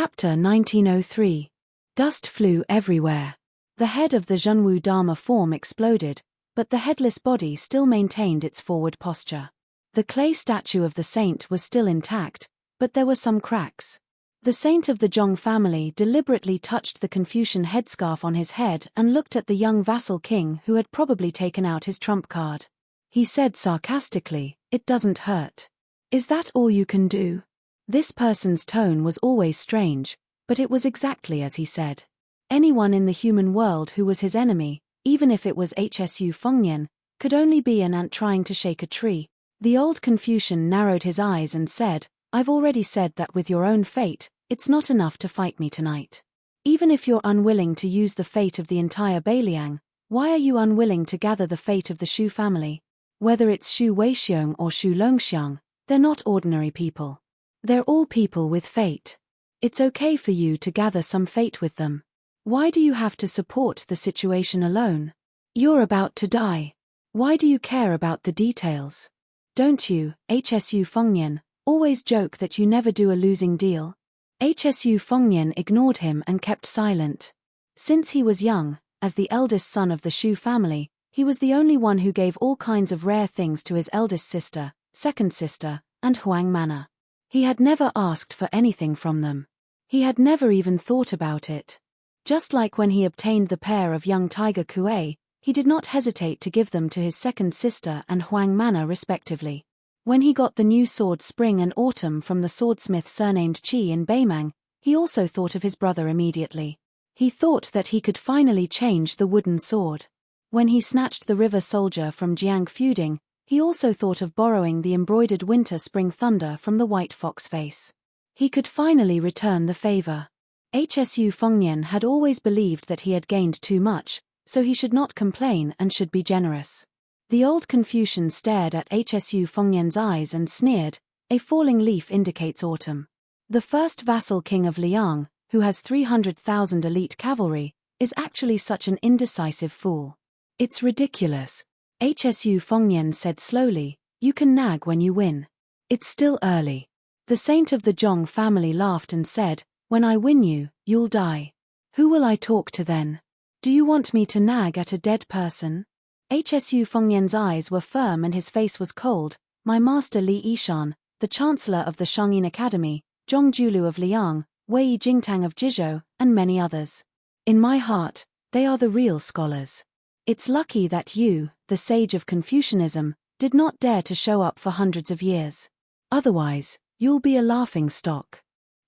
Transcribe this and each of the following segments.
Chapter 1903. Dust flew everywhere. The head of the Zhenwu Dharma form exploded, but the headless body still maintained its forward posture. The clay statue of the saint was still intact, but there were some cracks. The saint of the Zhong family deliberately touched the Confucian headscarf on his head and looked at the young vassal king who had probably taken out his trump card. He said sarcastically, "It doesn't hurt. Is that all you can do?" This person's tone was always strange, but it was exactly as he said. Anyone in the human world who was his enemy, even if it was Hsu Fengnian, could only be an ant trying to shake a tree. The old Confucian narrowed his eyes and said, "I've already said that with your own fate, it's not enough to fight me tonight. Even if you're unwilling to use the fate of the entire Beiliang, why are you unwilling to gather the fate of the Shu family? Whether it's Shu Weixiong or Shu Longxiang, they're not ordinary people. They're all people with fate. It's okay for you to gather some fate with them. Why do you have to support the situation alone? You're about to die. Why do you care about the details? Don't you, Hsu Fengnian, always joke that you never do a losing deal?" Hsu Fengnian ignored him and kept silent. Since he was young, as the eldest son of the Shu family, he was the only one who gave all kinds of rare things to his eldest sister, second sister, and Huang Manor. He had never asked for anything from them. He had never even thought about it. Just like when he obtained the pair of young tiger kuei, he did not hesitate to give them to his second sister and Huang Manor respectively. When he got the new sword Spring and Autumn from the swordsmith surnamed Qi in Beimang, he also thought of his brother immediately. He thought that he could finally change the wooden sword. When he snatched the river soldier from Jiang Feuding, he also thought of borrowing the embroidered winter-spring thunder from the white fox face. He could finally return the favor. Hsu Fengnian had always believed that he had gained too much, so he should not complain and should be generous. The old Confucian stared at Hsu Fengnian's eyes and sneered, "A falling leaf indicates autumn. The first vassal king of Liang, who has 300,000 elite cavalry, is actually such an indecisive fool. It's ridiculous." Hsu Fengnian said slowly, "You can nag when you win. It's still early." The saint of the Zhong family laughed and said, "When I win you, you'll die. Who will I talk to then? Do you want me to nag at a dead person?" Hsu Fengnian's eyes were firm and his face was cold. "My master Li Yishan, the chancellor of the Shangyin Academy, Zhong Julu of Liang, Wei Jingtang of Jizhou, and many others. In my heart, they are the real scholars. It's lucky that you, the sage of Confucianism, did not dare to show up for hundreds of years. Otherwise, you'll be a laughing stock."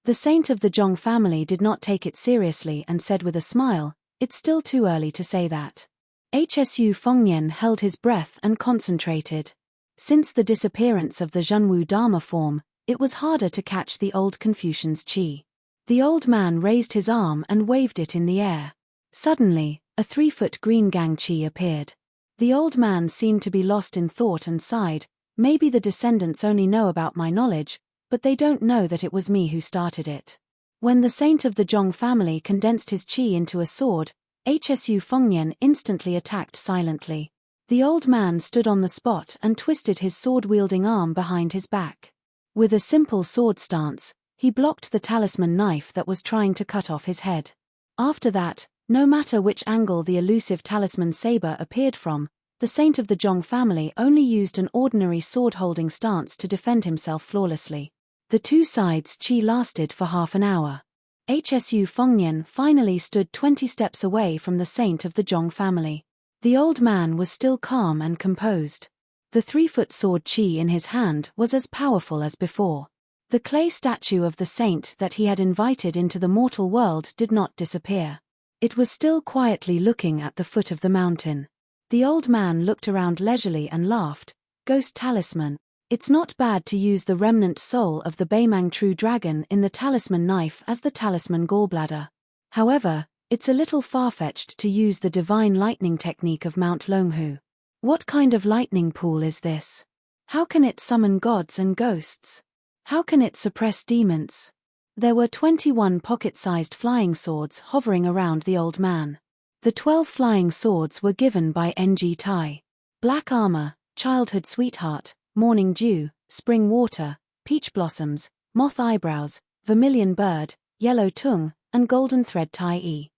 The saint of the Zhong family did not take it seriously and said with a smile, "It's still too early to say that." Hsu Fengnian held his breath and concentrated. Since the disappearance of the Zhenwu Dharma form, it was harder to catch the old Confucian's qi. The old man raised his arm and waved it in the air. Suddenly, a 3-foot green gang qi appeared. The old man seemed to be lost in thought and sighed, "Maybe the descendants only know about my knowledge, but they don't know that it was me who started it." When the saint of the Zhong family condensed his qi into a sword, Hsu Fengnian instantly attacked silently. The old man stood on the spot and twisted his sword-wielding arm behind his back. With a simple sword stance, he blocked the talisman knife that was trying to cut off his head. After that, no matter which angle the elusive talisman saber appeared from, the saint of the Zhong family only used an ordinary sword-holding stance to defend himself flawlessly. The two sides' qi lasted for half an hour. Hsu Fengnian finally stood 20 steps away from the saint of the Zhong family. The old man was still calm and composed. The 3-foot sword qi in his hand was as powerful as before. The clay statue of the saint that he had invited into the mortal world did not disappear. It was still quietly looking at the foot of the mountain. The old man looked around leisurely and laughed. "Ghost talisman. It's not bad to use the remnant soul of the Beimang true dragon in the talisman knife as the talisman gallbladder. However, it's a little far-fetched to use the divine lightning technique of Mount Longhu. What kind of lightning pool is this? How can it summon gods and ghosts? How can it suppress demons?" There were 21 pocket-sized flying swords hovering around the old man. The 12 flying swords were given by Ng Tai. Black armor, childhood sweetheart, morning dew, spring water, peach blossoms, moth eyebrows, vermilion bird, yellow tung, and golden thread tai.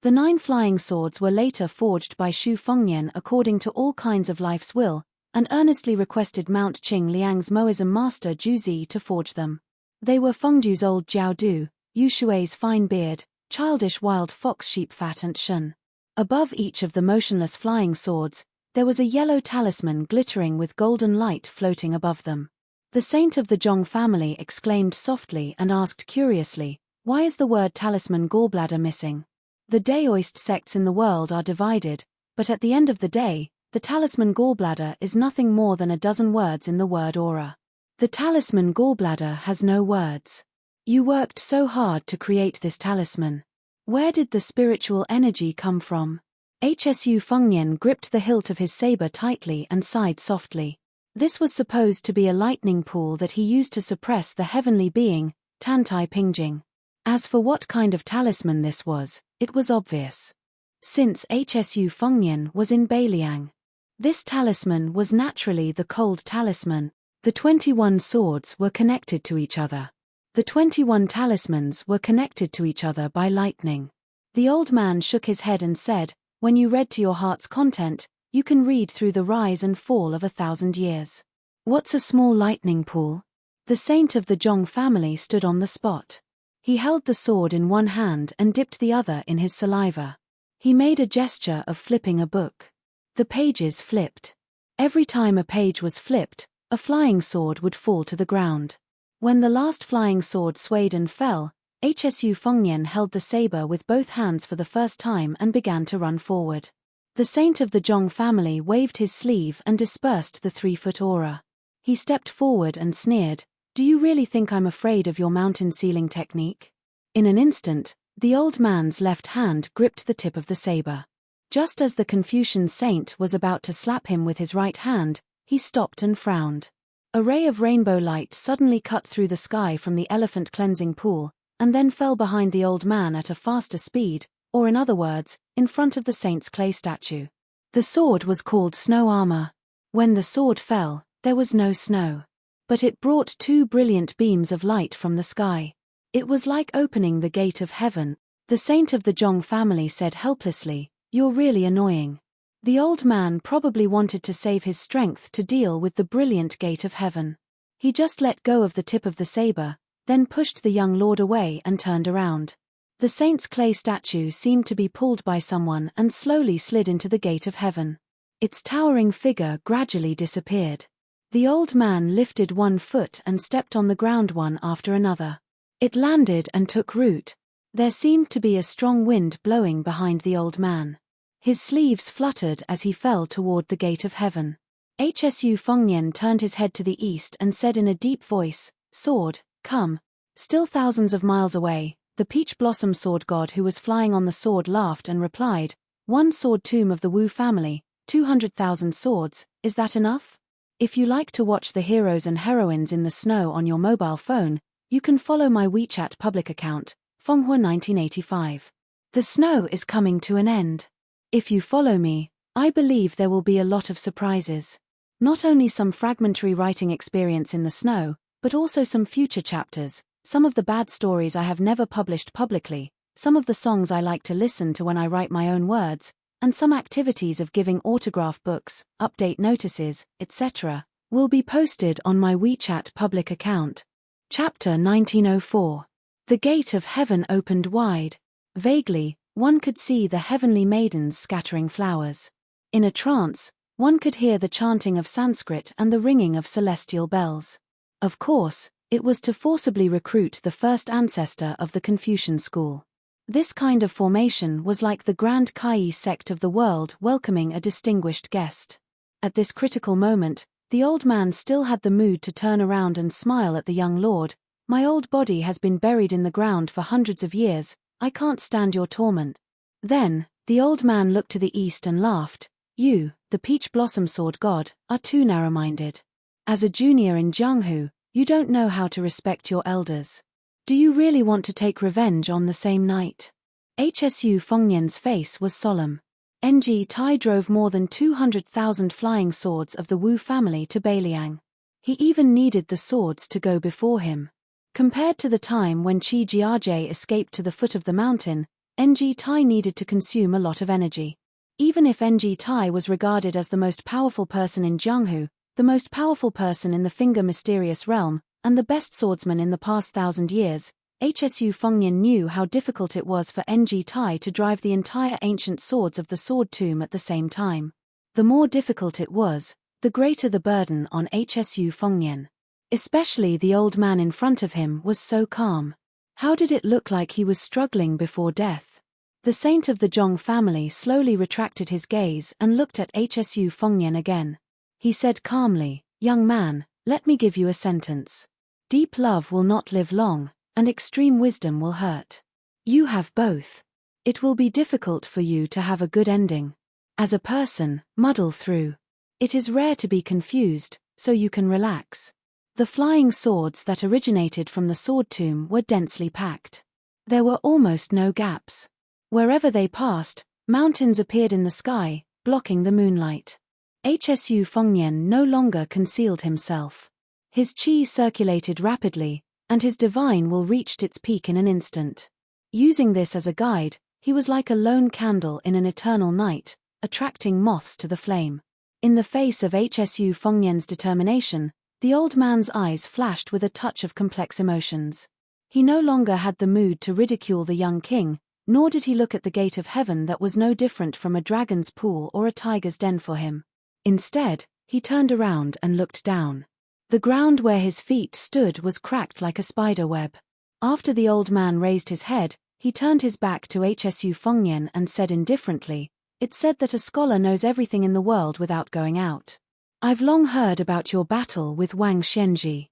The 9 flying swords were later forged by Xu Fengnian according to all kinds of life's will, and earnestly requested Mount Qing Liang's Moism master Juzi to forge them. They were Fengdu's old Jiaodu, Yu Shui's fine beard, childish wild fox sheep fat and shun. Above each of the motionless flying swords, there was a yellow talisman glittering with golden light floating above them. The saint of the Zhong family exclaimed softly and asked curiously, "Why is the word talisman gallbladder missing?" The Daoist sects in the world are divided, but at the end of the day, the talisman gallbladder is nothing more than a dozen words in the word aura. The talisman gallbladder has no words. You worked so hard to create this talisman. Where did the spiritual energy come from? Hsu Fengnian gripped the hilt of his saber tightly and sighed softly. This was supposed to be a lightning pool that he used to suppress the heavenly being, Tantai Pingjing. As for what kind of talisman this was, it was obvious. Since Hsu Fengnian was in Beiliang, this talisman was naturally the cold talisman. The 21 swords were connected to each other. The 21 talismans were connected to each other by lightning. The old man shook his head and said, "When you read to your heart's content, you can read through the rise and fall of 1,000 years. What's a small lightning pool?" The saint of the Zhong family stood on the spot. He held the sword in one hand and dipped the other in his saliva. He made a gesture of flipping a book. The pages flipped. Every time a page was flipped, a flying sword would fall to the ground. When the last flying sword swayed and fell, Hsu Fengnian held the saber with both hands for the first time and began to run forward. The saint of the Zhong family waved his sleeve and dispersed the 3-foot aura. He stepped forward and sneered, "Do you really think I'm afraid of your mountain sealing technique?" In an instant, the old man's left hand gripped the tip of the saber. Just as the Confucian saint was about to slap him with his right hand, he stopped and frowned. A ray of rainbow light suddenly cut through the sky from the elephant cleansing pool, and then fell behind the old man at a faster speed, or in other words, in front of the saint's clay statue. The sword was called snow armor. When the sword fell, there was no snow. But it brought 2 brilliant beams of light from the sky. It was like opening the gate of heaven. The saint of the Zhong family said helplessly, "You're really annoying." The old man probably wanted to save his strength to deal with the brilliant gate of heaven. He just let go of the tip of the saber, then pushed the young lord away and turned around. The saint's clay statue seemed to be pulled by someone and slowly slid into the gate of heaven. Its towering figure gradually disappeared. The old man lifted one foot and stepped on the ground one after another. It landed and took root. There seemed to be a strong wind blowing behind the old man. His sleeves fluttered as he fell toward the gate of heaven. Hsu Fengnian turned his head to the east and said in a deep voice, "Sword, come." Still thousands of miles away, the peach blossom sword god who was flying on the sword laughed and replied, "One sword tomb of the Wu family, 200,000 swords, is that enough? If you like to watch the heroes and heroines in the snow on your mobile phone, you can follow my WeChat public account, Fenghua 1985. The snow is coming to an end. If you follow me, I believe there will be a lot of surprises. Not only some fragmentary writing experience in the snow, but also some future chapters, some of the bad stories I have never published publicly, some of the songs I like to listen to when I write my own words, and some activities of giving autograph books, update notices, etc., will be posted on my WeChat public account. Chapter 1904. The gate of heaven opened wide. Vaguely, one could see the heavenly maidens scattering flowers. In a trance, one could hear the chanting of Sanskrit and the ringing of celestial bells. Of course, it was to forcibly recruit the first ancestor of the Confucian school. This kind of formation was like the Grand Kai sect of the world welcoming a distinguished guest. At this critical moment, the old man still had the mood to turn around and smile at the young lord. "My old body has been buried in the ground for hundreds of years, I can't stand your torment." Then, the old man looked to the east and laughed. "You, the peach blossom sword god, are too narrow-minded. As a junior in Jianghu, you don't know how to respect your elders. Do you really want to take revenge on the same night?" Hsu Fengnian's face was solemn. Ng Tai drove more than 200,000 flying swords of the Wu family to Beiliang. He even needed the swords to go before him. Compared to the time when Chi Jiajie escaped to the foot of the mountain, Ng Tai needed to consume a lot of energy. Even if Ng Tai was regarded as the most powerful person in Jianghu, the most powerful person in the Finger Mysterious Realm, and the best swordsman in the past 1,000 years, Hsu Fengnian knew how difficult it was for Ng Tai to drive the entire ancient swords of the Sword Tomb at the same time. The more difficult it was, the greater the burden on Hsu Fengnian. Especially the old man in front of him was so calm. How did it look like he was struggling before death? The saint of the Zhong family slowly retracted his gaze and looked at Hsu Fengnian again. He said calmly, "Young man, let me give you a sentence. Deep love will not live long, and extreme wisdom will hurt. You have both. It will be difficult for you to have a good ending. As a person, muddle through. It is rare to be confused, so you can relax." The flying swords that originated from the Sword Tomb were densely packed. There were almost no gaps. Wherever they passed, mountains appeared in the sky, blocking the moonlight. Hsu Fengnian no longer concealed himself. His qi circulated rapidly, and his divine will reached its peak in an instant. Using this as a guide, he was like a lone candle in an eternal night, attracting moths to the flame. In the face of Hsu Fengnian's determination, the old man's eyes flashed with a touch of complex emotions. He no longer had the mood to ridicule the young king, nor did he look at the gate of heaven that was no different from a dragon's pool or a tiger's den for him. Instead, he turned around and looked down. The ground where his feet stood was cracked like a spider web. After the old man raised his head, he turned his back to Hsu Fengnian and said indifferently, "It's said that a scholar knows everything in the world without going out. I've long heard about your battle with Wang Xianji.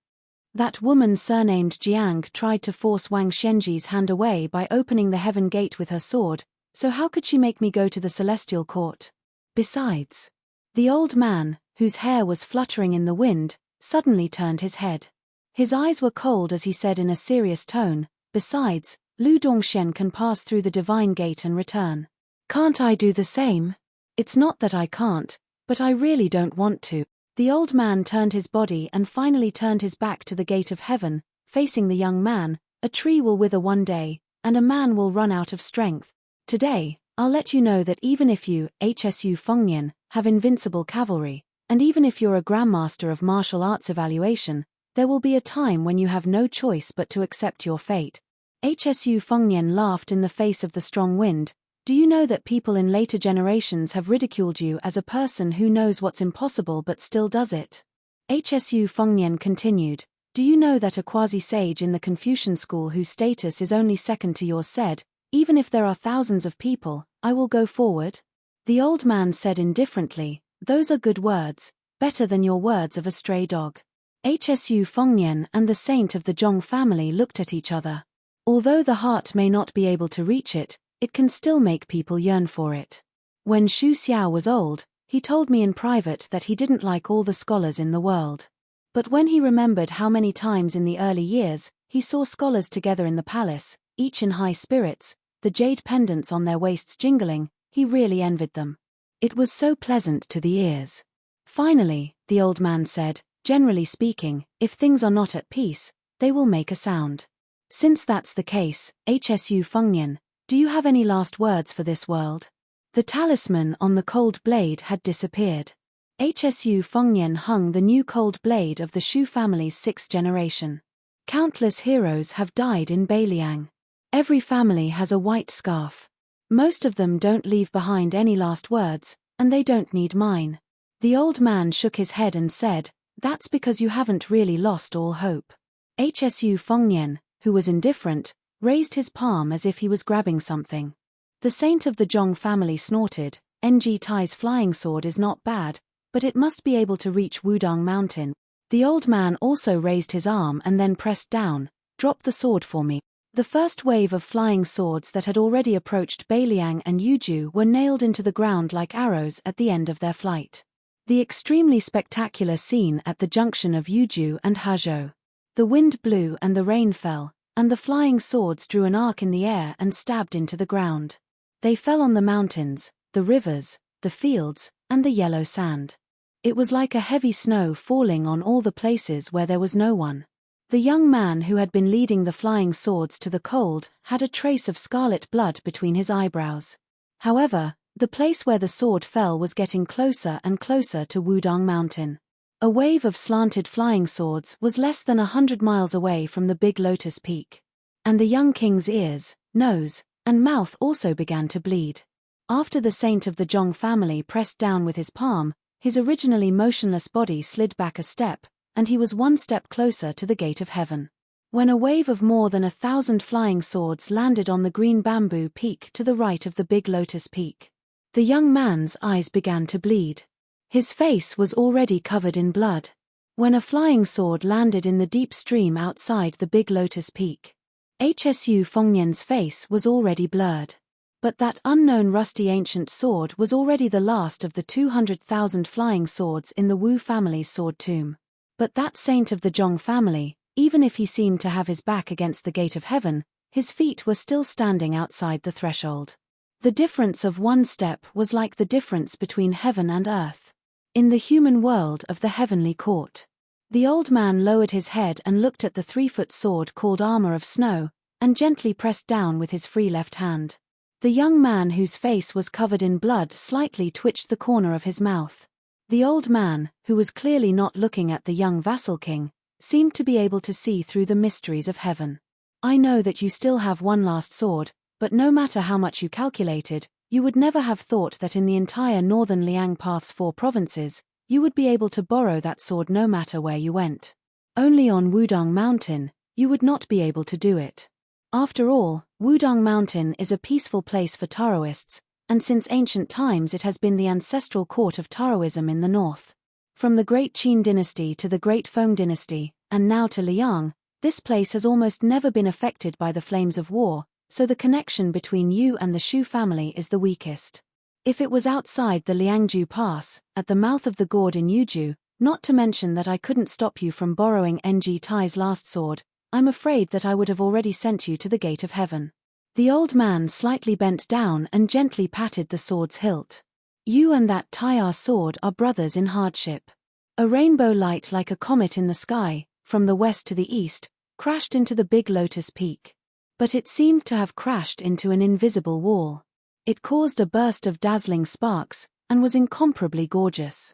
That woman surnamed Jiang tried to force Wang Xianji's hand away by opening the heaven gate with her sword, so how could she make me go to the celestial court? Besides..." The old man, whose hair was fluttering in the wind, suddenly turned his head. His eyes were cold as he said in a serious tone, "Besides, Lu Dongshen can pass through the divine gate and return. Can't I do the same? It's not that I can't, but I really don't want to." The old man turned his body and finally turned his back to the gate of heaven, facing the young man. "A tree will wither one day, and a man will run out of strength. Today, I'll let you know that even if you, Hsu Fengnian, have invincible cavalry, and even if you're a grandmaster of martial arts evaluation, there will be a time when you have no choice but to accept your fate." Hsu Fengnian laughed in the face of the strong wind. "Do you know that people in later generations have ridiculed you as a person who knows what's impossible but still does it?" Hsu Fengnian continued, "Do you know that a quasi-sage in the Confucian school whose status is only second to yours said, 'Even if there are thousands of people, I will go forward'?" The old man said indifferently, "Those are good words, better than your words of a stray dog." Hsu Fengnian and the saint of the Zhong family looked at each other. Although the heart may not be able to reach it, it can still make people yearn for it. When Xu Xiao was old, he told me in private that he didn't like all the scholars in the world. But when he remembered how many times in the early years, he saw scholars together in the palace, each in high spirits, the jade pendants on their waists jingling, he really envied them. It was so pleasant to the ears. Finally, the old man said, "Generally speaking, if things are not at peace, they will make a sound. Since that's the case, Hsu Fengnian, do you have any last words for this world?" The talisman on the cold blade had disappeared. Hsu Fengnian hung the new cold blade of the Shu family's 6th generation. Countless heroes have died in Beiliang. Every family has a white scarf. Most of them don't leave behind any last words, and they don't need mine. The old man shook his head and said, "That's because you haven't really lost all hope." Hsu Fengnian, who was indifferent, raised his palm as if he was grabbing something. The saint of the Zhong family snorted, "Ng Tai's flying sword is not bad, but it must be able to reach Wudong Mountain." The old man also raised his arm and then pressed down, "Drop the sword for me." The first wave of flying swords that had already approached Beiliang and Yuju were nailed into the ground like arrows at the end of their flight. The extremely spectacular scene at the junction of Yuju and Hezhou. The wind blew and the rain fell, and the flying swords drew an arc in the air and stabbed into the ground. They fell on the mountains, the rivers, the fields, and the yellow sand. It was like a heavy snow falling on all the places where there was no one. The young man who had been leading the flying swords to the cold had a trace of scarlet blood between his eyebrows. However, the place where the sword fell was getting closer and closer to Wudang Mountain. A wave of slanted flying swords was less than 100 miles away from the big lotus peak. And the young king's ears, nose, and mouth also began to bleed. After the saint of the Zhong family pressed down with his palm, his originally motionless body slid back a step, and he was one step closer to the gate of heaven. When a wave of more than 1,000 flying swords landed on the green bamboo peak to the right of the big lotus peak, the young man's eyes began to bleed. His face was already covered in blood. When a flying sword landed in the deep stream outside the big lotus peak, Hsu Fengnian's face was already blurred. But that unknown rusty ancient sword was already the last of the 200,000 flying swords in the Wu family's sword tomb. But that saint of the Zhong family, even if he seemed to have his back against the gate of heaven, his feet were still standing outside the threshold. The difference of one step was like the difference between heaven and earth. In the human world of the heavenly court, the old man lowered his head and looked at the 3-foot sword called armor of snow, and gently pressed down with his free left hand. The young man whose face was covered in blood slightly twitched the corner of his mouth. The old man, who was clearly not looking at the young vassal king, seemed to be able to see through the mysteries of heaven. I know that you still have one last sword, but no matter how much you calculated, you would never have thought that in the entire northern Liang Path's 4 provinces, you would be able to borrow that sword no matter where you went. Only on Wudang Mountain, you would not be able to do it. After all, Wudang Mountain is a peaceful place for Taoists, and since ancient times it has been the ancestral court of Taoism in the north. From the great Qin dynasty to the great Feng dynasty, and now to Liang, this place has almost never been affected by the flames of war, so the connection between you and the Shu family is the weakest. If it was outside the Liangju Pass, at the mouth of the gorge in Yuju, not to mention that I couldn't stop you from borrowing Ng Tai's last sword, I'm afraid that I would have already sent you to the gate of heaven. The old man slightly bent down and gently patted the sword's hilt. You and that Tai sword are brothers in hardship. A rainbow light like a comet in the sky, from the west to the east, crashed into the big lotus peak. But it seemed to have crashed into an invisible wall. It caused a burst of dazzling sparks, and was incomparably gorgeous.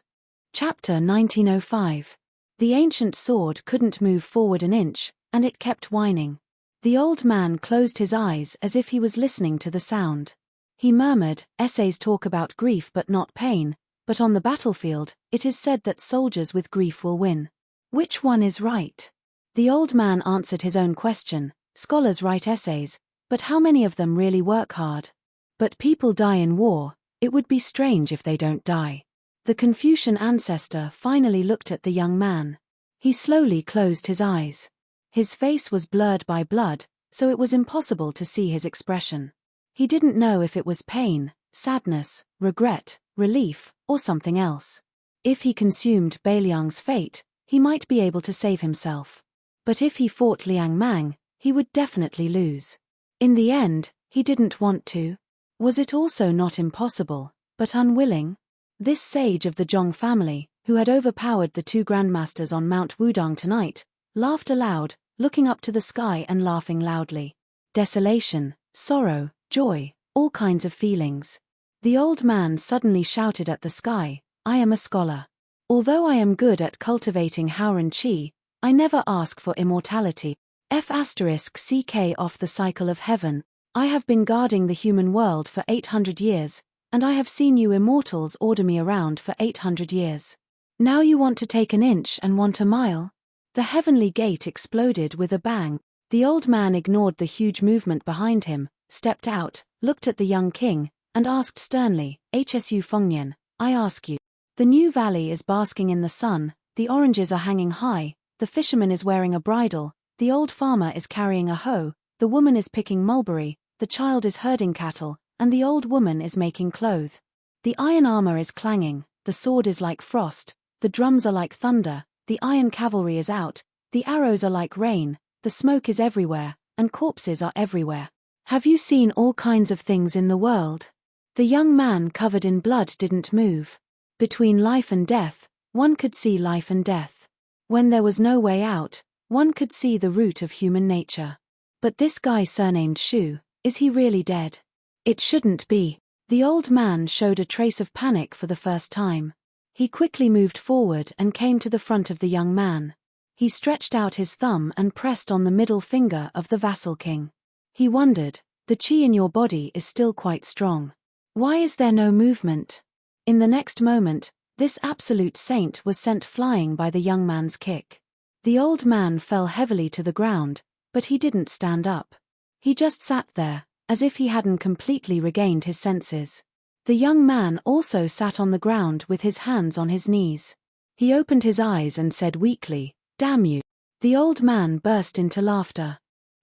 Chapter 1905. The ancient sword couldn't move forward an inch, and it kept whining. The old man closed his eyes as if he was listening to the sound. He murmured, "Essays talk about grief but not pain, but on the battlefield, it is said that soldiers with grief will win. Which one is right?" The old man answered his own question. Scholars write essays, but how many of them really work hard? But people die in war, it would be strange if they don't die. The Confucian ancestor finally looked at the young man. He slowly closed his eyes. His face was blurred by blood, so it was impossible to see his expression. He didn't know if it was pain, sadness, regret, relief, or something else. If he consumed Beiliang's fate, he might be able to save himself. But if he fought Liang Mang, he would definitely lose. In the end, he didn't want to. Was it also not impossible, but unwilling? This sage of the Zhong family, who had overpowered the 2 grandmasters on Mount Wudang tonight, laughed aloud, looking up to the sky and laughing loudly. Desolation, sorrow, joy, all kinds of feelings. The old man suddenly shouted at the sky, "I am a scholar. Although I am good at cultivating Haoran Qi, I never ask for immortality. F***ck off the cycle of heaven. I have been guarding the human world for 800 years, and I have seen you immortals order me around for 800 years. Now you want to take an inch and want a mile?" The heavenly gate exploded with a bang. The old man ignored the huge movement behind him, stepped out, looked at the young king, and asked sternly, "Hsu Fengnian, I ask you. The new valley is basking in the sun, the oranges are hanging high, the fisherman is wearing a bridle, the old farmer is carrying a hoe, the woman is picking mulberry, the child is herding cattle, and the old woman is making cloth. The iron armor is clanging, the sword is like frost, the drums are like thunder, the iron cavalry is out, the arrows are like rain, the smoke is everywhere, and corpses are everywhere. Have you seen all kinds of things in the world?" The young man covered in blood didn't move. Between life and death, one could see life and death. When there was no way out, One could see the root of human nature. But this guy surnamed Shu, is he really dead? It shouldn't be. The old man showed a trace of panic for the first time. He quickly moved forward and came to the front of the young man. He stretched out his thumb and pressed on the middle finger of the vassal king. He wondered, the qi in your body is still quite strong. Why is there no movement? In the next moment, this absolute saint was sent flying by the young man's kick. The old man fell heavily to the ground, but he didn't stand up. He just sat there, as if he hadn't completely regained his senses. The young man also sat on the ground with his hands on his knees. He opened his eyes and said weakly, "Damn you." The old man burst into laughter.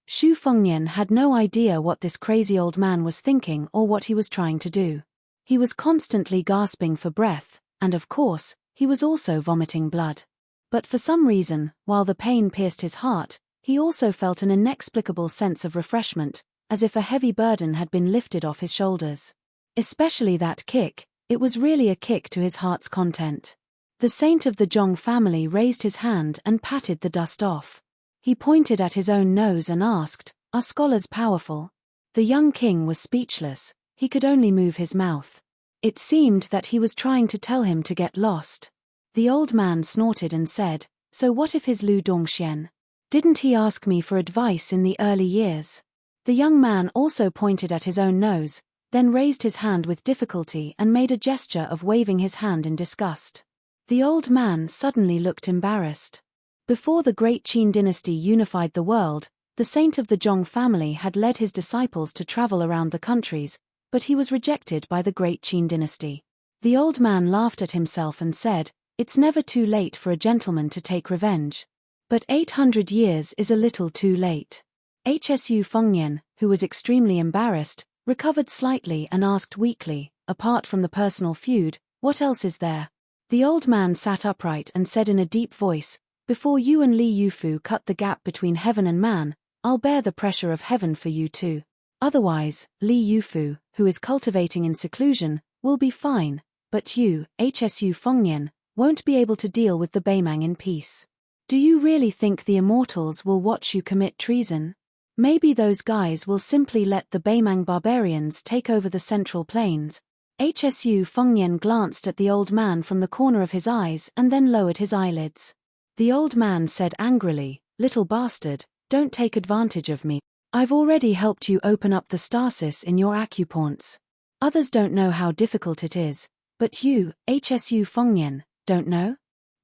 Xu Fengnian had no idea what this crazy old man was thinking or what he was trying to do. He was constantly gasping for breath, and of course, he was also vomiting blood. But for some reason, while the pain pierced his heart, he also felt an inexplicable sense of refreshment, as if a heavy burden had been lifted off his shoulders. Especially that kick, it was really a kick to his heart's content. The saint of the Zhong family raised his hand and patted the dust off. He pointed at his own nose and asked, "Are scholars powerful?" The young king was speechless, he could only move his mouth. It seemed that he was trying to tell him to get lost. The old man snorted and said, "So what if his Lu Dongxian? Didn't he ask me for advice in the early years?" The young man also pointed at his own nose, then raised his hand with difficulty and made a gesture of waving his hand in disgust. The old man suddenly looked embarrassed. Before the great Qin dynasty unified the world, the saint of the Zhong family had led his disciples to travel around the countries, but he was rejected by the great Qin dynasty. The old man laughed at himself and said, "It's never too late for a gentleman to take revenge. But 800 years is a little too late." Hsu Fengnian, who was extremely embarrassed, recovered slightly and asked weakly, "Apart from the personal feud, what else is there?" The old man sat upright and said in a deep voice, "Before you and Li Yufu cut the gap between heaven and man, I'll bear the pressure of heaven for you too. Otherwise, Li Yufu, who is cultivating in seclusion, will be fine, but you, Hsu Fengnian, won't be able to deal with the Beimang in peace. Do you really think the immortals will watch you commit treason? Maybe those guys will simply let the Beimang barbarians take over the central plains." Hsu Fengnian glanced at the old man from the corner of his eyes and then lowered his eyelids. The old man said angrily, "Little bastard, don't take advantage of me. I've already helped you open up the stasis in your acupoints. Others don't know how difficult it is, but you, Hsu Fengnian, don't know?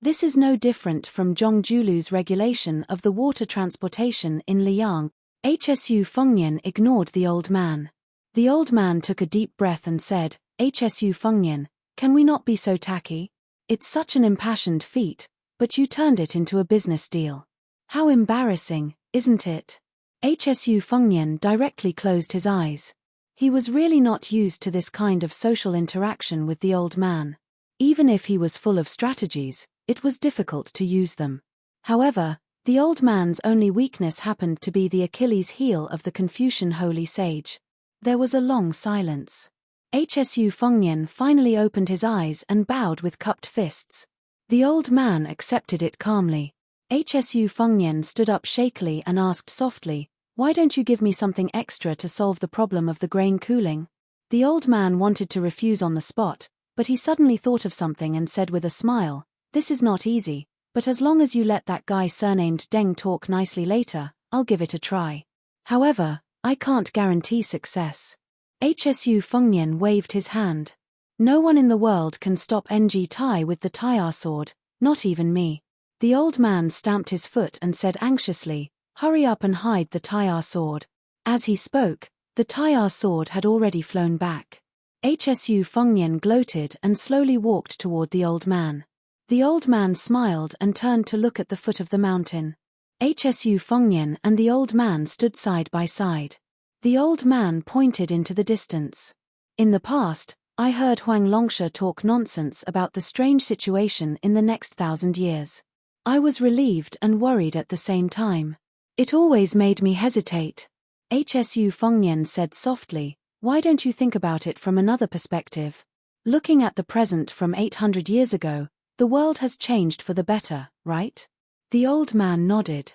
This is no different from Zhongjulu's regulation of the water transportation in Liang." Hsu Fengnian ignored the old man. The old man took a deep breath and said, "Hsu Fengnian, can we not be so tacky? It's such an impassioned feat, but you turned it into a business deal. How embarrassing, isn't it?" Hsu Fengnian directly closed his eyes. He was really not used to this kind of social interaction with the old man. Even if he was full of strategies, it was difficult to use them. However, the old man's only weakness happened to be the Achilles heel of the Confucian holy sage. There was a long silence. Hsu Fengnian finally opened his eyes and bowed with cupped fists. The old man accepted it calmly. Hsu Fengnian stood up shakily and asked softly, "Why don't you give me something extra to solve the problem of the grain cooling?" The old man wanted to refuse on the spot, but he suddenly thought of something and said with a smile, "This is not easy, but as long as you let that guy surnamed Deng talk nicely later, I'll give it a try. However, I can't guarantee success." Hsu Fengnian waved his hand. "No one in the world can stop Ng Tai with the Tai'ar sword, not even me." The old man stamped his foot and said anxiously, "Hurry up and hide the Tai'ar sword." As he spoke, the Tai'ar sword had already flown back. Hsu Fengnian gloated and slowly walked toward the old man. The old man smiled and turned to look at the foot of the mountain. Hsu Fengnian and the old man stood side by side. The old man pointed into the distance. "In the past, I heard Huang Longsha talk nonsense about the strange situation in the next 1,000 years. I was relieved and worried at the same time. It always made me hesitate." Hsu Fengnian said softly, "Why don't you think about it from another perspective? Looking at the present from 800 years ago, the world has changed for the better, right?" The old man nodded.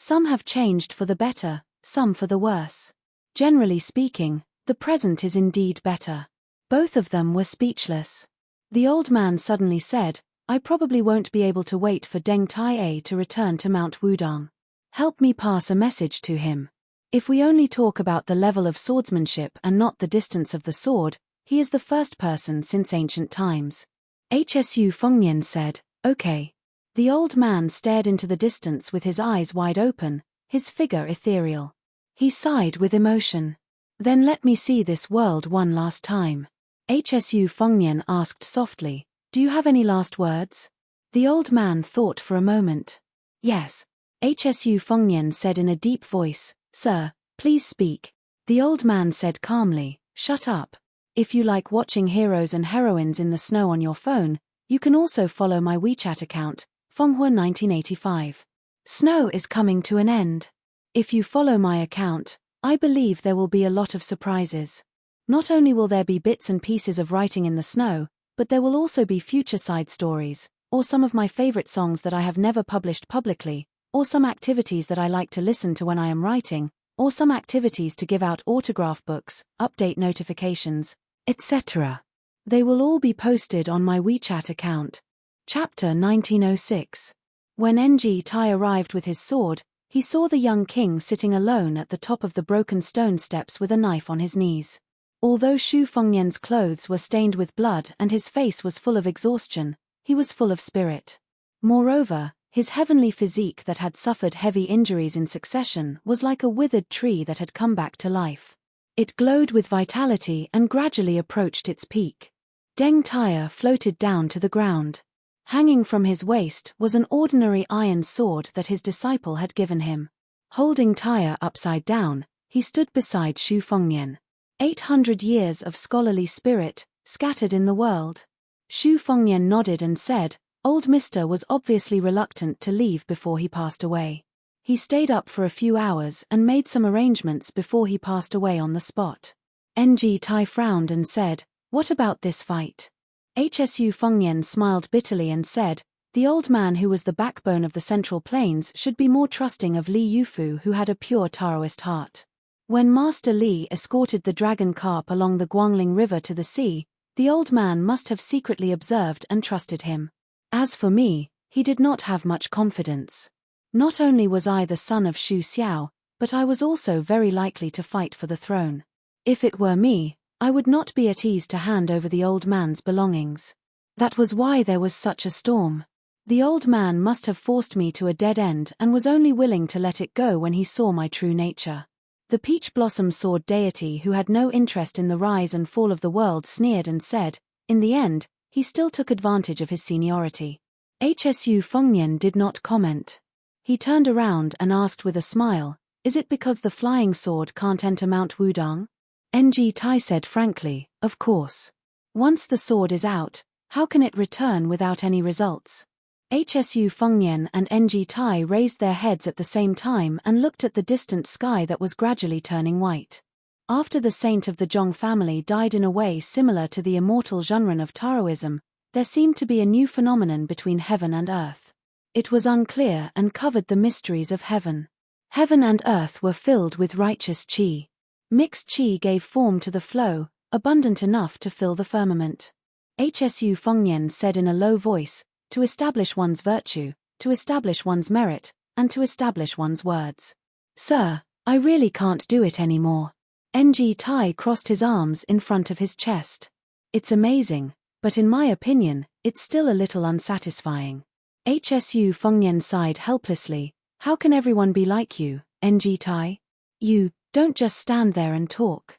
Some have changed for the better, some for the worse. Generally speaking, the present is indeed better. Both of them were speechless. The old man suddenly said, I probably won't be able to wait for Deng Tai to return to Mount Wudong. Help me pass a message to him. If we only talk about the level of swordsmanship and not the distance of the sword, he is the first person since ancient times. Hsu Fengnian said, okay. The old man stared into the distance with his eyes wide open, his figure ethereal. He sighed with emotion. Then let me see this world one last time. Hsu Fengnian asked softly, do you have any last words? The old man thought for a moment. Yes. Hsu Fengnian said in a deep voice, sir, please speak. The old man said calmly, shut up. If you like watching heroes and heroines in the snow on your phone, you can also follow my WeChat account, Fenghua 1985. Snow is coming to an end. If you follow my account, I believe there will be a lot of surprises. Not only will there be bits and pieces of writing in the snow, but there will also be future side stories, or some of my favorite songs that I have never published publicly, or some activities that I like to listen to when I am writing, or some activities to give out autograph books, update notifications, etc. They will all be posted on my WeChat account. Chapter 1906. When Ng Tai arrived with his sword, he saw the young king sitting alone at the top of the broken stone steps with a knife on his knees. Although Xu Fengnian's clothes were stained with blood and his face was full of exhaustion, he was full of spirit. Moreover, his heavenly physique that had suffered heavy injuries in succession was like a withered tree that had come back to life. It glowed with vitality and gradually approached its peak. Deng Tai floated down to the ground. Hanging from his waist was an ordinary iron sword that his disciple had given him. Holding Tai upside down, he stood beside Xu Fengnian. 800 years of scholarly spirit, scattered in the world. Xu Fengnian nodded and said, Old Mister was obviously reluctant to leave before he passed away. He stayed up for a few hours and made some arrangements before he passed away on the spot. Ng Tai frowned and said, what about this fight? Hsu Fengnian smiled bitterly and said, the old man who was the backbone of the Central Plains should be more trusting of Li Yufu, who had a pure Taoist heart. When Master Li escorted the dragon carp along the Guangling River to the sea, the old man must have secretly observed and trusted him. As for me, he did not have much confidence. Not only was I the son of Xu Xiao, but I was also very likely to fight for the throne. If it were me, I would not be at ease to hand over the old man's belongings. That was why there was such a storm. The old man must have forced me to a dead end and was only willing to let it go when he saw my true nature. The peach blossom sword deity, who had no interest in the rise and fall of the world, sneered and said, in the end, he still took advantage of his seniority. Hsu Fengnian did not comment. He turned around and asked with a smile, is it because the flying sword can't enter Mount Wudong? Ng Tai said frankly, of course. Once the sword is out, how can it return without any results? Hsu Fengnian and Ng Tai raised their heads at the same time and looked at the distant sky that was gradually turning white. After the saint of the Zhong family died in a way similar to the immortal Zhenren of Taoism, there seemed to be a new phenomenon between heaven and earth. It was unclear and covered the mysteries of heaven. Heaven and earth were filled with righteous qi. Mixed qi gave form to the flow, abundant enough to fill the firmament. Hsu Fengnian said in a low voice, to establish one's virtue, to establish one's merit, and to establish one's words. Sir, I really can't do it anymore. Ng Tai crossed his arms in front of his chest. It's amazing, but in my opinion, it's still a little unsatisfying. Hsu Fengnian sighed helplessly, how can everyone be like you, Ng Tai? You don't just stand there and talk.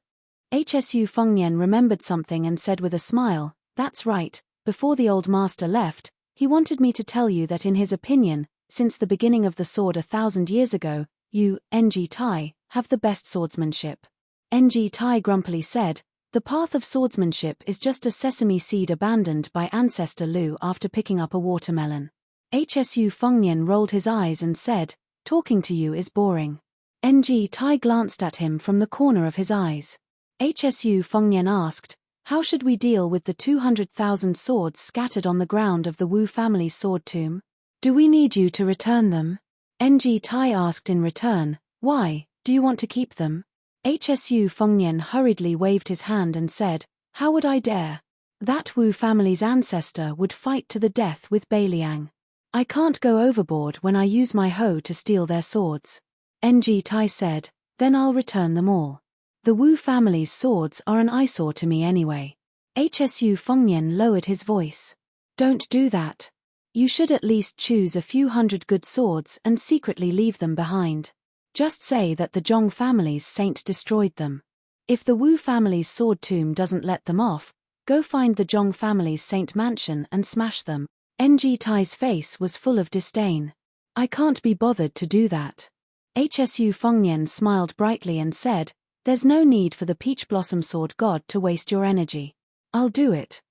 Hsu Fengnian remembered something and said with a smile, that's right, before the old master left, he wanted me to tell you that in his opinion, since the beginning of the sword 1,000 years ago, you, Ng Tai, have the best swordsmanship. Ng Tai grumpily said, the path of swordsmanship is just a sesame seed abandoned by ancestor Lu after picking up a watermelon. Hsu Fengnian rolled his eyes and said, talking to you is boring. Ng Tai glanced at him from the corner of his eyes. Hsu Fengnian asked, how should we deal with the 200,000 swords scattered on the ground of the Wu family's sword tomb? Do we need you to return them? NG Tai asked in return, "Why, do you want to keep them?" HSU Fengnian hurriedly waved his hand and said, "How would I dare? That Wu family's ancestor would fight to the death with Beiliang. I can't go overboard when I use my hoe to steal their swords." NG Tai said, "Then I'll return them all. The Wu family's swords are an eyesore to me anyway." HSU Fengnian lowered his voice. "Don't do that. You should at least choose a few hundred good swords and secretly leave them behind. Just say that the Zhong family's saint destroyed them. If the Wu family's sword tomb doesn't let them off, go find the Zhong family's saint mansion and smash them." NG Tai's face was full of disdain. "I can't be bothered to do that." HSU Fengnian smiled brightly and said, "There's no need for the peach blossom sword god to waste your energy. I'll do it.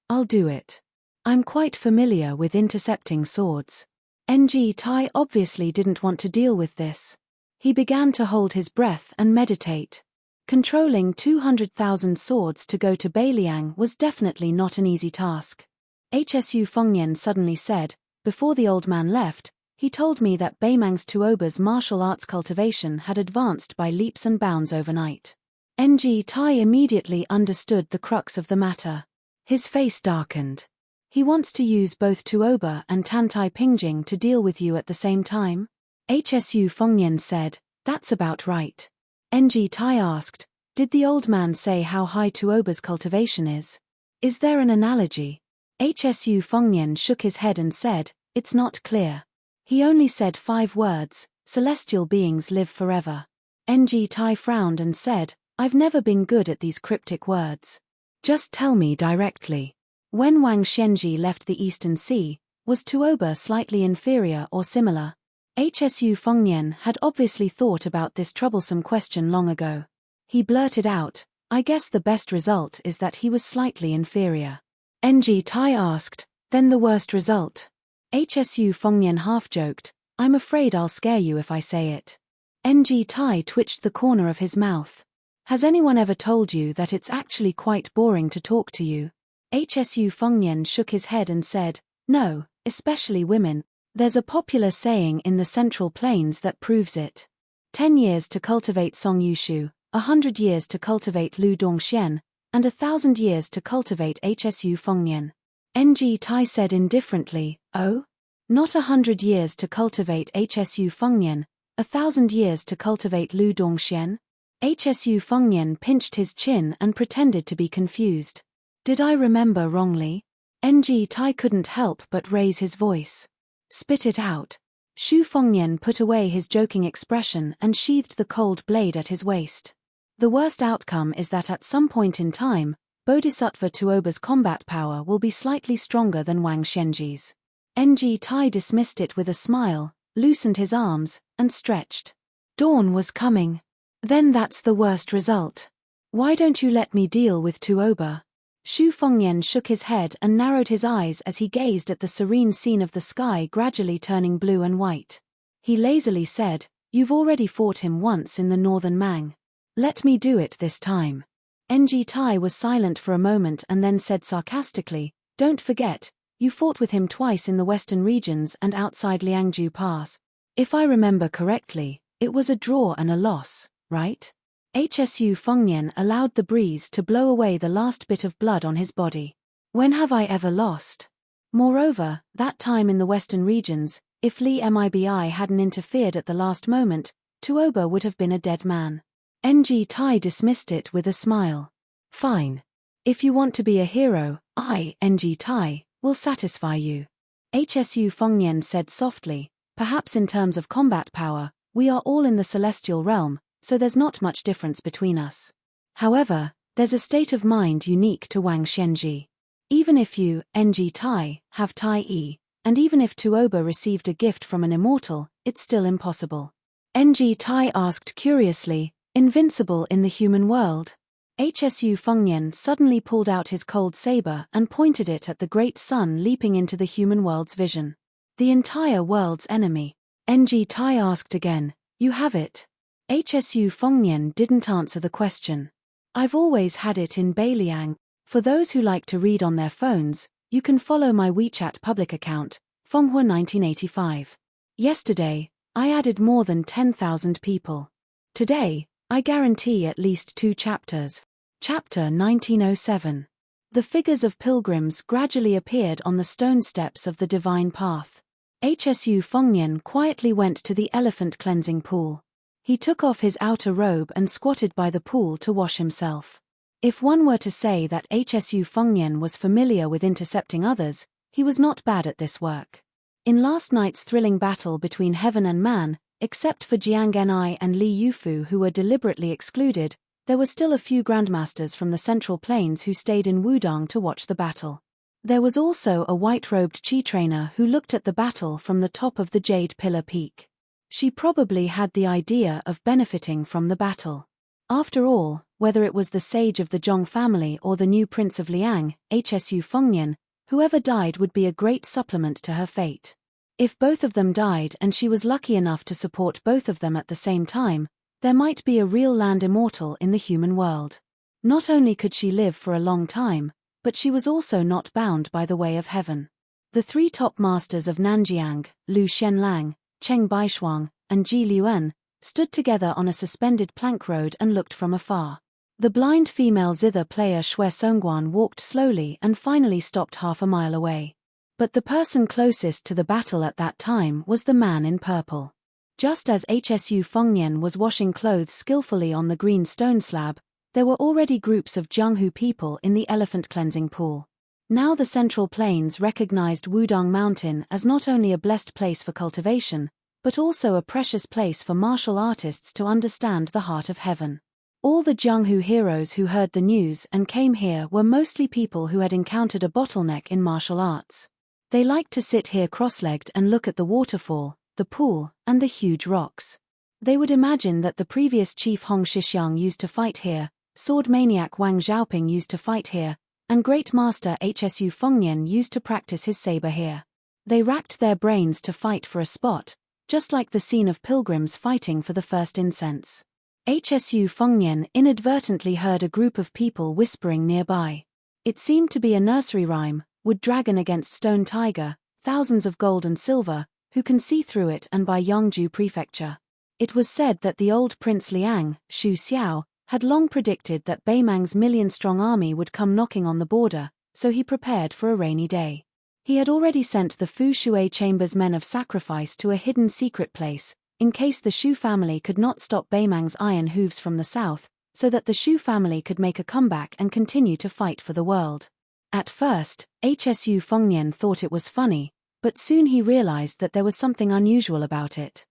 I'm quite familiar with intercepting swords." NG Tai obviously didn't want to deal with this. He began to hold his breath and meditate. Controlling 200,000 swords to go to Beiliang was definitely not an easy task. HSU Fengnian suddenly said, "Before the old man left, he told me that Beimang's Tuoba's martial arts cultivation had advanced by leaps and bounds overnight." NG Tai immediately understood the crux of the matter. His face darkened. "He wants to use both Tuoba and Tantai Pingjing to deal with you at the same time?" HSU Fengnian said, "That's about right." NG Tai asked, "Did the old man say how high Tuoba's cultivation is? Is there an analogy?" HSU Fengnian shook his head and said, "It's not clear. He only said 5 words, celestial beings live forever." NG Tai frowned and said, "I've never been good at these cryptic words. Just tell me directly. When Wang Shenji left the Eastern Sea, was Tuoba slightly inferior or similar?" HSU Fengnian had obviously thought about this troublesome question long ago. He blurted out, "I guess the best result is that he was slightly inferior." NG Tai asked, "Then the worst result?" HSU Fengnian half-joked, "I'm afraid I'll scare you if I say it." NG Tai twitched the corner of his mouth. "Has anyone ever told you that it's actually quite boring to talk to you?" HSU Fengnian shook his head and said, "No, especially women. There's a popular saying in the Central Plains that proves it. 10 years to cultivate Song Yushu, 100 years to cultivate Lu Dongxian, and 1,000 years to cultivate HSU Fengnian." NG Tai said indifferently, "Oh? Not 100 years to cultivate HSU Fengnian, 1,000 years to cultivate Lu Dongxian?" HSU Fengnian pinched his chin and pretended to be confused. "Did I remember wrongly?" NG Tai couldn't help but raise his voice. "Spit it out." Shu Fengnian put away his joking expression and sheathed the cold blade at his waist. "The worst outcome is that at some point in time, Bodhisattva Tuoba's combat power will be slightly stronger than Wang Shenji's." NG Tai dismissed it with a smile, loosened his arms, and stretched. "Dawn was coming. Then that's the worst result. Why don't you let me deal with Tuoba?" Shu Fengnian shook his head and narrowed his eyes as he gazed at the serene scene of the sky gradually turning blue and white. He lazily said, "You've already fought him once in the northern Mang. Let me do it this time." NG Tai was silent for a moment and then said sarcastically, "Don't forget, you fought with him twice in the western regions and outside Liangju Pass. If I remember correctly, it was a draw and a loss, right?" HSU Fengnian allowed the breeze to blow away the last bit of blood on his body. "When have I ever lost? Moreover, that time in the western regions, if Li Mibi hadn't interfered at the last moment, Tuoba would have been a dead man." NG Tai dismissed it with a smile. "Fine. If you want to be a hero, I, NG Tai, will satisfy you." HSU Fengnian said softly, "Perhaps in terms of combat power, we are all in the celestial realm, so there's not much difference between us. However, there's a state of mind unique to Wang Shenji. Even if you, NG Tai, have Tai E, and even if Tuoba received a gift from an immortal, it's still impossible." NG Tai asked curiously, "Invincible in the human world?" HSU Fengnian suddenly pulled out his cold saber and pointed it at the great sun leaping into the human world's vision. "The entire world's enemy." NG Tai asked again, "You have it?" HSU Fengnian didn't answer the question. "I've always had it in Beiliang. For those who like to read on their phones, you can follow my WeChat public account, Fenghua1985. Yesterday, I added more than 10,000 people. Today, I guarantee at least 2 chapters. Chapter 1907. The figures of pilgrims gradually appeared on the stone steps of the divine path. Hsu Fengnian quietly went to the elephant cleansing pool. He took off his outer robe and squatted by the pool to wash himself. If one were to say that Hsu Fengnian was familiar with intercepting others, he was not bad at this work. In last night's thrilling battle between heaven and man, except for Jiang Enai and Li Yufu who were deliberately excluded, there were still a few grandmasters from the Central Plains who stayed in Wudong to watch the battle. There was also a white-robed Qi trainer who looked at the battle from the top of the Jade Pillar Peak. She probably had the idea of benefiting from the battle. After all, whether it was the sage of the Zhong family or the new prince of Liang, Hsu Fengnian, whoever died would be a great supplement to her fate. If both of them died and she was lucky enough to support both of them at the same time, there might be a real land immortal in the human world. Not only could she live for a long time, but she was also not bound by the way of heaven. The 3 top masters of Nanjiang, Lu Shenlang, Cheng Baishuang, and Ji Liuan, stood together on a suspended plank road and looked from afar. The blind female zither player Xue Songguan walked slowly and finally stopped half a mile away. But the person closest to the battle at that time was the man in purple. Just as Hsu Fengnian was washing clothes skillfully on the green stone slab, there were already groups of Jianghu people in the elephant cleansing pool. Now the Central Plains recognized Wudong Mountain as not only a blessed place for cultivation, but also a precious place for martial artists to understand the heart of heaven. All the Jianghu heroes who heard the news and came here were mostly people who had encountered a bottleneck in martial arts. They liked to sit here cross-legged and look at the waterfall, the pool, and the huge rocks. They would imagine that the previous chief Hong Shixiang used to fight here, sword maniac Wang Xiaoping used to fight here, and great master Hsu Fengnian used to practice his saber here. They racked their brains to fight for a spot, just like the scene of pilgrims fighting for the first incense. Hsu Fengnian inadvertently heard a group of people whispering nearby. It seemed to be a nursery rhyme, wood dragon against stone tiger, thousands of gold and silver, who can see through it, and by Yangzhou Prefecture. It was said that the old Prince Liang, Xu Xiao, had long predicted that Beimang's million-strong army would come knocking on the border, so he prepared for a rainy day. He had already sent the Fu Shui Chamber's men of sacrifice to a hidden secret place, in case the Shu family could not stop Beimang's iron hooves from the south, so that the Shu family could make a comeback and continue to fight for the world. At first, Hsu Fengnian thought it was funny, but soon he realized that there was something unusual about it.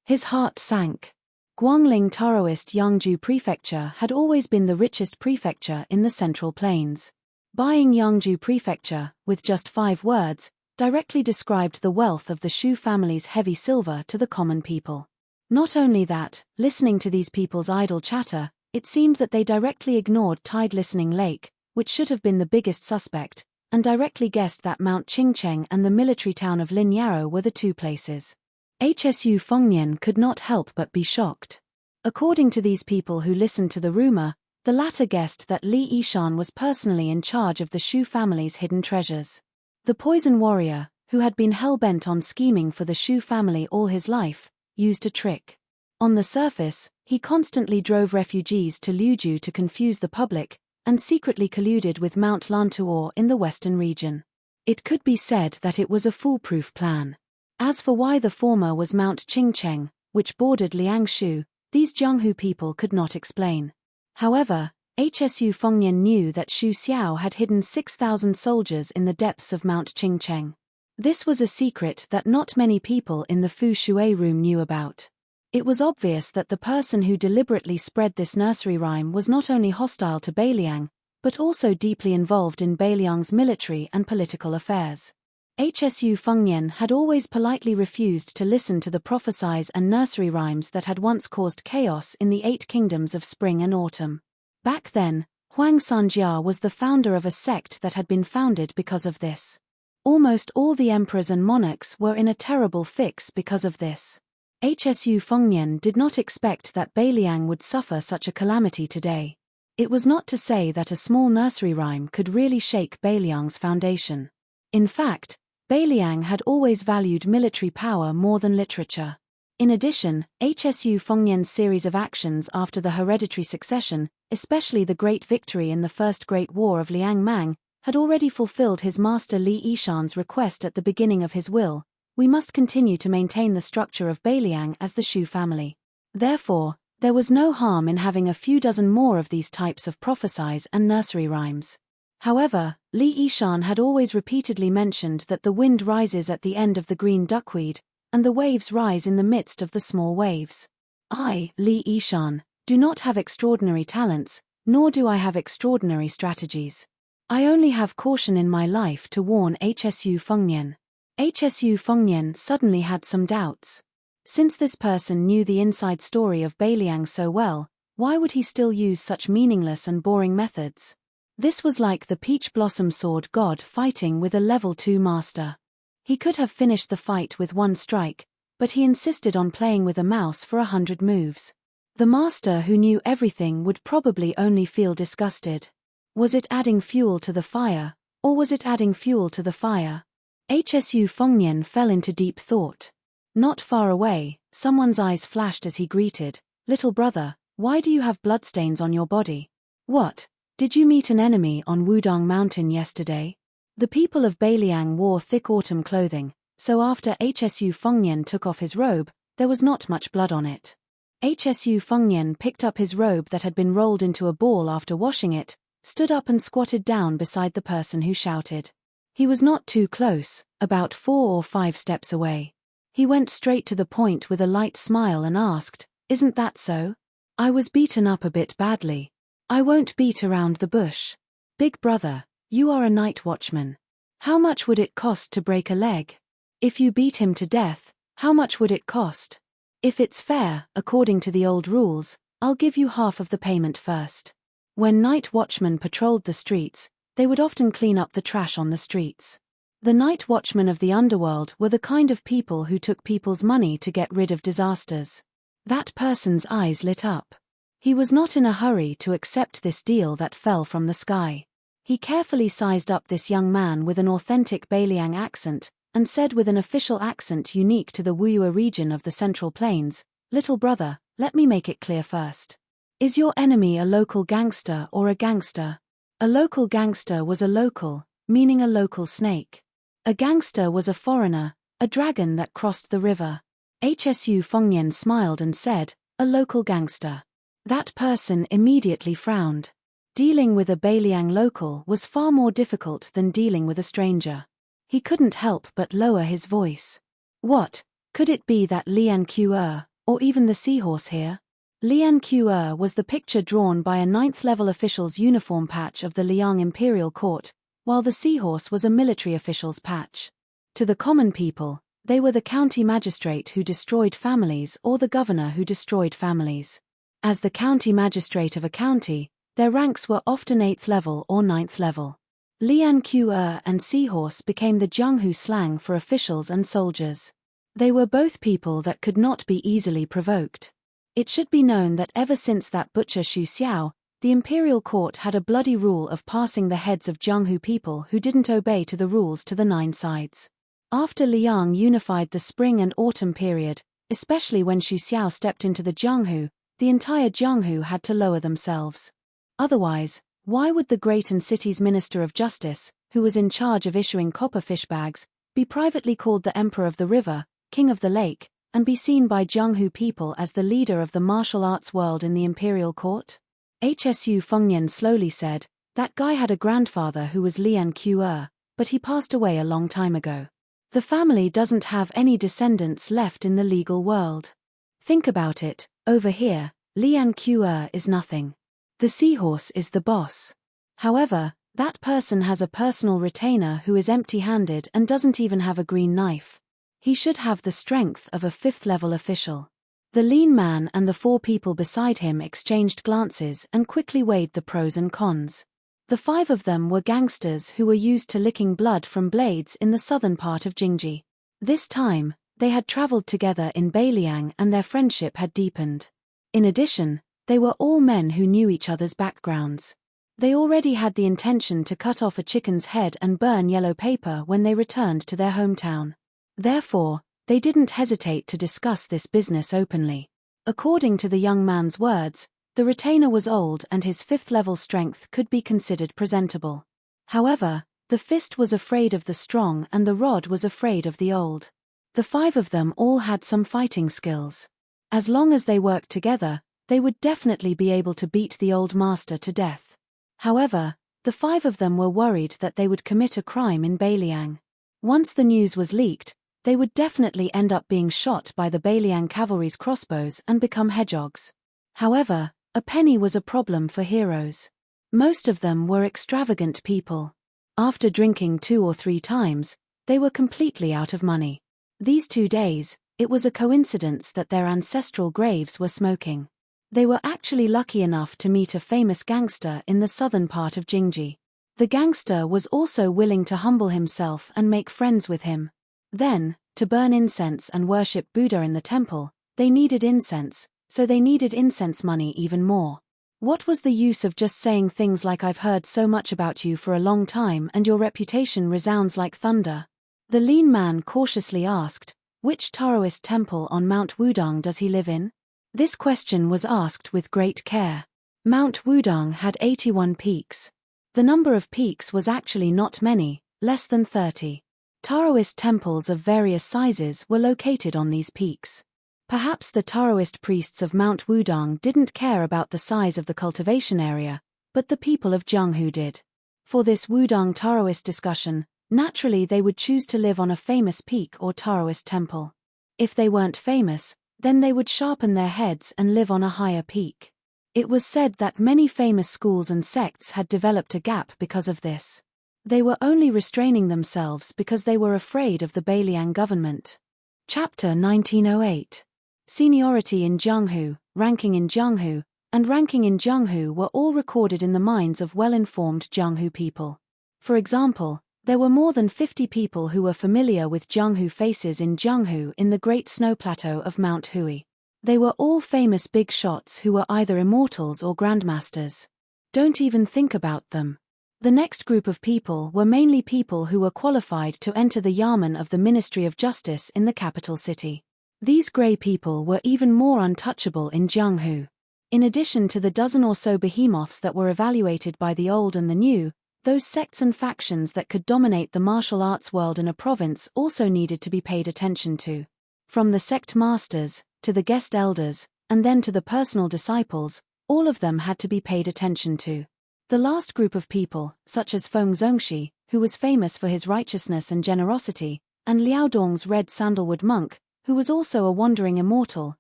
His heart sank. Guangling Taoist Yangzhou Prefecture had always been the richest prefecture in the Central Plains. Buying Yangzhou Prefecture, with just 5 words, directly described the wealth of the Shu family's heavy silver to the common people. Not only that, listening to these people's idle chatter, it seemed that they directly ignored Tide Listening Lake, which should have been the biggest suspect, and directly guessed that Mount Qingcheng and the military town of Lin Yarrow were the 2 places. Hsu Fengnian could not help but be shocked. According to these people who listened to the rumor, the latter guessed that Li Yishan was personally in charge of the Shu family's hidden treasures. The poison warrior, who had been hell-bent on scheming for the Shu family all his life, used a trick. On the surface, he constantly drove refugees to Liuzhou to confuse the public, and secretly colluded with Mount Lantuo in the western region. It could be said that it was a foolproof plan. As for why the former was Mount Qingcheng, which bordered Liangshu, these Jianghu people could not explain. However, Hsu Fengnian knew that Xu Xiao had hidden 6,000 soldiers in the depths of Mount Qingcheng. This was a secret that not many people in the Fu Shui room knew about. It was obvious that the person who deliberately spread this nursery rhyme was not only hostile to Beiliang, but also deeply involved in Beiliang's military and political affairs. Hsu Fengnian had always politely refused to listen to the prophecies and nursery rhymes that had once caused chaos in the 8 kingdoms of spring and autumn. Back then, Huang Sanjia was the founder of a sect that had been founded because of this. Almost all the emperors and monarchs were in a terrible fix because of this. Hsu Fengnian did not expect that Beiliang would suffer such a calamity today. It was not to say that a small nursery rhyme could really shake Beiliang's foundation. In fact, Beiliang had always valued military power more than literature. In addition, HSU Fengnian's series of actions after the hereditary succession, especially the great victory in the First Great War of Liang Mang, had already fulfilled his master Li Yishan's request at the beginning of his will. We must continue to maintain the structure of Beiliang as the Shu family. Therefore, there was no harm in having a few dozen more of these types of prophesies and nursery rhymes. However, Li Yishan had always repeatedly mentioned that the wind rises at the end of the green duckweed, and the waves rise in the midst of the small waves. I, Li Yishan, do not have extraordinary talents, nor do I have extraordinary strategies. I only have caution in my life to warn HSU Fengnian. HSU Fengnian suddenly had some doubts. Since this person knew the inside story of Beiliang so well, why would he still use such meaningless and boring methods? This was like the peach blossom sword god fighting with a level 2 master. He could have finished the fight with one strike, but he insisted on playing with a mouse for 100 moves. The master who knew everything would probably only feel disgusted. Was it adding fuel to the fire, or was it adding fuel to the fire? HSU Fengnian fell into deep thought. Not far away, someone's eyes flashed as he greeted, "Little brother, why do you have bloodstains on your body? What? Did you meet an enemy on Wudong Mountain yesterday?" The people of Beiliang wore thick autumn clothing, so after HSU Fengnian took off his robe, there was not much blood on it. HSU Fengnian picked up his robe that had been rolled into a ball after washing it, stood up and squatted down beside the person who shouted. He was not too close, about 4 or 5 steps away. He went straight to the point with a light smile and asked, "Isn't that so? I was beaten up a bit badly. I won't beat around the bush. Big brother, you are a night watchman. How much would it cost to break a leg? If you beat him to death, how much would it cost? If it's fair, according to the old rules, I'll give you half of the payment first." When night watchmen patrolled the streets, they would often clean up the trash on the streets. The night watchmen of the underworld were the kind of people who took people's money to get rid of disasters. That person's eyes lit up. He was not in a hurry to accept this deal that fell from the sky. He carefully sized up this young man with an authentic Beiliang accent, and said with an official accent unique to the Wuyue region of the Central Plains, "Little brother, let me make it clear first. Is your enemy a local gangster or a gangster?" A local gangster was a local, meaning a local snake. A gangster was a foreigner, a dragon that crossed the river. HSU Fengnian smiled and said, "A local gangster." That person immediately frowned. Dealing with a Beiliang local was far more difficult than dealing with a stranger. He couldn't help but lower his voice. What, could it be that Lian Qe, or even the seahorse here? Lian Qe was the picture drawn by a 9th-level official's uniform patch of the Liang Imperial Court, while the seahorse was a military official's patch. To the common people, they were the county magistrate who destroyed families or the governor who destroyed families. As the county magistrate of a county, their ranks were often 8th level or 9th level. Lian Qe and seahorse became the Jianghu slang for officials and soldiers. They were both people that could not be easily provoked. It should be known that ever since that butcher Xu Xiao, the imperial court had a bloody rule of passing the heads of Jianghu people who didn't obey to the rules to the 9 sides. After Liang unified the spring and autumn period, especially when Xu Xiao stepped into the Jianghu, the entire Jianghu had to lower themselves. Otherwise, why would the great and city's Minister of Justice, who was in charge of issuing copper fish bags, be privately called the Emperor of the River, King of the Lake, and be seen by Jianghu people as the leader of the martial arts world in the imperial court? HSU Fengnian slowly said, "That guy had a grandfather who was Lian Qe, but he passed away a long time ago. The family doesn't have any descendants left in the legal world. Think about it, over here, Lian Qe is nothing. The seahorse is the boss. However, that person has a personal retainer who is empty-handed and doesn't even have a green knife. He should have the strength of a 5th-level official." The lean man and the 4 people beside him exchanged glances and quickly weighed the pros and cons. The 5 of them were gangsters who were used to licking blood from blades in the southern part of Jingji. This time, they had traveled together in Beiliang and their friendship had deepened. In addition, they were all men who knew each other's backgrounds. They already had the intention to cut off a chicken's head and burn yellow paper when they returned to their hometown. Therefore, They didn't hesitate to discuss this business openly. According to the young man's words, the retainer was old and his 5th-level strength could be considered presentable. However, the fist was afraid of the strong and the rod was afraid of the old. The 5 of them all had some fighting skills. As long as they worked together, they would definitely be able to beat the old master to death. However, the 5 of them were worried that they would commit a crime in Beiliang. Once the news was leaked, they would definitely end up being shot by the Beiliang cavalry's crossbows and become hedgehogs. However, a penny was a problem for heroes. Most of them were extravagant people. After drinking 2 or 3 times, they were completely out of money. These 2 days, it was a coincidence that their ancestral graves were smoking. They were actually lucky enough to meet a famous gangster in the southern part of Jingji. The gangster was also willing to humble himself and make friends with him. Then, to burn incense and worship Buddha in the temple, they needed incense, so they needed incense money even more. What was the use of just saying things like "I've heard so much about you for a long time and your reputation resounds like thunder"? The lean man cautiously asked, "Which Taoist temple on Mount Wudang does he live in?" This question was asked with great care. Mount Wudang had 81 peaks. The number of peaks was actually not many, less than 30. Taoist temples of various sizes were located on these peaks. Perhaps the Taoist priests of Mount Wudang didn't care about the size of the cultivation area, but the people of Jianghu did. For this Wudang Taoist discussion, naturally they would choose to live on a famous peak or Taoist temple. If they weren't famous, then they would sharpen their heads and live on a higher peak. It was said that many famous schools and sects had developed a gap because of this. They were only restraining themselves because they were afraid of the Beiliang government. Chapter 1908. Seniority in Jianghu, ranking in Jianghu, and ranking in Jianghu were all recorded in the minds of well-informed Jianghu people. For example, there were more than 50 people who were familiar with Jianghu faces in Jianghu in the Great Snow Plateau of Mount Hui. They were all famous big shots who were either immortals or grandmasters. Don't even think about them. The next group of people were mainly people who were qualified to enter the Yamen of the Ministry of Justice in the capital city. These grey people were even more untouchable in Jianghu. In addition to the dozen or so behemoths that were evaluated by the old and the new, those sects and factions that could dominate the martial arts world in a province also needed to be paid attention to. From the sect masters, to the guest elders, and then to the personal disciples, all of them had to be paid attention to. The last group of people, such as Feng Zongxi, who was famous for his righteousness and generosity, and Liao Dong's red sandalwood monk, who was also a wandering immortal,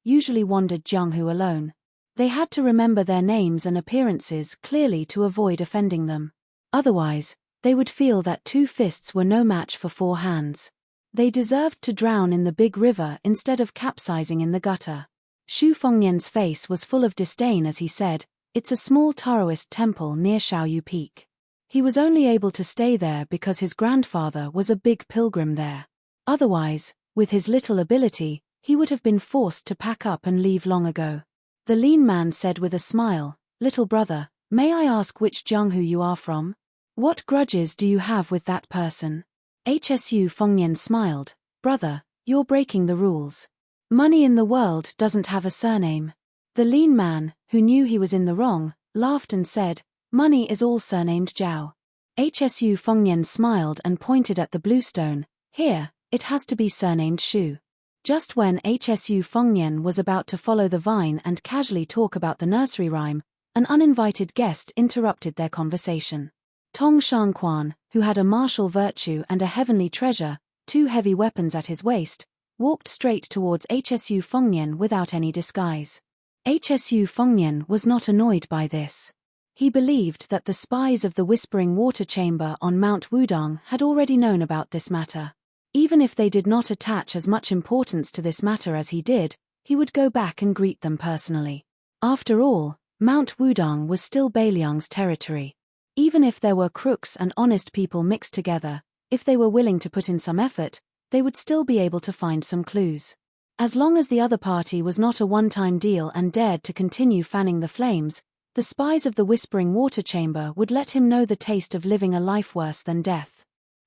usually wandered Jianghu alone. They had to remember their names and appearances clearly to avoid offending them. Otherwise, they would feel that 2 fists were no match for 4 hands. They deserved to drown in the big river instead of capsizing in the gutter. Xu Fengnian's face was full of disdain as he said, "It's a small Taoist temple near Shaoyu Peak." He was only able to stay there because his grandfather was a big pilgrim there. Otherwise, with his little ability, he would have been forced to pack up and leave long ago. The lean man said with a smile, "Little brother, may I ask which Jianghu you are from? What grudges do you have with that person?" Hsu Fengnian smiled, "Brother, you're breaking the rules. Money in the world doesn't have a surname." The lean man, who knew he was in the wrong, laughed and said, "Money is all surnamed Zhao." Hsu Fengnian smiled and pointed at the bluestone, "Here, it has to be surnamed Shu." Just when Hsu Fengnian was about to follow the vine and casually talk about the nursery rhyme, an uninvited guest interrupted their conversation. Tong Shanquan, who had a martial virtue and a heavenly treasure, 2 heavy weapons at his waist, walked straight towards Hsu Fengnian without any disguise. Hsu Fengnian was not annoyed by this. He believed that the spies of the Whispering Water Chamber on Mount Wudang had already known about this matter. Even if they did not attach as much importance to this matter as he did, he would go back and greet them personally. After all, Mount Wudang was still Beiliang's territory. Even if there were crooks and honest people mixed together, if they were willing to put in some effort, they would still be able to find some clues. As long as the other party was not a one-time deal and dared to continue fanning the flames, the spies of the Whispering Water Chamber would let him know the taste of living a life worse than death.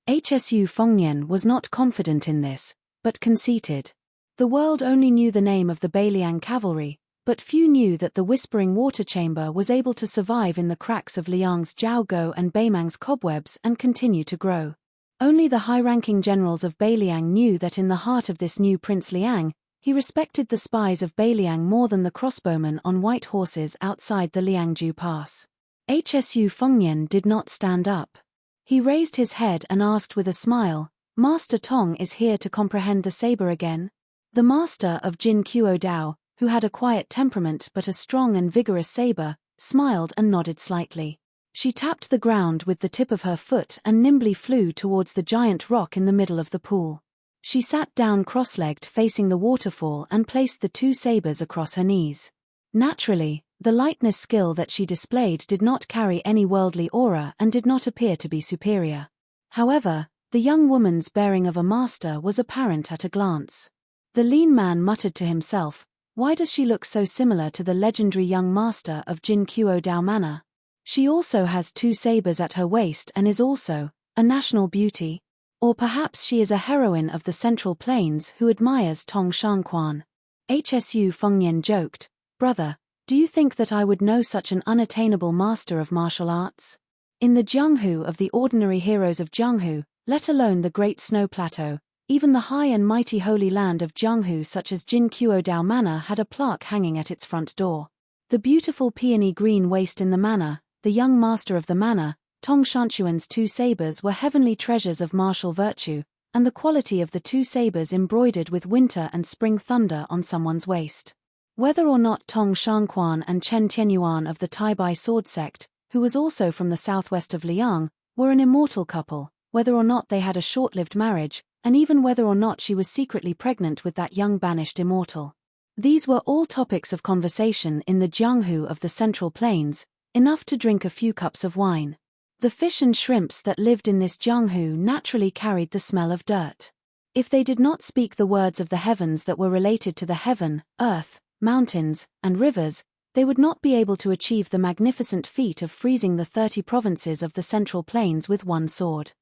Hsu Fengnian was not confident in this, but conceited. The world only knew the name of the Beiliang cavalry, but few knew that the Whispering Water Chamber was able to survive in the cracks of Liang's Jiaogo and Beimang's cobwebs and continue to grow. Only the high-ranking generals of Beiliang knew that in the heart of this new Prince Liang, he respected the spies of Beiliang more than the crossbowmen on white horses outside the Liangju Pass. Hsu Fengnian did not stand up. He raised his head and asked with a smile, "Master Tong is here to comprehend the saber again?" The master of Jin Kuo Dao, who had a quiet temperament but a strong and vigorous saber, smiled and nodded slightly. She tapped the ground with the tip of her foot and nimbly flew towards the giant rock in the middle of the pool. She sat down cross-legged facing the waterfall and placed the two sabers across her knees. Naturally, the lightness skill that she displayed did not carry any worldly aura and did not appear to be superior. However, the young woman's bearing of a master was apparent at a glance. The lean man muttered to himself, "Why does she look so similar to the legendary young master of Jin Kuo Dao Manor? She also has two sabers at her waist and is also a national beauty. Or perhaps she is a heroine of the Central Plains who admires Tong Shanquan." Hsu Fengnian joked, "Brother, do you think that I would know such an unattainable master of martial arts? In the Jianghu of the ordinary heroes of Jianghu, let alone the great snow plateau, even the high and mighty holy land of Jianghu such as Jin Kuo Dao Manor had a plaque hanging at its front door. The beautiful peony green waist in the manor, the young master of the manor, Tong Shanquan's two sabers were heavenly treasures of martial virtue, and the quality of the two sabers embroidered with winter and spring thunder on someone's waist. Whether or not Tong Shanquan and Chen Tianyuan of the Taibai sword sect, who was also from the southwest of Liang, were an immortal couple, whether or not they had a short-lived marriage, and even whether or not she was secretly pregnant with that young banished immortal. These were all topics of conversation in the Jianghu of the Central Plains, enough to drink a few cups of wine. The fish and shrimps that lived in this Jianghu naturally carried the smell of dirt. If they did not speak the words of the heavens that were related to the heaven, earth, mountains, and rivers, they would not be able to achieve the magnificent feat of freezing the 30 provinces of the Central Plains with one sword.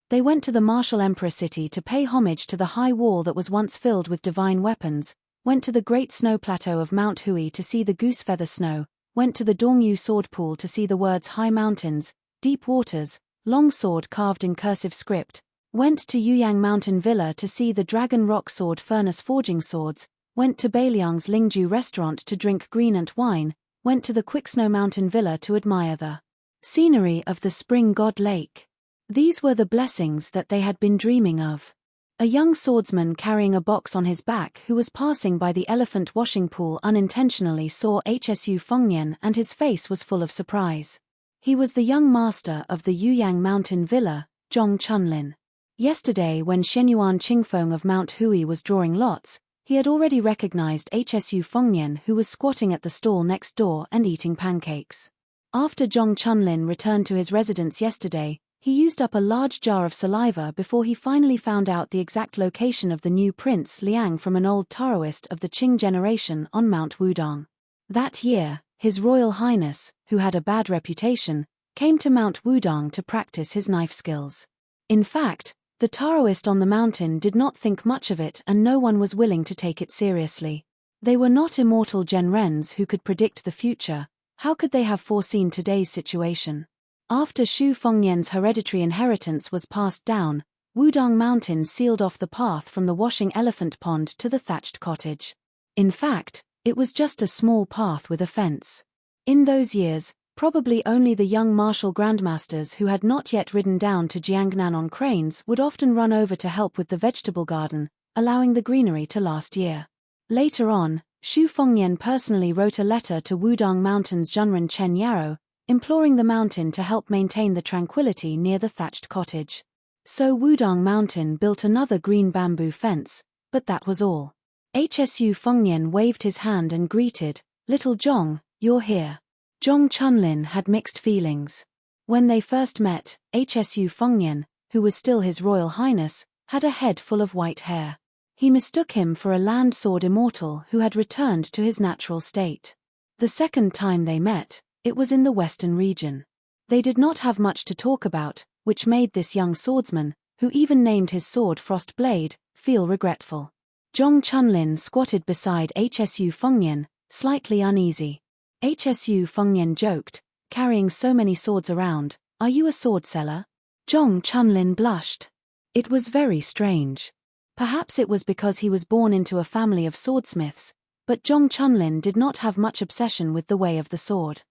They went to the martial emperor city to pay homage to the high wall that was once filled with divine weapons, went to the great snow plateau of Mount Hui to see the goosefeather snow, went to the Dongyu sword pool to see the words high mountains, deep waters, long sword carved in cursive script, went to Yuyang Mountain Villa to see the Dragon Rock sword furnace forging swords, went to Beiliang's Lingju restaurant to drink green ant wine, went to the Quicksnow Mountain Villa to admire the scenery of the Spring God Lake. These were the blessings that they had been dreaming of. A young swordsman carrying a box on his back who was passing by the elephant washing pool unintentionally saw Hsu Fengnian and his face was full of surprise. He was the young master of the Yuyang Mountain Villa, Zhong Chunlin. Yesterday when Shenyuan Qingfeng of Mount Hui was drawing lots, he had already recognized Hsu Fengnian who was squatting at the stall next door and eating pancakes. After Zhong Chunlin returned to his residence yesterday, he used up a large jar of saliva before he finally found out the exact location of the new Prince Liang from an old Taoist of the Qing generation on Mount Wudong. That year, His Royal Highness, who had a bad reputation, came to Mount Wudong to practice his knife skills. In fact, the Taoist on the mountain did not think much of it and no one was willing to take it seriously. They were not immortal Genrens who could predict the future. How could they have foreseen today's situation? After Shu Fengnian's hereditary inheritance was passed down, Wudong Mountain sealed off the path from the washing elephant pond to the thatched cottage. In fact, it was just a small path with a fence. In those years, probably only the young martial grandmasters who had not yet ridden down to Jiangnan on cranes would often run over to help with the vegetable garden, allowing the greenery to last year. Later on, Shu Fengnian personally wrote a letter to Wudong Mountain's Junren Chen Yarrow, imploring the mountain to help maintain the tranquility near the thatched cottage. So Wudong Mountain built another green bamboo fence, but that was all. Hsu Fengnian waved his hand and greeted, "Little Zhong, you're here." Zhong Chunlin had mixed feelings. When they first met, Hsu Fengnian, who was still His Royal Highness, had a head full of white hair. He mistook him for a land sword immortal who had returned to his natural state. The second time they met, it was in the western region. They did not have much to talk about, which made this young swordsman, who even named his sword Frost Blade, feel regretful. Zhong Chunlin squatted beside Hsu Fengyan, slightly uneasy. Hsu Fengyan joked, carrying so many swords around, "Are you a sword seller?" Zhong Chunlin blushed. It was very strange. Perhaps it was because he was born into a family of swordsmiths, but Zhong Chunlin did not have much obsession with the way of the sword.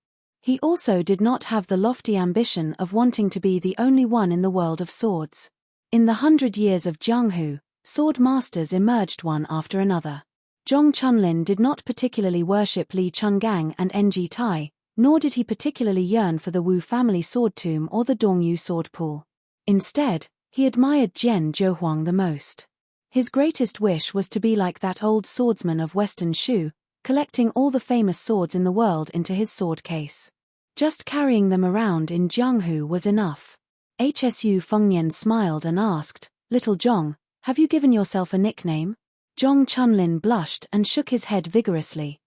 He also did not have the lofty ambition of wanting to be the only one in the world of swords. In the 100 years of Jianghu, sword masters emerged one after another. Zhong Chunlin did not particularly worship Li Chungang and Ng Tai, nor did he particularly yearn for the Wu family sword tomb or the Dongyu sword pool. Instead, he admired Jian Zhouhuang the most. His greatest wish was to be like that old swordsman of Western Shu, collecting all the famous swords in the world into his sword case. Just carrying them around in Jianghu was enough. Hsu Fengyan smiled and asked, "Little Zhong, have you given yourself a nickname?" Zhong Chunlin blushed and shook his head vigorously.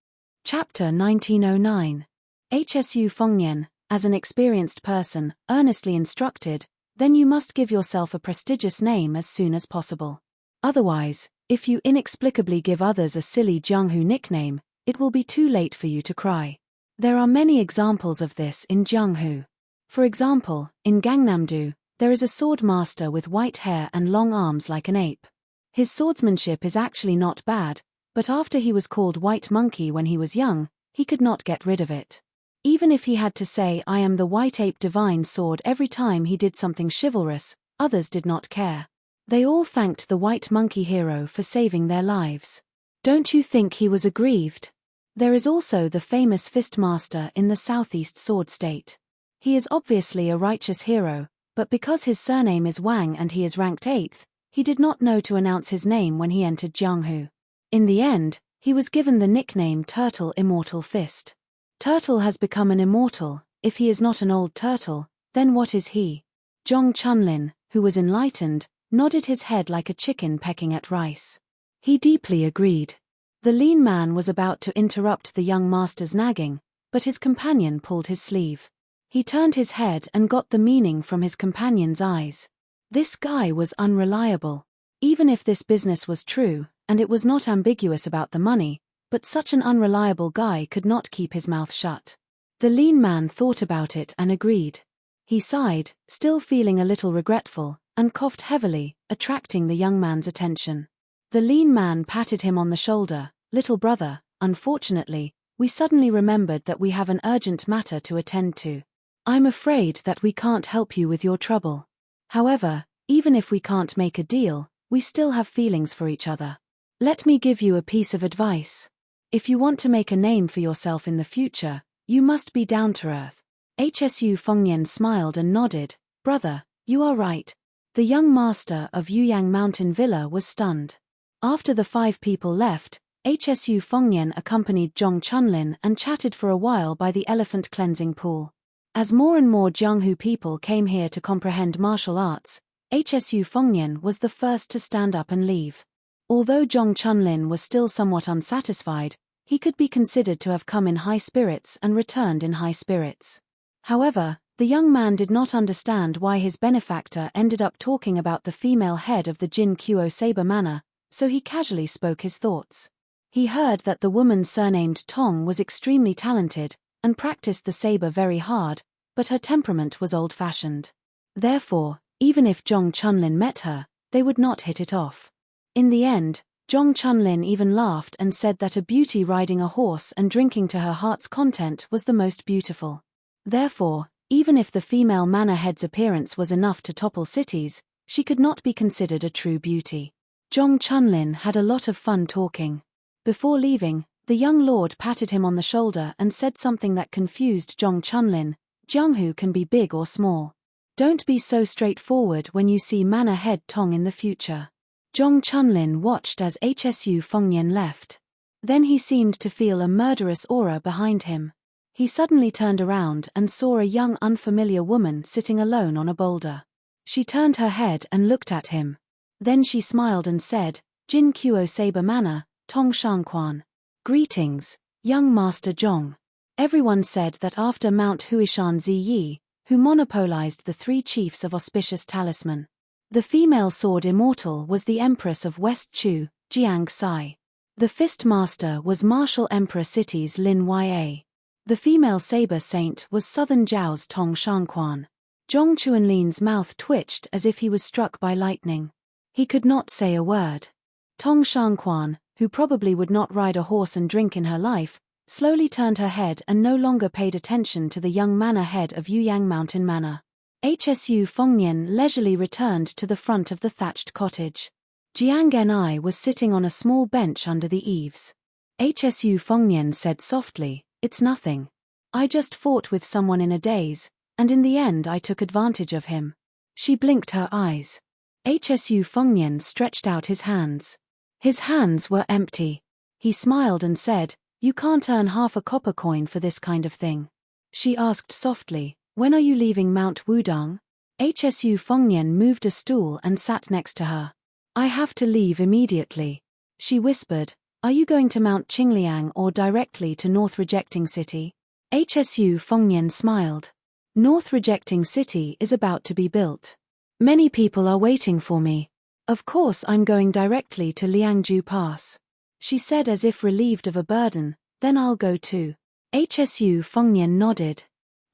Chapter 1909. Hsu Fengyan, as an experienced person, earnestly instructed, "Then you must give yourself a prestigious name as soon as possible. Otherwise, if you inexplicably give others a silly Jianghu nickname, it will be too late for you to cry." There are many examples of this in Jianghu. For example, in Gangnam-do, there is a sword master with white hair and long arms like an ape. His swordsmanship is actually not bad, but after he was called White Monkey when he was young, he could not get rid of it. Even if he had to say "I am the white ape divine sword" every time he did something chivalrous, others did not care. They all thanked the White Monkey hero for saving their lives. Don't you think he was aggrieved? There is also the famous Fistmaster in the southeast sword state. He is obviously a righteous hero, but because his surname is Wang and he is ranked 8th, he did not know to announce his name when he entered Jianghu. In the end, he was given the nickname Turtle Immortal Fist. Turtle has become an immortal. If he is not an old turtle, then what is he? Zhong Chunlin, who was enlightened, nodded his head like a chicken pecking at rice. He deeply agreed. The lean man was about to interrupt the young master's nagging, but his companion pulled his sleeve. He turned his head and got the meaning from his companion's eyes. This guy was unreliable. Even if this business was true, and it was not ambiguous about the money, but such an unreliable guy could not keep his mouth shut. The lean man thought about it and agreed. He sighed, still feeling a little regretful, and coughed heavily, attracting the young man's attention. The lean man patted him on the shoulder. "Little brother, unfortunately, we suddenly remembered that we have an urgent matter to attend to. I'm afraid that we can't help you with your trouble. However, even if we can't make a deal, we still have feelings for each other. Let me give you a piece of advice. If you want to make a name for yourself in the future, you must be down to earth." Hsu Fengyan smiled and nodded. "Brother, you are right." The young master of Yuyang Mountain Villa was stunned. After the 5 people left, Hsu Fengyan accompanied Zhong Chunlin and chatted for a while by the elephant cleansing pool. As more and more Jianghu people came here to comprehend martial arts, Hsu Fengyan was the first to stand up and leave. Although Zhong Chunlin was still somewhat unsatisfied, he could be considered to have come in high spirits and returned in high spirits. However, the young man did not understand why his benefactor ended up talking about the female head of the Jin Kuo saber manor, so he casually spoke his thoughts. He heard that the woman surnamed Tong was extremely talented, and practiced the saber very hard, but her temperament was old-fashioned. Therefore, even if Zhong Chunlin met her, they would not hit it off. In the end, Zhong Chunlin even laughed and said that a beauty riding a horse and drinking to her heart's content was the most beautiful. Therefore, even if the female manor head's appearance was enough to topple cities, she could not be considered a true beauty. Zhong Chunlin had a lot of fun talking. Before leaving, the young lord patted him on the shoulder and said something that confused Zhong Chunlin. "Jianghu can be big or small. Don't be so straightforward when you see manor head Tong in the future." Zhong Chunlin watched as Hsu Fengyan left. Then he seemed to feel a murderous aura behind him. He suddenly turned around and saw a young unfamiliar woman sitting alone on a boulder. She turned her head and looked at him. Then she smiled and said, "Jin Kuo Saber Manor, Tong Shangquan. Greetings, young Master Zhong." Everyone said that after Mount Huishan Ziyi, who monopolized the 3 chiefs of auspicious talisman. The female sword immortal was the Empress of West Chu, Jiang Sai. The fist master was Martial Emperor City's Lin Ya. The female saber saint was Southern Zhao's Tong Shanquan. Zhong Chuanlin's mouth twitched as if he was struck by lightning. He could not say a word. Tong Shanquan, who probably would not ride a horse and drink in her life, slowly turned her head and no longer paid attention to the young manor head of Yuyang Mountain Manor. Hsu Fengnian leisurely returned to the front of the thatched cottage. Jiang Ni was sitting on a small bench under the eaves. Hsu Fengnian said softly, "It's nothing. I just fought with someone in a daze, and in the end I took advantage of him." She blinked her eyes. Hsu Fengnian stretched out his hands. His hands were empty. He smiled and said, "You can't earn half a copper coin for this kind of thing." She asked softly, "When are you leaving Mount Wudang?" Hsu Fengnian moved a stool and sat next to her. "I have to leave immediately." She whispered, "Are you going to Mount Qingliang or directly to North Rejecting City?" Hsu Fengnian smiled. "North Rejecting City is about to be built. Many people are waiting for me. Of course I'm going directly to Liangju Pass." She said as if relieved of a burden, "Then I'll go too." Hsu Fengnian nodded.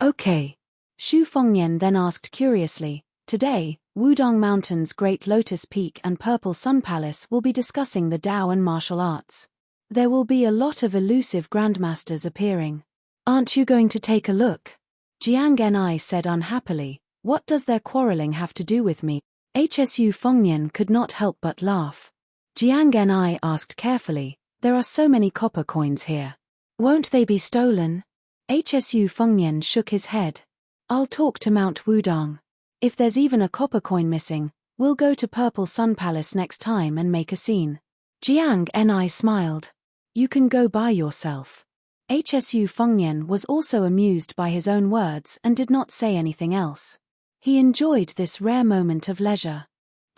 "Okay." Xu Fengnian then asked curiously, "Today, Wudong Mountain's Great Lotus Peak and Purple Sun Palace will be discussing the Tao and martial arts. There will be a lot of elusive grandmasters appearing. Aren't you going to take a look?" Jiang Ni said unhappily, "What does their quarreling have to do with me?" Hsu Fengnian could not help but laugh. Jiang Ni asked carefully, "There are so many copper coins here. Won't they be stolen?" Hsu Fengnian shook his head. "I'll talk to Mount Wudong. If there's even a copper coin missing, we'll go to Purple Sun Palace next time and make a scene." Jiang Ni smiled. "You can go by yourself." Hsu Fengnian was also amused by his own words and did not say anything else. He enjoyed this rare moment of leisure.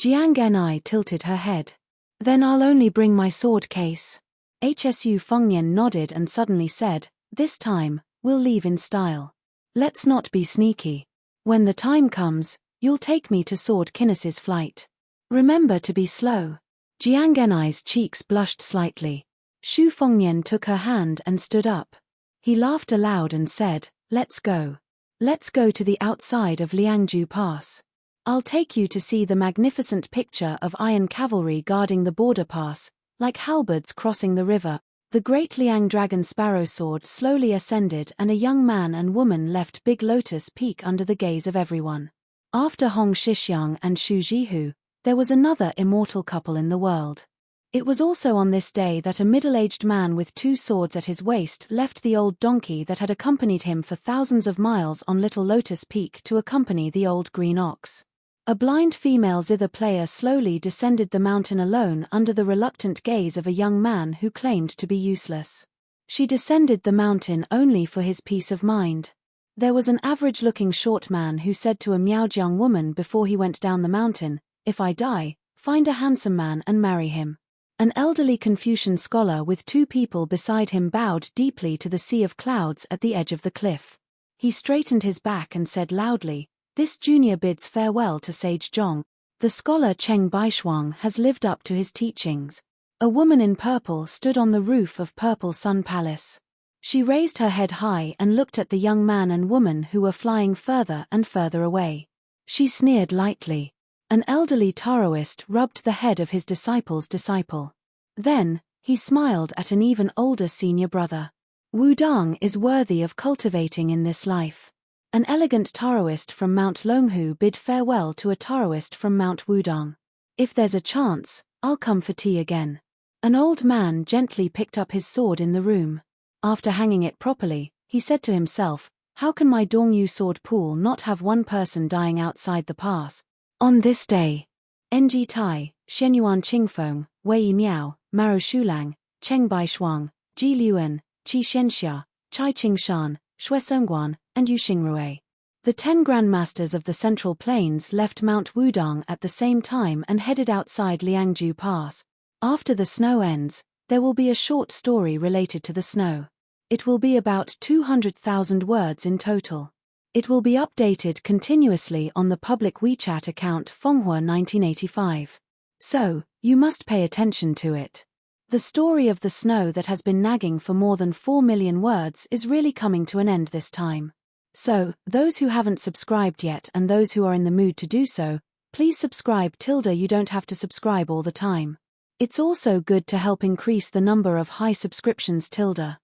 Jiang Ni tilted her head. "Then I'll only bring my sword case." Hsu Fengnian nodded and suddenly said, "This time, we'll leave in style. Let's not be sneaky. When the time comes, you'll take me to Sword Kinnes's flight. Remember to be slow." Jiang Ni's cheeks blushed slightly. Xu Fengnian took her hand and stood up. He laughed aloud and said, "Let's go. Let's go to the outside of Liangju Pass. I'll take you to see the magnificent picture of iron cavalry guarding the border pass, like halberds crossing the river." The great Liang dragon sparrow sword slowly ascended and a young man and woman left Big Lotus Peak under the gaze of everyone. After Hong Shixiang and Xu Jihu, there was another immortal couple in the world. It was also on this day that a middle-aged man with two swords at his waist left the old donkey that had accompanied him for thousands of miles on Little Lotus Peak to accompany the old green ox. A blind female zither player slowly descended the mountain alone under the reluctant gaze of a young man who claimed to be useless. She descended the mountain only for his peace of mind. There was an average-looking short man who said to a Miaojiang woman before he went down the mountain, "If I die, find a handsome man and marry him." An elderly Confucian scholar with two people beside him bowed deeply to the sea of clouds at the edge of the cliff. He straightened his back and said loudly, "This junior bids farewell to Sage Zhong. The scholar Cheng Baishuang has lived up to his teachings." A woman in purple stood on the roof of Purple Sun Palace. She raised her head high and looked at the young man and woman who were flying further and further away. She sneered lightly. An elderly Taoist rubbed the head of his disciple's disciple. Then, he smiled at an even older senior brother. "Wudang is worthy of cultivating in this life." An elegant Taoist from Mount Longhu bid farewell to a Taoist from Mount Wudang. "If there's a chance, I'll come for tea again." An old man gently picked up his sword in the room. After hanging it properly, he said to himself, "How can my Dongyu sword pool not have one person dying outside the pass? On this day, Ng Tai, Shenyuan Qingfeng, Wei Miao, Maro Shulang, Cheng Baishuang, Ji Liuan, Qi Shenxia, Chai Qingshan, Shui Songguan, and Yu Xingrui." The 10 grandmasters of the Central Plains left Mount Wudang at the same time and headed outside Liangju Pass. After the snow ends, there will be a short story related to the snow. It will be about 200,000 words in total. It will be updated continuously on the public WeChat account Fonghua 1985. So, you must pay attention to it. The story of the snow that has been nagging for more than 4 million words is really coming to an end this time. So, those who haven't subscribed yet and those who are in the mood to do so, please subscribe. You don't have to subscribe all the time. It's also good to help increase the number of high subscriptions. Chapter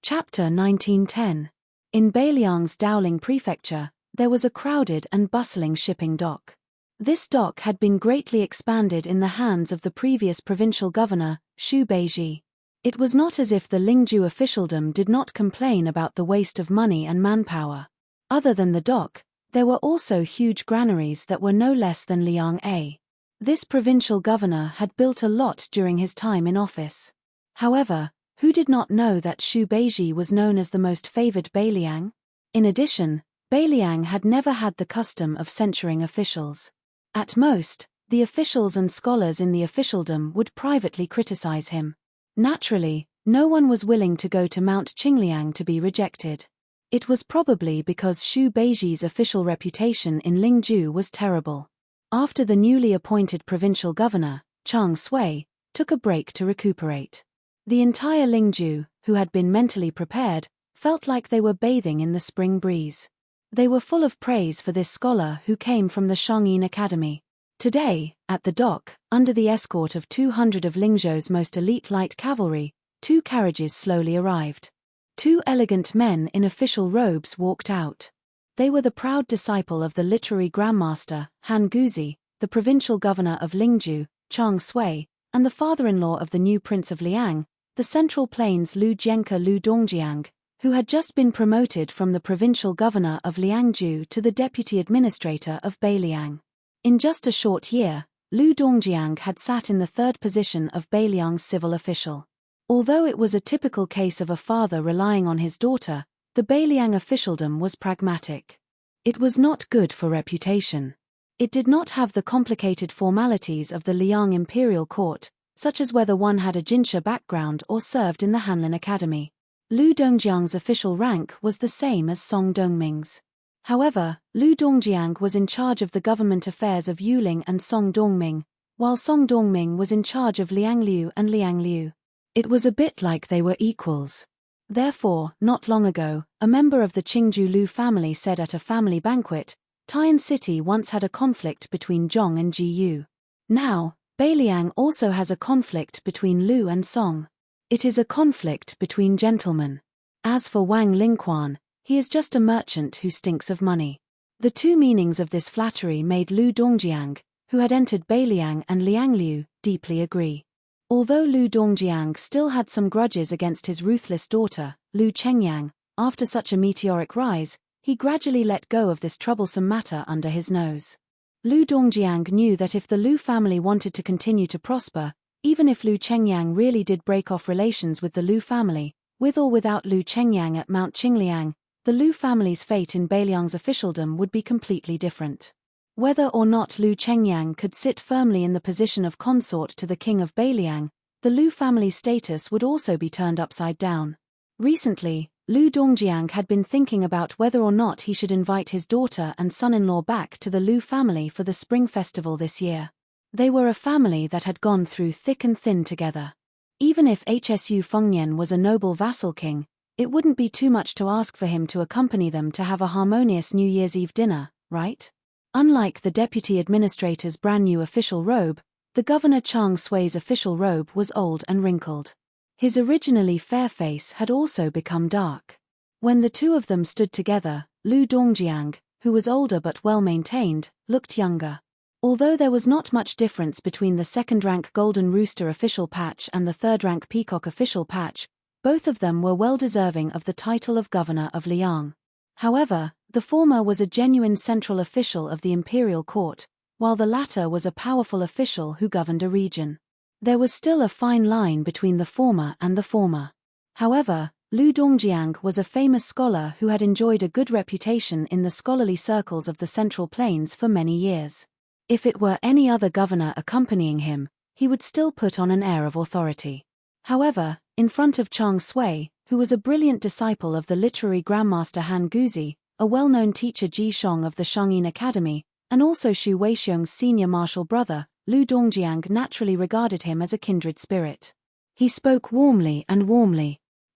1910. In Beiliang's Dowling Prefecture, there was a crowded and bustling shipping dock. This dock had been greatly expanded in the hands of the previous provincial governor, Xu Beiji. It was not as if the Lingzhou officialdom did not complain about the waste of money and manpower. Other than the dock, there were also huge granaries that were no less than Liang A. This provincial governor had built a lot during his time in office. However, who did not know that Xu Beiji was known as the most favored Beiliang? In addition, Beiliang had never had the custom of censuring officials. At most, the officials and scholars in the officialdom would privately criticize him. Naturally, no one was willing to go to Mount Qingliang to be rejected. It was probably because Xu Beiji's official reputation in Lingzhou was terrible. After the newly appointed provincial governor, Chang Sui, took a break to recuperate. The entire Lingzhou, who had been mentally prepared, felt like they were bathing in the spring breeze. They were full of praise for this scholar who came from the Shangyin Academy. Today, at the dock, under the escort of 200 of Lingzhou's most elite light cavalry, 2 carriages slowly arrived. 2 elegant men in official robes walked out. They were the proud disciple of the literary grandmaster, Han Guzi, the provincial governor of Lingzhou, Chang Sui, and the father-in-law of the new prince of Liang, the Central Plains Lu Jianke Lu Dongjiang, who had just been promoted from the provincial governor of Liangzhou to the deputy administrator of Beiliang. In just a short year, Lu Dongjiang had sat in the 3rd position of Beiliang's civil official. Although it was a typical case of a father relying on his daughter, the Beiliang officialdom was pragmatic. It was not good for reputation. It did not have the complicated formalities of the Liang imperial court, such as whether one had a Jinsha background or served in the Hanlin Academy. Lu Dongjiang's official rank was the same as Song Dongming's. However, Lu Dongjiang was in charge of the government affairs of Yuling and Song Dongming, while Song Dongming was in charge of Liangliu and Liangliu. It was a bit like they were equals. Therefore, not long ago, a member of the Qingzhou Lu family said at a family banquet, Taiyuan City once had a conflict between Zhong and Jiyu. Now, Beiliang also has a conflict between Lu and Song. It is a conflict between gentlemen. As for Wang Lingquan, he is just a merchant who stinks of money. The 2 meanings of this flattery made Lu Dongjiang, who had entered Beiliang and Liangliu, deeply agree. Although Lu Dongjiang still had some grudges against his ruthless daughter, Lu Chengyang, after such a meteoric rise, he gradually let go of this troublesome matter under his nose. Lu Dongjiang knew that if the Lu family wanted to continue to prosper, even if Lu Chengyang really did break off relations with the Lu family, with or without Lu Chengyang at Mount Qingliang, the Lu family's fate in Beiliang's officialdom would be completely different. Whether or not Lu Chengyang could sit firmly in the position of consort to the king of Beiliang, the Lu family's status would also be turned upside down. Recently, Lu Dongjiang had been thinking about whether or not he should invite his daughter and son-in-law back to the Lu family for the spring festival this year. They were a family that had gone through thick and thin together. Even if Hsu Fengnian was a noble vassal king, it wouldn't be too much to ask for him to accompany them to have a harmonious New Year's Eve dinner, right? Unlike the deputy administrator's brand new official robe, the governor Chang Sui's official robe was old and wrinkled. His originally fair face had also become dark. When the 2 of them stood together, Lu Dongjiang, who was older but well-maintained, looked younger. Although there was not much difference between the 2nd-rank Golden Rooster official patch and the 3rd-rank Peacock official patch, both of them were well deserving of the title of governor of Liang. However, the former was a genuine central official of the imperial court, while the latter was a powerful official who governed a region. There was still a fine line between the former and the former. However, Lu Dongjiang was a famous scholar who had enjoyed a good reputation in the scholarly circles of the Central Plains for many years. If it were any other governor accompanying him, he would still put on an air of authority. However, in front of Chang Sui, who was a brilliant disciple of the literary grandmaster Han Guzi, a well-known teacher Ji Shong of the Shangyin Academy, and also Xu Weixiong's senior martial brother, Lu Dongjiang, naturally regarded him as a kindred spirit. He spoke warmly.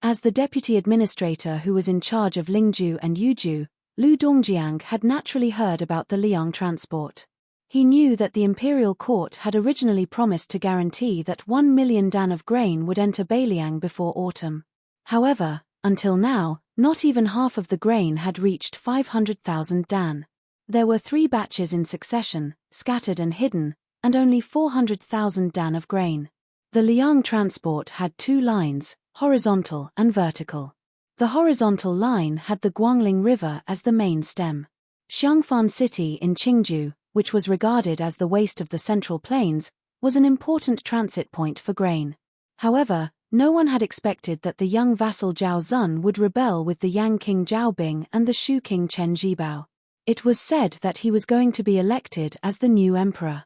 As the deputy administrator who was in charge of Lingju and Yuju, Lu Dongjiang had naturally heard about the Liang transport. He knew that the imperial court had originally promised to guarantee that 1 million dan of grain would enter Beiliang before autumn. However, until now, not even half of the grain had reached 500,000 dan. There were 3 batches in succession, scattered and hidden, and only 400,000 dan of grain. The Liang transport had 2 lines, horizontal and vertical. The horizontal line had the Guangling River as the main stem. Xiangfan City in Qingju, which was regarded as the waste of the Central Plains, was an important transit point for grain. However, no one had expected that the young vassal Zhao Zun would rebel with the Yang King Zhao Bing and the Shu King Chen Zhibao. It was said that he was going to be elected as the new emperor.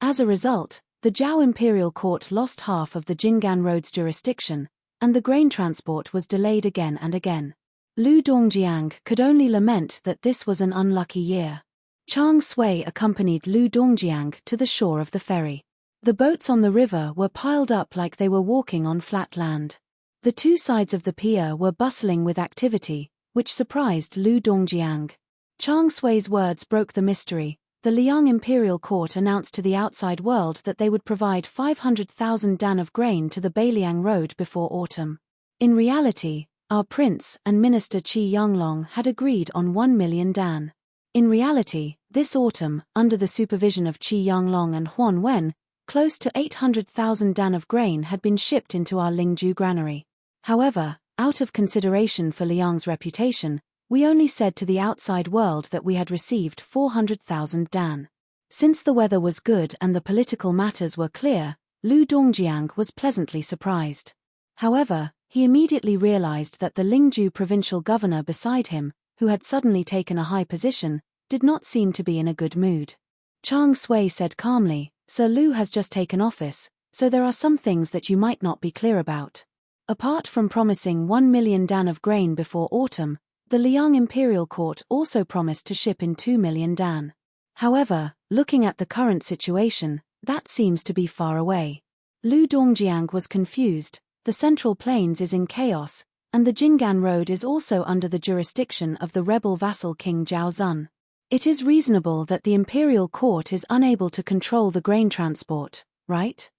As a result, the Zhao imperial court lost half of the Jinggan Road's jurisdiction, and the grain transport was delayed again and again. Lu Dongjiang could only lament that this was an unlucky year. Chang Sui accompanied Lu Dongjiang to the shore of the ferry. The boats on the river were piled up like they were walking on flat land. The 2 sides of the pier were bustling with activity, which surprised Lu Dongjiang. Chang Sui's words broke the mystery. The Liang imperial court announced to the outside world that they would provide 500,000 dan of grain to the Beiliang road before autumn. In reality, our prince and minister Qi Yanglong had agreed on 1 million dan. In reality, this autumn, under the supervision of Qi Yanglong and Huan Wen, close to 800,000 dan of grain had been shipped into our Lingju granary. However, out of consideration for Liang's reputation, we only said to the outside world that we had received 400,000 dan. Since the weather was good and the political matters were clear, Lu Dongjiang was pleasantly surprised. However, he immediately realized that the Lingju provincial governor beside him, who had suddenly taken a high position, did not seem to be in a good mood. Chang Sui said calmly, "Sir Lu has just taken office, so there are some things that you might not be clear about. Apart from promising 1 million dan of grain before autumn, the Liang imperial court also promised to ship in 2 million dan. However, looking at the current situation, that seems to be far away." Lu Dongjiang was confused. The Central Plains is in chaos, and the Jinggan Road is also under the jurisdiction of the rebel vassal King Zhao Zun. It is reasonable that the imperial court is unable to control the grain transport, right?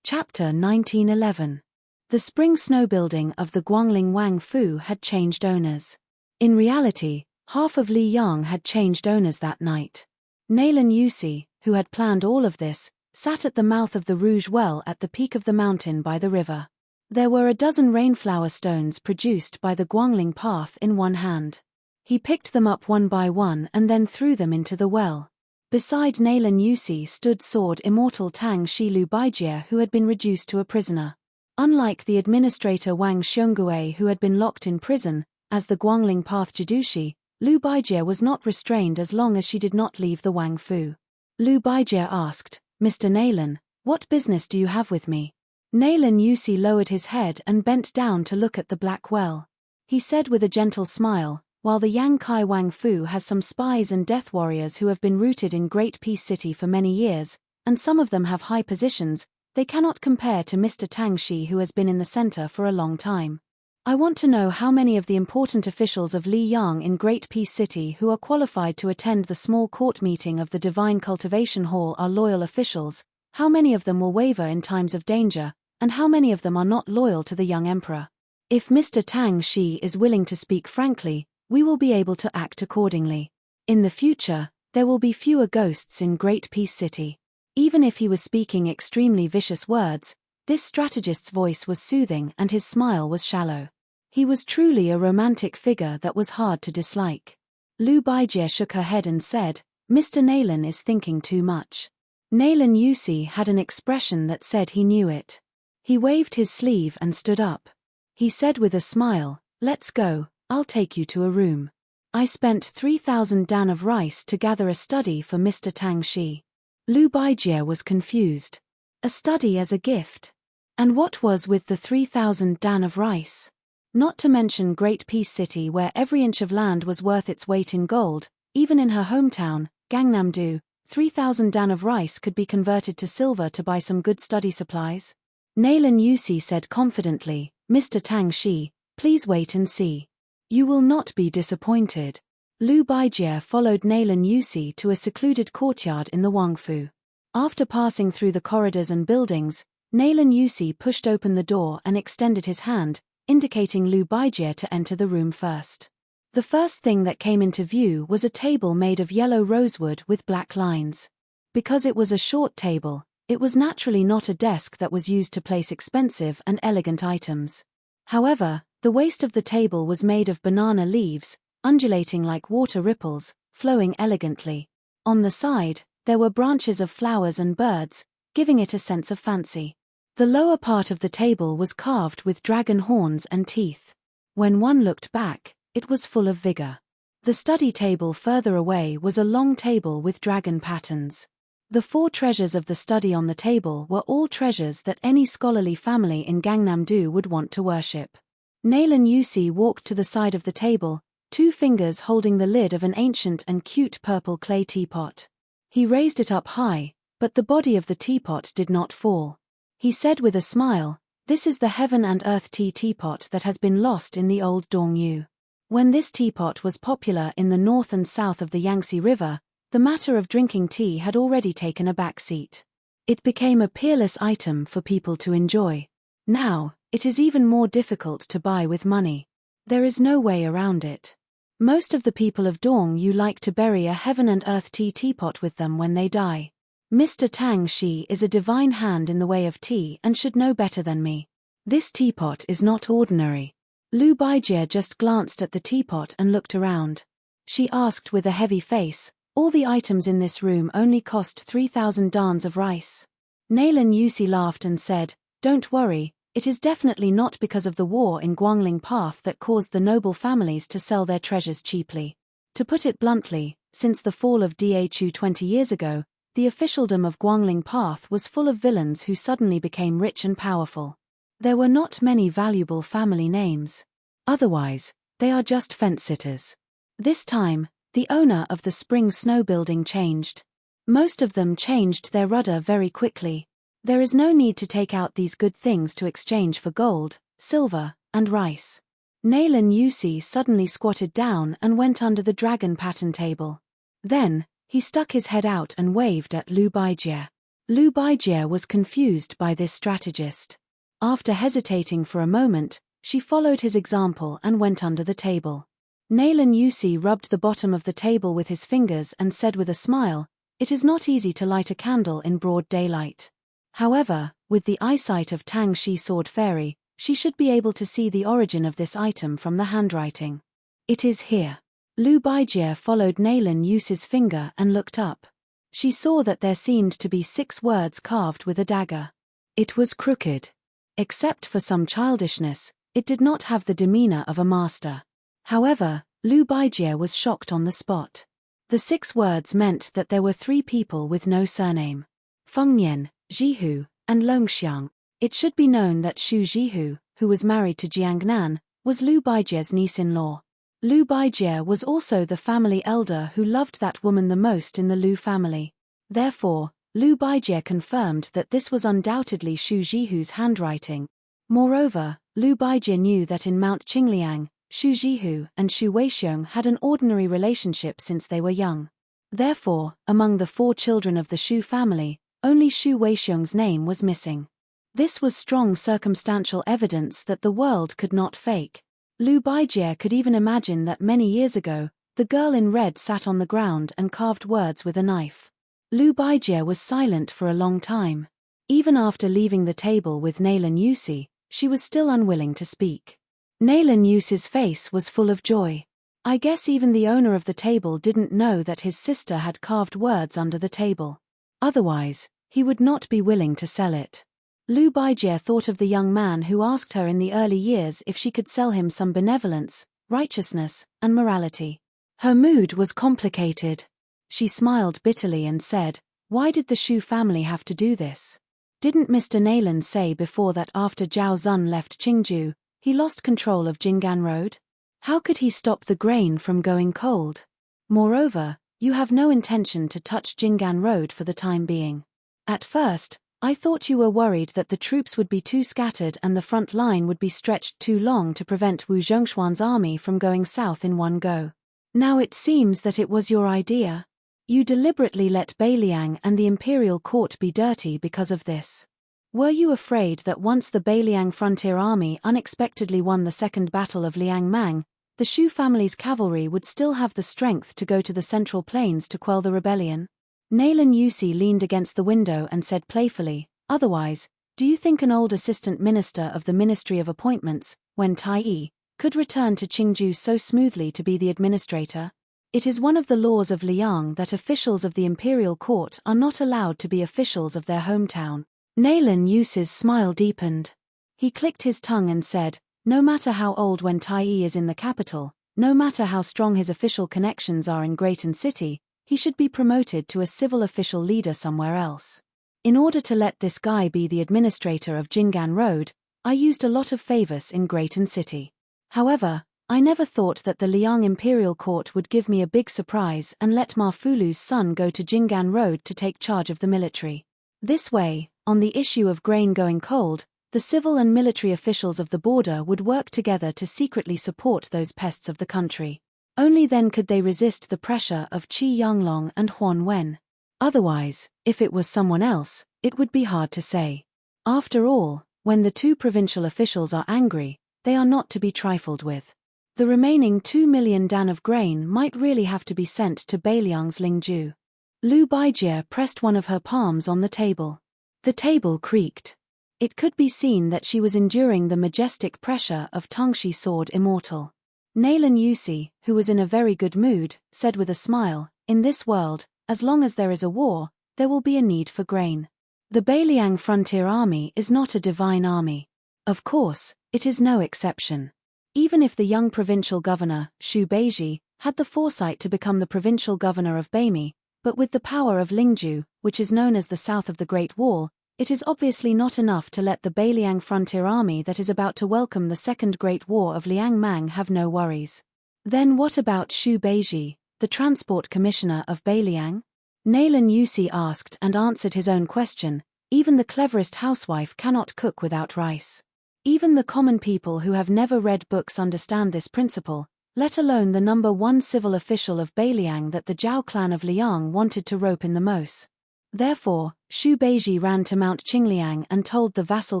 Chapter 1911. The spring snow building of the Guangling Wang Fu had changed owners. In reality, half of Li Yang had changed owners that night. Naylan Yusi, who had planned all of this, sat at the mouth of the Rouge Well at the peak of the mountain by the river. There were a dozen rainflower stones produced by the Guangling path in one hand. He picked them up one by one and then threw them into the well. Beside Naylan Yusi stood sword immortal Tang Shi Lu Baijie, who had been reduced to a prisoner. Unlike the administrator Wang Xiongui, who had been locked in prison, as the Guangling Path Jidushi, Lu Baijie was not restrained as long as she did not leave the Wang Fu. Lu Baijie asked, "Mr. Naylan, what business do you have with me?" Naylan Yusi lowered his head and bent down to look at the black well. He said with a gentle smile, "While the Yang Kai Wang Fu has some spies and death warriors who have been rooted in Great Peace City for many years, and some of them have high positions, they cannot compare to Mr. Tang Shi, who has been in the center for a long time. I want to know how many of the important officials of Li Yang in Great Peace City who are qualified to attend the small court meeting of the Divine Cultivation Hall are loyal officials, how many of them will waver in times of danger, and how many of them are not loyal to the young emperor. If Mr. Tang Shi is willing to speak frankly, we will be able to act accordingly. In the future, there will be fewer ghosts in Great Peace City." Even if he was speaking extremely vicious words, this strategist's voice was soothing and his smile was shallow. He was truly a romantic figure that was hard to dislike. Lu Baijie shook her head and said, "Mr. Naylan is thinking too much." Naylan Yusi had an expression that said he knew it. He waved his sleeve and stood up. He said with a smile, "Let's go, I'll take you to a room. I spent 3,000 dan of rice to gather a study for Mr. Tang Shi." Lu Baijie was confused. A study as a gift? And what was with the 3,000 dan of rice? Not to mention Great Peace City, where every inch of land was worth its weight in gold. Even in her hometown, Gangnam-do, 3,000 dan of rice could be converted to silver to buy some good study supplies. Nalan Yusi said confidently, "Mr. Tang Shi, please wait and see. You will not be disappointed." Lu Baijie followed Nalan Yusi to a secluded courtyard in the Wangfu. After passing through the corridors and buildings, Nalan Yusi pushed open the door and extended his hand, indicating Lu Baijie to enter the room first. The first thing that came into view was a table made of yellow rosewood with black lines. Because it was a short table, it was naturally not a desk that was used to place expensive and elegant items. However, the waist of the table was made of banana leaves, undulating like water ripples, flowing elegantly. On the side, there were branches of flowers and birds, giving it a sense of fancy. The lower part of the table was carved with dragon horns and teeth. When one looked back, it was full of vigor. The study table further away was a long table with dragon patterns. The 4 treasures of the study on the table were all treasures that any scholarly family in Gangnam-do would want to worship. Nalan Yusi walked to the side of the table, 2 fingers holding the lid of an ancient and cute purple clay teapot. He raised it up high, but the body of the teapot did not fall. He said with a smile, "This is the heaven and earth tea teapot that has been lost in the old Dongyu." When this teapot was popular in the north and south of the Yangtze River, the matter of drinking tea had already taken a back seat. It became a peerless item for people to enjoy. Now, it is even more difficult to buy with money. There is no way around it. Most of the people of Dongyu like to bury a heaven and earth tea teapot with them when they die. Mr. Tang Shi is a divine hand in the way of tea and should know better than me. This teapot is not ordinary. Lu Baijie just glanced at the teapot and looked around. She asked with a heavy face, "All the items in this room only cost 3,000 dans of rice." Nalan Yusi laughed and said, "Don't worry, it is definitely not because of the war in Guangling Path that caused the noble families to sell their treasures cheaply. To put it bluntly, since the fall of Dhu 20 years ago, the officialdom of Guangling Path was full of villains who suddenly became rich and powerful. There were not many valuable family names. Otherwise, they are just fence-sitters. This time, the owner of the spring snow building changed. Most of them changed their rudder very quickly. There is no need to take out these good things to exchange for gold, silver, and rice." Nalan Yusi suddenly squatted down and went under the dragon pattern table. Then, he stuck his head out and waved at Lu Baijie. Lu Baijie was confused by this strategist. After hesitating for a moment, she followed his example and went under the table. Nalan Yusi rubbed the bottom of the table with his fingers and said with a smile, "It is not easy to light a candle in broad daylight. However, with the eyesight of Tang Shi Sword Fairy, she should be able to see the origin of this item from the handwriting. It is here." Lu Baijie followed Nalan Yusi's finger and looked up. She saw that there seemed to be 6 words carved with a dagger. It was crooked. Except for some childishness, it did not have the demeanor of a master. However, Lu Baijie was shocked on the spot. The 6 words meant that there were 3 people with no surname: Feng Nian, Jihu, and Longxiang. It should be known that Xu Jihu, who was married to Jiangnan, was Lu Baijie's niece-in-law. Lu Baijie was also the family elder who loved that woman the most in the Lu family. Therefore, Lu Baijie confirmed that this was undoubtedly Xu Jihu's handwriting. Moreover, Lu Baijie knew that in Mount Qingliang, Xu Jihu and Xu Weixiong had an ordinary relationship since they were young. Therefore, among the 4 children of the Xu family, only Xu Weixiong's name was missing. This was strong circumstantial evidence that the world could not fake. Lu Baijie could even imagine that many years ago, the girl in red sat on the ground and carved words with a knife. Lu Baijie was silent for a long time. Even after leaving the table with Nalan Yusi, she was still unwilling to speak. Nalan Yusi's face was full of joy. I guess even the owner of the table didn't know that his sister had carved words under the table. Otherwise, he would not be willing to sell it. Lu Baijie thought of the young man who asked her in the early years if she could sell him some benevolence, righteousness, and morality. Her mood was complicated. She smiled bitterly and said, "Why did the Xu family have to do this? Didn't Mr. Nalan say before that after Zhao Zun left Qingju, He lost control of Jingan Road? How could he stop the grain from going cold? Moreover, you have no intention to touch Jingan Road for the time being. At first, I thought you were worried that the troops would be too scattered and the front line would be stretched too long to prevent Wu Zhongshuan's army from going south in one go. Now it seems that it was your idea. You deliberately let Beiliang and the imperial court be dirty because of this. Were you afraid that once the Beiliang frontier army unexpectedly won the Second Battle of Liangmang, the Shu family's cavalry would still have the strength to go to the Central Plains to quell the rebellion? Nalan Yusi leaned against the window and said playfully, otherwise, do you think an old assistant minister of the Ministry of Appointments, Wen Tai-yi, could return to Qingju so smoothly to be the administrator? It is one of the laws of Liang that officials of the imperial court are not allowed to be officials of their hometown. Nalan Yusi's smile deepened. He clicked his tongue and said, no matter how old Wen Tai-yi is in the capital, no matter how strong his official connections are in Greaton City, he should be promoted to a civil official leader somewhere else. In order to let this guy be the administrator of Jingan Road, I used a lot of favors in Greaton City. However, I never thought that the Liang Imperial Court would give me a big surprise and let Ma Fulu's son go to Jingan Road to take charge of the military. This way, on the issue of grain going cold, the civil and military officials of the border would work together to secretly support those pests of the country. Only then could they resist the pressure of Qi Yanglong and Huan Wen. Otherwise, if it was someone else, it would be hard to say. After all, when the two provincial officials are angry, they are not to be trifled with. The remaining 2 million dan of grain might really have to be sent to Beiliang's Lingju. Lu Baijie pressed one of her palms on the table. The table creaked. It could be seen that she was enduring the majestic pressure of Tongshi Sword Immortal. Nalan Yusi, who was in a very good mood, said with a smile, in this world, as long as there is a war, there will be a need for grain. The Beiliang Frontier Army is not a divine army. Of course, it is no exception. Even if the young provincial governor, Xu Beiji, had the foresight to become the provincial governor of Beimi, but with the power of Lingju, which is known as the south of the Great Wall, it is obviously not enough to let the Beiliang Frontier Army that is about to welcome the Second Great War of Liangmang have no worries. Then what about Xu Beiji, the transport commissioner of Beiliang? Nalan Yusi asked and answered his own question, even the cleverest housewife cannot cook without rice. Even the common people who have never read books understand this principle, let alone the number one civil official of Beiliang that the Zhao clan of Liang wanted to rope in the Mose. Therefore, Xu Beiji ran to Mount Qingliang and told the vassal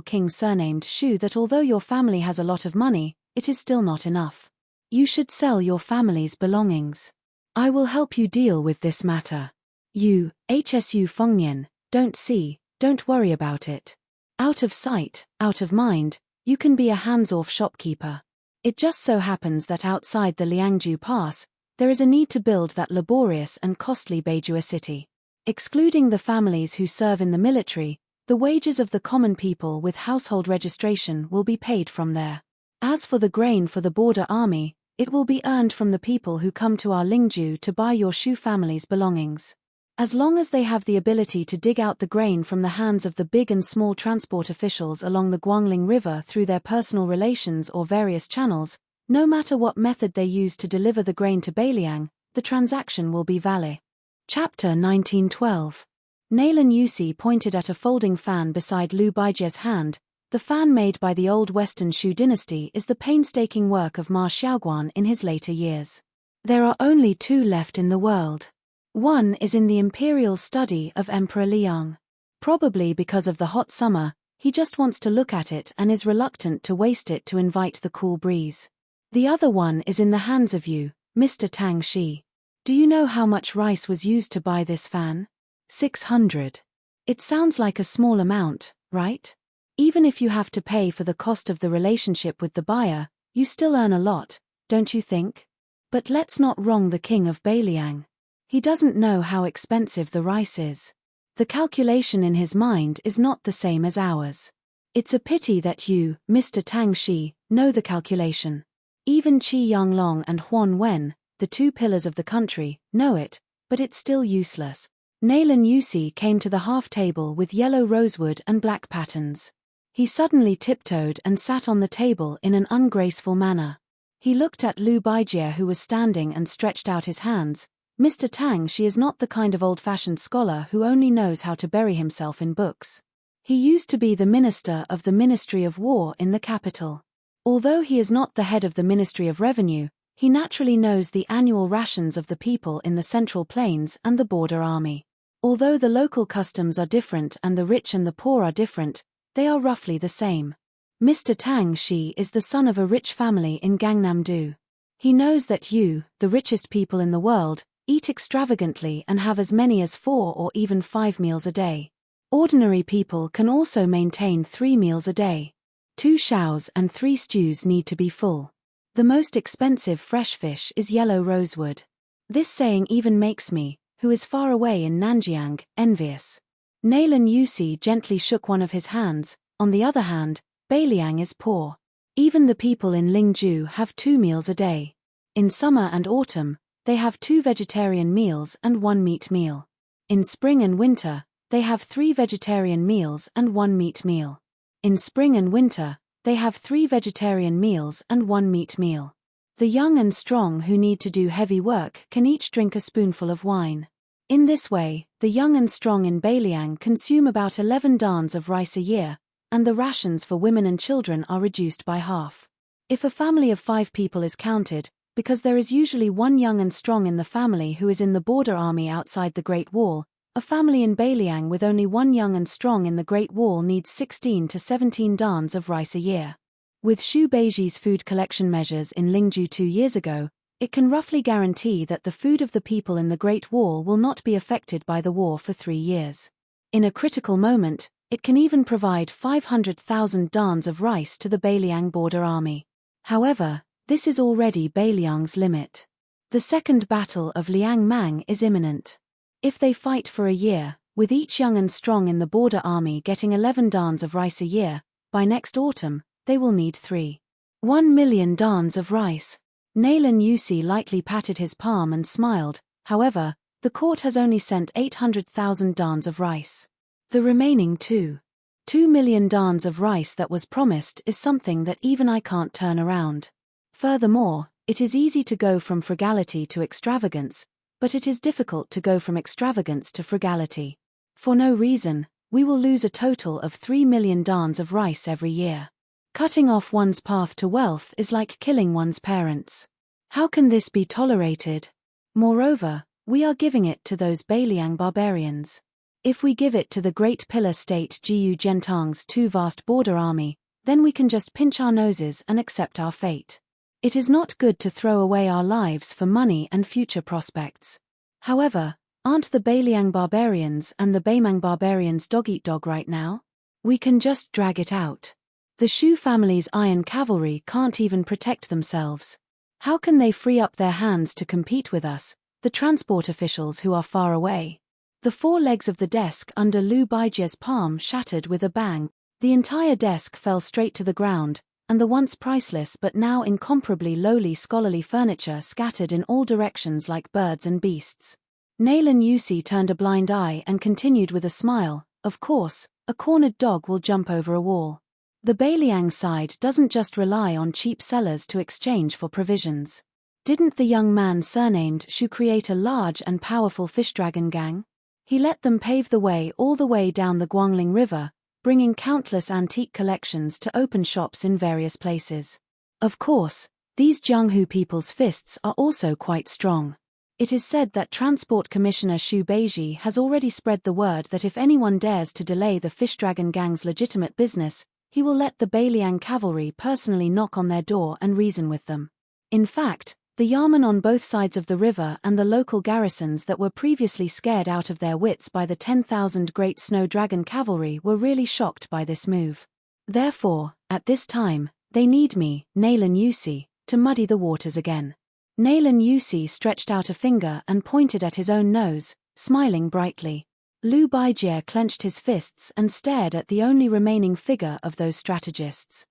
king surnamed Xu that although your family has a lot of money, it is still not enough. You should sell your family's belongings. I will help you deal with this matter. You, Hsu Fengnian, don't worry about it. Out of sight, out of mind, you can be a hands-off shopkeeper. It just so happens that outside the Liangju Pass, there is a need to build that laborious and costly Beijua city. Excluding the families who serve in the military, the wages of the common people with household registration will be paid from there. As for the grain for the border army, it will be earned from the people who come to our Lingju to buy your Shu family's belongings. As long as they have the ability to dig out the grain from the hands of the big and small transport officials along the Guangling River through their personal relations or various channels, no matter what method they use to deliver the grain to Beiliang, the transaction will be valid. Chapter 1912. Nalan Yusi pointed at a folding fan beside Lu Baijie's hand. The fan made by the old Western Shu dynasty is the painstaking work of Ma Xiaoguan in his later years. There are only two left in the world. One is in the imperial study of Emperor Liang. Probably because of the hot summer, he just wants to look at it and is reluctant to waste it to invite the cool breeze. The other one is in the hands of you, Mr. Tang Shi. Do you know how much rice was used to buy this fan? 600. It sounds like a small amount, right? Even if you have to pay for the cost of the relationship with the buyer, you still earn a lot, don't you think? But let's not wrong the king of Beiliang. He doesn't know how expensive the rice is. The calculation in his mind is not the same as ours. It's a pity that you, Mr. Tang Shi, know the calculation. Even Qi Yanglong and Huan Wen, the two pillars of the country, know it, but it's still useless. Nalan Yusi came to the half table with yellow rosewood and black patterns. He suddenly tiptoed and sat on the table in an ungraceful manner. He looked at Lu Baijie, who was standing, and stretched out his hands. Mr. Tang, she is not the kind of old-fashioned scholar who only knows how to bury himself in books. He used to be the minister of the Ministry of War in the capital. Although he is not the head of the Ministry of Revenue, he naturally knows the annual rations of the people in the Central Plains and the border army. Although the local customs are different and the rich and the poor are different, they are roughly the same. Mr. Tang Shi is the son of a rich family in Gangnam-do. He knows that you, the richest people in the world, eat extravagantly and have as many as 4 or even 5 meals a day. Ordinary people can also maintain 3 meals a day. 2 shows and 3 stews need to be full. The most expensive fresh fish is yellow rosewood. This saying even makes me, who is far away in Nanjiang, envious. Nailan Yusi gently shook one of his hands. On the other hand, Beiliang is poor. Even the people in Lingju have 2 meals a day. In summer and autumn, they have 2 vegetarian meals and 1 meat meal. In spring and winter, they have 3 vegetarian meals and 1 meat meal. In spring and winter, they have 3 vegetarian meals and 1 meat meal. The young and strong who need to do heavy work can each drink a spoonful of wine. In this way, the young and strong in Beiliang consume about 11 dans of rice a year, and the rations for women and children are reduced by half. If a family of 5 people is counted, because there is usually one young and strong in the family who is in the border army outside the Great Wall, a family in Beiliang with only one young and strong in the Great Wall needs 16 to 17 dans of rice a year. With Xu Beijie's food collection measures in Lingju 2 years ago, it can roughly guarantee that the food of the people in the Great Wall will not be affected by the war for 3 years. In a critical moment, it can even provide 500,000 dans of rice to the Beiliang border army. However, this is already Beiliang's limit. The second battle of Liang Mang is imminent. If they fight for a year, with each young and strong in the border army getting 11 dans of rice a year, by next autumn, they will need 1 million dans of rice. Nailan Yusi lightly patted his palm and smiled. However, the court has only sent 800,000 dans of rice. The remaining 2 million dans of rice that was promised is something that even I can't turn around. Furthermore, it is easy to go from frugality to extravagance, but it is difficult to go from extravagance to frugality. For no reason, we will lose a total of 3 million dans of rice every year. Cutting off one's path to wealth is like killing one's parents. How can this be tolerated? Moreover, we are giving it to those Beiliang barbarians. If we give it to the great pillar state Jiu Gentang's 2 vast border army, then we can just pinch our noses and accept our fate. It is not good to throw away our lives for money and future prospects. However, aren't the Beiliang barbarians and the Beimang barbarians dog-eat-dog right now? We can just drag it out. The Shu family's iron cavalry can't even protect themselves. How can they free up their hands to compete with us, the transport officials who are far away? The 4 legs of the desk under Lu Baijie's palm shattered with a bang. The entire desk fell straight to the ground, and the once priceless but now incomparably lowly scholarly furniture scattered in all directions like birds and beasts. Nailan Yusi turned a blind eye and continued with a smile, "Of course, a cornered dog will jump over a wall. The Beiliang side doesn't just rely on cheap sellers to exchange for provisions. Didn't the young man surnamed Shu create a large and powerful fish dragon gang? He let them pave the way all the way down the Guangling River, bringing countless antique collections to open shops in various places. Of course, these Jianghu people's fists are also quite strong. It is said that Transport Commissioner Xu Beijie has already spread the word that if anyone dares to delay the Fish Dragon Gang's legitimate business, he will let the Beiliang cavalry personally knock on their door and reason with them. In fact, the Yamen on both sides of the river and the local garrisons that were previously scared out of their wits by the 10,000 Great Snow Dragon cavalry were really shocked by this move. Therefore, at this time, they need me, Nailan Yusi, to muddy the waters again. Nailan Yusi stretched out a finger and pointed at his own nose, smiling brightly. Lu Baijie clenched his fists and stared at the only remaining figure of those strategists.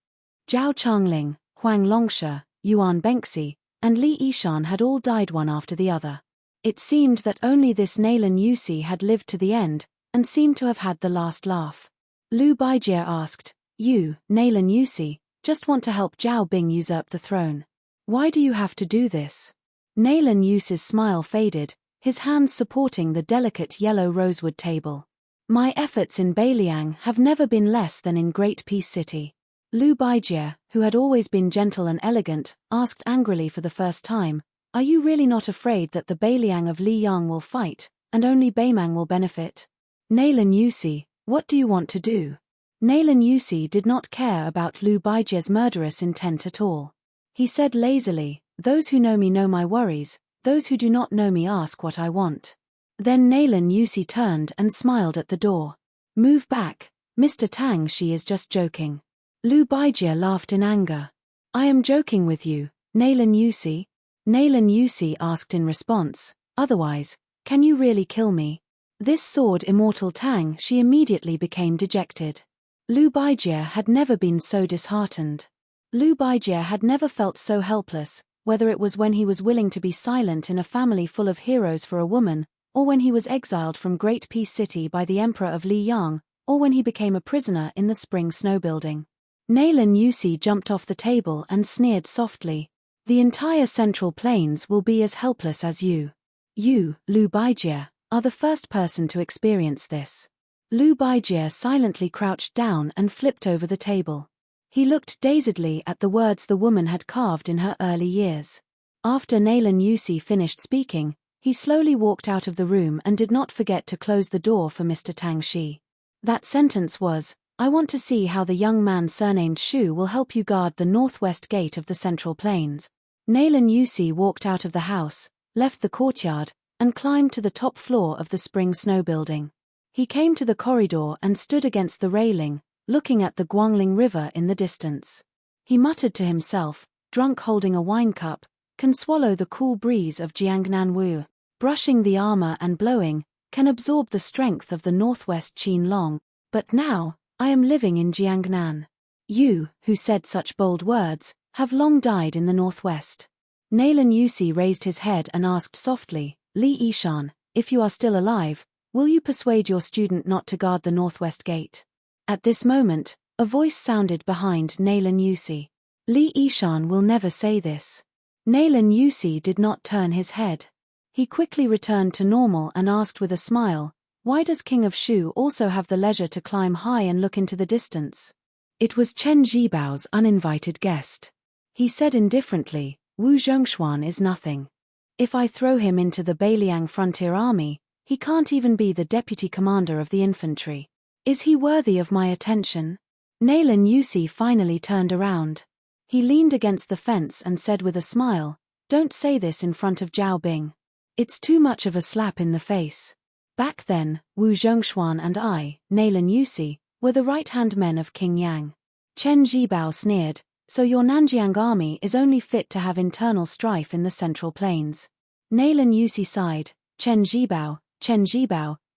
Zhao Changling, Huang Longsha, Yuan Bengxi, and Li Yishan had all died one after the other. It seemed that only this Nailan Yusi had lived to the end, and seemed to have had the last laugh. Lu Baijie asked, You, Nailan Yusi, just want to help Zhao Bing usurp the throne. Why do you have to do this? Nailan Yusi's smile faded, his hands supporting the delicate yellow rosewood table. My efforts in Beiliang have never been less than in Great Peace City. Lu Baijie, who had always been gentle and elegant, asked angrily for the first time, are you really not afraid that the Beiliang of Liyang will fight, and only Beimang will benefit? Nailan Yusi, what do you want to do? Nailan Yusi did not care about Lu Baijie's murderous intent at all. He said lazily, those who know me know my worries, those who do not know me ask what I want. Then Nailan Yusi turned and smiled at the door. Move back, Mr. Tang, she is just joking. Lu Baijie laughed in anger. I am joking with you, Nailan Yusi. Nailan Yusi asked in response, otherwise, can you really kill me? This sword immortal Tang, she immediately became dejected. Lu Baijie had never been so disheartened. Lu Baijie had never felt so helpless, whether it was when he was willing to be silent in a family full of heroes for a woman, or when he was exiled from Great Peace City by the Emperor of Liyang, or when he became a prisoner in the Spring Snow Building. Nailan Yusi jumped off the table and sneered softly. The entire Central Plains will be as helpless as you. You, Lu Baijie, are the first person to experience this. Lu Baijie silently crouched down and flipped over the table. He looked dazedly at the words the woman had carved in her early years. After Nailan Yusi finished speaking, he slowly walked out of the room and did not forget to close the door for Mr. Tang Shi. That sentence was, I want to see how the young man surnamed Shu will help you guard the northwest gate of the Central Plains. Nailan Yusi walked out of the house, left the courtyard, and climbed to the top floor of the Spring Snow Building. He came to the corridor and stood against the railing, looking at the Guangling River in the distance. He muttered to himself, drunk holding a wine cup, can swallow the cool breeze of Jiangnan Wu, brushing the armor and blowing, can absorb the strength of the northwest Qin Long, but now, I am living in Jiangnan. You, who said such bold words, have long died in the northwest. Nailan Yusi raised his head and asked softly, Li Yishan, if you are still alive, will you persuade your student not to guard the northwest gate? At this moment, a voice sounded behind Nailan Yusi. Li Yishan will never say this. Nailan Yusi did not turn his head. He quickly returned to normal and asked with a smile, why does King of Shu also have the leisure to climb high and look into the distance? It was Chen Jibao's uninvited guest. He said indifferently, Wu Zhongshuan is nothing. If I throw him into the Beiliang frontier army, he can't even be the deputy commander of the infantry. Is he worthy of my attention? Nailan Yusi finally turned around. He leaned against the fence and said with a smile, don't say this in front of Zhao Bing. It's too much of a slap in the face. Back then, Wu Zhongshuan and I, Nailan Yusi, were the right-hand men of King Yang. Chen Jibao sneered, so your Nanjiang army is only fit to have internal strife in the Central Plains. Nailan Yusi sighed, Chen Jibao,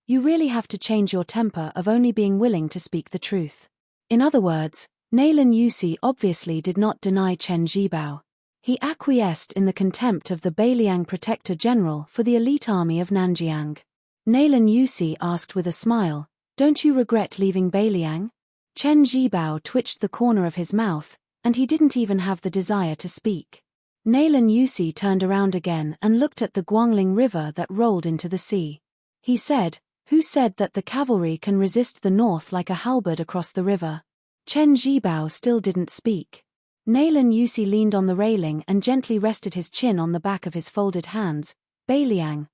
you really have to change your temper of only being willing to speak the truth. In other words, Nailan Yusi obviously did not deny Chen Jibao. He acquiesced in the contempt of the Beiliang Protector General for the elite army of Nanjiang. Nailan Yusi asked with a smile, don't you regret leaving Beiliang? Chen Jibao twitched the corner of his mouth, and he didn't even have the desire to speak. Nailan Yusi turned around again and looked at the Guangling River that rolled into the sea. He said, who said that the cavalry can resist the north like a halberd across the river? Chen Jibao still didn't speak. Nailan Yusi leaned on the railing and gently rested his chin on the back of his folded hands. Beiliang,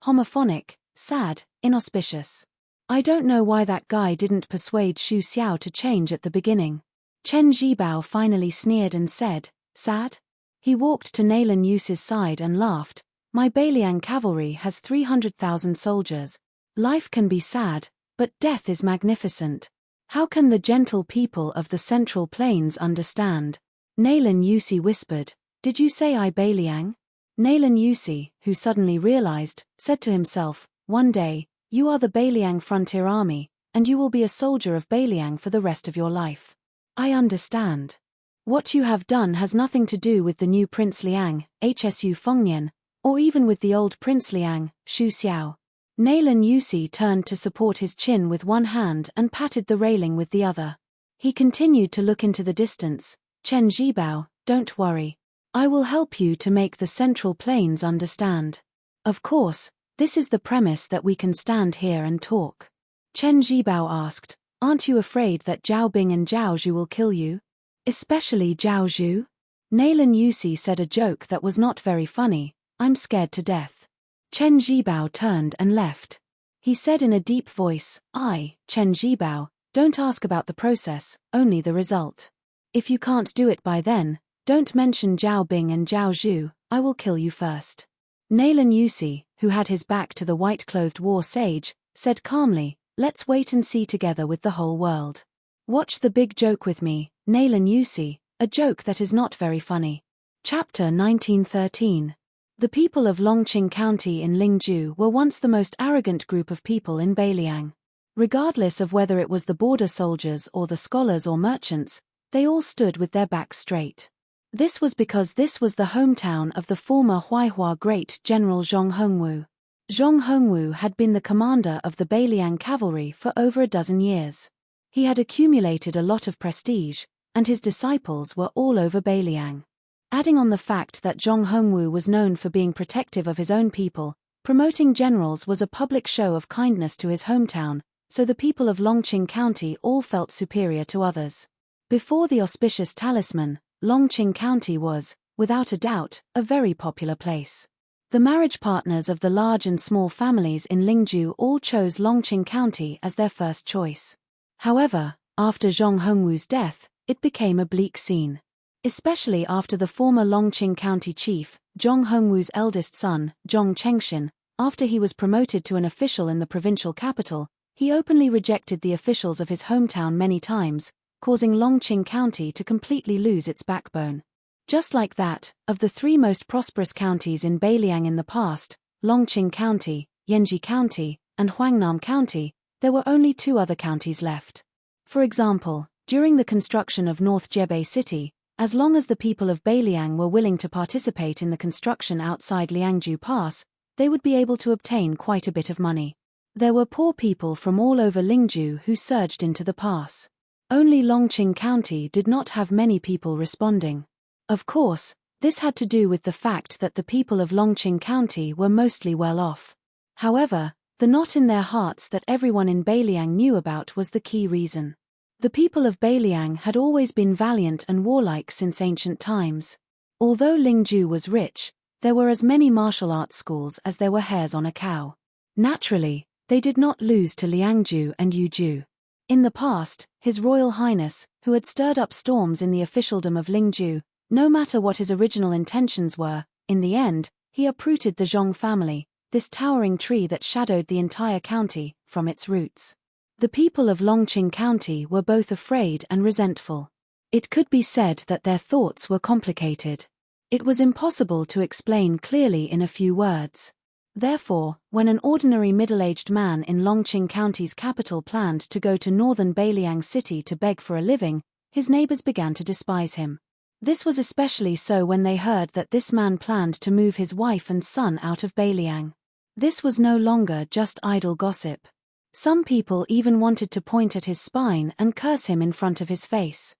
homophonic, sad, inauspicious. I don't know why that guy didn't persuade Xu Xiao to change at the beginning. Chen Jibao finally sneered and said, sad? He walked to Nailan Yusi's side and laughed. My Beiliang cavalry has 300,000 soldiers. Life can be sad, but death is magnificent. How can the gentle people of the Central Plains understand? Nailan Yusi whispered, did you say I Beiliang? Nailan Yusi, who suddenly realized, said to himself, one day, you are the Beiliang frontier army, and you will be a soldier of Beiliang for the rest of your life. I understand. What you have done has nothing to do with the new Prince Liang, Hsu Fengnian, or even with the old Prince Liang, Xu Xiao. Nailan Yusi turned to support his chin with one hand and patted the railing with the other. He continued to look into the distance. Chen Zhibao, don't worry. I will help you to make the Central Plains understand. Of course, this is the premise that we can stand here and talk. Chen Zhibao asked, aren't you afraid that Zhao Bing and Zhao Zhu will kill you? Especially Zhao Zhu? Nailan Yusi said a joke that was not very funny, I'm scared to death. Chen Zhibao turned and left. He said in a deep voice, Chen Zhibao, don't ask about the process, only the result. If you can't do it by then, don't mention Zhao Bing and Zhao Zhu, I will kill you first. Nailan Yusi, who had his back to the white-clothed war sage, said calmly, let's wait and see together with the whole world. Watch the big joke with me, Nailan Yusi, a joke that is not very funny. Chapter 1913. The people of Longqing County in Lingzhou were once the most arrogant group of people in Beiliang. Regardless of whether it was the border soldiers or the scholars or merchants, they all stood with their backs straight. This was because this was the hometown of the former Huaihua great General Zhong Hongwu. Zhong Hongwu had been the commander of the Beiliang cavalry for over a dozen years. He had accumulated a lot of prestige, and his disciples were all over Beiliang. Adding on the fact that Zhong Hongwu was known for being protective of his own people, promoting generals was a public show of kindness to his hometown, so the people of Longqing County all felt superior to others. Before the auspicious talisman, Longqing County was, without a doubt, a very popular place. The marriage partners of the large and small families in Lingzhou all chose Longqing County as their first choice. However, after Zhong Hongwu's death, it became a bleak scene. Especially after the former Longqing County chief, Zhong Hongwu's eldest son, Zhong Chengshin, after he was promoted to an official in the provincial capital, he openly rejected the officials of his hometown many times, causing Longqing County to completely lose its backbone. Just like that, of the three most prosperous counties in Beiliang in the past, Longqing County, Yanji County, and Huangnam County, there were only two other counties left. For example, during the construction of North Jebei City, as long as the people of Beiliang were willing to participate in the construction outside Liangzhu Pass, they would be able to obtain quite a bit of money. There were poor people from all over Lingzhou who surged into the pass. Only Longqing County did not have many people responding. Of course, this had to do with the fact that the people of Longqing County were mostly well off. However, the knot in their hearts that everyone in Beiliang knew about was the key reason. The people of Beiliang had always been valiant and warlike since ancient times. Although Lingzhou was rich, there were as many martial arts schools as there were hairs on a cow. Naturally, they did not lose to Liangzhu and Yuzhou. In the past, His Royal Highness, who had stirred up storms in the officialdom of Lingzhou, no matter what his original intentions were, in the end, he uprooted the Zhong family, this towering tree that shadowed the entire county, from its roots. The people of Longqing County were both afraid and resentful. It could be said that their thoughts were complicated. It was impossible to explain clearly in a few words. Therefore, when an ordinary middle-aged man in Longqing County's capital planned to go to northern Beiliang City to beg for a living, his neighbors began to despise him. This was especially so when they heard that this man planned to move his wife and son out of Beiliang. This was no longer just idle gossip. Some people even wanted to point at his spine and curse him in front of his face.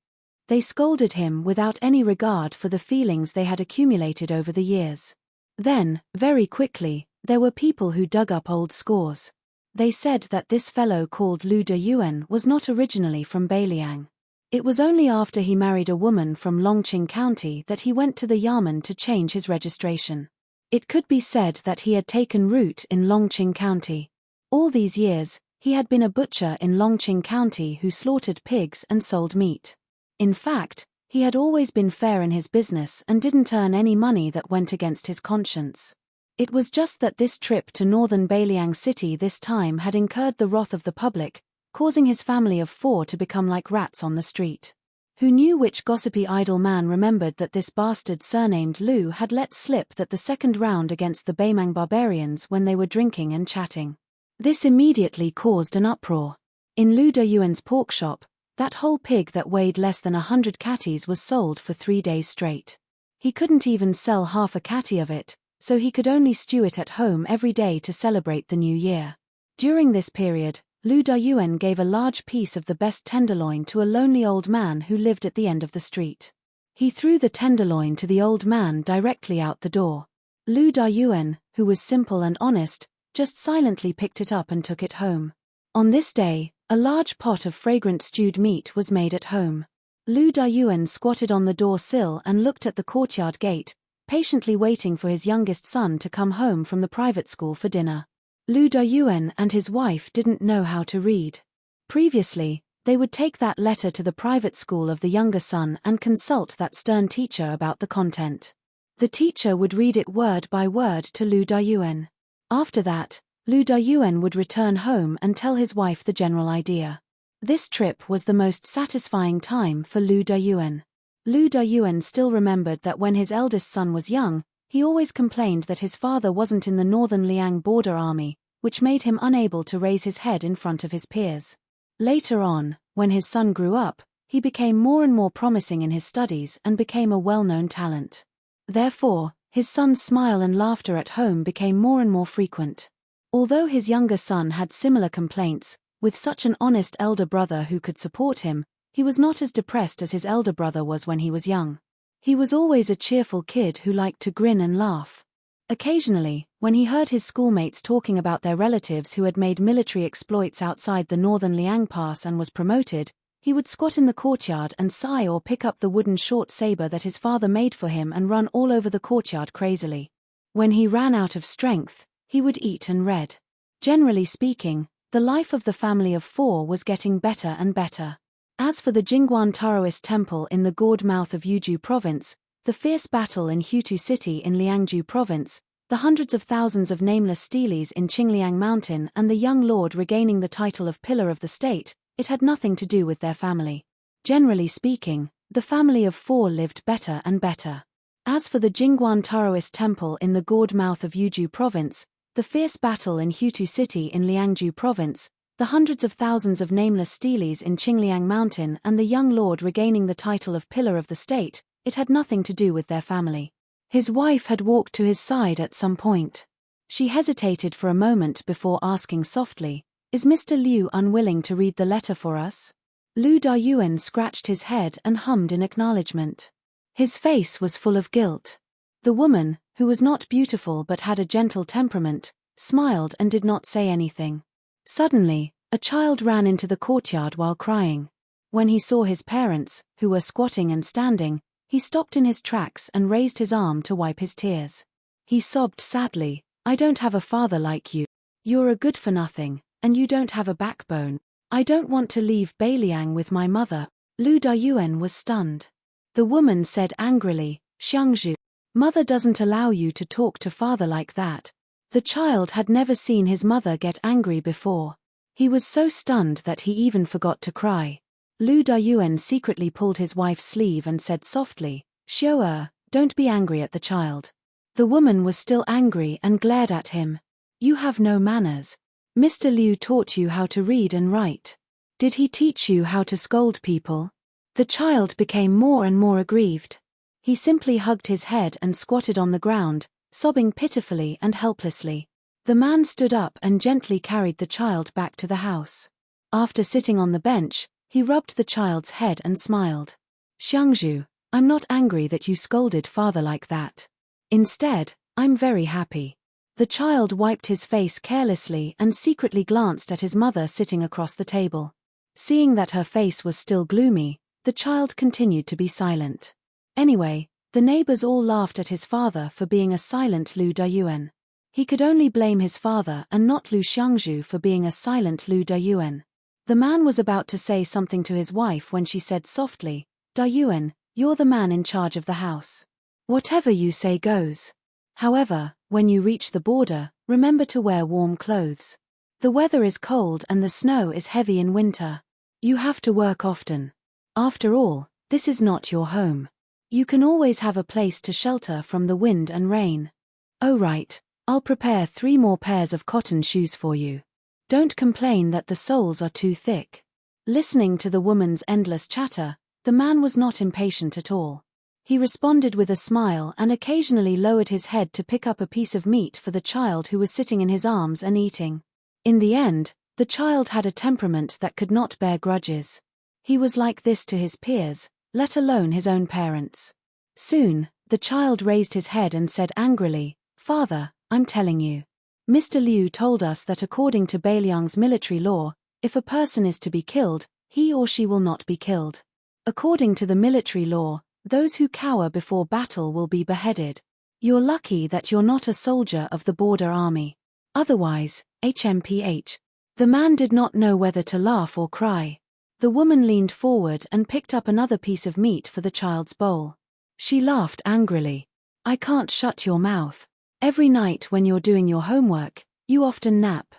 They scolded him without any regard for the feelings they had accumulated over the years. Then, very quickly, there were people who dug up old scores. They said that this fellow called Lu De Yuan was not originally from Beiliang. It was only after he married a woman from Longqing County that he went to the Yamen to change his registration. It could be said that he had taken root in Longqing County. All these years, he had been a butcher in Longqing County who slaughtered pigs and sold meat. In fact, he had always been fair in his business and didn't earn any money that went against his conscience. It was just that this trip to northern Beiliang City this time had incurred the wrath of the public, causing his family of 4 to become like rats on the street. Who knew which gossipy idle man remembered that this bastard surnamed Lu had let slip that the second round against the Beimang barbarians when they were drinking and chatting. This immediately caused an uproar. In Lu De Yuan's pork shop, that whole pig that weighed less than 100 catties was sold for 3 days straight. He couldn't even sell half a catty of it, so he could only stew it at home every day to celebrate the new year. During this period, Lu Dayuan gave a large piece of the best tenderloin to a lonely old man who lived at the end of the street. He threw the tenderloin to the old man directly out the door. Lu Dayuan, who was simple and honest, just silently picked it up and took it home. On this day, a large pot of fragrant stewed meat was made at home. Lu Dayuan squatted on the door sill and looked at the courtyard gate, patiently waiting for his youngest son to come home from the private school for dinner. Lu Dayuan and his wife didn't know how to read. Previously, they would take that letter to the private school of the younger son and consult that stern teacher about the content. The teacher would read it word by word to Lu Dayuan. After that, Lu Dayuan would return home and tell his wife the general idea. This trip was the most satisfying time for Lu Dayuan. Lu Dayuan still remembered that when his eldest son was young, he always complained that his father wasn't in the northern Liang border army, which made him unable to raise his head in front of his peers. Later on, when his son grew up, he became more and more promising in his studies and became a well-known talent. Therefore, his son's smile and laughter at home became more and more frequent. Although his younger son had similar complaints, with such an honest elder brother who could support him, he was not as depressed as his elder brother was when he was young. He was always a cheerful kid who liked to grin and laugh. Occasionally, when he heard his schoolmates talking about their relatives who had made military exploits outside the northern Liang Pass and was promoted, he would squat in the courtyard and sigh or pick up the wooden short saber that his father made for him and run all over the courtyard crazily. When he ran out of strength, he would eat and read. Generally speaking, the life of the family of four was getting better and better. As for the Jingguan Taoist temple in the gourd mouth of Yuzhou province, the fierce battle in Hutu city in Liangzhou province, the hundreds of thousands of nameless steles in Qingliang mountain and the young lord regaining the title of pillar of the state, it had nothing to do with their family. Generally speaking, the family of four lived better and better. As for the Jingguan Taoist temple in the gourd mouth of Yuzhou province, the fierce battle in Hutu city in Liangzhou province, the hundreds of thousands of nameless steles in Qingliang mountain and the young lord regaining the title of pillar of the state, it had nothing to do with their family. His wife had walked to his side at some point. She hesitated for a moment before asking softly, "Is Mr. Liu unwilling to read the letter for us?" Lu Dayuan scratched his head and hummed in acknowledgement. His face was full of guilt. The woman, who was not beautiful but had a gentle temperament, smiled and did not say anything. Suddenly, a child ran into the courtyard while crying. When he saw his parents, who were squatting and standing, he stopped in his tracks and raised his arm to wipe his tears. He sobbed sadly, "I don't have a father like you. You're a good-for-nothing, and you don't have a backbone. I don't want to leave Beiliang with my mother." Lu Dayuan was stunned. The woman said angrily, "Xiangzhu, mother doesn't allow you to talk to father like that." The child had never seen his mother get angry before. He was so stunned that he even forgot to cry. Lu Dayuan secretly pulled his wife's sleeve and said softly, "Xiao, don't be angry at the child." The woman was still angry and glared at him. "You have no manners. Mr. Liu taught you how to read and write. Did he teach you how to scold people?" The child became more and more aggrieved. He simply hugged his head and squatted on the ground, sobbing pitifully and helplessly. The man stood up and gently carried the child back to the house. After sitting on the bench, he rubbed the child's head and smiled. "Xiangzhu, I'm not angry that you scolded father like that. Instead, I'm very happy." The child wiped his face carelessly and secretly glanced at his mother sitting across the table. Seeing that her face was still gloomy, the child continued to be silent. Anyway, the neighbors all laughed at his father for being a silent Lu Dayuan. He could only blame his father and not Lu Xiangzhu for being a silent Lu Dayuan. The man was about to say something to his wife when she said softly, "Dayuan, you're the man in charge of the house. Whatever you say goes. However, when you reach the border, remember to wear warm clothes. The weather is cold and the snow is heavy in winter. You have to work often. After all, this is not your home. You can always have a place to shelter from the wind and rain. Oh right, I'll prepare 3 more pairs of cotton shoes for you. Don't complain that the soles are too thick." Listening to the woman's endless chatter, the man was not impatient at all. He responded with a smile and occasionally lowered his head to pick up a piece of meat for the child who was sitting in his arms and eating. In the end, The child had a temperament that could not bear grudges. He was like this to his peers, let alone his own parents. Soon, the child raised his head and said angrily, "Father, I'm telling you. Mr. Liu told us that according to Beiliang's military law, if a person is to be killed, he or she will not be killed. According to the military law, those who cower before battle will be beheaded. You're lucky that you're not a soldier of the border army. Otherwise, HMPH. The man did not know whether to laugh or cry. The woman leaned forward and picked up another piece of meat for the child's bowl. She laughed angrily. I can't shut your mouth. Every night when you're doing your homework, you often nap.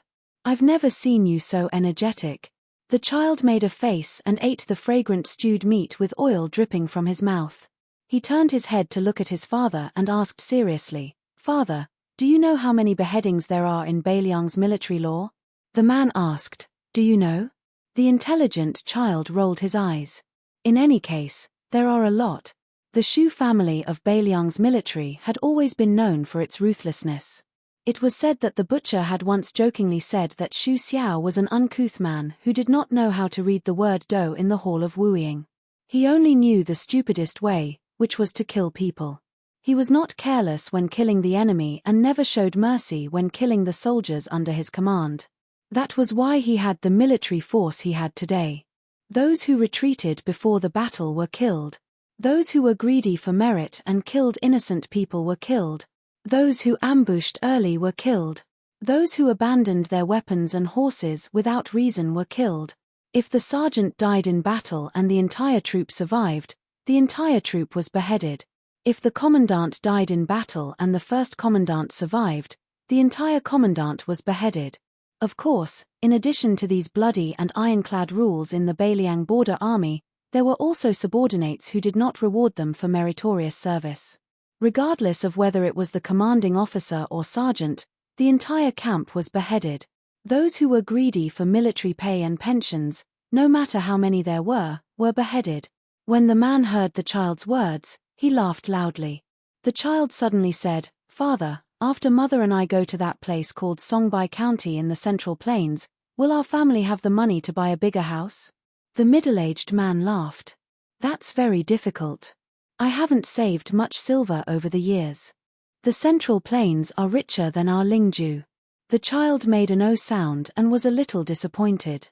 I've never seen you so energetic. The child made a face and ate the fragrant stewed meat with oil dripping from his mouth. He turned his head to look at his father and asked seriously, Father, do you know how many beheadings there are in Beiliang's military law? The man asked, Do you know? The intelligent child rolled his eyes. In any case, there are a lot. The Shu family of Beiliang's military had always been known for its ruthlessness. It was said that the butcher had once jokingly said that Xu Xiao was an uncouth man who did not know how to read the word do in the Hall of Wooing. He only knew the stupidest way, which was to kill people. He was not careless when killing the enemy and never showed mercy when killing the soldiers under his command. That was why he had the military force he had today. Those who retreated before the battle were killed. Those who were greedy for merit and killed innocent people were killed. Those who ambushed early were killed. Those who abandoned their weapons and horses without reason were killed. If the sergeant died in battle and the entire troop survived, the entire troop was beheaded. If the commandant died in battle and the first commandant survived, the entire commandant was beheaded. Of course, in addition to these bloody and ironclad rules in the Beiliang border army, there were also subordinates who did not reward them for meritorious service. Regardless of whether it was the commanding officer or sergeant, the entire camp was beheaded. Those who were greedy for military pay and pensions, no matter how many there were beheaded. When the man heard the child's words, he laughed loudly. The child suddenly said, Father, after Mother and I go to that place called Songbai County in the Central Plains, will our family have the money to buy a bigger house? The middle-aged man laughed. That's very difficult. I haven't saved much silver over the years. The Central Plains are richer than our Lingju. The child made an O sound and was a little disappointed.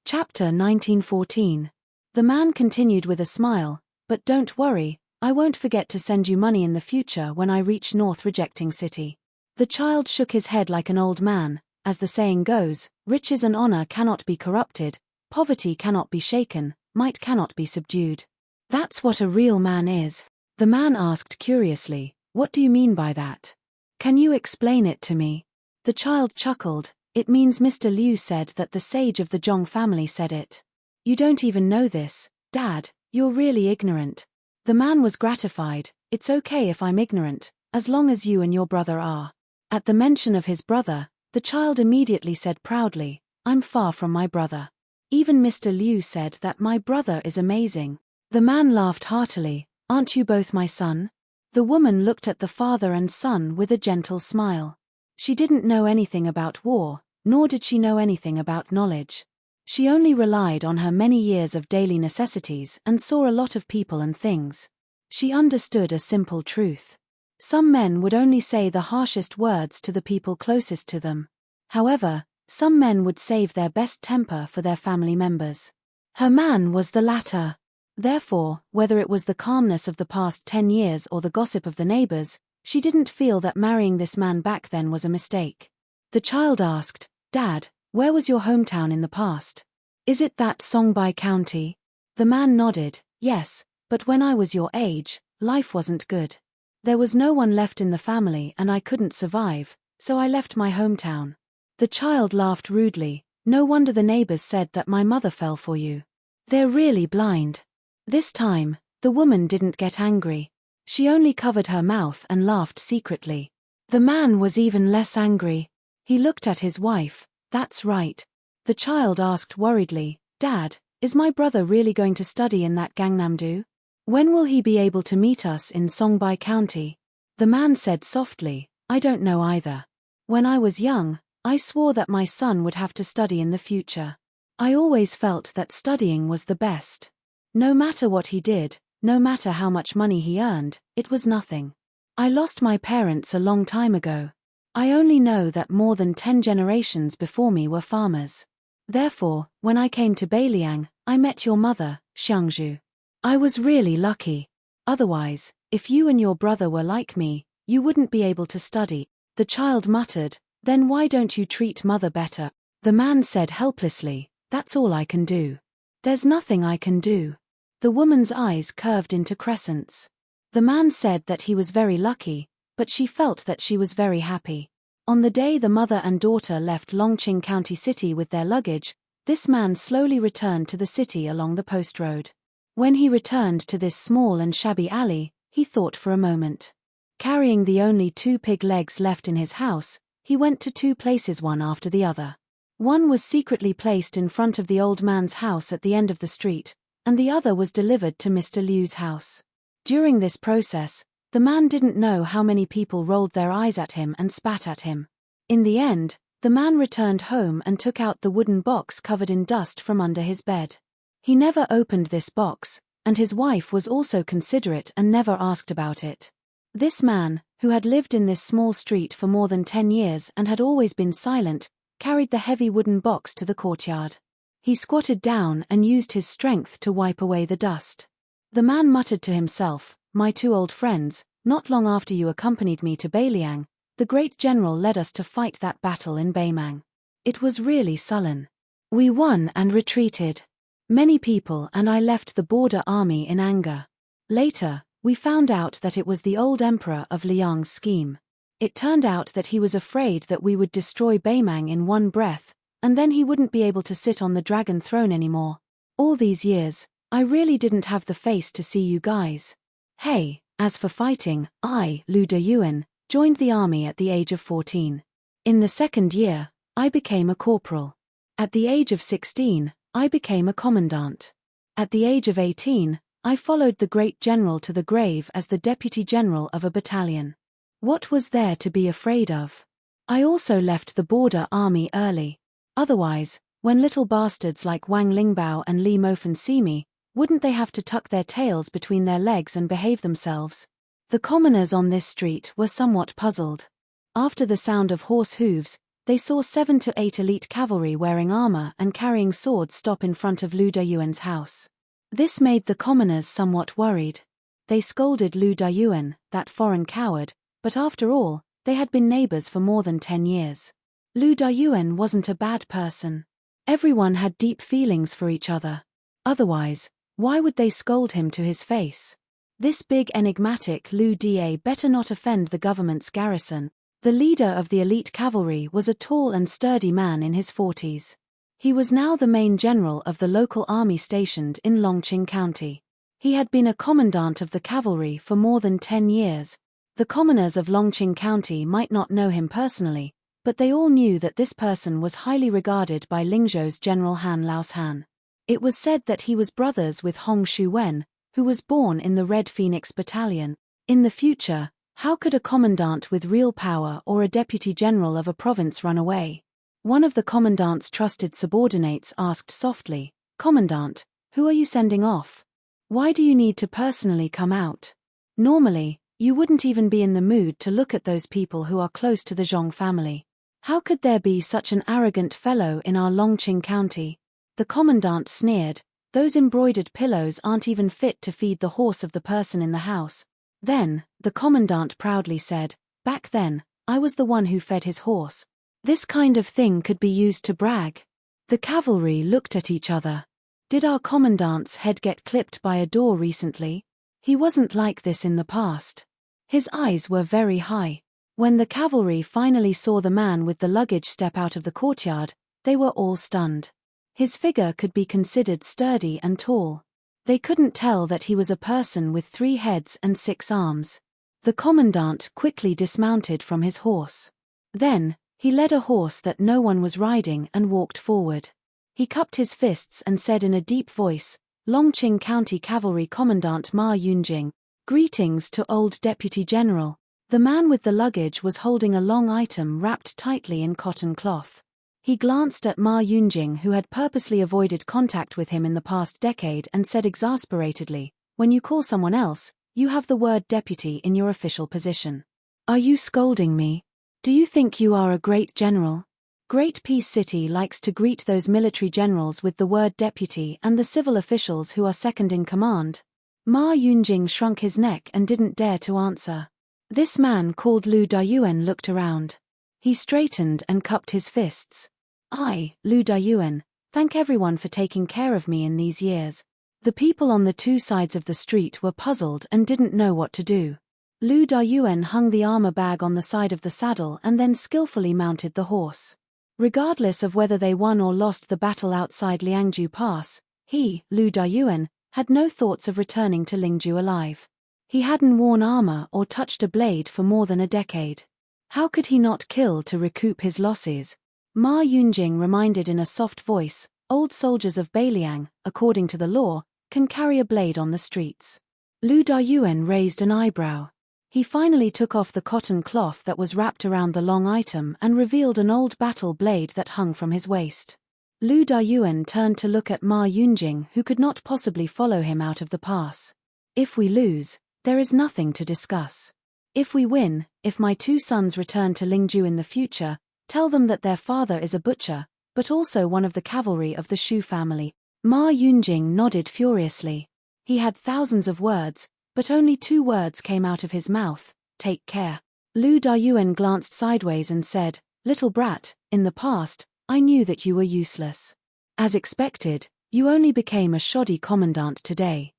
Chapter 1914. The man continued with a smile, but don't worry, I won't forget to send you money in the future when I reach North Rejecting City. The child shook his head like an old man. As the saying goes, riches and honor cannot be corrupted, poverty cannot be shaken, might cannot be subdued. That's what a real man is. The man asked curiously, What do you mean by that? Can you explain it to me? The child chuckled, It means Mr. Liu said that the sage of the Zhong family said it. You don't even know this, Dad, you're really ignorant. The man was gratified. It's okay if I'm ignorant, as long as you and your brother are. At the mention of his brother, the child immediately said proudly, I'm far from my brother. Even Mr. Liu said that my brother is amazing. The man laughed heartily, Aren't you both my son? The woman looked at the father and son with a gentle smile. She didn't know anything about war, nor did she know anything about knowledge. She only relied on her many years of daily necessities and saw a lot of people and things. She understood a simple truth. Some men would only say the harshest words to the people closest to them. However, some men would save their best temper for their family members. Her man was the latter. Therefore, whether it was the calmness of the past 10 years or the gossip of the neighbors, she didn't feel that marrying this man back then was a mistake. The child asked, Dad, where was your hometown in the past? Is it that Songbai County? The man nodded, Yes, but when I was your age, life wasn't good. There was no one left in the family and I couldn't survive, so I left my hometown. The child laughed rudely, No wonder the neighbors said that my mother fell for you. They're really blind. This time, the woman didn't get angry. She only covered her mouth and laughed secretly. The man was even less angry. He looked at his wife, That's right. The child asked worriedly, Dad, is my brother really going to study in that Gangnam-do? When will he be able to meet us in Songbai County? The man said softly, I don't know either. When I was young, I swore that my son would have to study in the future. I always felt that studying was the best. No matter what he did, no matter how much money he earned, it was nothing. I lost my parents a long time ago. I only know that more than 10 generations before me were farmers. Therefore, when I came to Beiliang, I met your mother, Xiangzhu. I was really lucky. Otherwise, if you and your brother were like me, you wouldn't be able to study. The child muttered, "Then why don't you treat mother better?" The man said helplessly, "That's all I can do." "There's nothing I can do." The woman's eyes curved into crescents. The man said that he was very lucky, but she felt that she was very happy. On the day the mother and daughter left Longqing County City with their luggage, this man slowly returned to the city along the post road. When he returned to this small and shabby alley, he thought for a moment. Carrying the only 2 pig legs left in his house, he went to 2 places one after the other. One was secretly placed in front of the old man's house at the end of the street, and the other was delivered to Mr. Liu's house. During this process, the man didn't know how many people rolled their eyes at him and spat at him. In the end, the man returned home and took out the wooden box covered in dust from under his bed. He never opened this box, and his wife was also considerate and never asked about it. This man, who had lived in this small street for more than 10 years and had always been silent, carried the heavy wooden box to the courtyard. He squatted down and used his strength to wipe away the dust. The man muttered to himself, "My 2 old friends, not long after you accompanied me to Beiliang, the great general led us to fight that battle in Beimang. It was really sullen. We won and retreated. Many people and I left the border army in anger. Later, we found out that it was the old emperor of Liang's scheme. It turned out that he was afraid that we would destroy Beimang in one breath, and then he wouldn't be able to sit on the dragon throne anymore. All these years, I really didn't have the face to see you guys. Hey, as for fighting, I, Lu Deyuan, joined the army at the age of 14. In the 2nd year, I became a corporal. At the age of 16, I became a commandant. At the age of 18, I followed the great general to the grave as the deputy general of a battalion. What was there to be afraid of? I also left the border army early. Otherwise, when little bastards like Wang Lingbao and Li Mofen see me, wouldn't they have to tuck their tails between their legs and behave themselves? The commoners on this street were somewhat puzzled. After the sound of horse hooves, they saw 7 to 8 elite cavalry wearing armor and carrying swords stop in front of Lu Deyuan's house. This made the commoners somewhat worried. They scolded Lu Deyuan, that foreign coward, but after all, they had been neighbors for more than 10 years. Lu Deyuan wasn't a bad person. Everyone had deep feelings for each other. Otherwise, why would they scold him to his face? This big enigmatic Lu Da better not offend the government's garrison. The leader of the elite cavalry was a tall and sturdy man in his 40s. He was now the main general of the local army stationed in Longqing County. He had been a commandant of the cavalry for more than 10 years. The commoners of Longqing County might not know him personally, but they all knew that this person was highly regarded by Lingzhou's General Han Laoshan. It was said that he was brothers with Hong Shuwen, who was born in the Red Phoenix Battalion. In the future, how could a commandant with real power or a deputy general of a province run away? One of the commandant's trusted subordinates asked softly, "Commandant, who are you sending off? Why do you need to personally come out? Normally, you wouldn't even be in the mood to look at those people who are close to the Zhong family. How could there be such an arrogant fellow in our Longqing County?" The commandant sneered, "Those embroidered pillows aren't even fit to feed the horse of the person in the house." Then, the commandant proudly said, "Back then, I was the one who fed his horse." This kind of thing could be used to brag. The cavalry looked at each other. Did our commandant's head get clipped by a door recently? He wasn't like this in the past. His eyes were very high. When the cavalry finally saw the man with the luggage step out of the courtyard, they were all stunned. His figure could be considered sturdy and tall. They couldn't tell that he was a person with 3 heads and 6 arms. The commandant quickly dismounted from his horse. Then, he led a horse that no one was riding and walked forward. He cupped his fists and said in a deep voice, "Longqing County Cavalry Commandant Ma Yunjing, greetings to old Deputy General." The man with the luggage was holding a long item wrapped tightly in cotton cloth. He glanced at Ma Yunjing, who had purposely avoided contact with him in the past decade, and said exasperatedly, "When you call someone else, you have the word deputy in your official position. Are you scolding me? Do you think you are a great general? Great Peace City likes to greet those military generals with the word deputy and the civil officials who are second in command." Ma Yunjing shrunk his neck and didn't dare to answer. This man called Lu Dayuan looked around. He straightened and cupped his fists. "I, Lu Dayuan, thank everyone for taking care of me in these years." The people on the two sides of the street were puzzled and didn't know what to do. Lu Dayuan hung the armor bag on the side of the saddle and then skillfully mounted the horse. Regardless of whether they won or lost the battle outside Liangju Pass, he, Lu Dayuan, had no thoughts of returning to Lingju alive. He hadn't worn armor or touched a blade for more than a decade. How could he not kill to recoup his losses? Ma Yunjing reminded in a soft voice, "Old soldiers of Beiliang, according to the law, can carry a blade on the streets." Lu Dayuan raised an eyebrow. He finally took off the cotton cloth that was wrapped around the long item and revealed an old battle blade that hung from his waist. Lu Dayuan turned to look at Ma Yunjing, who could not possibly follow him out of the pass. "If we lose, there is nothing to discuss. If we win, if my two sons return to Lingju in the future, tell them that their father is a butcher, but also one of the cavalry of the Shu family." Ma Yunjing nodded furiously. He had thousands of words, but only 2 words came out of his mouth: "Take care." Lu Dayuan glanced sideways and said, "Little brat, in the past, I knew that you were useless. As expected, you only became a shoddy commandant today."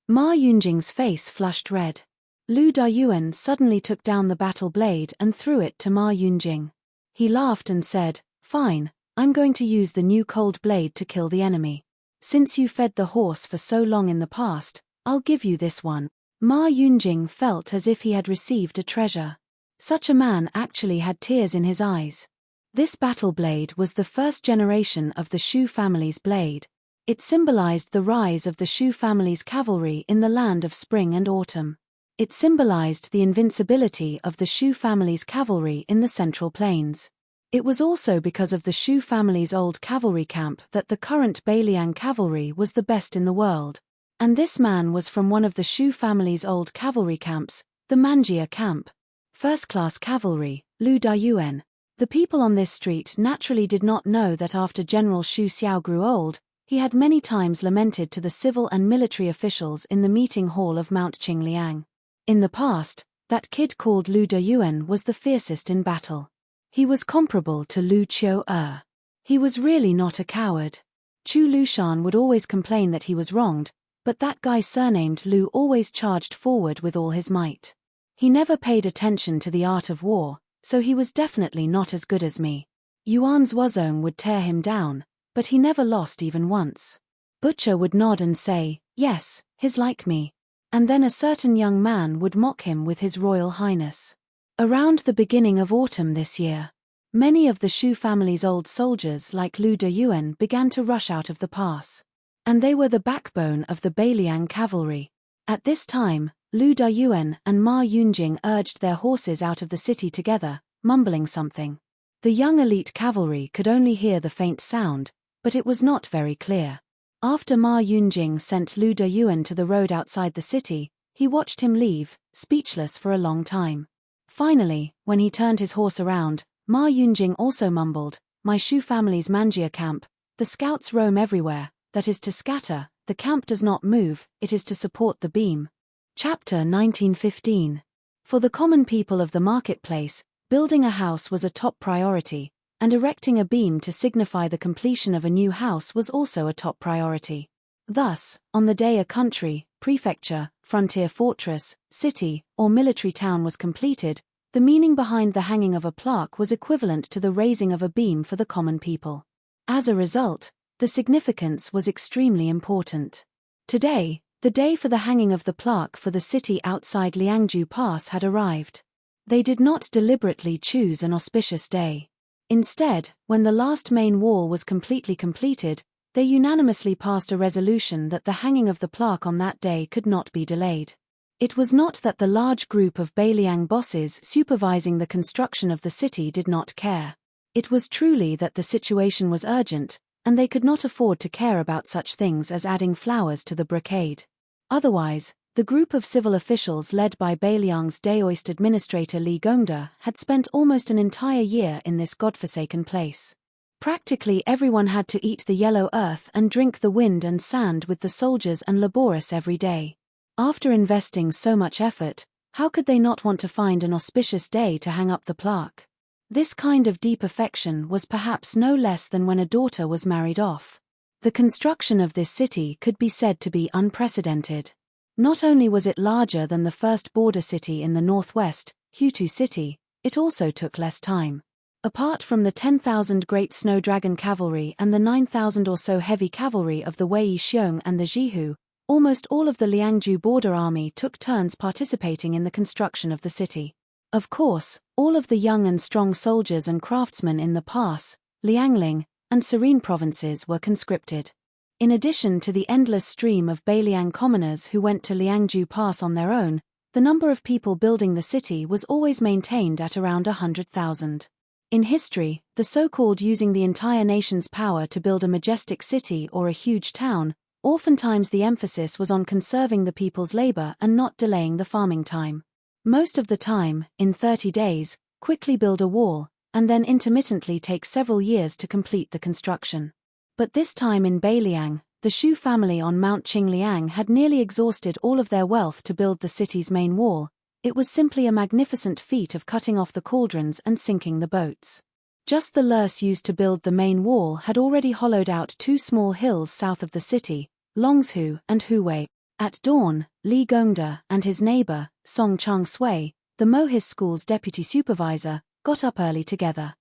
Ma Yunjing's face flushed red. Lu Dayuan suddenly took down the battle blade and threw it to Ma Yunjing. He laughed and said, "Fine, I'm going to use the new cold blade to kill the enemy. Since you fed the horse for so long in the past, I'll give you this one." Ma Yunjing felt as if he had received a treasure. Such a man actually had tears in his eyes. This battle blade was the first generation of the Shu family's blade. It symbolized the rise of the Shu family's cavalry in the land of spring and autumn. It symbolized the invincibility of the Shu family's cavalry in the Central Plains. It was also because of the Shu family's old cavalry camp that the current Beiliang cavalry was the best in the world. And this man was from one of the Shu family's old cavalry camps, the Manjia camp. First-class cavalry, Lu Dayuan. The people on this street naturally did not know that after General Xu Xiao grew old, he had many times lamented to the civil and military officials in the meeting hall of Mount Qingliang. In the past, that kid called Lu Dayuan was the fiercest in battle. He was comparable to Lu Qiu-er. He was really not a coward. Chu Lushan would always complain that he was wronged, but that guy surnamed Lu always charged forward with all his might. He never paid attention to the art of war, so he was definitely not as good as me. Yuan Zuozong would tear him down, but he never lost even once. Butcher would nod and say, "Yes, he's like me." And then a certain young man would mock him with his Royal Highness. Around the beginning of autumn this year, many of the Shu family's old soldiers like Lu Dayuan began to rush out of the pass. And they were the backbone of the Beiliang cavalry. At this time, Lu Dayuan and Ma Yunjing urged their horses out of the city together, mumbling something. The young elite cavalry could only hear the faint sound, but it was not very clear. After Ma Yunjing sent Lu Dayuan to the road outside the city, he watched him leave, speechless for a long time. Finally, when he turned his horse around, Ma Yunjing also mumbled, "My Shu family's Manjia camp, the scouts roam everywhere. That is to scatter, the camp does not move, it is to support the beam." Chapter 1915. For the common people of the marketplace, building a house was a top priority, and erecting a beam to signify the completion of a new house was also a top priority. Thus, on the day a country, prefecture, frontier fortress, city, or military town was completed, the meaning behind the hanging of a plaque was equivalent to the raising of a beam for the common people. As a result, the significance was extremely important. Today, the day for the hanging of the plaque for the city outside Liangju Pass had arrived. They did not deliberately choose an auspicious day. Instead, when the last main wall was completely completed, they unanimously passed a resolution that the hanging of the plaque on that day could not be delayed. It was not that the large group of Beiliang bosses supervising the construction of the city did not care. It was truly that the situation was urgent, and they could not afford to care about such things as adding flowers to the brocade. Otherwise, the group of civil officials led by Beiliang's Daoist administrator Li Gongda had spent almost an entire year in this godforsaken place. Practically everyone had to eat the yellow earth and drink the wind and sand with the soldiers and laborious every day. After investing so much effort, how could they not want to find an auspicious day to hang up the plaque? This kind of deep affection was perhaps no less than when a daughter was married off. The construction of this city could be said to be unprecedented. Not only was it larger than the first border city in the northwest, Hutu City, it also took less time. Apart from the 10,000 Great Snow Dragon cavalry and the 9,000 or so heavy cavalry of the Wei Xiong and the Jihu, almost all of the Liangju border army took turns participating in the construction of the city. Of course, all of the young and strong soldiers and craftsmen in the Pass, Liangling, and Serene provinces were conscripted. In addition to the endless stream of Beiliang commoners who went to Liangju Pass on their own, the number of people building the city was always maintained at around 100,000. In history, the so-called using the entire nation's power to build a majestic city or a huge town, oftentimes the emphasis was on conserving the people's labor and not delaying the farming time. Most of the time, in 30 days, quickly build a wall, and then intermittently take several years to complete the construction. But this time in Beiliang, the Shu family on Mount Qingliang had nearly exhausted all of their wealth to build the city's main wall. It was simply a magnificent feat of cutting off the cauldrons and sinking the boats. Just the loess used to build the main wall had already hollowed out 2 small hills south of the city, Longshu and Huwei. At dawn, Li Gongda and his neighbor, Song Chang Sui, the Mohis school's deputy supervisor, got up early together.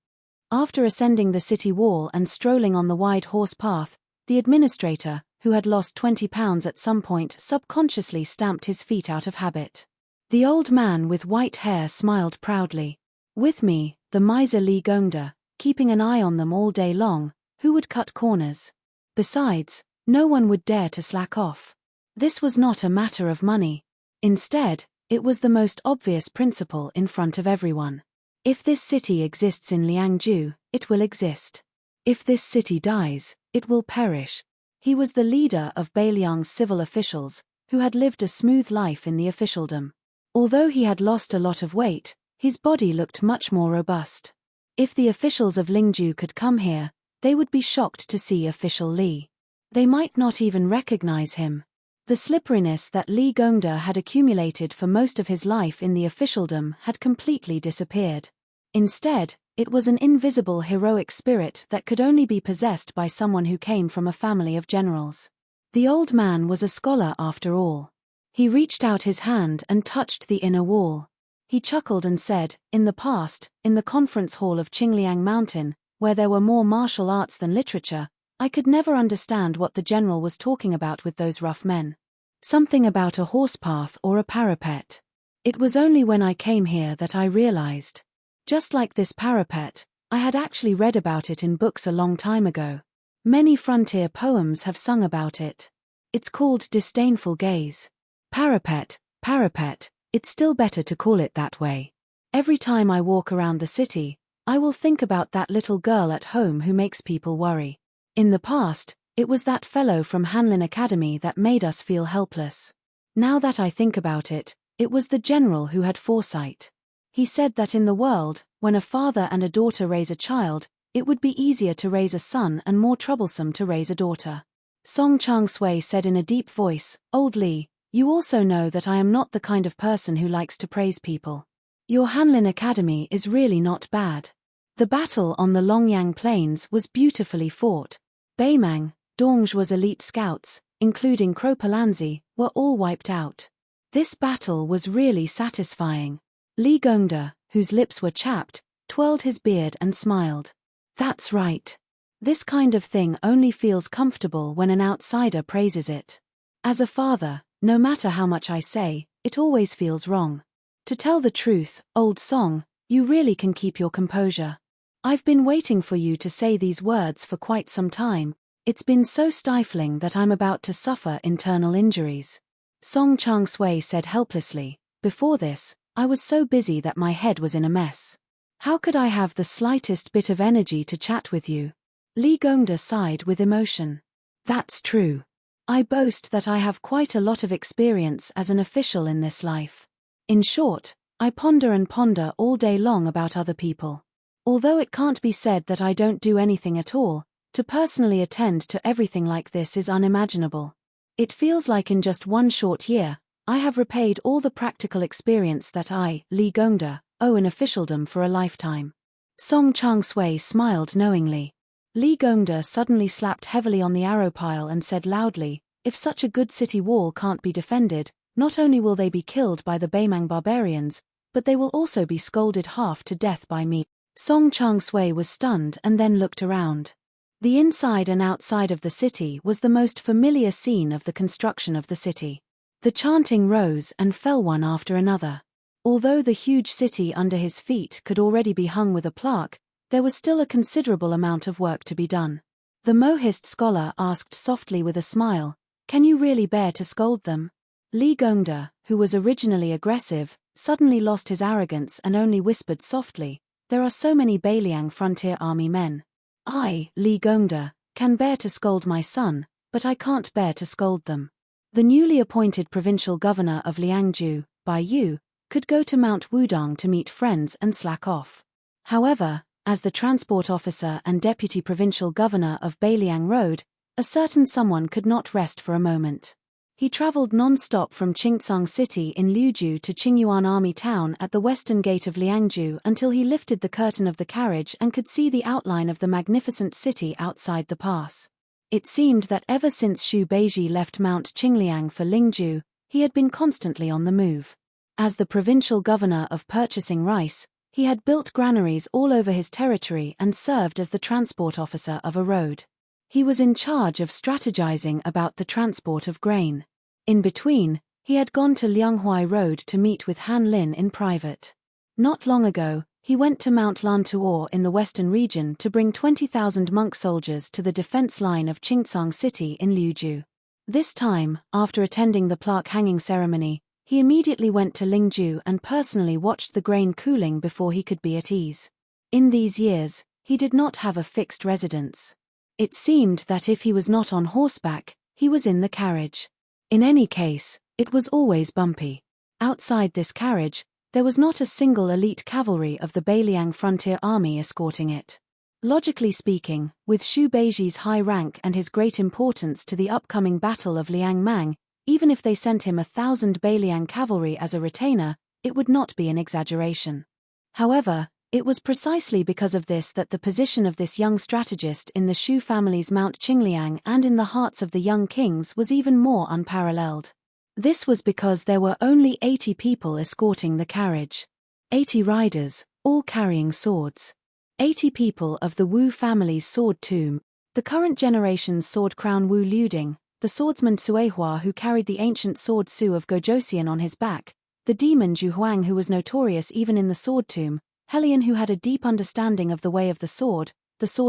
After ascending the city wall and strolling on the wide horse path, the administrator, who had lost 20 pounds at some point, subconsciously stamped his feet out of habit. The old man with white hair smiled proudly. With me, the miser Li Gongda, keeping an eye on them all day long, who would cut corners? Besides, no one would dare to slack off. This was not a matter of money. Instead, it was the most obvious principle in front of everyone. If this city exists in Liangju, it will exist. If this city dies, it will perish. He was the leader of Beiliang's civil officials, who had lived a smooth life in the officialdom. Although he had lost a lot of weight, his body looked much more robust. If the officials of Lingju could come here, they would be shocked to see official Li. They might not even recognize him. The slipperiness that Li Gongda had accumulated for most of his life in the officialdom had completely disappeared. Instead, it was an invisible heroic spirit that could only be possessed by someone who came from a family of generals. The old man was a scholar after all. He reached out his hand and touched the inner wall. He chuckled and said, "In the past, in the conference hall of Qingliang Mountain, where there were more martial arts than literature, I could never understand what the general was talking about with those rough men. Something about a horse path or a parapet. It was only when I came here that I realized. Just like this parapet, I had actually read about it in books a long time ago. Many frontier poems have sung about it. It's called Disdainful Gaze. Parapet, it's still better to call it that way. Every time I walk around the city, I will think about that little girl at home who makes people worry. In the past, it was that fellow from Hanlin Academy that made us feel helpless. Now that I think about it, it was the general who had foresight. He said that in the world, when a father and a daughter raise a child, it would be easier to raise a son and more troublesome to raise a daughter. Song Chang Sui said in a deep voice, "Old Li, you also know that I am not the kind of person who likes to praise people. Your Hanlin Academy is really not bad. The battle on the Longyang Plains was beautifully fought. Beimang, Dongzhua's elite scouts, including Kropalanzi, were all wiped out. This battle was really satisfying." Li Gongda, whose lips were chapped, twirled his beard and smiled. "That's right. This kind of thing only feels comfortable when an outsider praises it. As a father, no matter how much I say, it always feels wrong. To tell the truth, old Song, you really can keep your composure. I've been waiting for you to say these words for quite some time. It's been so stifling that I'm about to suffer internal injuries." Song Chang-sui said helplessly. Before this, I was so busy that my head was in a mess. How could I have the slightest bit of energy to chat with you? Li Gongda sighed with emotion. That's true. I boast that I have quite a lot of experience as an official in this life. In short, I ponder and ponder all day long about other people. Although it can't be said that I don't do anything at all, to personally attend to everything like this is unimaginable. It feels like in just one short year, I have repaid all the practical experience that I, Li Gongda, owe in officialdom for a lifetime. Song Chang-sui smiled knowingly. Li Gongda suddenly slapped heavily on the arrow pile and said loudly, if such a good city wall can't be defended, not only will they be killed by the Baimang barbarians, but they will also be scolded half to death by me. Song Chang-sui was stunned and then looked around. The inside and outside of the city was the most familiar scene of the construction of the city. The chanting rose and fell one after another. Although the huge city under his feet could already be hung with a plaque, there was still a considerable amount of work to be done. The Mohist scholar asked softly with a smile, can you really bear to scold them? Li Gongda, who was originally aggressive, suddenly lost his arrogance and only whispered softly, there are so many Bailiang frontier army men. I, Li Gongda, can bear to scold my son, but I can't bear to scold them. The newly appointed provincial governor of Liangju, Bai Yu, could go to Mount Wudong to meet friends and slack off. However, as the transport officer and deputy provincial governor of Bailiang Road, a certain someone could not rest for a moment. He traveled non-stop from Qingtsang City in Liuju to Qingyuan Army Town at the western gate of Liangju until he lifted the curtain of the carriage and could see the outline of the magnificent city outside the pass. It seemed that ever since Xu Beiji left Mount Qingliang for Lingju, he had been constantly on the move. As the provincial governor of purchasing rice, he had built granaries all over his territory and served as the transport officer of a road. He was in charge of strategizing about the transport of grain. In between, he had gone to Lianghuai Road to meet with Han Lin in private. Not long ago, he went to Mount Lantuo in the western region to bring 20,000 monk soldiers to the defense line of Qingtsang City in Liuju. This time, after attending the plaque hanging ceremony, he immediately went to Lingju and personally watched the grain cooling before he could be at ease. In these years, he did not have a fixed residence. It seemed that if he was not on horseback, he was in the carriage. In any case, it was always bumpy. Outside this carriage, there was not a single elite cavalry of the Bailiang frontier army escorting it. Logically speaking, with Xu Beiji's high rank and his great importance to the upcoming battle of Liangmang, even if they sent him 1,000 Bailiang cavalry as a retainer, it would not be an exaggeration. However, it was precisely because of this that the position of this young strategist in the Xu family's Mount Qingliang and in the hearts of the young kings was even more unparalleled. This was because there were only 80 people escorting the carriage. 80 riders, all carrying swords. 80 people of the Wu family's sword tomb, the current generation's sword crown Wu Liuding, the swordsman Cuehua who carried the ancient sword Su of Gojosian on his back, the demon Zhu Huang who was notorious even in the sword tomb, Helion who had a deep understanding of the way of the sword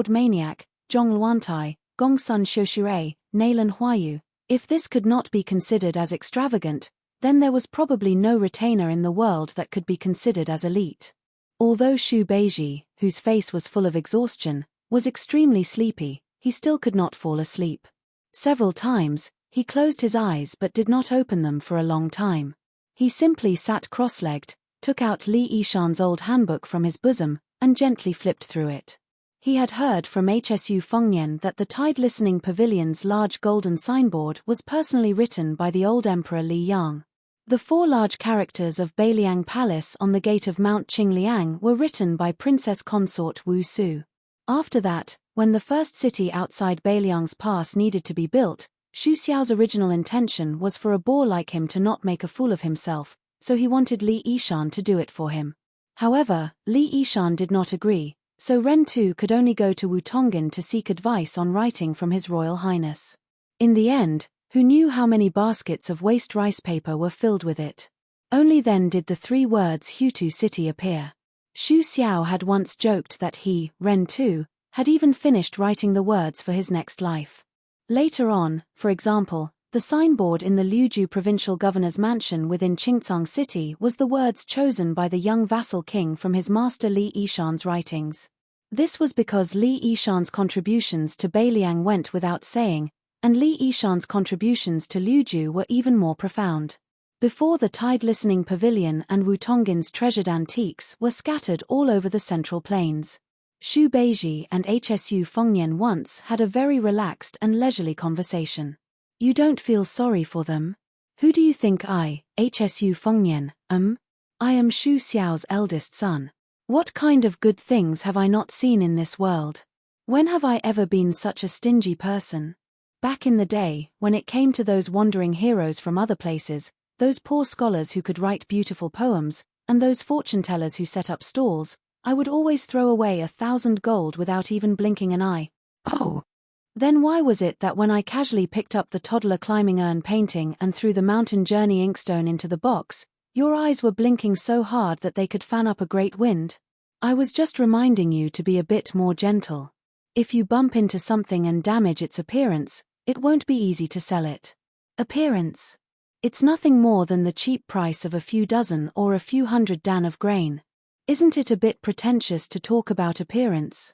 maniac, Zhong Luantai, Gongsun Shoshure, Nailan Huayu. If this could not be considered as extravagant, then there was probably no retainer in the world that could be considered as elite. Although Xu Beiji, whose face was full of exhaustion, was extremely sleepy, he still could not fall asleep. Several times, he closed his eyes but did not open them for a long time. He simply sat cross-legged, took out Li Yishan's old handbook from his bosom, and gently flipped through it. He had heard from Hsu Fengnian that the Tide Listening Pavilion's large golden signboard was personally written by the old Emperor Li Yang. The 4 large characters of Bailiang Palace on the gate of Mount Qingliang were written by Princess Consort Wu Su. After that, when the first city outside Bailiang's pass needed to be built, Xu Xiao's original intention was for a boor like him to not make a fool of himself, so he wanted Li Yishan to do it for him. However, Li Yishan did not agree, so Ren Tu could only go to Wu Tongin to seek advice on writing from His Royal Highness. In the end, who knew how many baskets of waste rice paper were filled with it? Only then did the 3 words Hutu City appear. Xu Xiao had once joked that he, Ren Tu, had even finished writing the words for his next life. Later on, for example, The signboard in the Liuzhou provincial governor's mansion within Qingcang City was the words chosen by the young vassal king from his master Li Yishan's writings. This was because Li Yishan's contributions to Beiliang went without saying, and Li Yishan's contributions to Liuzhou were even more profound. Before the tide listening pavilion and Wu Tonggin's treasured antiques were scattered all over the central plains. Xu Beiji and Hsu Fengnian once had a very relaxed and leisurely conversation. You don't feel sorry for them? Who do you think I, Hsu Fengnian, am? I am Xu Xiao's eldest son. What kind of good things have I not seen in this world? When have I ever been such a stingy person? Back in the day, when it came to those wandering heroes from other places, those poor scholars who could write beautiful poems, and those fortune-tellers who set up stalls, I would always throw away 1,000 gold without even blinking an eye. Oh! Then why was it that when I casually picked up the toddler climbing urn painting and threw the mountain journey inkstone into the box, your eyes were blinking so hard that they could fan up a great wind? I was just reminding you to be a bit more gentle. If you bump into something and damage its appearance, it won't be easy to sell it. Appearance. It's nothing more than the cheap price of a few dozen or a few hundred dan of grain. Isn't it a bit pretentious to talk about appearance?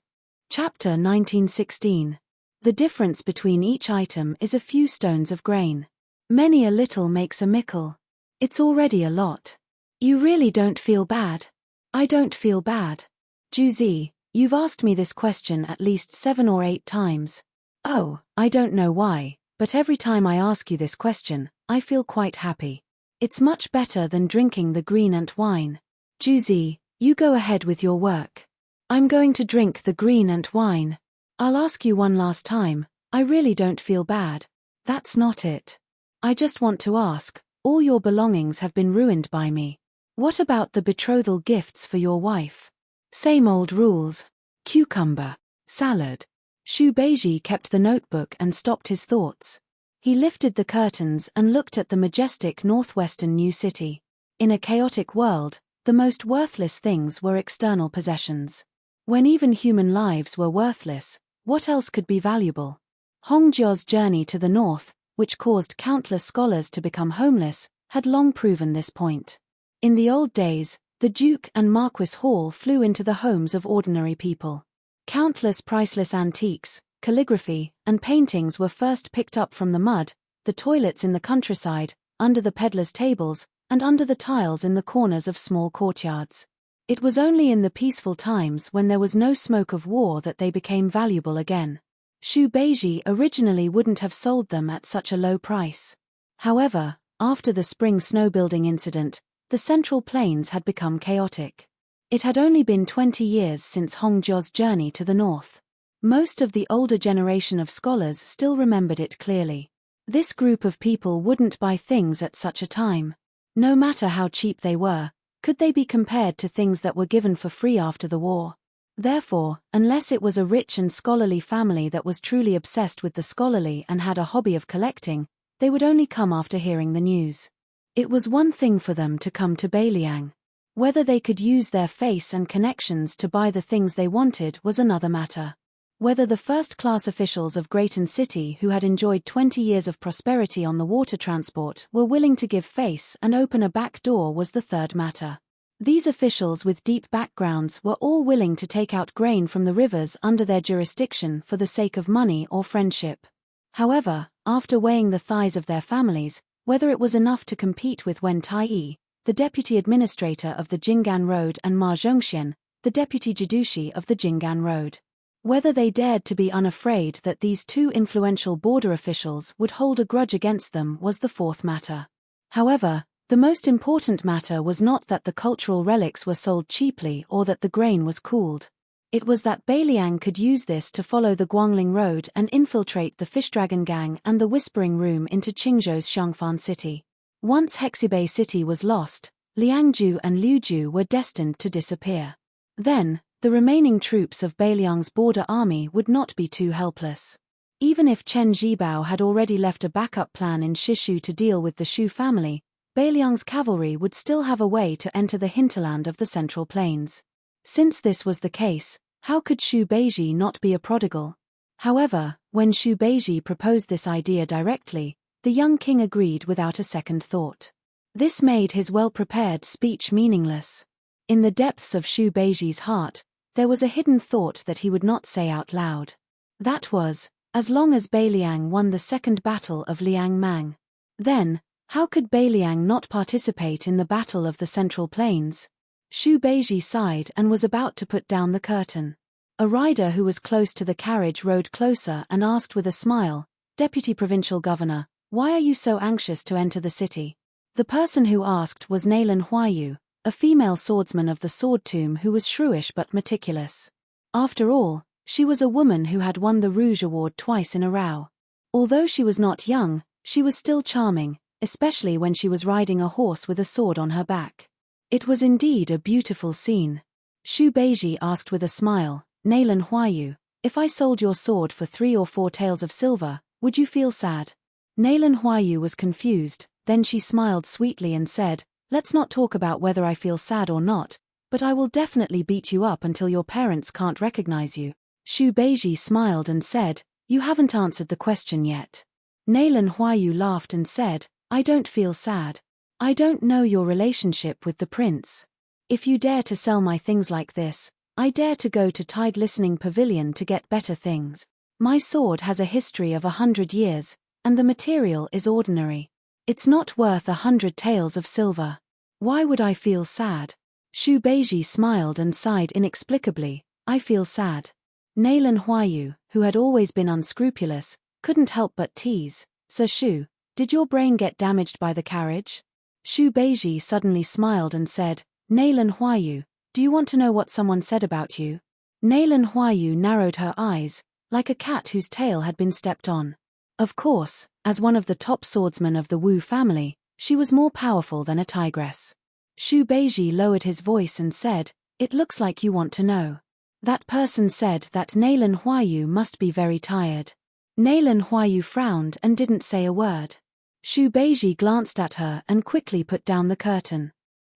Chapter 1916. The difference between each item is a few stones of grain. Many a little makes a mickle. It's already a lot. You really don't feel bad? I don't feel bad. Juzi, you've asked me this question at least 7 or 8 times. Oh, I don't know why, but every time I ask you this question, I feel quite happy. It's much better than drinking the green ant wine. Juzi, you go ahead with your work. I'm going to drink the green ant wine. I'll ask you one last time, I really don't feel bad. That's not it. I just want to ask, all your belongings have been ruined by me. What about the betrothal gifts for your wife? Same old rules. Cucumber. Salad. Xu Beiji kept the notebook and stopped his thoughts. He lifted the curtains and looked at the majestic northwestern New City. In a chaotic world, the most worthless things were external possessions. When even human lives were worthless, what else could be valuable? Hongjia's journey to the north, which caused countless scholars to become homeless, had long proven this point. In the old days, the Duke and Marquis Hall flew into the homes of ordinary people. Countless priceless antiques, calligraphy, and paintings were first picked up from the mud, the toilets in the countryside, under the peddlers' tables, and under the tiles in the corners of small courtyards. It was only in the peaceful times when there was no smoke of war that they became valuable again. Xu Beiji originally wouldn't have sold them at such a low price. However, after the spring snowbuilding incident, the central plains had become chaotic. It had only been 20 years since Hongjia's journey to the north. Most of the older generation of scholars still remembered it clearly. This group of people wouldn't buy things at such a time. No matter how cheap they were, could they be compared to things that were given for free after the war? Therefore, unless it was a rich and scholarly family that was truly obsessed with the scholarly and had a hobby of collecting, they would only come after hearing the news. It was one thing for them to come to Beiliang. Whether they could use their face and connections to buy the things they wanted was another matter. Whether the first-class officials of Greaton City who had enjoyed 20 years of prosperity on the water transport were willing to give face and open a back door was the third matter. These officials with deep backgrounds were all willing to take out grain from the rivers under their jurisdiction for the sake of money or friendship. However, after weighing the thighs of their families, whether it was enough to compete with Wen Taiyi, the deputy administrator of the Jinggan Road, and Ma Zhongxian, the deputy jidushi of the Jinggan Road. Whether they dared to be unafraid that these two influential border officials would hold a grudge against them was the fourth matter. However, the most important matter was not that the cultural relics were sold cheaply or that the grain was cooled. It was that Beiliang could use this to follow the Guangling Road and infiltrate the Fishdragon Gang and the Whispering Room into Qingzhou's Xiangfan City. Once Hexibei City was lost, Liangzhu and Liuzhou were destined to disappear. Then, the remaining troops of Beiliang's border army would not be too helpless. Even if Chen Zhibao had already left a backup plan in Shishu to deal with the Shu family, Beiliang's cavalry would still have a way to enter the hinterland of the Central Plains. Since this was the case, how could Xu Beiji not be a prodigal? However, when Xu Beiji proposed this idea directly, the The young king agreed without a second thought. This made his well-prepared speech meaningless. In the depths of Shu Beiji's heart, there was a hidden thought that he would not say out loud. That was, as long as Beiliang won the second battle of Liang Mang. Then, how could Beiliang not participate in the Battle of the Central Plains? Shu Beiji sighed and was about to put down the curtain. A rider who was close to the carriage rode closer and asked with a smile, "Deputy Provincial Governor, why are you so anxious to enter the city?" The person who asked was Nailan Huayu, a female swordsman of the Sword Tomb who was shrewish but meticulous. After all, she was a woman who had won the Rouge Award twice in a row. Although she was not young, she was still charming, especially when she was riding a horse with a sword on her back. It was indeed a beautiful scene. Shu Beiji asked with a smile, "Nailan Huayu, if I sold your sword for 3 or 4 taels of silver, would you feel sad?" Nailan Huayu was confused, then she smiled sweetly and said, "Let's not talk about whether I feel sad or not, but I will definitely beat you up until your parents can't recognize you." Shu Beiji smiled and said, "You haven't answered the question yet." Nailan Huayu laughed and said, "I don't feel sad. I don't know your relationship with the prince. If you dare to sell my things like this, I dare to go to Tide Listening Pavilion to get better things. My sword has a history of 100 years, and the material is ordinary. It's not worth 100 taels of silver. Why would I feel sad?" Shu Beiji smiled and sighed inexplicably, "I feel sad." Nailan Huayu, who had always been unscrupulous, couldn't help but tease, "Sir Shu, did your brain get damaged by the carriage?" Shu Beiji suddenly smiled and said, "Nailan Huayu, do you want to know what someone said about you?" Nailan Huayu narrowed her eyes, like a cat whose tail had been stepped on. Of course, as one of the top swordsmen of the Wu family, she was more powerful than a tigress. Shu Beiji lowered his voice and said, "It looks like you want to know." That person said that Nailan Huayu must be very tired. Nailan Huayu frowned and didn't say a word. Shu Beiji glanced at her and quickly put down the curtain.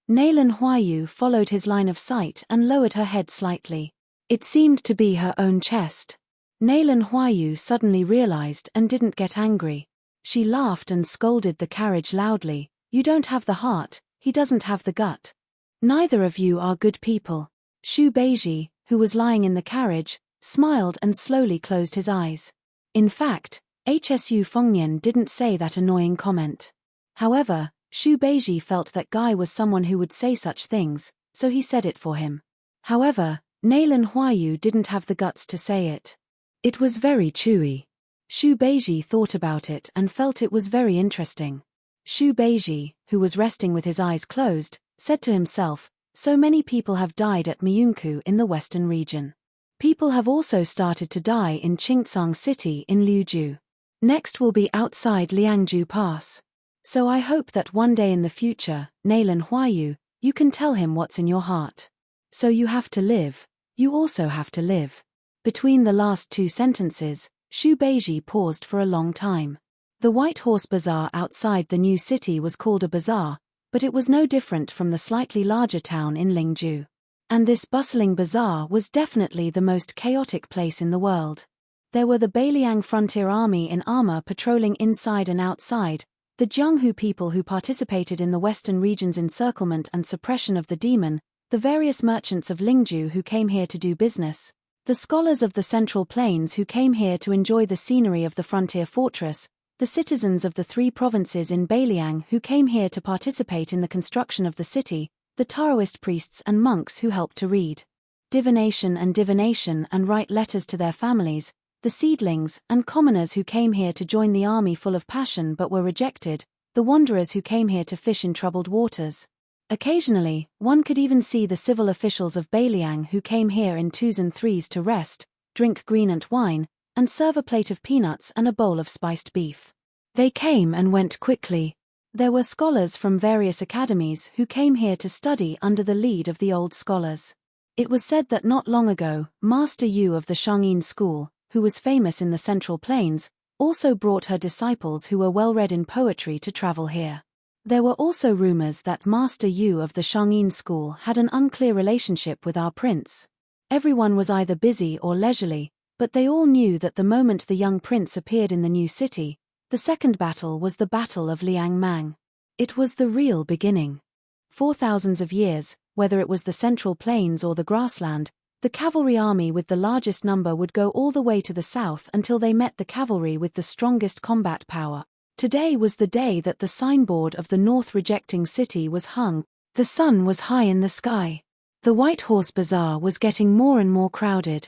Nailan Huayu followed his line of sight and lowered her head slightly. It seemed to be her own chest. Nailan Huayu suddenly realized and didn't get angry. She laughed and scolded the carriage loudly, "You don't have the heart, he doesn't have the gut. Neither of you are good people." Shu Beiji, who was lying in the carriage, smiled and slowly closed his eyes. In fact, Hsu Fengnian didn't say that annoying comment. However, Shu Beiji felt that Guy was someone who would say such things, so he said it for him. However, Nailan Huayu didn't have the guts to say it. It was very chewy. Shu Beiji thought about it and felt it was very interesting. Shu Beiji, who was resting with his eyes closed, said to himself, "So many people have died at Miyunku in the western region. People have also started to die in Qingcang City in Liuju. Next will be outside Liangju Pass. So I hope that one day in the future, Nailan Huayu, you can tell him what's in your heart. So you have to live. You also have to live." Between the last 2 sentences, Shu Beiji paused for a long time. The White Horse Bazaar outside the new city was called a bazaar, but it was no different from the slightly larger town in Lingju. And this bustling bazaar was definitely the most chaotic place in the world. There were the Beiliang Frontier Army in armor patrolling inside and outside, the Jianghu people who participated in the western region's encirclement and suppression of the demon, the various merchants of Lingju who came here to do business, the scholars of the Central Plains who came here to enjoy the scenery of the frontier fortress, the citizens of the 3 provinces in Beiliang who came here to participate in the construction of the city, the Taoist priests and monks who helped to read divination and write letters to their families, the seedlings and commoners who came here to join the army full of passion but were rejected, the wanderers who came here to fish in troubled waters. Occasionally, one could even see the civil officials of Beiliang who came here in 2s and 3s to rest, drink greenant wine, and serve a plate of peanuts and a bowl of spiced beef. They came and went quickly. There were scholars from various academies who came here to study under the lead of the old scholars. It was said that not long ago, Master Yu of the Shangyin School, who was famous in the Central Plains, also brought her disciples who were well read in poetry to travel here. There were also rumors that Master Yu of the Shangyin School had an unclear relationship with our prince. Everyone was either busy or leisurely, but they all knew that the moment the young prince appeared in the new city, The second battle was the Battle of Liang Mang. It was the real beginning. For thousands of years, whether it was the Central Plains or the grassland, the cavalry army with the largest number would go all the way to the south until they met the cavalry with the strongest combat power. Today was the day that the signboard of the North rejecting city was hung. The sun was high in the sky. The White Horse Bazaar was getting more and more crowded.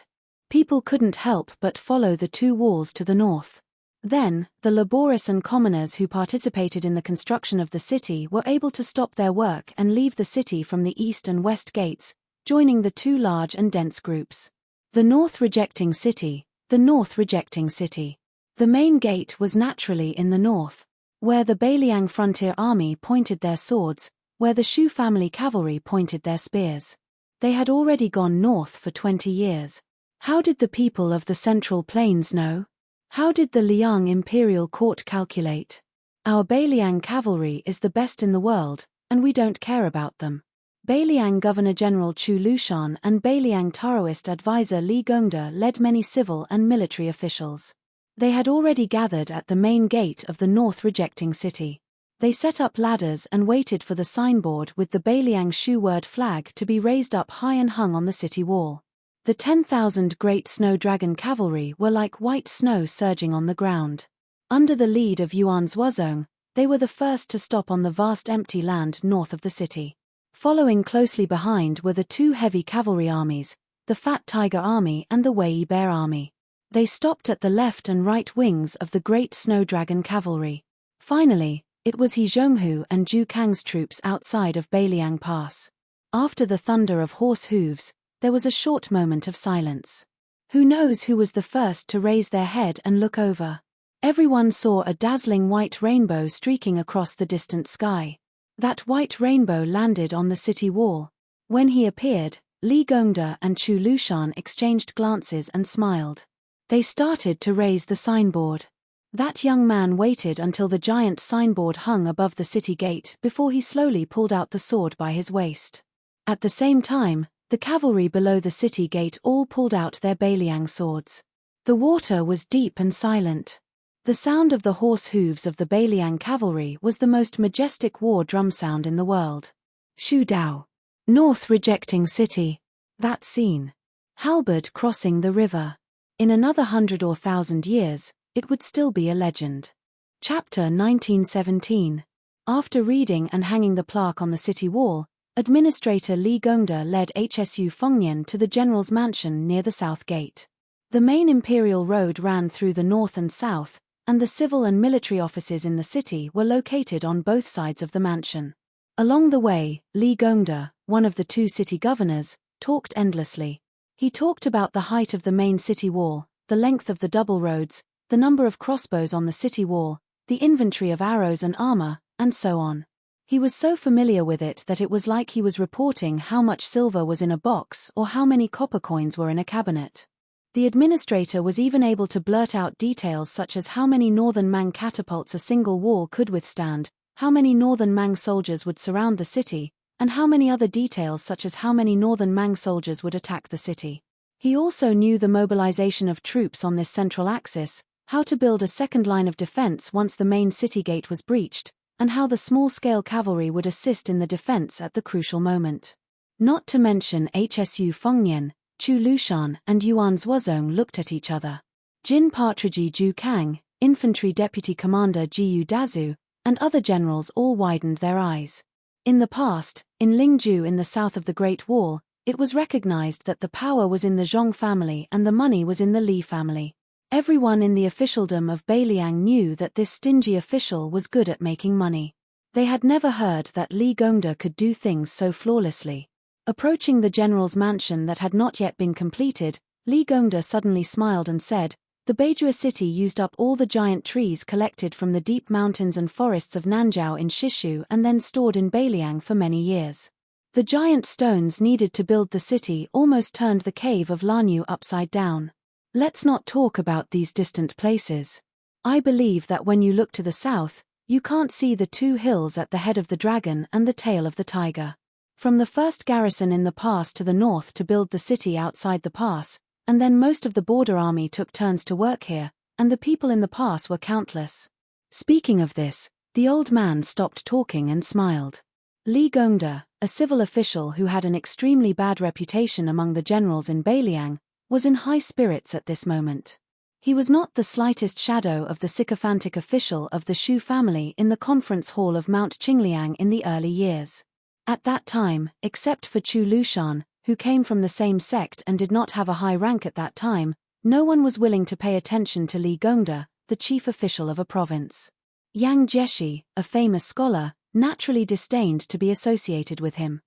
People couldn't help but follow the two walls to the north. Then, the laborers and commoners who participated in the construction of the city were able to stop their work and leave the city from the east and west gates, joining the two large and dense groups. The North rejecting city, the North rejecting city. The main gate was naturally in the north, where the Beiliang frontier army pointed their swords, where the Shu family cavalry pointed their spears. They had already gone north for 20 years. How did the people of the Central Plains know? How did the Liang imperial court calculate? Our Beiliang cavalry is the best in the world, and we don't care about them. Beiliang Governor-General Chu Lushan and Beiliang Taoist advisor Li Gongda led many civil and military officials. They had already gathered at the main gate of the North rejecting city. They set up ladders and waited for the signboard with the Beiliang Shu word flag to be raised up high and hung on the city wall. The 10,000 great snow dragon cavalry were like white snow surging on the ground. Under the lead of Yuan Zhuozong, they were the first to stop on the vast empty land north of the city. Following closely behind were the two heavy cavalry armies, the Fat Tiger Army and the Wei Bear Army. They stopped at the left and right wings of the great snow dragon cavalry. Finally, it was He Zhonghu and Zhu Kang's troops outside of Beiliang Pass. After the thunder of horse hooves, there was a short moment of silence. Who knows who was the first to raise their head and look over? Everyone saw a dazzling white rainbow streaking across the distant sky. That white rainbow landed on the city wall. When he appeared, Li Gongda and Chu Lushan exchanged glances and smiled. They started to raise the signboard. That young man waited until the giant signboard hung above the city gate before he slowly pulled out the sword by his waist. At the same time, the cavalry below the city gate all pulled out their Beiliang swords. The water was deep and silent. The sound of the horse hooves of the Beiliang cavalry was the most majestic war drum sound in the world. Shu Dao. North rejecting city. That scene. Halberd crossing the river. In another 100 or 1,000 years, it would still be a legend. Chapter 1917. After reading and hanging the plaque on the city wall, Administrator Li Gongda led Hsu Fengnian to the general's mansion near the south gate. The main imperial road ran through the north and south, and the civil and military offices in the city were located on both sides of the mansion. Along the way, Li Gongda, one of the two city governors, talked endlessly. He talked about the height of the main city wall, the length of the double roads, the number of crossbows on the city wall, the inventory of arrows and armor, and so on. He was so familiar with it that it was like he was reporting how much silver was in a box or how many copper coins were in a cabinet. The administrator was even able to blurt out details such as how many northern Mang catapults a single wall could withstand, how many northern Mang soldiers would surround the city, and how many other details such as how many northern Mang soldiers would attack the city. He also knew the mobilization of troops on this central axis, how to build a second line of defense once the main city gate was breached, and how the small-scale cavalry would assist in the defense at the crucial moment. Not to mention Hsu Fengnian, Chu Lushan and Yuan Zhuozong looked at each other. Jin Partridge Zhu Kang, Infantry Deputy Commander Jiyu Dazu, and other generals all widened their eyes. In the past, in Lingzhou in the south of the Great Wall, it was recognized that the power was in the Zhong family and the money was in the Li family. Everyone in the officialdom of Beiliang knew that this stingy official was good at making money. They had never heard that Li Gongda could do things so flawlessly. Approaching the general's mansion that had not yet been completed, Li Gongda suddenly smiled and said, "The Beijua city used up all the giant trees collected from the deep mountains and forests of Nanzhao in Shishu and then stored in Beiliang for many years. The giant stones needed to build the city almost turned the cave of Lanyu upside down. Let's not talk about these distant places. I believe that when you look to the south, you can't see the two hills at the head of the dragon and the tail of the tiger. From the first garrison in the pass to the north to build the city outside the pass, and then most of the border army took turns to work here, and the people in the pass were countless. Speaking of this, the old man stopped talking and smiled. Li Gongda, a civil official who had an extremely bad reputation among the generals in Beiliang, was in high spirits at this moment. He was not the slightest shadow of the sycophantic official of the Shu family in the conference hall of Mount Qingliang in the early years. At that time, except for Chu Lushan, who came from the same sect and did not have a high rank at that time, no one was willing to pay attention to Li Gongda, the chief official of a province. Yang Jieshi, a famous scholar, naturally disdained to be associated with him.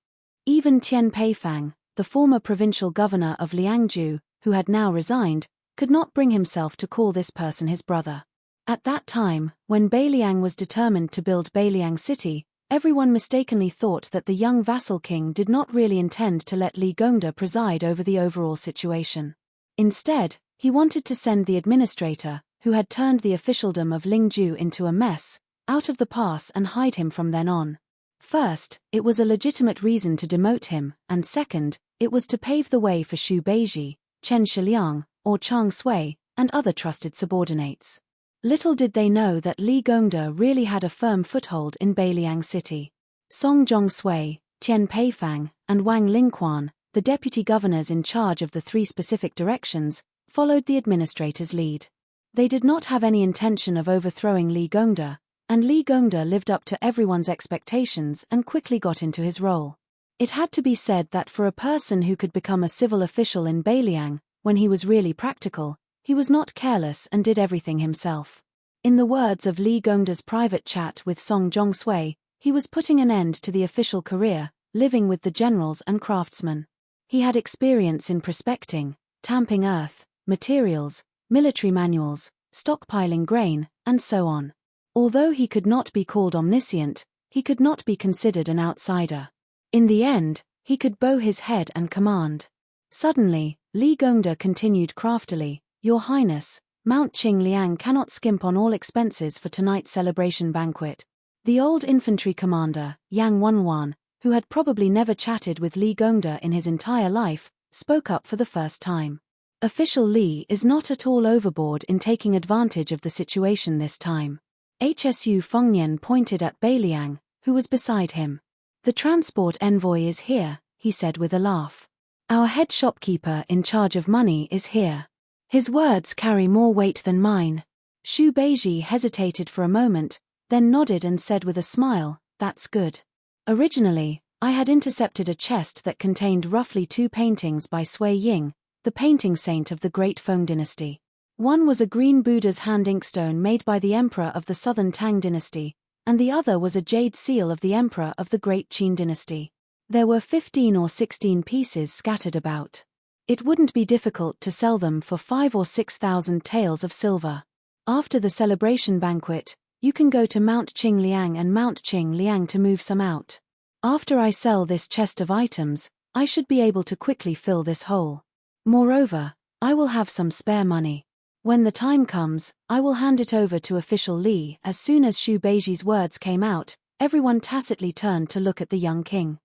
Even Tian Peifang, the former provincial governor of Liangju, who had now resigned, could not bring himself to call this person his brother. At that time, when Beiliang was determined to build Beiliang City, everyone mistakenly thought that the young vassal king did not really intend to let Li Gongda preside over the overall situation. Instead, he wanted to send the administrator, who had turned the officialdom of Lingju into a mess, out of the pass and hide him from then on. First, it was a legitimate reason to demote him, and second, it was to pave the way for Xu Beiji, Chen Shiliang, or Chang Sui, and other trusted subordinates. Little did they know that Li Gongda really had a firm foothold in Beiliang City. Song Zhongsui, Tian Peifang, and Wang Lingquan, the deputy governors in charge of the three specific directions, followed the administrator's lead. They did not have any intention of overthrowing Li Gongda, and Li Gongda lived up to everyone's expectations and quickly got into his role. It had to be said that for a person who could become a civil official in Beiliang, when he was really practical, he was not careless and did everything himself. In the words of Li Gongda's private chat with Song Zhongsui, he was putting an end to the official career, living with the generals and craftsmen. He had experience in prospecting, tamping earth, materials, military manuals, stockpiling grain, and so on. Although he could not be called omniscient, he could not be considered an outsider. In the end, he could bow his head and command. Suddenly, Li Gongda continued craftily, "Your Highness, Mount Qingliang cannot skimp on all expenses for tonight's celebration banquet." The old infantry commander, Yang Wanwan, who had probably never chatted with Li Gongda in his entire life, spoke up for the first time. Official Li is not at all overboard in taking advantage of the situation this time. Hsu Fengnian pointed at Beiliang, who was beside him. "The transport envoy is here," he said with a laugh. "Our head shopkeeper in charge of money is here. His words carry more weight than mine." Xu Beiji hesitated for a moment, then nodded and said with a smile, "That's good. Originally, I had intercepted a chest that contained roughly 2 paintings by Sui Ying, the painting saint of the Great Feng dynasty. One was a green Buddha's hand inkstone made by the emperor of the southern Tang dynasty, and the other was a jade seal of the emperor of the Great Qin dynasty. There were 15 or 16 pieces scattered about. It wouldn't be difficult to sell them for 5 or 6,000 taels of silver. After the celebration banquet, you can go to Mount Qingliang and Mount Qingliang to move some out. After I sell this chest of items, I should be able to quickly fill this hole. Moreover, I will have some spare money. When the time comes, I will hand it over to official Li." As soon as Xu Beiji's words came out, everyone tacitly turned to look at the young king.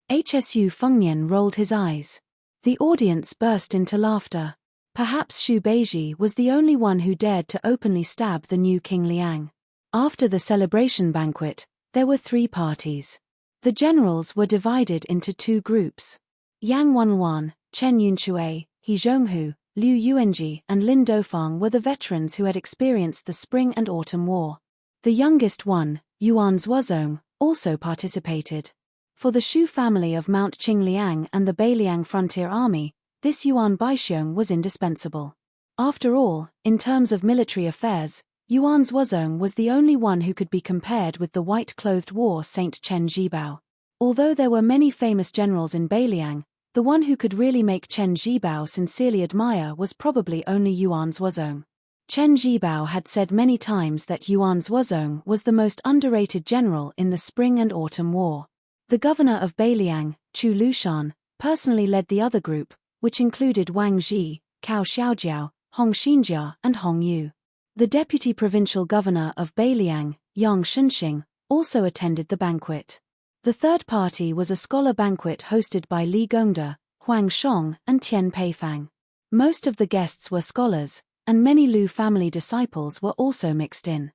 Hsu Fengnian rolled his eyes. The audience burst into laughter. Perhaps Xu Beiji was the only one who dared to openly stab the new King Liang. After the celebration banquet, there were 3 parties. The generals were divided into 2 groups. Yang Wanwan, Chen Yunshui, He Zhonghu, Liu Yuanji and Lin Dofang were the veterans who had experienced the Spring and Autumn War. The youngest one, Yuan Zuozong, also participated. For the Shu family of Mount Qingliang and the Beiliang Frontier Army, this Yuan Baixiong was indispensable. After all, in terms of military affairs, Yuan Zuozong was the only one who could be compared with the white-clothed war saint Chen Zhibao. Although there were many famous generals in Beiliang, the one who could really make Chen Zhibao sincerely admire was probably only Yuan Zuozong. Chen Zhibao had said many times that Yuan Zuozong was the most underrated general in the Spring and Autumn War. The governor of Beiliang, Chu Lushan, personally led the other group, which included Wang Zhi, Cao Xiaojiao, Hong Xinjia and Hong Yu. The deputy provincial governor of Beiliang, Yang Shunxing, also attended the banquet. The third party was a scholar banquet hosted by Li Gongda, Huang Shong and Tian Peifang. Most of the guests were scholars, and many Lu family disciples were also mixed in.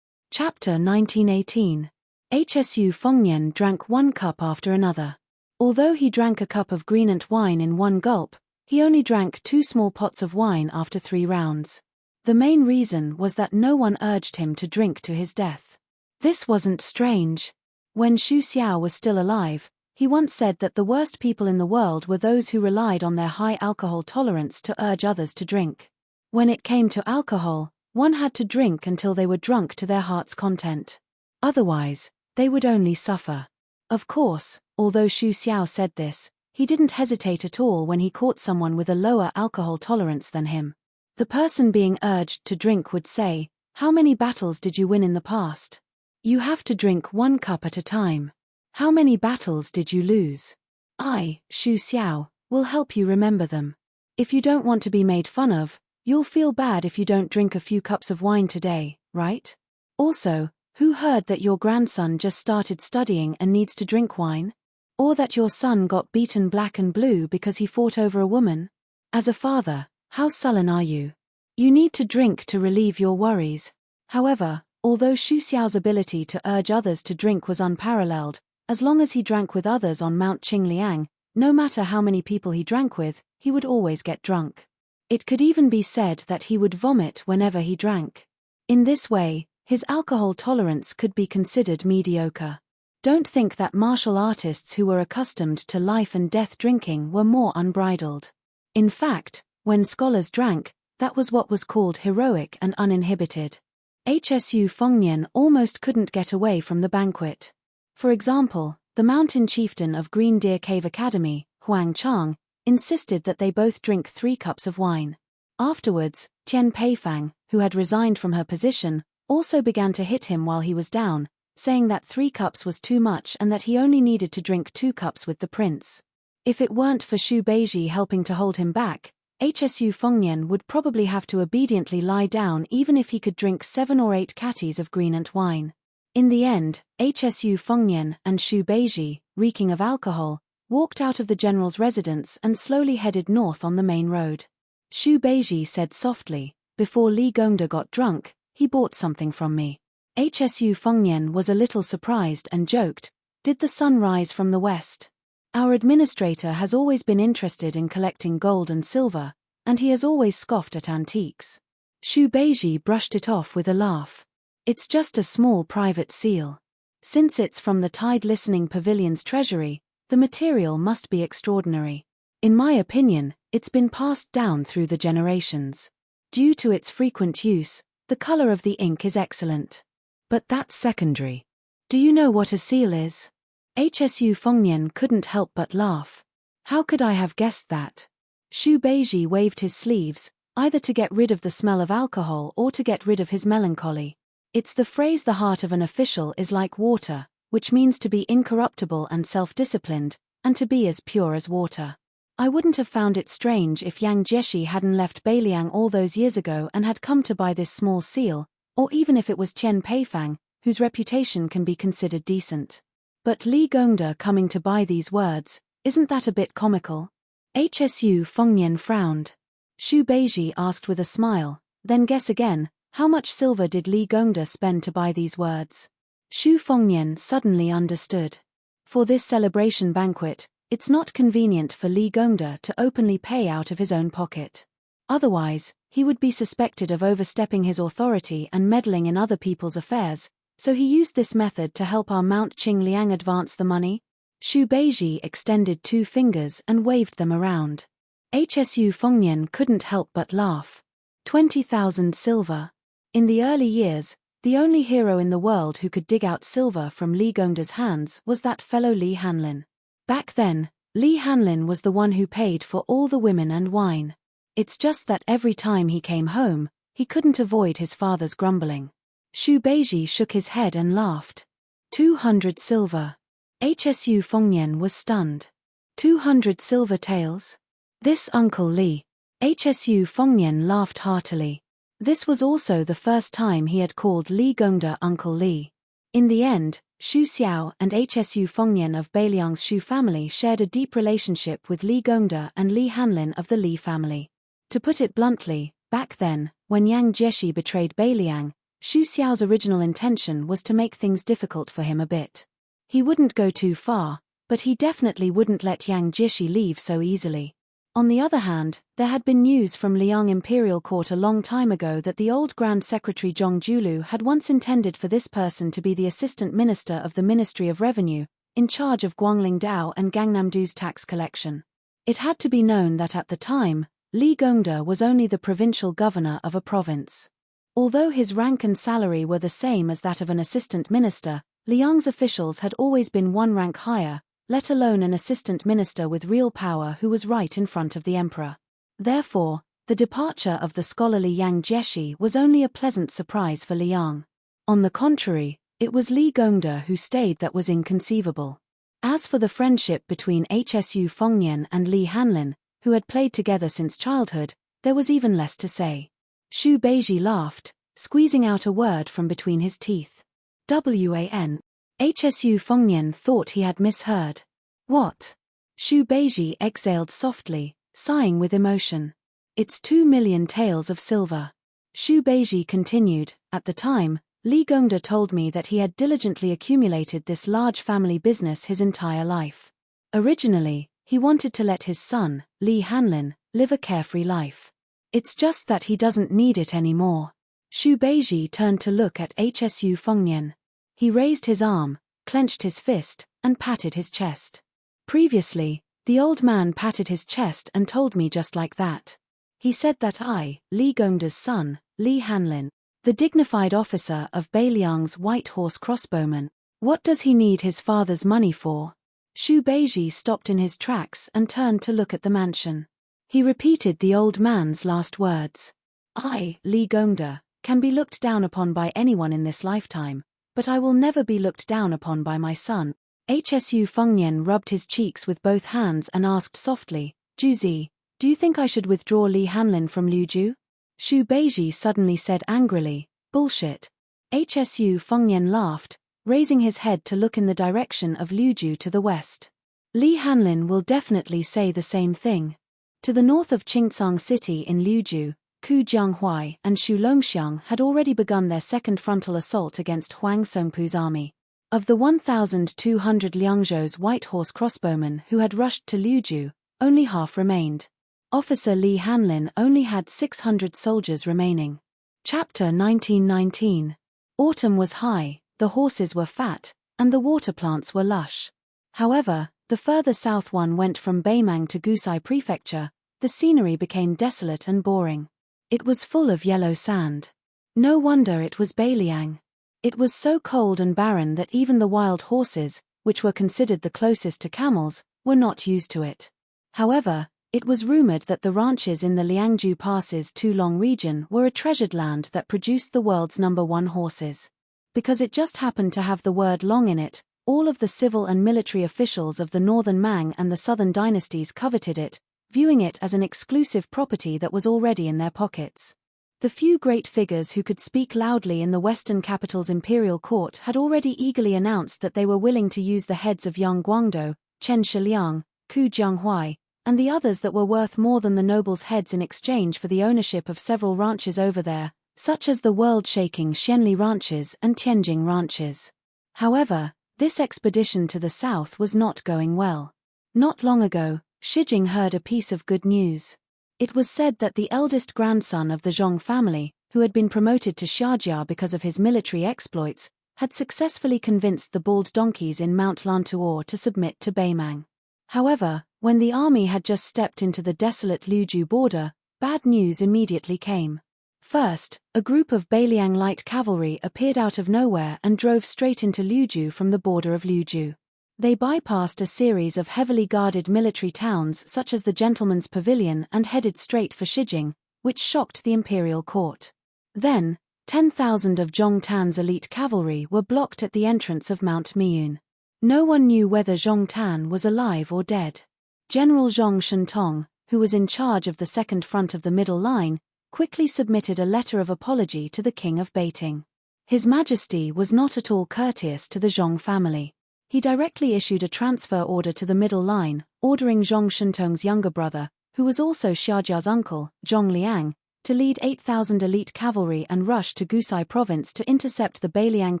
Chapter 1918. HSU Fengnian drank one cup after another. Although he drank a cup of greenant wine in one gulp, he only drank 2 small pots of wine after 3 rounds. The main reason was that no one urged him to drink to his death. This wasn't strange. When Xu Xiao was still alive, he once said that the worst people in the world were those who relied on their high alcohol tolerance to urge others to drink. When it came to alcohol, one had to drink until they were drunk to their heart's content. Otherwise, they would only suffer. Of course, although Xu Xiao said this, he didn't hesitate at all when he caught someone with a lower alcohol tolerance than him. The person being urged to drink would say, "How many battles did you win in the past? You have to drink 1 cup at a time. How many battles did you lose? I, Xu Xiao, will help you remember them. If you don't want to be made fun of, you'll feel bad if you don't drink a few cups of wine today, right? Also, who heard that your grandson just started studying and needs to drink wine? Or that your son got beaten black and blue because he fought over a woman? As a father, how sullen are you? You need to drink to relieve your worries." However, although Xu Xiao's ability to urge others to drink was unparalleled, as long as he drank with others on Mount Qingliang, no matter how many people he drank with, he would always get drunk. It could even be said that he would vomit whenever he drank. In this way, his alcohol tolerance could be considered mediocre. Don't think that martial artists who were accustomed to life and death drinking were more unbridled. In fact, when scholars drank, that was what was called heroic and uninhibited. HSU Fengnian almost couldn't get away from the banquet. For example, the mountain chieftain of Green Deer Cave Academy, Huang Chang, insisted that they both drink 3 cups of wine. Afterwards, Tian Peifang, who had resigned from her position, also began to hit him while he was down, saying that 3 cups was too much and that he only needed to drink 2 cups with the prince. If it weren't for Xu Beiji helping to hold him back, HSU Fengnian would probably have to obediently lie down even if he could drink 7 or 8 catties of greenant wine. In the end, HSU Fengnian and Xu Beiji, reeking of alcohol, walked out of the general's residence and slowly headed north on the main road. Xu Beiji said softly, "Before Li Gongda got drunk, he bought something from me." HSU Fengnian was a little surprised and joked, "Did the sun rise from the west? Our administrator has always been interested in collecting gold and silver, and he has always scoffed at antiques." Xu Beiji brushed it off with a laugh. "It's just a small private seal. Since it's from the Tide Listening Pavilion's treasury, the material must be extraordinary. In my opinion, it's been passed down through the generations. Due to its frequent use, the color of the ink is excellent. But that's secondary. Do you know what a seal is?" HSU Fengnian couldn't help but laugh. "How could I have guessed that?" Xu Beiji waved his sleeves, either to get rid of the smell of alcohol or to get rid of his melancholy. "It's the phrase 'the heart of an official is like water,' which means to be incorruptible and self-disciplined, and to be as pure as water. I wouldn't have found it strange if Yang Jieshi hadn't left Beiliang all those years ago and had come to buy this small seal, or even if it was Tian Peifang, whose reputation can be considered decent. But Li Gongda coming to buy these words, isn't that a bit comical?" HSU Fengnian frowned. Xu Beiji asked with a smile, "Then guess again, how much silver did Li Gongda spend to buy these words?" Xu Fengnian suddenly understood. For this celebration banquet, it's not convenient for Li Gongda to openly pay out of his own pocket. Otherwise, he would be suspected of overstepping his authority and meddling in other people's affairs, so he used this method to help our Mount Qingliang advance the money. Xu Beiji extended 2 fingers and waved them around. HSU Fengnian couldn't help but laugh. 20,000 silver. In the early years, the only hero in the world who could dig out silver from Li Gongda's hands was that fellow Li Hanlin. Back then, Li Hanlin was the one who paid for all the women and wine. It's just that every time he came home, he couldn't avoid his father's grumbling. Xu Beiji shook his head and laughed. 200 silver. HSU Fengnian was stunned. 200 silver taels? This Uncle Li. HSU Fengnian laughed heartily. This was also the first time he had called Li Gongda Uncle Li. In the end, Xu Xiao and HSU Fengnian of Beiliang's Xu family shared a deep relationship with Li Gongda and Li Hanlin of the Li family. To put it bluntly, back then, when Yang Jieshi betrayed Beiliang, Xu Xiao's original intention was to make things difficult for him a bit. He wouldn't go too far, but he definitely wouldn't let Yang Jieshi leave so easily. On the other hand, there had been news from Liang Imperial Court a long time ago that the old Grand Secretary Zhong Julu had once intended for this person to be the Assistant Minister of the Ministry of Revenue, in charge of Guangling Dao and Gangnam-do's tax collection. It had to be known that at the time, Li Gongda was only the provincial governor of a province. Although his rank and salary were the same as that of an assistant minister, Liang's officials had always been one rank higher, let alone an assistant minister with real power who was right in front of the emperor. Therefore, the departure of the scholarly Yang Jieshi was only a pleasant surprise for Liang. On the contrary, it was Li Gongda who stayed that was inconceivable. As for the friendship between Hsu Fengnian and Li Hanlin, who had played together since childhood, there was even less to say. Xu Beiji laughed, squeezing out a word from between his teeth. "Wan." Hsu Fengnian thought he had misheard. "What?" Xu Beiji exhaled softly, sighing with emotion. "It's 2 million taels of silver." Xu Beiji continued, "At the time, Li Gongda told me that he had diligently accumulated this large family business his entire life. Originally, he wanted to let his son, Li Hanlin, live a carefree life. It's just that he doesn't need it anymore." Xu Beiji turned to look at Hsu Fengnian. He raised his arm, clenched his fist, and patted his chest. Previously, the old man patted his chest and told me just like that. He said that I, Li Gongda's son, Li Hanlin, the dignified officer of Beiliang's White Horse Crossbowmen, what does he need his father's money for? Xu Beiji stopped in his tracks and turned to look at the mansion. He repeated the old man's last words. "I, Li Gongda, can be looked down upon by anyone in this lifetime, but I will never be looked down upon by my son." Hsu Fengnian rubbed his cheeks with both hands and asked softly, "Juzi, do you think I should withdraw Li Hanlin from Liuju?" Xu Beiji suddenly said angrily, "Bullshit." Hsu Fengnian laughed, raising his head to look in the direction of Liuju to the west. "Li Hanlin will definitely say the same thing." To the north of Qingcang City in Liuju, Ku Jianghuai and Xu Longxiang had already begun their second frontal assault against Huang Songpu's army. Of the 1,200 Liangzhou's White Horse crossbowmen who had rushed to Liuju, only half remained. Officer Li Hanlin only had 600 soldiers remaining. Chapter 1919. Autumn was high, the horses were fat, and the water plants were lush. However, the further south one went from Beimang to Gusai Prefecture, the scenery became desolate and boring. It was full of yellow sand. No wonder it was Beiliang. It was so cold and barren that even the wild horses, which were considered the closest to camels, were not used to it. However, it was rumored that the ranches in the Liangju Pass's Tulong region were a treasured land that produced the world's #1 horses. Because it just happened to have the word Long in it, all of the civil and military officials of the northern Mang and the southern dynasties coveted it, viewing it as an exclusive property that was already in their pockets. The few great figures who could speak loudly in the western capital's imperial court had already eagerly announced that they were willing to use the heads of Yang Guangdou, Chen Shiliang, Ku Jianghuai, and the others that were worth more than the nobles' heads in exchange for the ownership of several ranches over there, such as the world-shaking Xianli ranches and Tianjing ranches. However, this expedition to the south was not going well. Not long ago, Shijing heard a piece of good news. It was said that the eldest grandson of the Zhong family, who had been promoted to Xiajia because of his military exploits, had successfully convinced the bald donkeys in Mount Lantuor to submit to Beimang. However, when the army had just stepped into the desolate Liuju border, bad news immediately came. First, a group of Beiliang light cavalry appeared out of nowhere and drove straight into Liuju from the border of Liuju. They bypassed a series of heavily guarded military towns such as the Gentleman's Pavilion and headed straight for Shijing, which shocked the imperial court. Then, 10,000 of Zhong Tan's elite cavalry were blocked at the entrance of Mount Miyun. No one knew whether Zhong Tan was alive or dead. General Zhong Shentong, who was in charge of the second front of the middle line, quickly submitted a letter of apology to the King of Beiting. His Majesty was not at all courteous to the Zhong family. He directly issued a transfer order to the middle line, ordering Zhong Shentong's younger brother, who was also Xiajia's uncle, Zhong Liang, to lead 8,000 elite cavalry and rush to Gusai province to intercept the Beiliang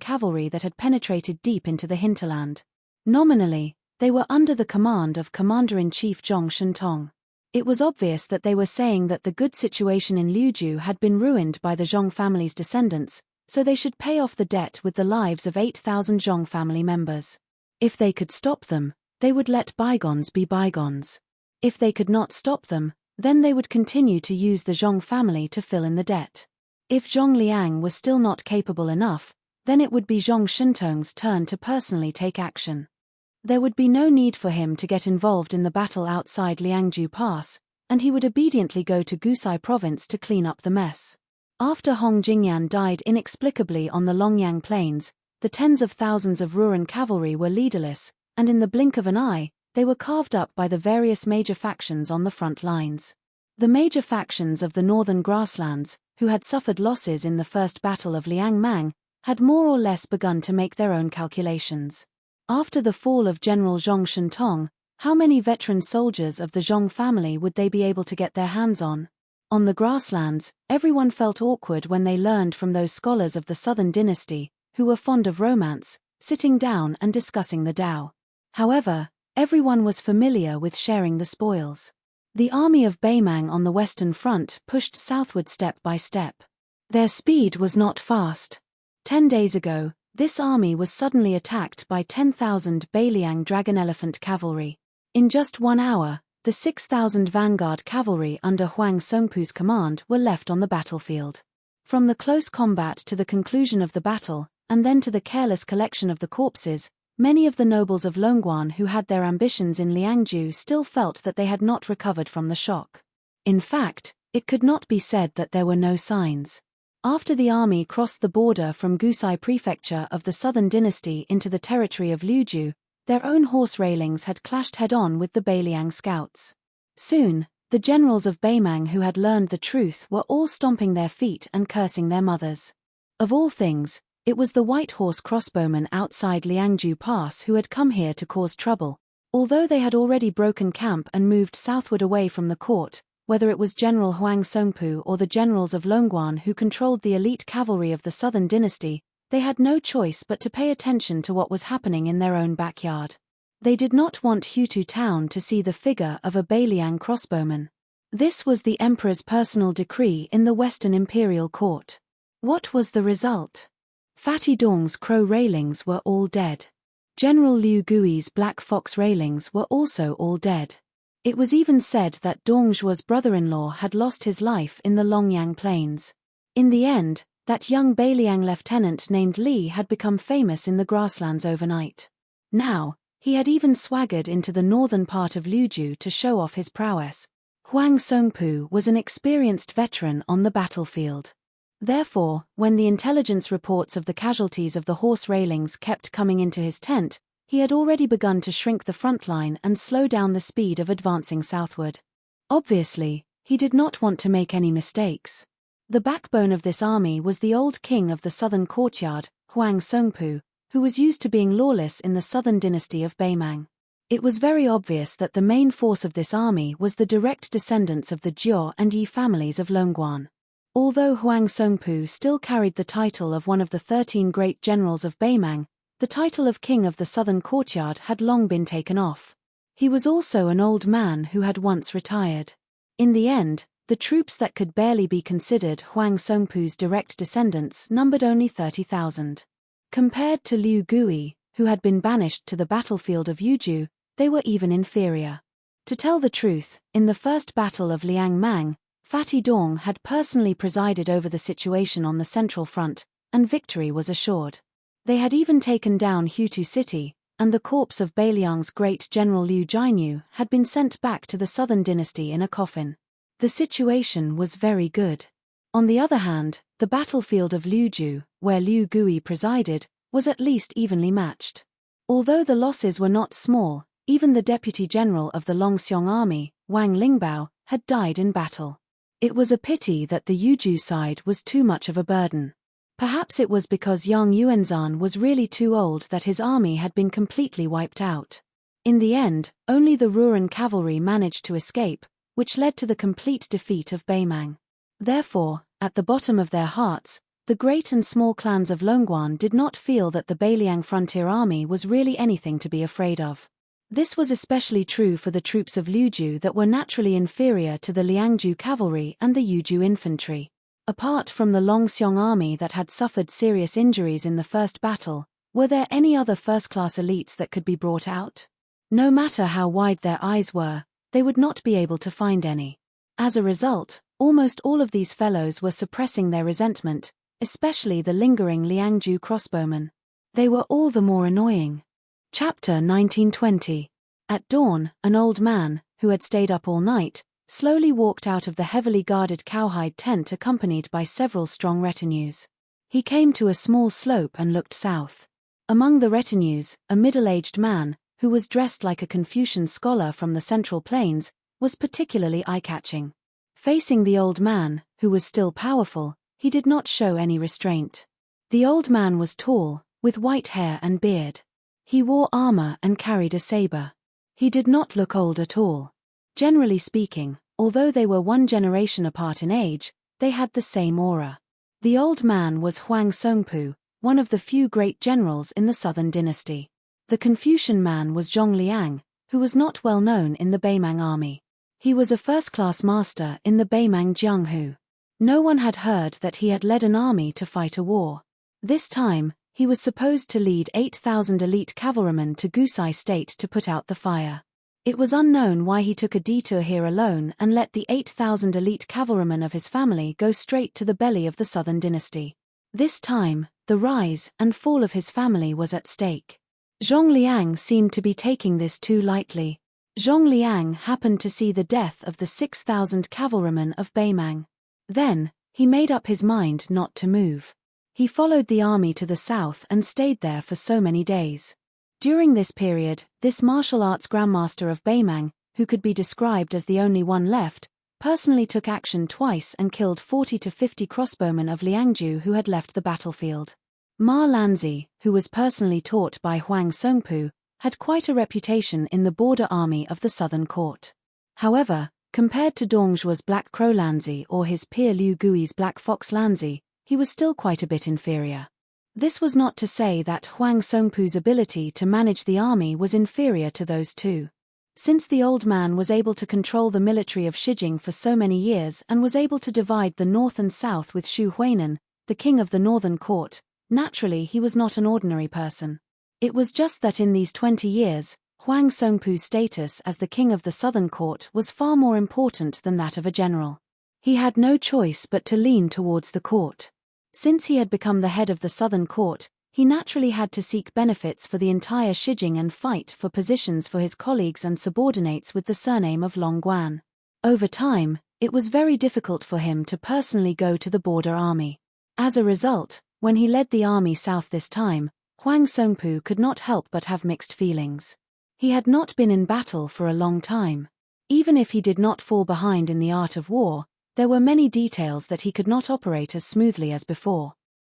cavalry that had penetrated deep into the hinterland. Nominally, they were under the command of Commander-in-Chief Zhong Shentong. It was obvious that they were saying that the good situation in Liuju had been ruined by the Zhong family's descendants, so they should pay off the debt with the lives of 8,000 Zhong family members. If they could stop them, they would let bygones be bygones. If they could not stop them, then they would continue to use the Zhong family to fill in the debt. If Zhong Liang was still not capable enough, then it would be Zhong Shentong's turn to personally take action. There would be no need for him to get involved in the battle outside Liangju Pass, and he would obediently go to Gusai province to clean up the mess. After Hong Jingyan died inexplicably on the Longyang plains, the tens of thousands of Ruran cavalry were leaderless, and in the blink of an eye, they were carved up by the various major factions on the front lines. The major factions of the northern grasslands, who had suffered losses in the first battle of Liang Mang, had more or less begun to make their own calculations. After the fall of General Zhong Shentong, how many veteran soldiers of the Zhong family would they be able to get their hands on? On the grasslands, everyone felt awkward when they learned from those scholars of the Southern Dynasty, who were fond of romance, sitting down and discussing the Tao. However, everyone was familiar with sharing the spoils. The army of Beimang on the western front pushed southward step by step. Their speed was not fast. 10 days ago, this army was suddenly attacked by 10,000 Beiliang dragon elephant cavalry. In just 1 hour, the 6,000 vanguard cavalry under Huang Songpu's command were left on the battlefield. From the close combat to the conclusion of the battle, and then to the careless collection of the corpses, many of the nobles of Longguan who had their ambitions in Liangju still felt that they had not recovered from the shock. In fact, it could not be said that there were no signs. After the army crossed the border from Gusai prefecture of the Southern Dynasty into the territory of Liuju, their own horse railings had clashed head-on with the Beiliang scouts. Soon, the generals of Beimang who had learned the truth were all stomping their feet and cursing their mothers. Of all things, it was the White Horse crossbowmen outside Liangju Pass who had come here to cause trouble. Although they had already broken camp and moved southward away from the court, whether it was General Huang Songpu or the generals of Longguan who controlled the elite cavalry of the Southern Dynasty, they had no choice but to pay attention to what was happening in their own backyard. They did not want Hutu town to see the figure of a Beiliang crossbowman. This was the emperor's personal decree in the Western imperial court. What was the result? Fatty Dong's crow railings were all dead. General Liu Gui's black fox railings were also all dead. It was even said that Dongzhuo's brother-in-law had lost his life in the Longyang plains. In the end, that young Beiliang lieutenant named Li had become famous in the grasslands overnight. Now, he had even swaggered into the northern part of Liuju to show off his prowess. Huang Songpu was an experienced veteran on the battlefield. Therefore, when the intelligence reports of the casualties of the horse railings kept coming into his tent, he had already begun to shrink the front line and slow down the speed of advancing southward. Obviously, he did not want to make any mistakes. The backbone of this army was the old king of the southern courtyard, Huang Songpu, who was used to being lawless in the southern dynasty of Beimang. It was very obvious that the main force of this army was the direct descendants of the Jiao and Yi families of Longguan. Although Huang Songpu still carried the title of one of the 13 great generals of Beimang, the title of king of the southern courtyard had long been taken off. He was also an old man who had once retired. In the end, the troops that could barely be considered Huang Songpu's direct descendants numbered only 30,000. Compared to Liu Gui, who had been banished to the battlefield of Yuju, they were even inferior. To tell the truth, in the first battle of Liang Mang, Fatty Dong had personally presided over the situation on the central front, and victory was assured. They had even taken down Hutu City, and the corpse of Beiliang's great general Liu Jianyu had been sent back to the southern dynasty in a coffin. The situation was very good. On the other hand, the battlefield of Liuju, where Liu Gui presided, was at least evenly matched. Although the losses were not small, even the deputy general of the Longxiong army, Wang Lingbao, had died in battle. It was a pity that the Yuju side was too much of a burden. Perhaps it was because Yang Yuanzhan was really too old that his army had been completely wiped out. In the end, only the Ruran cavalry managed to escape, which led to the complete defeat of Beimang. Therefore, at the bottom of their hearts, the great and small clans of Longguan did not feel that the Beiliang frontier army was really anything to be afraid of. This was especially true for the troops of Liuju that were naturally inferior to the Liangju cavalry and the Yuju infantry. Apart from the Longxiong army that had suffered serious injuries in the first battle, were there any other first-class elites that could be brought out? No matter how wide their eyes were, they would not be able to find any. As a result, almost all of these fellows were suppressing their resentment, especially the lingering Liangju crossbowmen. They were all the more annoying. Chapter 1920. At dawn, an old man, who had stayed up all night, slowly walked out of the heavily guarded cowhide tent accompanied by several strong retinues. He came to a small slope and looked south. Among the retinues, a middle-aged man, who was dressed like a Confucian scholar from the Central Plains, was particularly eye-catching. Facing the old man, who was still powerful, he did not show any restraint. The old man was tall, with white hair and beard. He wore armor and carried a saber. He did not look old at all. Generally speaking, although they were one generation apart in age, they had the same aura. The old man was Huang Songpu, one of the few great generals in the Southern Dynasty. The Confucian man was Zhong Liang, who was not well known in the Beimang army. He was a first-class master in the Beimang Jianghu. No one had heard that he had led an army to fight a war. This time, he was supposed to lead 8,000 elite cavalrymen to Gusai State to put out the fire. It was unknown why he took a detour here alone and let the 8,000 elite cavalrymen of his family go straight to the belly of the Southern Dynasty. This time, the rise and fall of his family was at stake. Zhong Liang seemed to be taking this too lightly. Zhong Liang happened to see the death of the 6,000 cavalrymen of Beimang. Then, he made up his mind not to move. He followed the army to the south and stayed there for so many days. During this period, this martial arts grandmaster of Beimang, who could be described as the only one left, personally took action twice and killed 40 to 50 crossbowmen of Liangju who had left the battlefield. Ma Lanzi, who was personally taught by Huang Songpu, had quite a reputation in the border army of the Southern Court. However, compared to Dongzhuo's Black Crow Lanzi or his peer Liu Gui's Black Fox Lanzi, he was still quite a bit inferior. This was not to say that Huang Songpu's ability to manage the army was inferior to those two. Since the old man was able to control the military of Shijing for so many years and was able to divide the north and south with Xu Huainan, the king of the northern court, naturally he was not an ordinary person. It was just that in these 20 years, Huang Songpu's status as the king of the southern court was far more important than that of a general. He had no choice but to lean towards the court. Since he had become the head of the southern court, he naturally had to seek benefits for the entire Shijing and fight for positions for his colleagues and subordinates with the surname of Longguan. Over time, it was very difficult for him to personally go to the border army. As a result, when he led the army south this time, Huang Songpu could not help but have mixed feelings. He had not been in battle for a long time. Even if he did not fall behind in the art of war, there were many details that he could not operate as smoothly as before.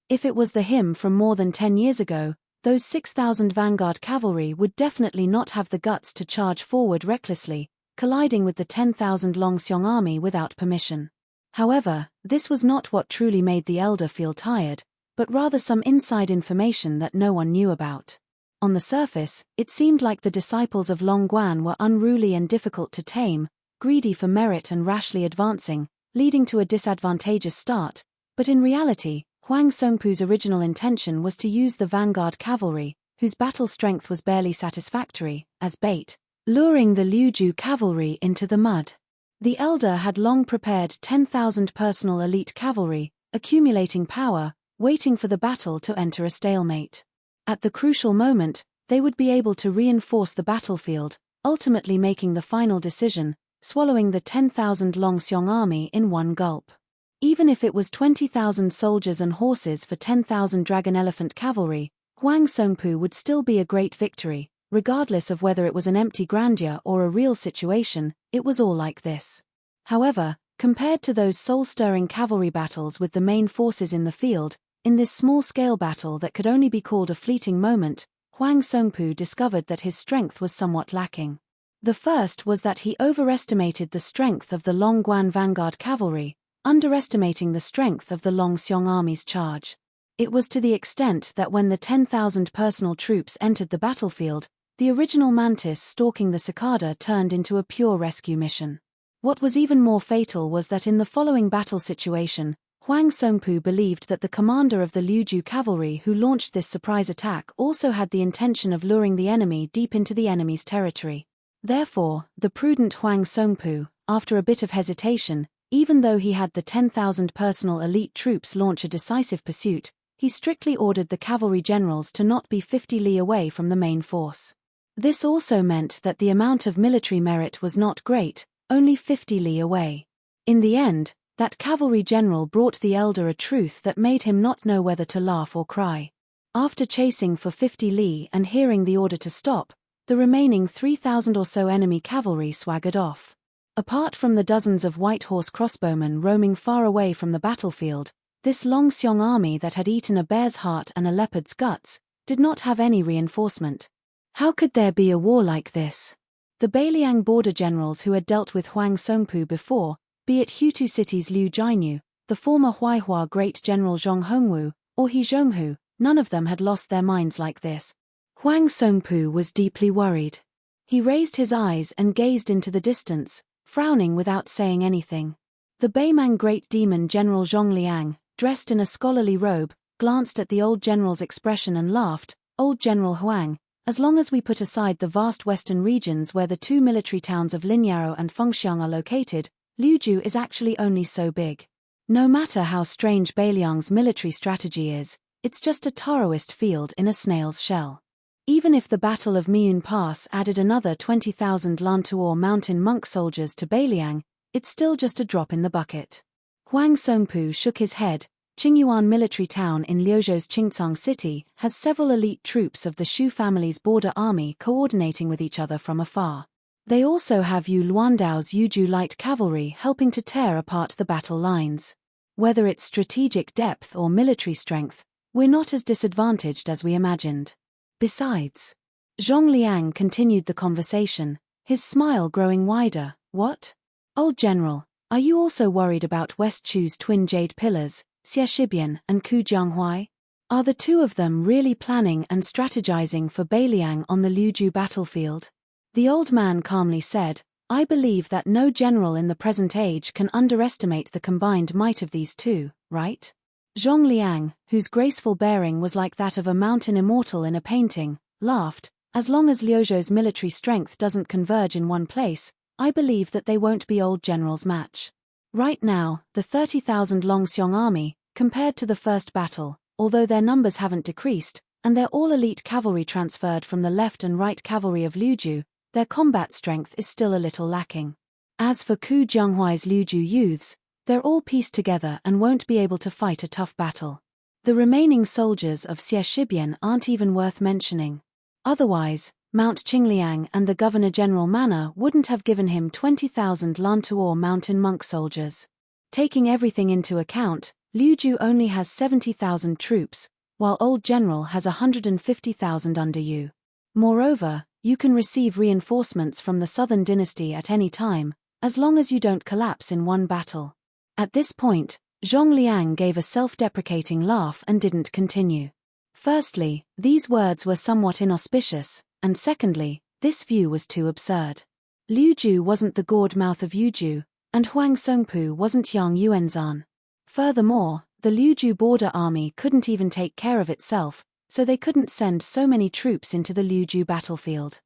If it was the him from more than 10 years ago, those 6,000 vanguard cavalry would definitely not have the guts to charge forward recklessly, colliding with the 10,000 Longxiong army without permission. However, this was not what truly made the elder feel tired, but rather some inside information that no one knew about. On the surface, it seemed like the disciples of Longguan were unruly and difficult to tame, greedy for merit and rashly advancing, leading to a disadvantageous start, but in reality, Huang Songpu's original intention was to use the vanguard cavalry, whose battle strength was barely satisfactory, as bait, luring the Liuju cavalry into the mud. The elder had long prepared 10,000 personal elite cavalry, accumulating power, waiting for the battle to enter a stalemate. At the crucial moment, they would be able to reinforce the battlefield, ultimately making the final decision, swallowing the 10,000 Longxiong army in one gulp. Even if it was 20,000 soldiers and horses for 10,000 dragon elephant cavalry, Huang Songpu would still be a great victory, regardless of whether it was an empty grandeur or a real situation. It was all like this. However, compared to those soul-stirring cavalry battles with the main forces in the field, in this small-scale battle that could only be called a fleeting moment, Huang Songpu discovered that his strength was somewhat lacking. The first was that he overestimated the strength of the Longguan vanguard cavalry, underestimating the strength of the Longxiong army's charge. It was to the extent that when the 10,000 personal troops entered the battlefield, the original mantis stalking the cicada turned into a pure rescue mission. What was even more fatal was that in the following battle situation, Huang Songpu believed that the commander of the Liuju cavalry who launched this surprise attack also had the intention of luring the enemy deep into the enemy's territory. Therefore, the prudent Huang Songpu, after a bit of hesitation, even though he had the 10,000 personal elite troops launch a decisive pursuit, he strictly ordered the cavalry generals to not be 50 li away from the main force. This also meant that the amount of military merit was not great, only 50 li away. In the end, that cavalry general brought the elder a truth that made him not know whether to laugh or cry. After chasing for 50 li and hearing the order to stop, the remaining 3,000 or so enemy cavalry swaggered off. Apart from the dozens of white horse crossbowmen roaming far away from the battlefield, this Longxiong army that had eaten a bear's heart and a leopard's guts did not have any reinforcement. How could there be a war like this? The Beiliang border generals who had dealt with Huang Songpu before, be it Hutu City's Liu Jianyu, the former Huaihua great general Zhong Hongwu, or He Zhonghu, none of them had lost their minds like this. Huang Songpu was deeply worried. He raised his eyes and gazed into the distance, frowning without saying anything. The Beimang great demon General Zhong Liang, dressed in a scholarly robe, glanced at the old general's expression and laughed. Old General Huang, as long as we put aside the vast western regions where the two military towns of Linyao and Fengxiang are located, Liuju is actually only so big. No matter how strange Beiliang's military strategy is, it's just a Taoist field in a snail's shell. Even if the Battle of Miun Pass added another 20,000 Lantuo mountain monk soldiers to Beiliang, it's still just a drop in the bucket. Huang Songpu shook his head. Qingyuan military town in Liuzhou's Qingcang city has several elite troops of the Shu family's border army coordinating with each other from afar. They also have Yu Luandao's Yuju light cavalry helping to tear apart the battle lines. Whether it's strategic depth or military strength, we're not as disadvantaged as we imagined. Besides, Zhong Liang continued the conversation, his smile growing wider. What? Old General, are you also worried about West Chu's twin jade pillars, Xie Shibian and Ku Jianghuai? Are the two of them really planning and strategizing for Beiliang on the Liuju battlefield? The old man calmly said, I believe that no general in the present age can underestimate the combined might of these two, right? Zhong Liang, whose graceful bearing was like that of a mountain immortal in a painting, laughed. As long as Liuzhou's military strength doesn't converge in one place, I believe that they won't be old general's match. Right now, the 30,000 Longxiong army, compared to the first battle, although their numbers haven't decreased, and they're all elite cavalry transferred from the left and right cavalry of Liuju, their combat strength is still a little lacking. As for Ku Jianghuai's Liuju youths, they're all pieced together and won't be able to fight a tough battle. The remaining soldiers of Xie Shibian aren't even worth mentioning. Otherwise, Mount Qingliang and the Governor-General Manor wouldn't have given him 20,000 Lantuo mountain monk soldiers. Taking everything into account, Liuju only has 70,000 troops, while Old General has 150,000 under you. Moreover, you can receive reinforcements from the Southern Dynasty at any time, as long as you don't collapse in one battle. At this point, Zhong Liang gave a self-deprecating laugh and didn't continue. Firstly, these words were somewhat inauspicious, and secondly, this view was too absurd. Liuju wasn't the gourd mouth of Yuju, and Huang Songpu wasn't Yang Yuanzan. Furthermore, the Liuju border army couldn't even take care of itself, so they couldn't send so many troops into the Liuju battlefield.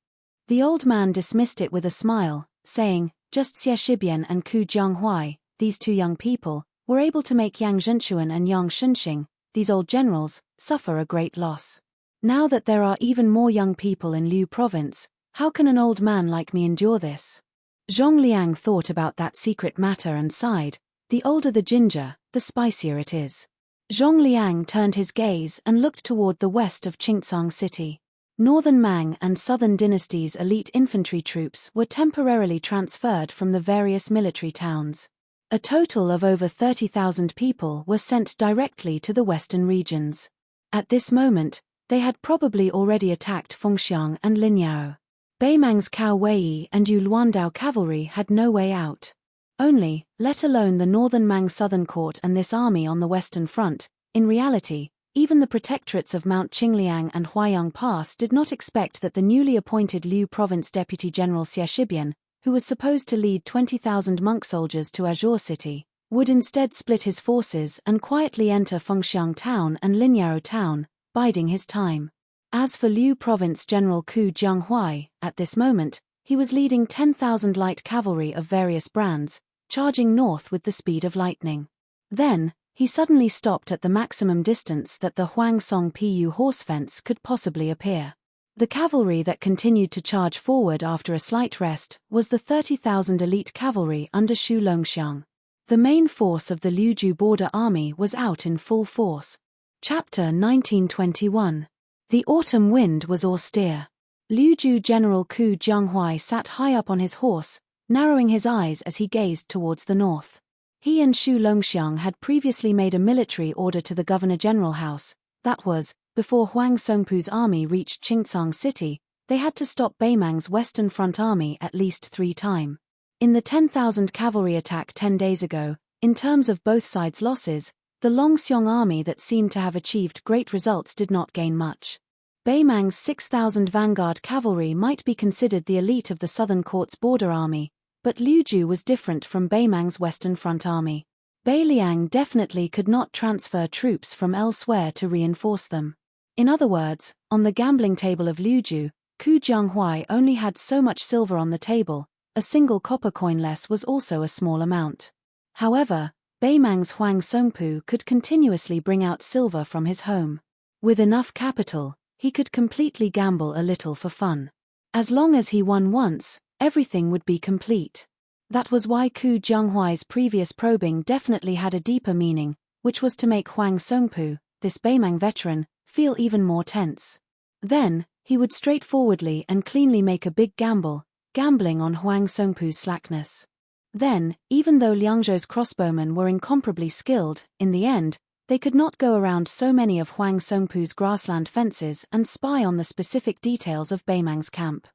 The old man dismissed it with a smile, saying, just Xie Shibian and Ku Jianghuai, these two young people, were able to make Yang Zhenchuan and Yang Shunxing, these old generals, suffer a great loss. Now that there are even more young people in Liu province, how can an old man like me endure this? Zhong Liang thought about that secret matter and sighed. The older the ginger, the spicier it is. Zhong Liang turned his gaze and looked toward the west of Qingcang city. Northern Mang and Southern Dynasty's elite infantry troops were temporarily transferred from the various military towns. A total of over 30,000 people were sent directly to the western regions. At this moment, they had probably already attacked Fengxiang and Linyao. Beimang's Cao Wei and Yu Luandao cavalry had no way out. Only, let alone the northern Mang southern court and this army on the western front, in reality, even the protectorates of Mount Qingliang and Huaiyang Pass did not expect that the newly appointed Liu Province Deputy General Xie Shibian, who was supposed to lead 20,000 monk soldiers to Azure City, would instead split his forces and quietly enter Fengxiang Town and Linyao Town, biding his time. As for Liu Province General Ku Jianghuai, at this moment, he was leading 10,000 light cavalry of various brands, charging north with the speed of lightning. Then, he suddenly stopped at the maximum distance that the Huangsong Pu horse fence could possibly appear. The cavalry that continued to charge forward after a slight rest was the 30,000 elite cavalry under Xu Longxiang. The main force of the Liuzhu border army was out in full force. Chapter 1921. The autumn wind was austere. Liuzhu General Ku Jianghuai sat high up on his horse, narrowing his eyes as he gazed towards the north. He and Xu Longxiang had previously made a military order to the Governor-General House. That was, before Huang Songpu's army reached Qingcang City, they had to stop Beimang's Western Front army at least 3 times. In the 10,000 cavalry attack 10 days ago, in terms of both sides' losses, the Longxiang army that seemed to have achieved great results did not gain much. Beimang's 6,000 vanguard cavalry might be considered the elite of the Southern Court's border army, but Liuzhu was different from Beimang's Western Front army. Beiliang definitely could not transfer troops from elsewhere to reinforce them. In other words, on the gambling table of Liuzhu, Ku Jianghuai only had so much silver on the table, a single copper coin less was also a small amount. However, Beimang's Huang Songpu could continuously bring out silver from his home. With enough capital, he could completely gamble a little for fun. As long as he won once, everything would be complete. That was why Ku Jianghuai's previous probing definitely had a deeper meaning, which was to make Huang Songpu, this Beimang veteran, feel even more tense. Then, he would straightforwardly and cleanly make a big gamble, gambling on Huang Songpu's slackness. Then, even though Liangzhou's crossbowmen were incomparably skilled, in the end, they could not go around so many of Huang Songpu's grassland fences and spy on the specific details of Beimang's camp.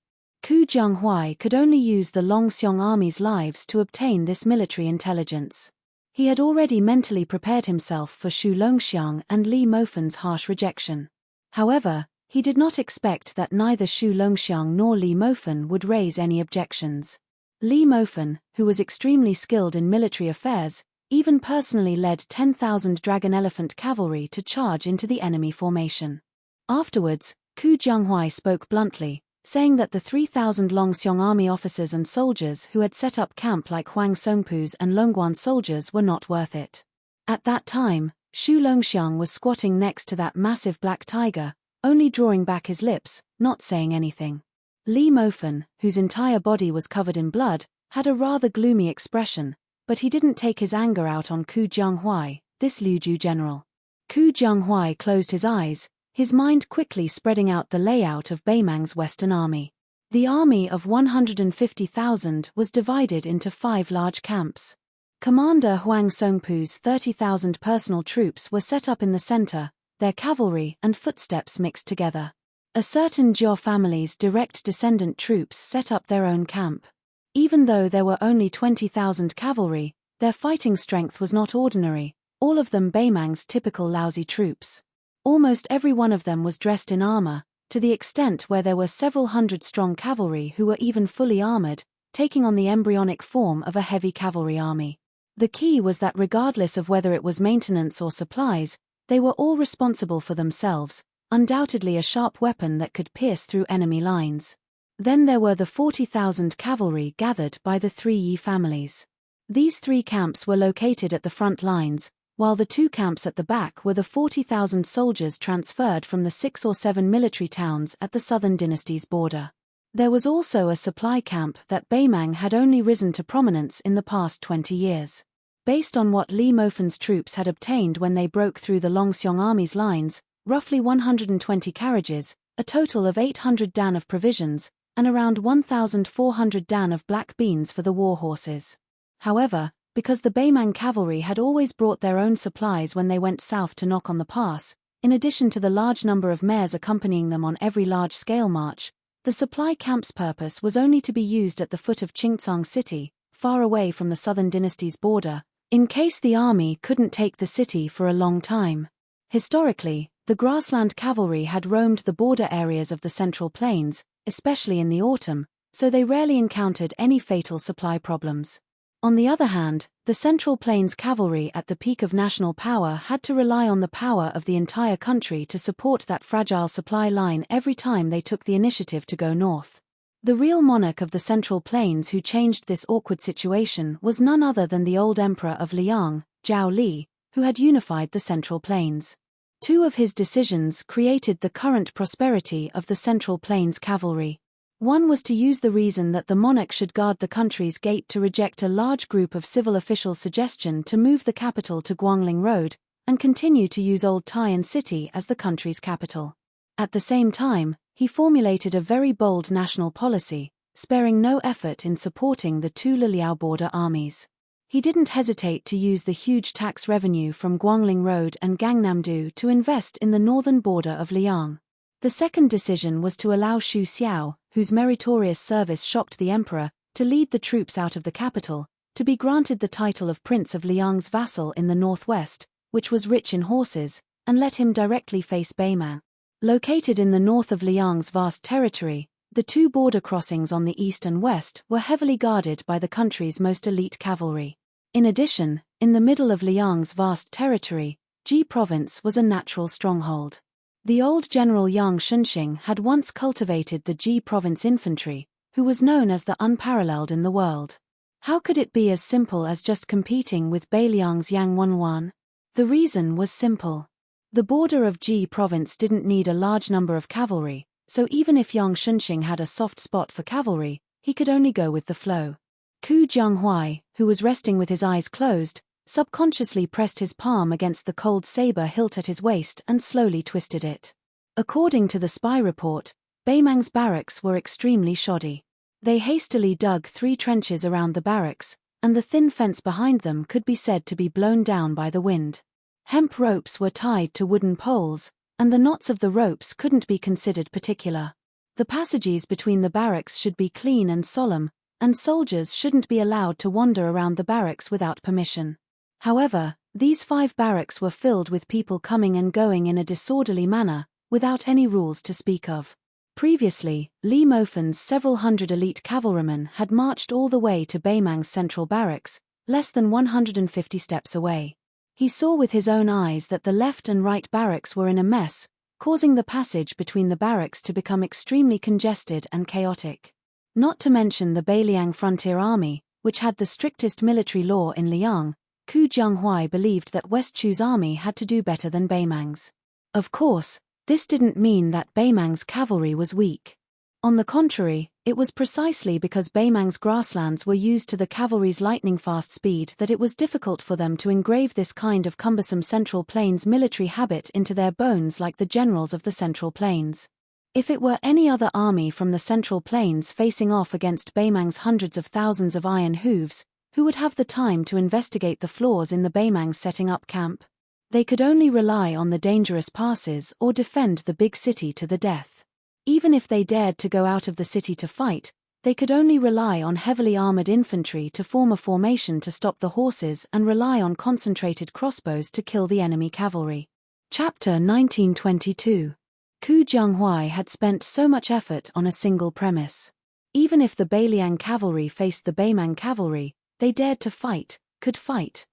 Ku Jianghuai could only use the Longxiang army's lives to obtain this military intelligence. He had already mentally prepared himself for Xu Longxiang and Li Mofen's harsh rejection. However, he did not expect that neither Xu Longxiang nor Li Mofen would raise any objections. Li Mofen, who was extremely skilled in military affairs, even personally led 10,000 dragon elephant cavalry to charge into the enemy formation. Afterwards, Ku Jianghuai spoke bluntly, saying that the 3,000 Longxiang army officers and soldiers who had set up camp like Huang Songpu's and Longguan soldiers were not worth it. At that time, Xu Longxiang was squatting next to that massive black tiger, only drawing back his lips, not saying anything. Li Mofen, whose entire body was covered in blood, had a rather gloomy expression, but he didn't take his anger out on Ku Jianghuai, this Liuzhu general. Ku Jianghuai closed his eyes, his mind quickly spreading out the layout of Beimang's Western army. The army of 150,000 was divided into 5 large camps. Commander Huang Songpu's 30,000 personal troops were set up in the center, their cavalry and footsteps mixed together. A certain Jiao family's direct descendant troops set up their own camp. Even though there were only 20,000 cavalry, their fighting strength was not ordinary, all of them Beimang's typical lousy troops. Almost every one of them was dressed in armor, to the extent where there were several hundred strong cavalry who were even fully armored, taking on the embryonic form of a heavy cavalry army. The key was that regardless of whether it was maintenance or supplies, they were all responsible for themselves, undoubtedly a sharp weapon that could pierce through enemy lines. Then there were the 40,000 cavalry gathered by the 3 Yi families. These 3 camps were located at the front lines, while the 2 camps at the back were the 40,000 soldiers transferred from the 6 or 7 military towns at the Southern Dynasty's border. There was also a supply camp that Beimang had only risen to prominence in the past 20 years. Based on what Li Mofen's troops had obtained when they broke through the Longxiang army's lines, roughly 120 carriages, a total of 800 dan of provisions, and around 1,400 dan of black beans for the war horses. However, because the Beimang cavalry had always brought their own supplies when they went south to knock on the pass, in addition to the large number of mares accompanying them on every large-scale march, the supply camp's purpose was only to be used at the foot of Qingcang City, far away from the Southern Dynasty's border, in case the army couldn't take the city for a long time. Historically, the grassland cavalry had roamed the border areas of the Central Plains, especially in the autumn, so they rarely encountered any fatal supply problems. On the other hand, the Central Plains cavalry at the peak of national power had to rely on the power of the entire country to support that fragile supply line every time they took the initiative to go north. The real monarch of the Central Plains who changed this awkward situation was none other than the old emperor of Liang, Zhao Li, who had unified the Central Plains. Two of his decisions created the current prosperity of the Central Plains cavalry. One was to use the reason that the monarch should guard the country's gate to reject a large group of civil officials' suggestion to move the capital to Guangling Road, and continue to use Old Tai'an City as the country's capital. At the same time, he formulated a very bold national policy, sparing no effort in supporting the two Liliao border armies. He didn't hesitate to use the huge tax revenue from Guangling Road and Gangnam-do to invest in the northern border of Liang. The second decision was to allow Xu Xiao, whose meritorious service shocked the emperor, to lead the troops out of the capital, to be granted the title of Prince of Liang's vassal in the northwest, which was rich in horses, and let him directly face Beimang. Located in the north of Liang's vast territory, the two border crossings on the east and west were heavily guarded by the country's most elite cavalry. In addition, in the middle of Liang's vast territory, Ji Province was a natural stronghold. The old general Yang Shunxing had once cultivated the Ji Province infantry, who was known as the unparalleled in the world. How could it be as simple as just competing with Beiliang's Yang Wenwan? The reason was simple. The border of Ji Province didn't need a large number of cavalry, so even if Yang Shunxing had a soft spot for cavalry, he could only go with the flow. Ku Jianghuai, who was resting with his eyes closed, subconsciously pressed his palm against the cold saber hilt at his waist and slowly twisted it. According to the spy report, Beimang's barracks were extremely shoddy. They hastily dug 3 trenches around the barracks, and the thin fence behind them could be said to be blown down by the wind. Hemp ropes were tied to wooden poles, and the knots of the ropes couldn't be considered particular. The passages between the barracks should be clean and solemn, and soldiers shouldn't be allowed to wander around the barracks without permission. However, these 5 barracks were filled with people coming and going in a disorderly manner, without any rules to speak of. Previously, Li Mofen's several hundred elite cavalrymen had marched all the way to Beimang's central barracks, less than 150 steps away. He saw with his own eyes that the left and right barracks were in a mess, causing the passage between the barracks to become extremely congested and chaotic. Not to mention the Beiliang Frontier Army, which had the strictest military law in Liang. Ku Jianghuai believed that West Chu's army had to do better than Beimang's. Of course, this didn't mean that Beimang's cavalry was weak. On the contrary, it was precisely because Beimang's grasslands were used to the cavalry's lightning-fast speed that it was difficult for them to engrave this kind of cumbersome Central Plains military habit into their bones like the generals of the Central Plains. If it were any other army from the Central Plains facing off against Beimang's hundreds of thousands of iron hooves, who would have the time to investigate the flaws in the Beimang's setting up camp? They could only rely on the dangerous passes or defend the big city to the death. Even if they dared to go out of the city to fight, they could only rely on heavily armored infantry to form a formation to stop the horses and rely on concentrated crossbows to kill the enemy cavalry. Chapter 1922. Ku Jianghuai had spent so much effort on a single premise. Even if the Beiliang cavalry faced the Beimang cavalry, they dared to fight,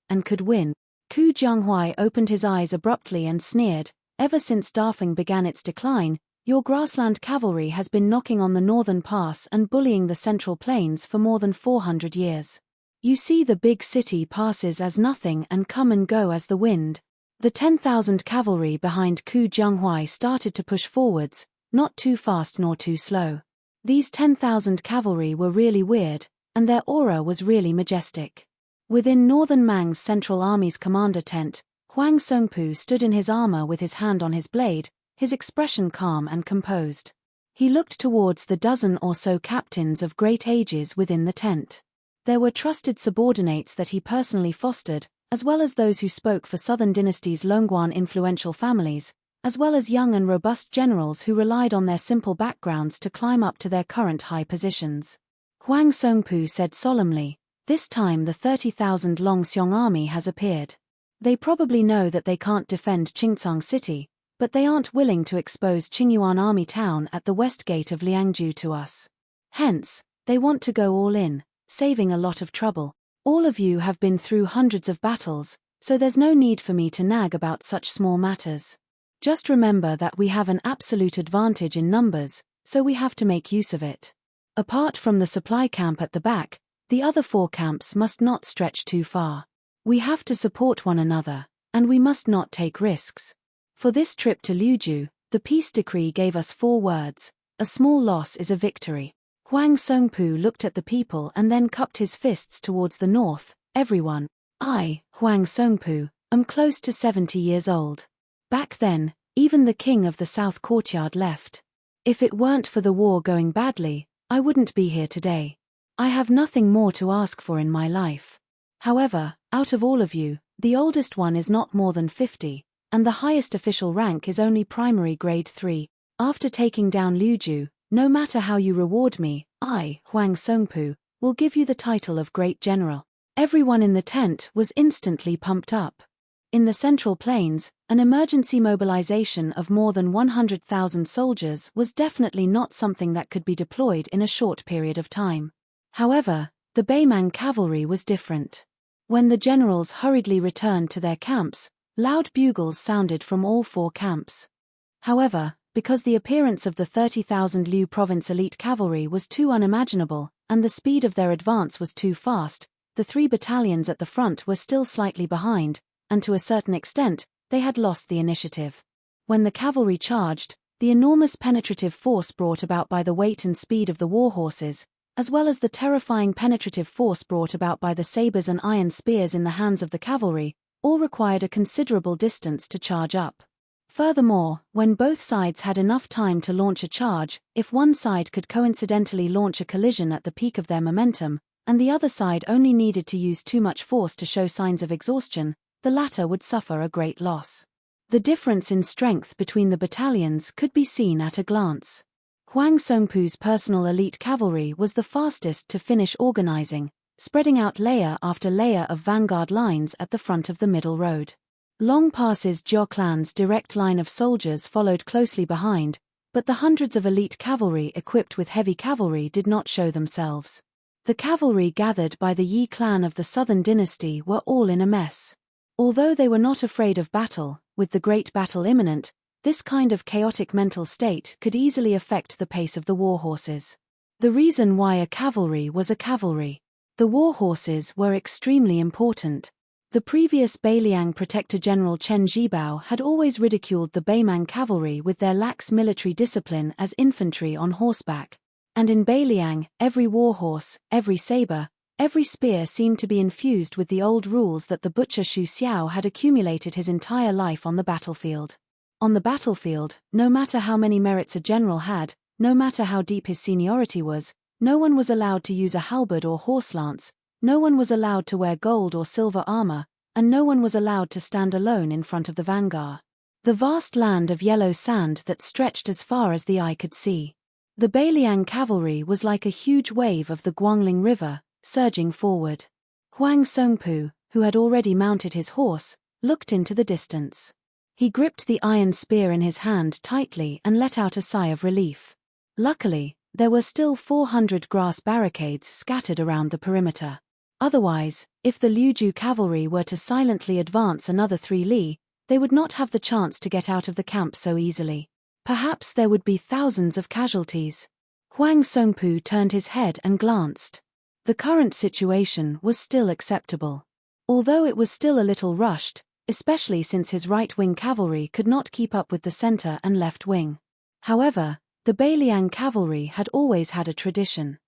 and could win. Ku Jianghuai opened his eyes abruptly and sneered, "Ever since Dafeng began its decline, your grassland cavalry has been knocking on the northern pass and bullying the Central Plains for more than 400 years. You see the big city passes as nothing and come and go as the wind." The 10,000 cavalry behind Ku Jianghuai started to push forwards, not too fast nor too slow. These 10,000 cavalry were really weird, and their aura was really majestic. Within Northern Mang's Central Army's commander tent, Huang Songpu stood in his armor with his hand on his blade, his expression calm and composed. He looked towards the dozen or so captains of great ages within the tent. There were trusted subordinates that he personally fostered, as well as those who spoke for Southern Dynasty's Longguan influential families, as well as young and robust generals who relied on their simple backgrounds to climb up to their current high positions. Huang Songpu said solemnly, This time the 30,000 Long Xiong army has appeared. They probably know that they can't defend Qingcang City, but they aren't willing to expose Qingyuan Army Town at the west gate of Liangzhu to us. Hence, they want to go all in, saving a lot of trouble. All of you have been through hundreds of battles, so there's no need for me to nag about such small matters. Just remember that we have an absolute advantage in numbers, so we have to make use of it. Apart from the supply camp at the back, the other 4 camps must not stretch too far. We have to support one another, and we must not take risks. For this trip to Liuzhu, the peace decree gave us 4 words: a small loss is a victory. Huang Songpu looked at the people and then cupped his fists towards the north. Everyone. I, Huang Songpu, am close to 70 years old. Back then, even the king of the South Courtyard left. If it weren't for the war going badly, I wouldn't be here today. I have nothing more to ask for in my life. However, out of all of you, the oldest one is not more than 50, and the highest official rank is only primary grade 3. After taking down Liuzhu, no matter how you reward me, I, Huang Songpu, will give you the title of Great General. Everyone in the tent was instantly pumped up. In the Central Plains, an emergency mobilization of more than 100,000 soldiers was definitely not something that could be deployed in a short period of time. However, the Beimang cavalry was different. When the generals hurriedly returned to their camps, loud bugles sounded from all 4 camps. However, because the appearance of the 30,000 Liu province elite cavalry was too unimaginable, and the speed of their advance was too fast, the 3 battalions at the front were still slightly behind, and to a certain extent, they had lost the initiative. When the cavalry charged, the enormous penetrative force brought about by the weight and speed of the war horses, as well as the terrifying penetrative force brought about by the sabers and iron spears in the hands of the cavalry, all required a considerable distance to charge up. Furthermore, when both sides had enough time to launch a charge, if one side could coincidentally launch a collision at the peak of their momentum, and the other side only needed to use too much force to show signs of exhaustion, the latter would suffer a great loss. The difference in strength between the battalions could be seen at a glance. Huang Songpu's personal elite cavalry was the fastest to finish organizing, spreading out layer after layer of vanguard lines at the front of the middle road. Long Pass's Jiao clan's direct line of soldiers followed closely behind, but the hundreds of elite cavalry equipped with heavy cavalry did not show themselves. The cavalry gathered by the Yi clan of the Southern Dynasty were all in a mess. Although they were not afraid of battle, with the great battle imminent, this kind of chaotic mental state could easily affect the pace of the war horses. The reason why a cavalry was a cavalry. The war horses were extremely important. The previous Beiliang Protector General Chen Zhibao had always ridiculed the Beimang cavalry with their lax military discipline as infantry on horseback. And in Beiliang, every war horse, every saber, every spear seemed to be infused with the old rules that the butcher Xu Xiao had accumulated his entire life on the battlefield. On the battlefield, no matter how many merits a general had, no matter how deep his seniority was, no one was allowed to use a halberd or horse lance, no one was allowed to wear gold or silver armor, and no one was allowed to stand alone in front of the vanguard. The vast land of yellow sand that stretched as far as the eye could see. The Beiliang cavalry was like a huge wave of the Guangling River, surging forward. Huang Songpu, who had already mounted his horse, looked into the distance. He gripped the iron spear in his hand tightly and let out a sigh of relief. Luckily, there were still 400 grass barricades scattered around the perimeter. Otherwise, if the Liuzhu cavalry were to silently advance another 3 li, they would not have the chance to get out of the camp so easily. Perhaps there would be thousands of casualties. Huang Songpu turned his head and glanced. The current situation was still acceptable. Although it was still a little rushed, especially since his right-wing cavalry could not keep up with the center and left wing. However, the Beiliang cavalry had always had a tradition.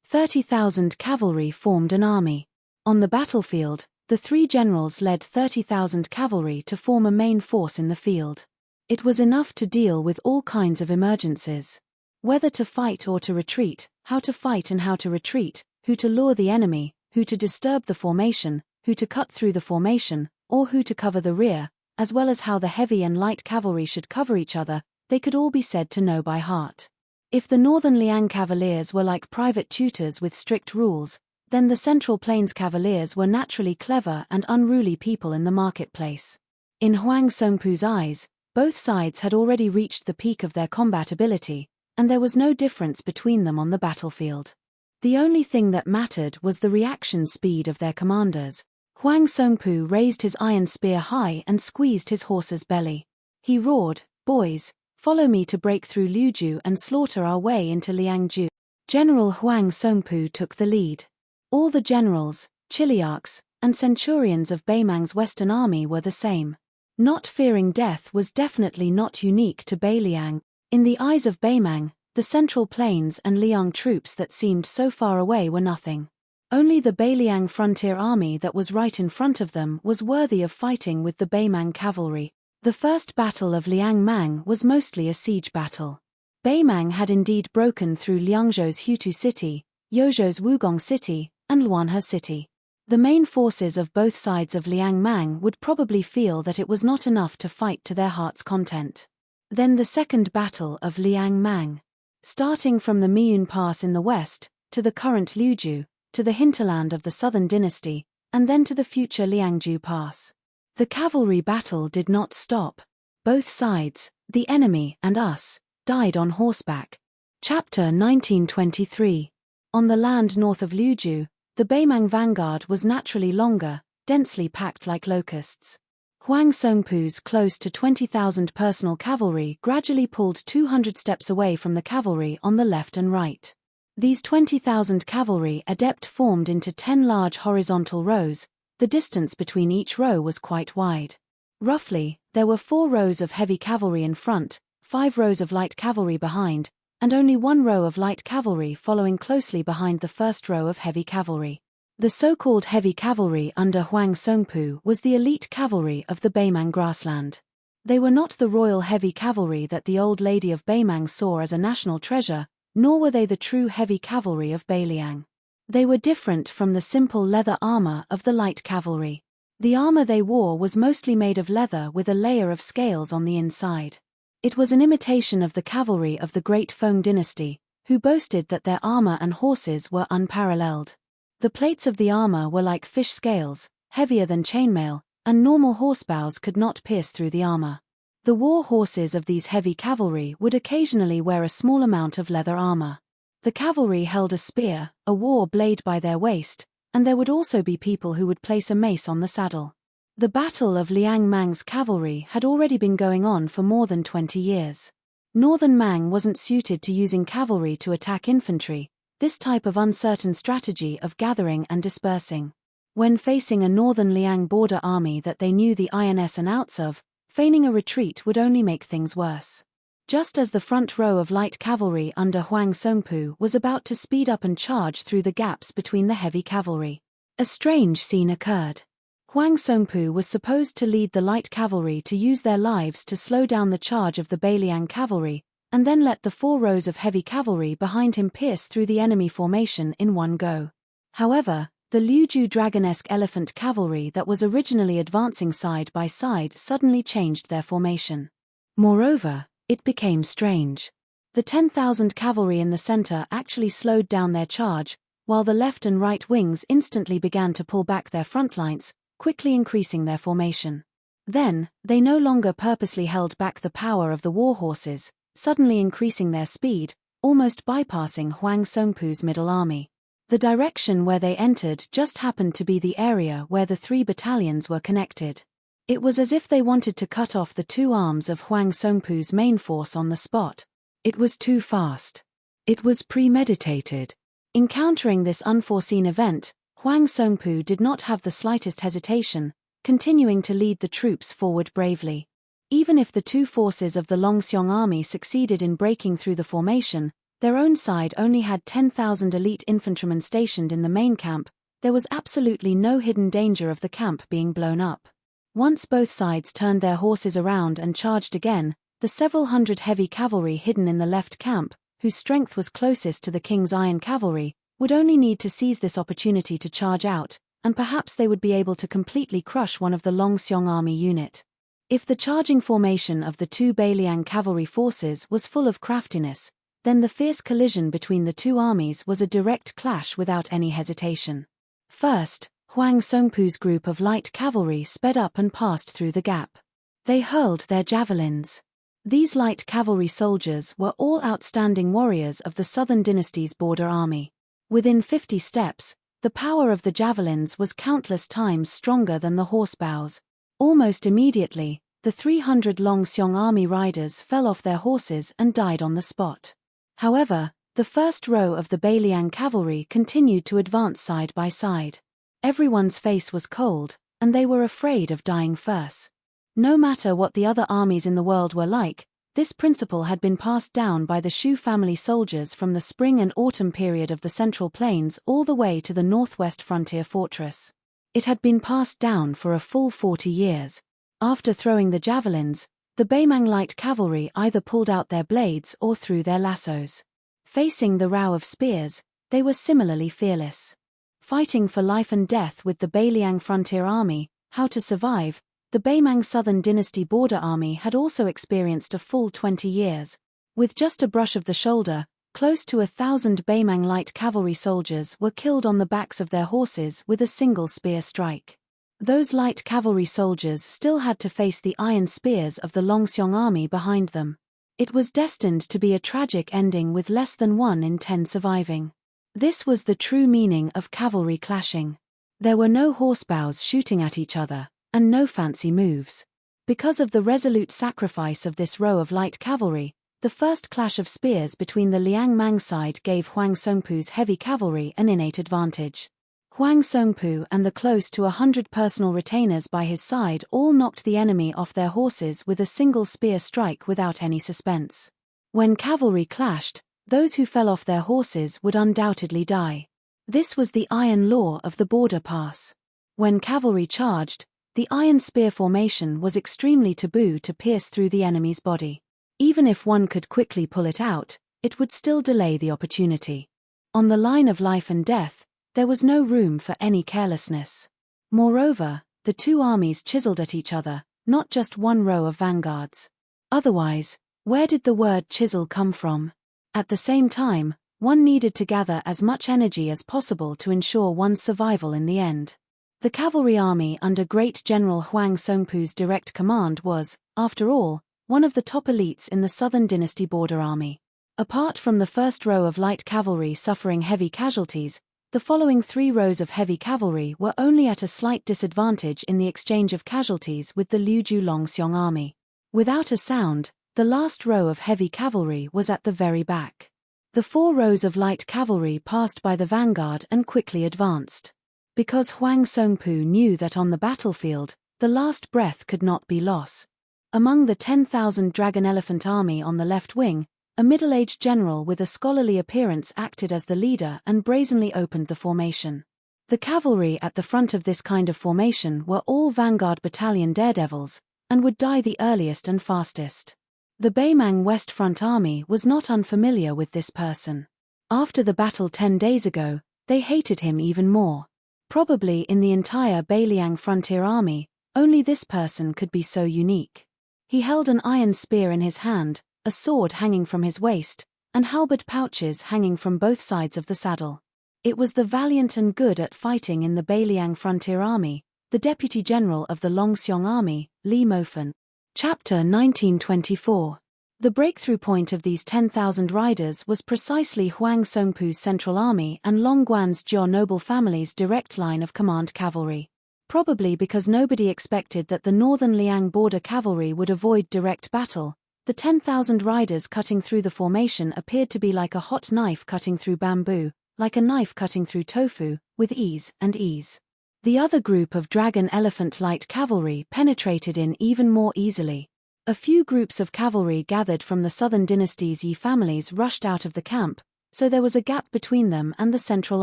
30,000 cavalry formed an army. On the battlefield, the 3 generals led 30,000 cavalry to form a main force in the field. It was enough to deal with all kinds of emergencies. Whether to fight or to retreat, how to fight and how to retreat, who to lure the enemy, who to disturb the formation, who to cut through the formation, or who to cover the rear, as well as how the heavy and light cavalry should cover each other, they could all be said to know by heart. If the Northern Liang Cavaliers were like private tutors with strict rules, then the Central Plains Cavaliers were naturally clever and unruly people in the marketplace. In Huang Songpu's eyes, both sides had already reached the peak of their combat ability, and there was no difference between them on the battlefield. The only thing that mattered was the reaction speed of their commanders. Huang Songpu raised his iron spear high and squeezed his horse's belly. He roared, "Boys, follow me to break through Liuju and slaughter our way into Liangju." General Huang Songpu took the lead. All the generals, chiliarchs, and centurions of Beimang's Western army were the same. Not fearing death was definitely not unique to Beiliang. In the eyes of Beimang, the Central Plains and Liang troops that seemed so far away were nothing. Only the Beiliang frontier army that was right in front of them was worthy of fighting with the Beimang cavalry. The first battle of Liangmang was mostly a siege battle. Beimang had indeed broken through Liangzhou's Hutu city, Yozhou's Wugong city, and Luanhe city. The main forces of both sides of Liangmang would probably feel that it was not enough to fight to their heart's content. Then the second battle of Liangmang. Starting from the Miyun Pass in the west, to the current Liuju, to the hinterland of the Southern Dynasty, and then to the future Liangju Pass. The cavalry battle did not stop. Both sides, the enemy and us, died on horseback. Chapter 1923. On the land north of Liuju, the Beimang vanguard was naturally longer, densely packed like locusts. Huang Songpu's close to 20,000 personal cavalry gradually pulled 200 steps away from the cavalry on the left and right. These 20,000 cavalry adept formed into 10 large horizontal rows. The distance between each row was quite wide. Roughly, there were 4 rows of heavy cavalry in front, 5 rows of light cavalry behind, and only 1 row of light cavalry following closely behind the first row of heavy cavalry. The so-called heavy cavalry under Huang Songpu was the elite cavalry of the Beimang grassland. They were not the royal heavy cavalry that the old lady of Beimang saw as a national treasure, nor were they the true heavy cavalry of Beiliang. They were different from the simple leather armor of the light cavalry. The armor they wore was mostly made of leather with a layer of scales on the inside. It was an imitation of the cavalry of the Great Feng dynasty, who boasted that their armor and horses were unparalleled. The plates of the armor were like fish scales, heavier than chainmail, and normal horsebows could not pierce through the armor. The war horses of these heavy cavalry would occasionally wear a small amount of leather armor. The cavalry held a spear, a war blade by their waist, and there would also be people who would place a mace on the saddle. The Battle of Liangmang's cavalry had already been going on for more than 20 years. Northern Mang wasn't suited to using cavalry to attack infantry, this type of uncertain strategy of gathering and dispersing. When facing a northern Liang border army that they knew the ins and outs of, feigning a retreat would only make things worse. Just as the front row of light cavalry under Huang Songpu was about to speed up and charge through the gaps between the heavy cavalry, a strange scene occurred. Huang Songpu was supposed to lead the light cavalry to use their lives to slow down the charge of the Beiliang cavalry, and then let the 4 rows of heavy cavalry behind him pierce through the enemy formation in one go. However, the Liuju dragonesque elephant cavalry that was originally advancing side by side suddenly changed their formation. Moreover, it became strange. The 10,000 cavalry in the center actually slowed down their charge, while the left and right wings instantly began to pull back their front lines, quickly increasing their formation. Then, they no longer purposely held back the power of the war horses, suddenly increasing their speed, almost bypassing Huang Songpu's middle army. The direction where they entered just happened to be the area where the 3 battalions were connected. It was as if they wanted to cut off the 2 arms of Huang Songpu's main force on the spot. It was too fast. It was premeditated. Encountering this unforeseen event, Huang Songpu did not have the slightest hesitation, continuing to lead the troops forward bravely. Even if the 2 forces of the Longxiong army succeeded in breaking through the formation, their own side only had 10,000 elite infantrymen stationed in the main camp. There was absolutely no hidden danger of the camp being blown up. Once both sides turned their horses around and charged again, the several hundred heavy cavalry hidden in the left camp, whose strength was closest to the king's iron cavalry, would only need to seize this opportunity to charge out, and perhaps they would be able to completely crush one of the Longxiong army unit. If the charging formation of the 2 Beiliang cavalry forces was full of craftiness, Then the fierce collision between the two armies was a direct clash without any hesitation. First, Huang Songpu's group of light cavalry sped up and passed through the gap. They hurled their javelins. These light cavalry soldiers were all outstanding warriors of the Southern Dynasty's border army. Within 50 steps, the power of the javelins was countless times stronger than the horsebows. Almost immediately, the 300 Longxiong army riders fell off their horses and died on the spot. However, the first row of the Beiliang cavalry continued to advance side by side. Everyone's face was cold, and they were afraid of dying first. No matter what the other armies in the world were like, this principle had been passed down by the Shu family soldiers from the spring and autumn period of the Central Plains all the way to the northwest frontier fortress. It had been passed down for a full 40 years. After throwing the javelins, the Beimang light cavalry either pulled out their blades or threw their lassos. Facing the row of spears, they were similarly fearless. Fighting for life and death with the Beiliang frontier army, how to survive, the Beimang Southern Dynasty border army had also experienced a full 20 years. With just a brush of the shoulder, close to 1,000 Beimang light cavalry soldiers were killed on the backs of their horses with a single spear strike. Those light cavalry soldiers still had to face the iron spears of the Longxiong army behind them. It was destined to be a tragic ending with less than 1 in 10 surviving. This was the true meaning of cavalry clashing. There were no horsebows shooting at each other, and no fancy moves. Because of the resolute sacrifice of this row of light cavalry, the first clash of spears between the Liang Mang side gave Huang Songpu's heavy cavalry an innate advantage. Huang Songpu and the close to 100 personal retainers by his side all knocked the enemy off their horses with a single spear strike without any suspense. When cavalry clashed, those who fell off their horses would undoubtedly die. This was the iron law of the border pass. When cavalry charged, the iron spear formation was extremely taboo to pierce through the enemy's body. Even if one could quickly pull it out, it would still delay the opportunity. On the line of life and death, there was no room for any carelessness. Moreover, the two armies chiseled at each other, not just one row of vanguards. Otherwise, where did the word chisel come from? At the same time, one needed to gather as much energy as possible to ensure one's survival in the end. The cavalry army under Great General Huang Songpu's direct command was, after all, one of the top elites in the Southern Dynasty border army. Apart from the first row of light cavalry suffering heavy casualties, the following 3 rows of heavy cavalry were only at a slight disadvantage in the exchange of casualties with the Liuzhu Longxiong army. Without a sound, the last row of heavy cavalry was at the very back. The 4 rows of light cavalry passed by the vanguard and quickly advanced. Because Huang Songpu knew that on the battlefield, the last breath could not be lost. Among the 10,000 dragon elephant army on the left wing, a middle-aged general with a scholarly appearance acted as the leader and brazenly opened the formation. The cavalry at the front of this kind of formation were all vanguard battalion daredevils, and would die the earliest and fastest. The Beimang West Front army was not unfamiliar with this person. After the battle 10 days ago, they hated him even more. Probably in the entire Beiliang frontier army, only this person could be so unique. He held an iron spear in his hand, a sword hanging from his waist, and halberd pouches hanging from both sides of the saddle. It was the valiant and good at fighting in the Beiliang frontier army, the deputy general of the Longxiong army, Li Mofen. Chapter 1924. The breakthrough point of these 10,000 riders was precisely Huang Songpu's central army and Longguan's Jiao noble family's direct line of command cavalry. Probably because nobody expected that the northern Liang border cavalry would avoid direct battle, the 10,000 riders cutting through the formation appeared to be like a hot knife cutting through bamboo, like a knife cutting through tofu, with ease and ease. The other group of dragon elephant light cavalry penetrated in even more easily. A few groups of cavalry gathered from the Southern Dynasty's Yi families rushed out of the camp, so there was a gap between them and the central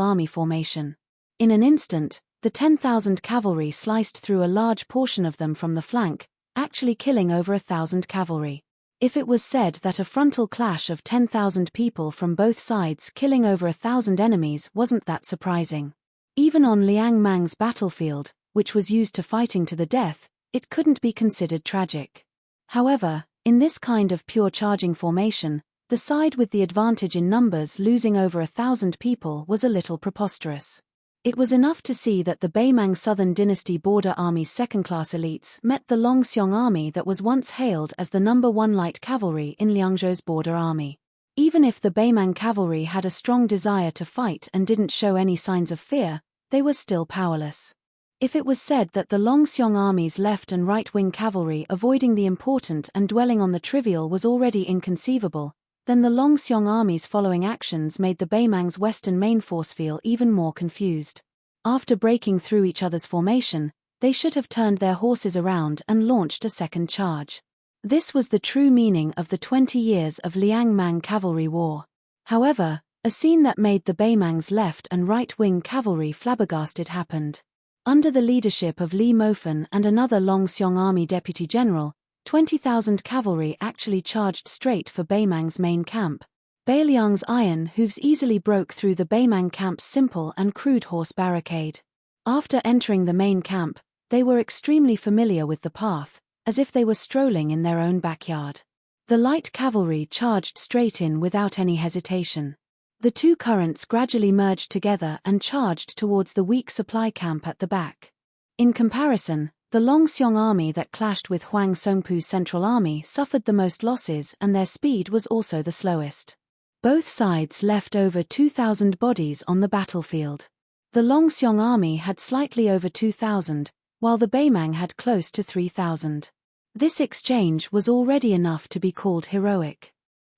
army formation. In an instant, the 10,000 cavalry sliced through a large portion of them from the flank, actually killing over 1,000 cavalry. If it was said that a frontal clash of 10,000 people from both sides killing over 1,000 enemies wasn't that surprising. Even on Liang Mang's battlefield, which was used to fighting to the death, it couldn't be considered tragic. However, in this kind of pure charging formation, The side with the advantage in numbers losing over 1,000 people was a little preposterous. It was enough to see that the Beimang Southern Dynasty Border Army's second-class elites met the Longxiong army that was once hailed as the number 1 light cavalry in Liangzhou's border army. Even if the Beimang cavalry had a strong desire to fight and didn't show any signs of fear, they were still powerless. If it was said that the Longxiong army's left and right-wing cavalry avoiding the important and dwelling on the trivial was already inconceivable, then the Longxiong army's following actions made the Beimang's western main force feel even more confused. After breaking through each other's formation, they should have turned their horses around and launched a second charge. This was the true meaning of the 20 years of Liang-Mang cavalry war. However, a scene that made the Beimang's left and right-wing cavalry flabbergasted happened. Under the leadership of Li Mofen and another Longxiong army deputy general, 20,000 cavalry actually charged straight for Beimang's main camp. Beiliang's iron hooves easily broke through the Beimang camp's simple and crude horse barricade. After entering the main camp, they were extremely familiar with the path, as if they were strolling in their own backyard. The light cavalry charged straight in without any hesitation. The two currents gradually merged together and charged towards the weak supply camp at the back. In comparison, the Longxiong army that clashed with Huang Songpu's central army suffered the most losses and their speed was also the slowest. Both sides left over 2,000 bodies on the battlefield. The Longxiong army had slightly over 2,000, while the Beimang had close to 3,000. This exchange was already enough to be called heroic.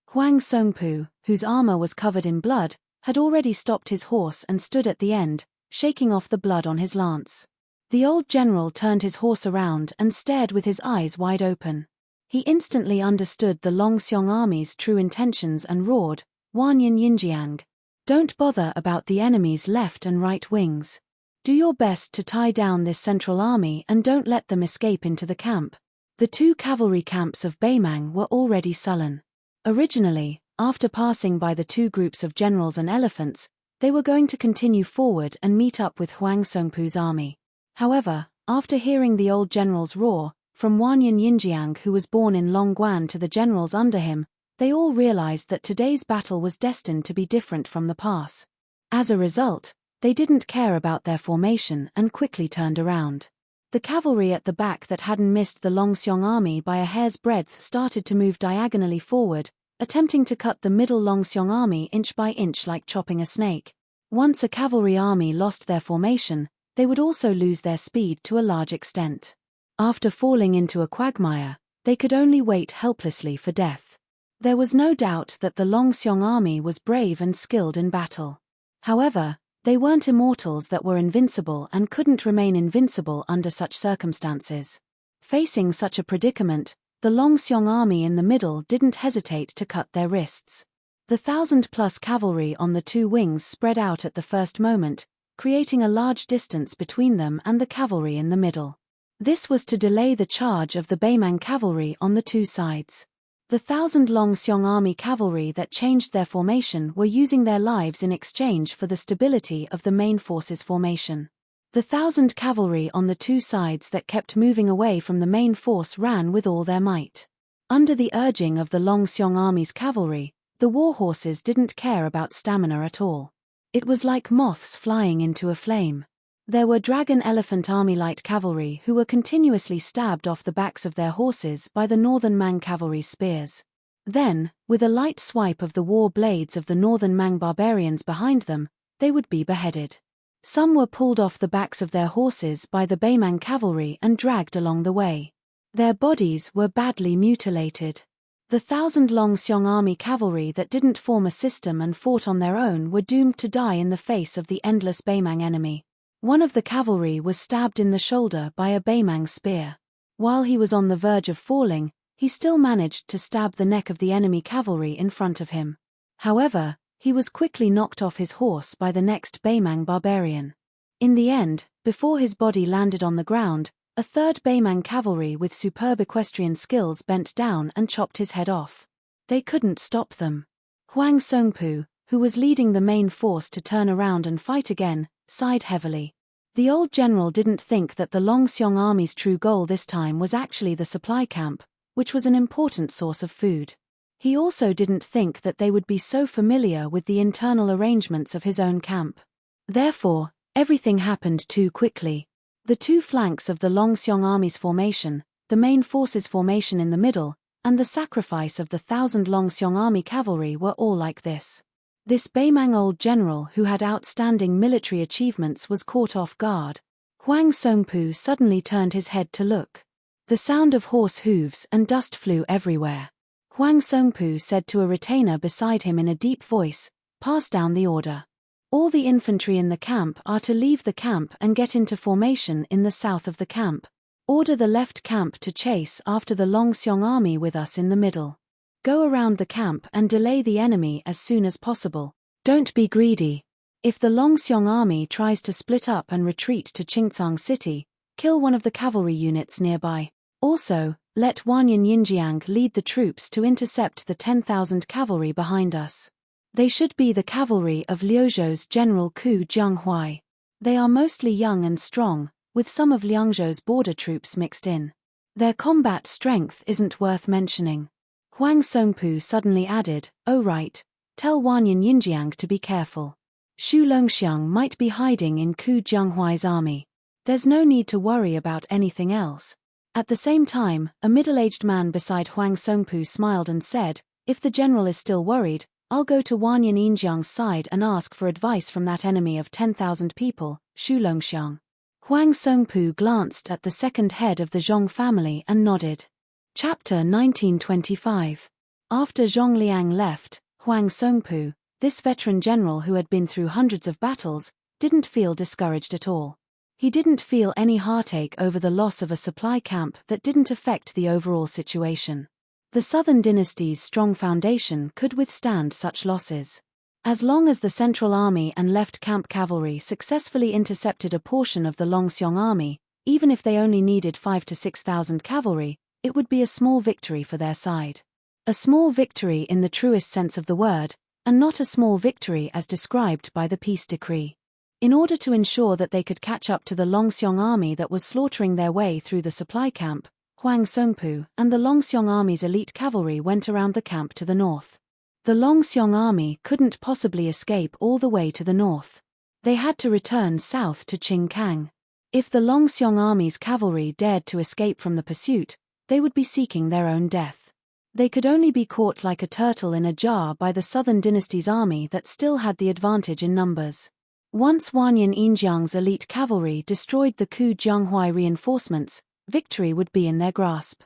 Huang Songpu, whose armor was covered in blood, had already stopped his horse and stood at the end, shaking off the blood on his lance. The old general turned his horse around and stared with his eyes wide open. He instantly understood the Longxiong army's true intentions and roared, "Wanyan Yinjiang! Don't bother about the enemy's left and right wings. Do your best to tie down this central army and don't let them escape into the camp." The two cavalry camps of Beimang were already sullen. Originally, after passing by the two groups of generals and elephants, they were going to continue forward and meet up with Huang Songpu's army. However, after hearing the old general's roar, from Wanyan Yinjiang who was born in Longguan to the generals under him, they all realized that today's battle was destined to be different from the past. As a result, they didn't care about their formation and quickly turned around. The cavalry at the back that hadn't missed the Longxiong army by a hair's breadth started to move diagonally forward, attempting to cut the middle Longxiong army inch by inch like chopping a snake. Once a cavalry army lost their formation, they would also lose their speed to a large extent. After falling into a quagmire, they could only wait helplessly for death. There was no doubt that the Longxiong army was brave and skilled in battle. However, they weren't immortals that were invincible and couldn't remain invincible under such circumstances. Facing such a predicament, the Longxiong army in the middle didn't hesitate to cut their wrists. The 1,000-plus cavalry on the two wings spread out at the first moment, creating a large distance between them and the cavalry in the middle. This was to delay the charge of the Beimang cavalry on the two sides. The 1,000 Longxiong army cavalry that changed their formation were using their lives in exchange for the stability of the main force's formation. The 1,000 cavalry on the two sides that kept moving away from the main force ran with all their might. Under the urging of the Longxiong army's cavalry, the war horses didn't care about stamina at all. It was like moths flying into a flame. There were Dragon Elephant Army light cavalry who were continuously stabbed off the backs of their horses by the Northern Mang cavalry's spears. Then, with a light swipe of the war blades of the Northern Mang barbarians behind them, they would be beheaded. Some were pulled off the backs of their horses by the Beimang cavalry and dragged along the way. Their bodies were badly mutilated. The 1,000 Longxiong army cavalry that didn't form a system and fought on their own were doomed to die in the face of the endless Beimang enemy. One of the cavalry was stabbed in the shoulder by a Beimang spear. While he was on the verge of falling, he still managed to stab the neck of the enemy cavalry in front of him. However, he was quickly knocked off his horse by the next Beimang barbarian. In the end, before his body landed on the ground, a third Beimang cavalry with superb equestrian skills bent down and chopped his head off. They couldn't stop them. Huang Songpu, who was leading the main force to turn around and fight again, sighed heavily. The old general didn't think that the Longxiong army's true goal this time was actually the supply camp, which was an important source of food. He also didn't think that they would be so familiar with the internal arrangements of his own camp. Therefore, everything happened too quickly. The two flanks of the Longxiong army's formation, the main forces formation in the middle, and the sacrifice of the 1,000 Longxiong army cavalry were all like this. This Beimang old general who had outstanding military achievements was caught off guard. Huang Songpu suddenly turned his head to look. The sound of horse hooves and dust flew everywhere. Huang Songpu said to a retainer beside him in a deep voice, "Pass down the order. All the infantry in the camp are to leave the camp and get into formation in the south of the camp. Order the left camp to chase after the Longxiong army with us in the middle. Go around the camp and delay the enemy as soon as possible. Don't be greedy. If the Longxiong army tries to split up and retreat to Qingcang City, kill one of the cavalry units nearby. Also, let Wanyan Yinjiang lead the troops to intercept the 10,000 cavalry behind us. They should be the cavalry of Liuzhou's General Ku Jianghuai. They are mostly young and strong, with some of Liangzhou's border troops mixed in. Their combat strength isn't worth mentioning." Huang Songpu suddenly added, "Oh right, tell Wanyan Yinjiang to be careful. Xu Longxiang might be hiding in Ku Jianghuai's army. There's no need to worry about anything else." At the same time, a middle-aged man beside Huang Songpu smiled and said, "If the general is still worried, I'll go to Wanyan Yinjiang's side and ask for advice from that enemy of 10,000 people, Xu Longxiang." Huang Songpu glanced at the second head of the Zhong family and nodded. Chapter 1925. After Zhong Liang left, Huang Songpu, this veteran general who had been through hundreds of battles, didn't feel discouraged at all. He didn't feel any heartache over the loss of a supply camp that didn't affect the overall situation. The Southern dynasty's strong foundation could withstand such losses. As long as the Central Army and left camp cavalry successfully intercepted a portion of the Longxiong army, even if they only needed 5,000 to 6,000 cavalry, it would be a small victory for their side. A small victory in the truest sense of the word, and not a small victory as described by the peace decree. In order to ensure that they could catch up to the Longxiong army that was slaughtering their way through the supply camp, Huang Songpu and the Longxiong army's elite cavalry went around the camp to the north. The Longxiong army couldn't possibly escape all the way to the north. They had to return south to Qingcang. If the Longxiong army's cavalry dared to escape from the pursuit, they would be seeking their own death. They could only be caught like a turtle in a jar by the Southern dynasty's army that still had the advantage in numbers. Once Wanyan Yinjiang's elite cavalry destroyed the Ku Jianghuai reinforcements, victory would be in their grasp.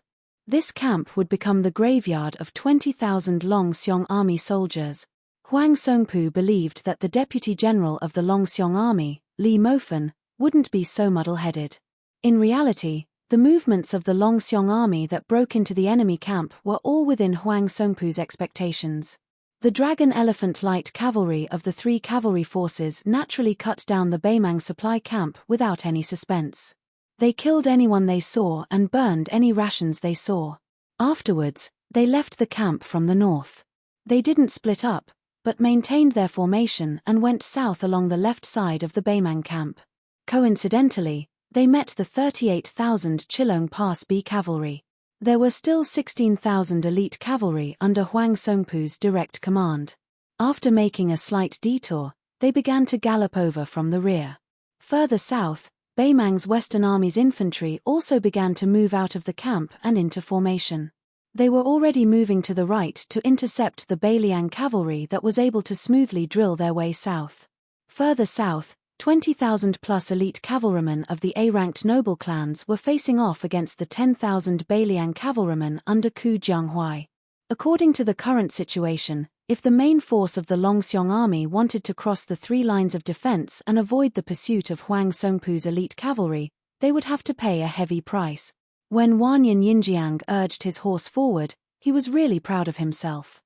This camp would become the graveyard of 20,000 Longxiong army soldiers. Huang Songpu believed that the deputy general of the Longxiong army, Li Mofen, wouldn't be so muddle-headed. In reality, the movements of the Longxiong army that broke into the enemy camp were all within Huang Songpu's expectations. The Dragon Elephant light cavalry of the three cavalry forces naturally cut down the Beimang supply camp without any suspense. They killed anyone they saw and burned any rations they saw. Afterwards, they left the camp from the north. They didn't split up, but maintained their formation and went south along the left side of the Beimang camp. Coincidentally, they met the 38,000 Chilong Pass B cavalry. There were still 16,000 elite cavalry under Huang Songpu's direct command. After making a slight detour, they began to gallop over from the rear. Further south, Beimang's Western Army's infantry also began to move out of the camp and into formation. They were already moving to the right to intercept the Beiliang cavalry that was able to smoothly drill their way south. Further south, 20,000 plus elite cavalrymen of the A-ranked noble clans were facing off against the 10,000 Beiliang cavalrymen under Ku Jianghuai. According to the current situation, if the main force of the Longxiong army wanted to cross the three lines of defense and avoid the pursuit of Huang Songpu's elite cavalry, they would have to pay a heavy price. When Wanyan Yinjiang urged his horse forward, he was really proud of himself.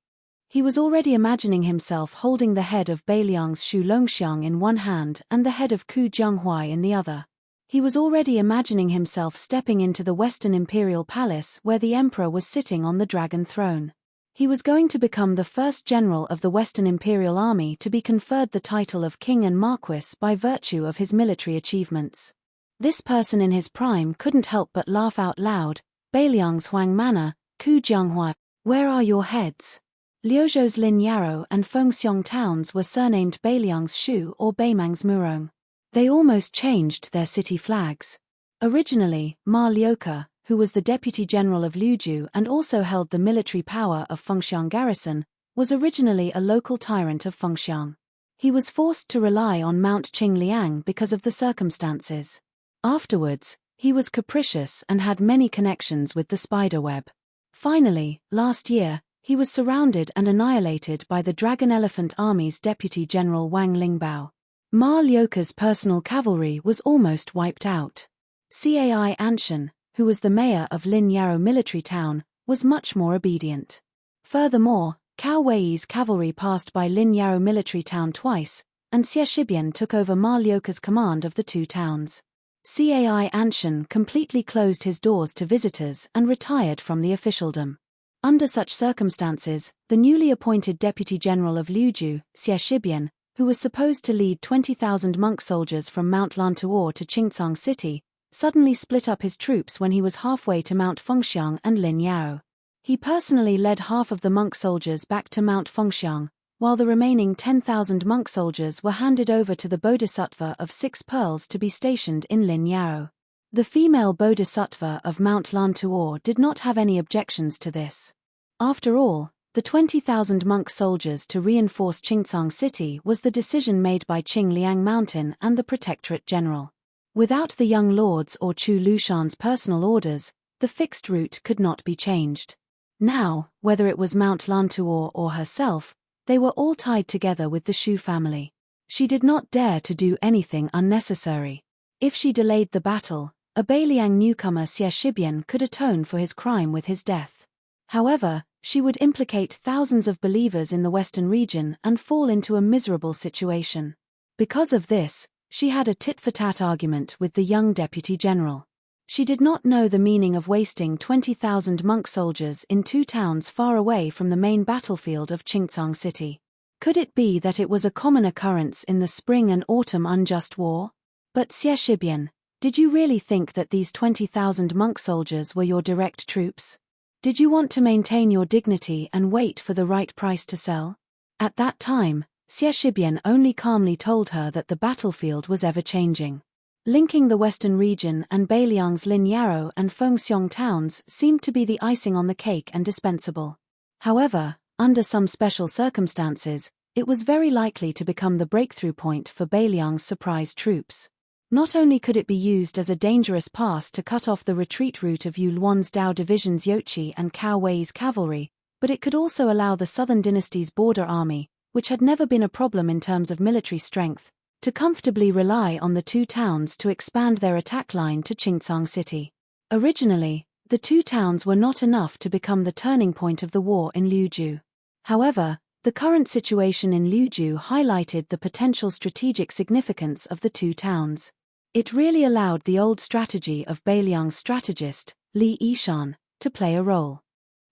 He was already imagining himself holding the head of Beiliang's Xu Longxiang in one hand and the head of Ku Jianghuai in the other. He was already imagining himself stepping into the Western Imperial Palace where the emperor was sitting on the dragon throne. He was going to become the first general of the Western Imperial Army to be conferred the title of king and marquis by virtue of his military achievements. This person in his prime couldn't help but laugh out loud. Beiliang's Huang Manor, Ku Jianghuai. Where are your heads? Liuzhou's Lin Yarou and Fengxiong towns were surnamed Beiliang's Shu or Beimang's Murong. They almost changed their city flags. Originally, Ma Liuke, who was the deputy general of Liuzhou and also held the military power of Fengxiang garrison, was originally a local tyrant of Fengxiang. He was forced to rely on Mount Qingliang because of the circumstances. Afterwards, he was capricious and had many connections with the spiderweb. Finally, last year, he was surrounded and annihilated by the Dragon Elephant Army's Deputy General Wang Lingbao. Ma Liuke's personal cavalry was almost wiped out. Cai Anshan, who was the mayor of Lin Yarou military town, was much more obedient. Furthermore, Cao Wei's cavalry passed by Lin Yarou military town twice, and Xie Shibian took over Ma Liuke's command of the two towns. Cai Anshan completely closed his doors to visitors and retired from the officialdom. Under such circumstances, the newly appointed deputy general of Liuzhou, Xie Shibian, who was supposed to lead 20,000 monk soldiers from Mount Lantuo to Qingcang City, suddenly split up his troops when he was halfway to Mount Fengxiang and Lin Yarou. He personally led half of the monk soldiers back to Mount Fengxiang, while the remaining 10,000 monk soldiers were handed over to the Bodhisattva of 6 Pearls to be stationed in Lin Yarou. The female Bodhisattva of Mount Lantuo did not have any objections to this. After all, the 20,000 monk soldiers to reinforce Qingcang City was the decision made by Qingliang Mountain and the Protectorate General. Without the young lords or Chu Lushan's personal orders, the fixed route could not be changed. Now, whether it was Mount Lantuo or herself, they were all tied together with the Shu family. She did not dare to do anything unnecessary. If she delayed the battle, a Beiliang newcomer Xie Shibian could atone for his crime with his death. However, she would implicate thousands of believers in the western region and fall into a miserable situation. Because of this, she had a tit-for-tat argument with the young deputy general. She did not know the meaning of wasting 20,000 monk soldiers in 2 towns far away from the main battlefield of Qingcang City. Could it be that it was a common occurrence in the spring and autumn unjust war? But Xie Shibian, did you really think that these 20,000 monk soldiers were your direct troops? Did you want to maintain your dignity and wait for the right price to sell? At that time, Xie Shibian only calmly told her that the battlefield was ever-changing. Linking the western region and Beiliang's Lin Yarou and Fengxiong towns seemed to be the icing on the cake and dispensable. However, under some special circumstances, it was very likely to become the breakthrough point for Beiliang's surprise troops. Not only could it be used as a dangerous pass to cut off the retreat route of Yu Luan's Dao Division's Youqi and Cao Wei's cavalry, but it could also allow the Southern Dynasty's border army, which had never been a problem in terms of military strength, to comfortably rely on the 2 towns to expand their attack line to Qingcang City. Originally, the 2 towns were not enough to become the turning point of the war in Liuzhou. However, the current situation in Liuzhou highlighted the potential strategic significance of the 2 towns. It really allowed the old strategy of Beiliang's strategist, Li Yishan, to play a role.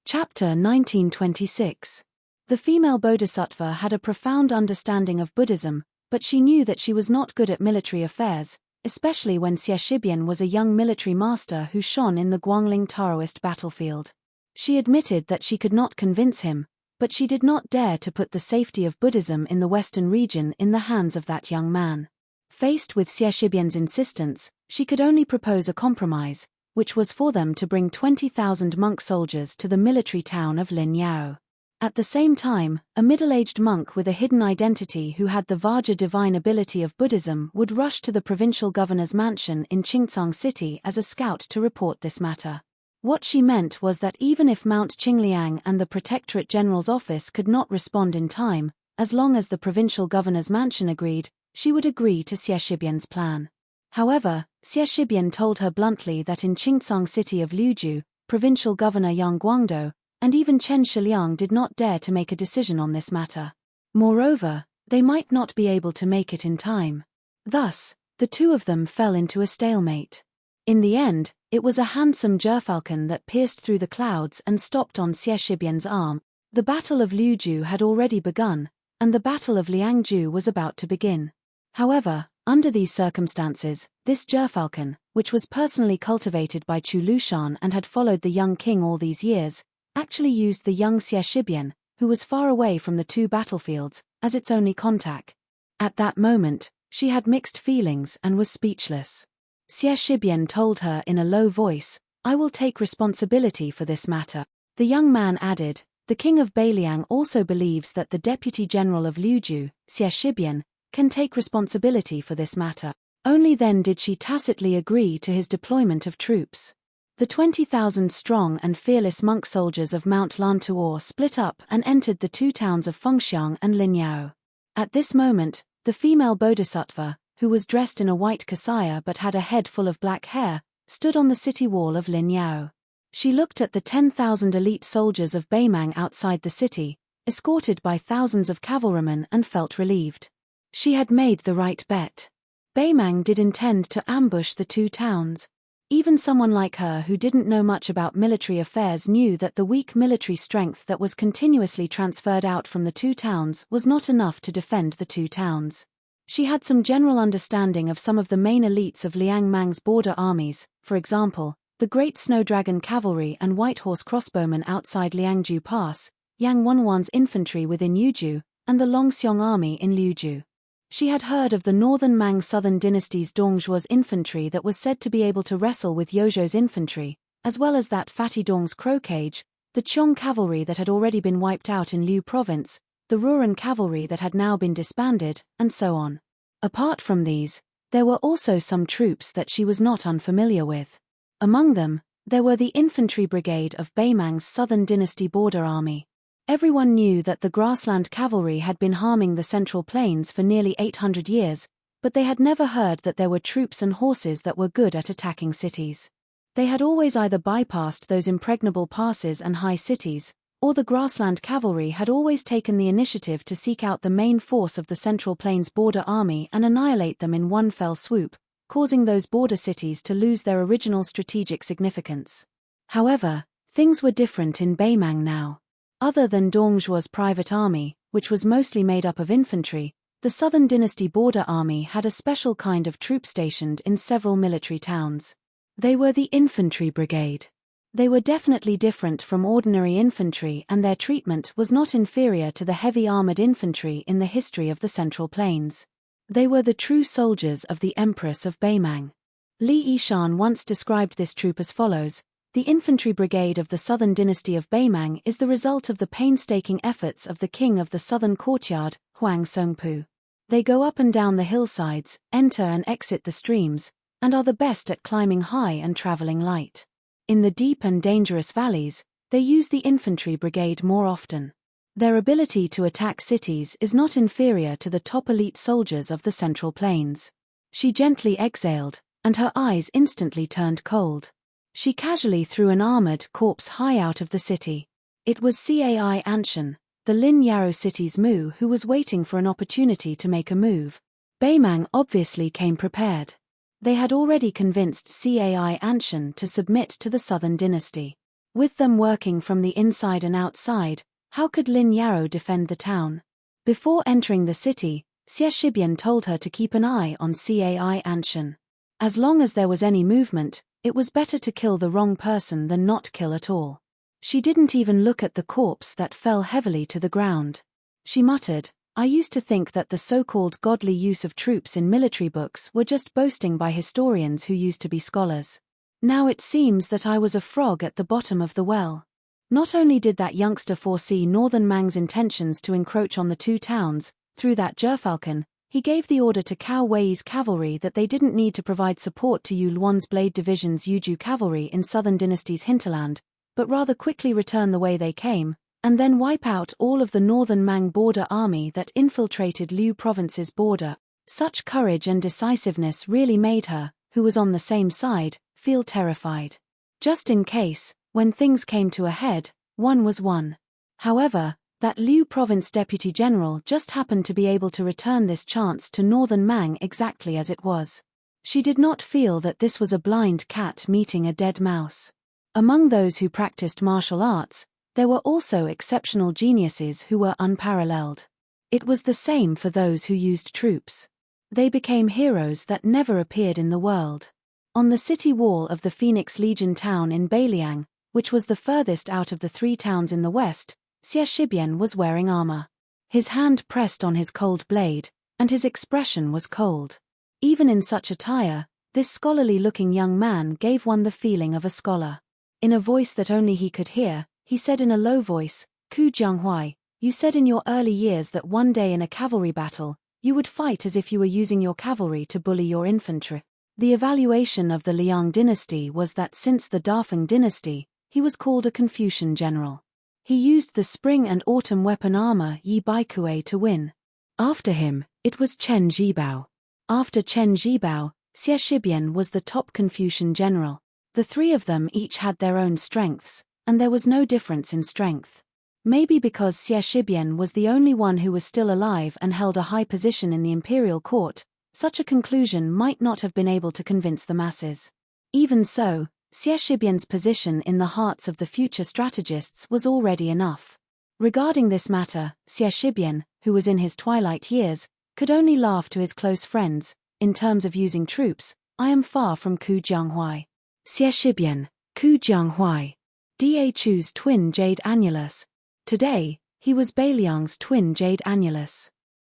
Chapter 1926. The female Bodhisattva had a profound understanding of Buddhism, but she knew that she was not good at military affairs, especially when Xie Shibian was a young military master who shone in the Guangling Taoist battlefield. She admitted that she could not convince him, but she did not dare to put the safety of Buddhism in the western region in the hands of that young man. Faced with Xie Shibian's insistence, she could only propose a compromise, which was for them to bring 20,000 monk soldiers to the military town of Lin Yarou. At the same time, a middle-aged monk with a hidden identity who had the Vajra divine ability of Buddhism would rush to the provincial governor's mansion in Qingcang City as a scout to report this matter. What she meant was that even if Mount Qingliang and the Protectorate General's office could not respond in time, as long as the provincial governor's mansion agreed, she would agree to Xie Shibian's plan. However, Xie Shibian told her bluntly that in Qingcang City of Liuzhou, provincial governor Yang Guangdou, and even Chen Shiliang did not dare to make a decision on this matter. Moreover, they might not be able to make it in time. Thus, the 2 of them fell into a stalemate. In the end, it was a handsome gerfalcon that pierced through the clouds and stopped on Xie Shibian's arm. The Battle of Liuzhou had already begun, and the Battle of Liangzhu was about to begin. However, under these circumstances, this gerfalcon, which was personally cultivated by Chu Lushan and had followed the young king all these years, actually used the young Xie Shibian, who was far away from the two battlefields, as its only contact. At that moment, she had mixed feelings and was speechless. Xie Shibian told her in a low voice, "I will take responsibility for this matter." The young man added, "The king of Beiliang also believes that the deputy general of Liuju, Xie Shibian, can take responsibility for this matter." Only then did she tacitly agree to his deployment of troops. The 20,000 strong and fearless monk soldiers of Mount Lantuor split up and entered the two towns of Fengxiang and Linyao. At this moment, the female bodhisattva, who was dressed in a white kasaya but had a head full of black hair, stood on the city wall of Linyao. She looked at the 10,000 elite soldiers of Beimang outside the city, escorted by thousands of cavalrymen, and felt relieved. She had made the right bet. Beimang did intend to ambush the two towns. Even someone like her who didn't know much about military affairs knew that the weak military strength that was continuously transferred out from the two towns was not enough to defend the two towns. She had some general understanding of some of the main elites of Liang Mang's border armies, for example, the Great Snow Dragon Cavalry and White Horse Crossbowmen outside Liangju Pass, Yang Wenwan's infantry within Yuju, and the Longxiong army in Liuju. She had heard of the Northern Mang Southern Dynasty's Dongzhuo's infantry that was said to be able to wrestle with Yozhou's infantry, as well as that Fatty Dong's Crocage, the Qiong cavalry that had already been wiped out in Liu province, the Ruran cavalry that had now been disbanded, and so on. Apart from these, there were also some troops that she was not unfamiliar with. Among them, there were the infantry brigade of Beimang's Southern Dynasty border army. Everyone knew that the grassland cavalry had been harming the Central Plains for nearly 800 years, but they had never heard that there were troops and horses that were good at attacking cities. They had always either bypassed those impregnable passes and high cities, or the grassland cavalry had always taken the initiative to seek out the main force of the Central Plains border army and annihilate them in one fell swoop, causing those border cities to lose their original strategic significance. However, things were different in Beimang now. Other than Dongzhuo's private army, which was mostly made up of infantry, the Southern Dynasty border army had a special kind of troop stationed in several military towns. They were the infantry brigade. They were definitely different from ordinary infantry, and their treatment was not inferior to the heavy armored infantry in the history of the Central Plains. They were the true soldiers of the Empress of Beimang. Li Yishan once described this troop as follows: "The infantry brigade of the Southern Dynasty of Beimang is the result of the painstaking efforts of the king of the Southern Courtyard, Huang Songpu. They go up and down the hillsides, enter and exit the streams, and are the best at climbing high and traveling light. In the deep and dangerous valleys, they use the infantry brigade more often. Their ability to attack cities is not inferior to the top elite soldiers of the Central Plains." She gently exhaled, and her eyes instantly turned cold. She casually threw an armored corpse high out of the city. It was Cai Anshan, the Lin Yarrow city's Mu, who was waiting for an opportunity to make a move. Beimang obviously came prepared. They had already convinced Cai Anshan to submit to the Southern Dynasty. With them working from the inside and outside, how could Lin Yarrow defend the town? Before entering the city, Xie Shibian told her to keep an eye on Cai Anshan. As long as there was any movement, it was better to kill the wrong person than not kill at all. She didn't even look at the corpse that fell heavily to the ground. She muttered, "I used to think that the so-called godly use of troops in military books were just boasting by historians who used to be scholars. Now it seems that I was a frog at the bottom of the well." Not only did that youngster foresee Northern Mang's intentions to encroach on the two towns, through that gerfalcon, he gave the order to Cao Wei's cavalry that they didn't need to provide support to Yu Luan's Blade Division's Yuju cavalry in Southern Dynasty's hinterland, but rather quickly return the way they came, and then wipe out all of the Northern Mang border army that infiltrated Liu province's border. Such courage and decisiveness really made her, who was on the same side, feel terrified. Just in case, when things came to a head, one was won. However, that Liu province deputy general just happened to be able to return this chance to Northern Mang exactly as it was. She did not feel that this was a blind cat meeting a dead mouse. Among those who practiced martial arts, there were also exceptional geniuses who were unparalleled. It was the same for those who used troops. They became heroes that never appeared in the world. On the city wall of the Phoenix Legion town in Beiliang, which was the furthest out of the 3 towns in the west, Xie Shibian was wearing armor. His hand pressed on his cold blade, and his expression was cold. Even in such attire, this scholarly-looking young man gave one the feeling of a scholar. In a voice that only he could hear, he said in a low voice, "Ku Jianghuai, you said in your early years that one day in a cavalry battle, you would fight as if you were using your cavalry to bully your infantry." The evaluation of the Liang dynasty was that since the Dafeng dynasty, he was called a Confucian general. He used the spring and autumn weapon armor Yi Baikue to win. After him, it was Chen Zhibao. After Chen Zhibao, Xie Shibian was the top Confucian general. The 3 of them each had their own strengths, and there was no difference in strength. Maybe because Xie Shibian was the only one who was still alive and held a high position in the imperial court, such a conclusion might not have been able to convince the masses. Even so, Xie Shibian's position in the hearts of the future strategists was already enough. Regarding this matter, Xie Shibian, who was in his twilight years, could only laugh to his close friends. In terms of using troops, I am far from Ku Jianghuai. Xie Shibian, Ku Jianghuai. Da Chu's twin jade annulus. Today, he was Beiliang's twin jade annulus.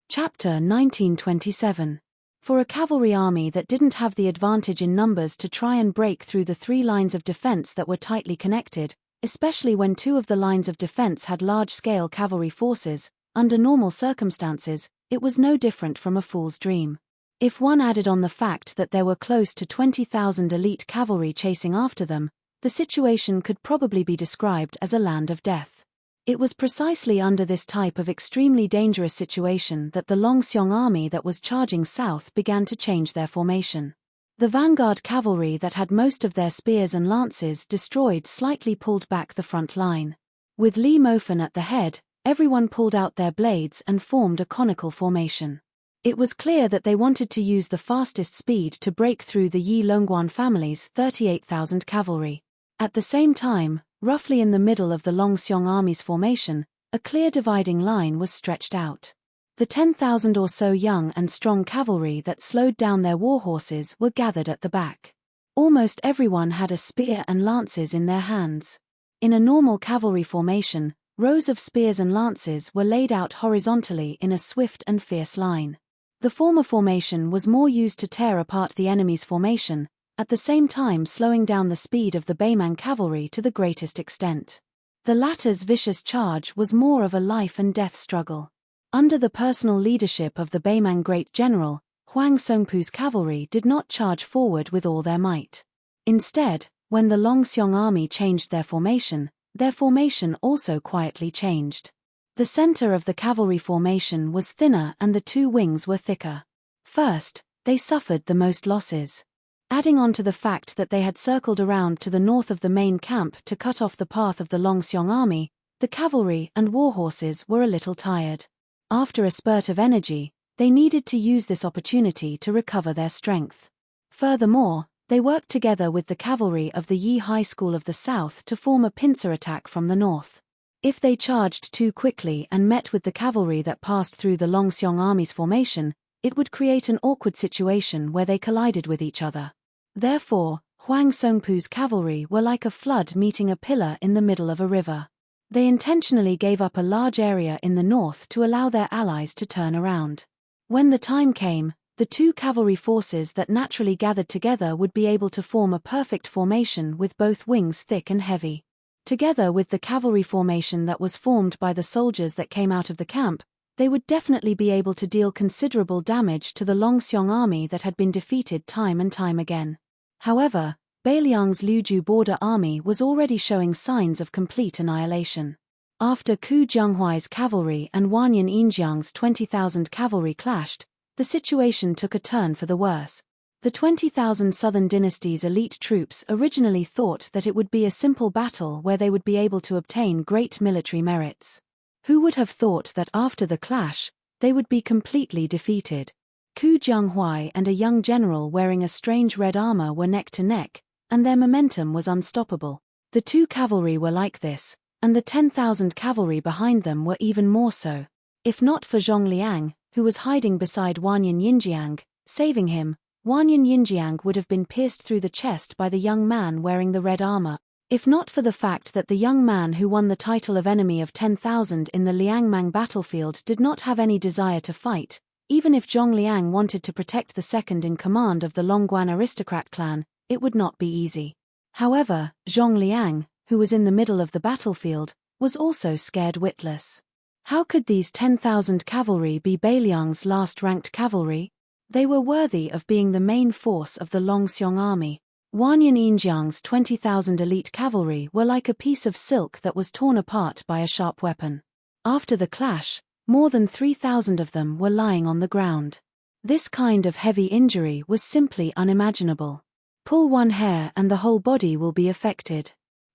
Chapter 1927. For a cavalry army that didn't have the advantage in numbers to try and break through the 3 lines of defense that were tightly connected, especially when 2 of the lines of defense had large-scale cavalry forces, under normal circumstances, it was no different from a fool's dream. If one added on the fact that there were close to 20,000 elite cavalry chasing after them, the situation could probably be described as a land of death. It was precisely under this type of extremely dangerous situation that the Longxiong army that was charging south began to change their formation. The vanguard cavalry that had most of their spears and lances destroyed slightly pulled back the front line. With Li Mofen at the head, everyone pulled out their blades and formed a conical formation. It was clear that they wanted to use the fastest speed to break through the Yi Longguan family's 38,000 cavalry. At the same time, roughly in the middle of the Longxiong army's formation, a clear dividing line was stretched out. The 10,000 or so young and strong cavalry that slowed down their war horses were gathered at the back. Almost everyone had a spear and lances in their hands. In a normal cavalry formation, rows of spears and lances were laid out horizontally in a swift and fierce line. The former formation was more used to tear apart the enemy's formation, at the same time slowing down the speed of the Beimang cavalry to the greatest extent. The latter's vicious charge was more of a life-and-death struggle. Under the personal leadership of the Beimang Great General, Huang Songpu's cavalry did not charge forward with all their might. Instead, when the Longxiong army changed their formation also quietly changed. The center of the cavalry formation was thinner and the 2 wings were thicker. First, they suffered the most losses. Adding on to the fact that they had circled around to the north of the main camp to cut off the path of the Longxiong army, the cavalry and war horses were a little tired. After a spurt of energy, they needed to use this opportunity to recover their strength. Furthermore, they worked together with the cavalry of the Yi High School of the South to form a pincer attack from the north. If they charged too quickly and met with the cavalry that passed through the Longxiong army's formation, it would create an awkward situation where they collided with each other. Therefore, Huang Songpu's cavalry were like a flood meeting a pillar in the middle of a river. They intentionally gave up a large area in the north to allow their allies to turn around. When the time came, the 2 cavalry forces that naturally gathered together would be able to form a perfect formation with both wings thick and heavy. Together with the cavalry formation that was formed by the soldiers that came out of the camp, they would definitely be able to deal considerable damage to the Longxiong army that had been defeated time and time again. However, Beiliang's Liuju border army was already showing signs of complete annihilation. After Ku Jianghuai's cavalry and Wanyan Yinjiang's 20,000 cavalry clashed, the situation took a turn for the worse. The 20,000 Southern Dynasty's elite troops originally thought that it would be a simple battle where they would be able to obtain great military merits. Who would have thought that after the clash, they would be completely defeated? Ku Jianghuai and a young general wearing a strange red armor were neck to neck, and their momentum was unstoppable. The 2 cavalry were like this, and the 10,000 cavalry behind them were even more so. If not for Zhong Liang, who was hiding beside Wanyan Yinjiang, saving him, Wanyan Yinjiang would have been pierced through the chest by the young man wearing the red armor. If not for the fact that the young man who won the title of Enemy of 10,000 in the Liangmang battlefield did not have any desire to fight, even if Zhong Liang wanted to protect the second in command of the Longguan aristocrat clan, it would not be easy. However, Zhong Liang, who was in the middle of the battlefield, was also scared witless. How could these 10,000 cavalry be Beiliang's last-ranked cavalry? They were worthy of being the main force of the Longxiong army. Wanyan Yinjiang's 20,000 elite cavalry were like a piece of silk that was torn apart by a sharp weapon. After the clash, more than 3,000 of them were lying on the ground. This kind of heavy injury was simply unimaginable. Pull one hair and the whole body will be affected.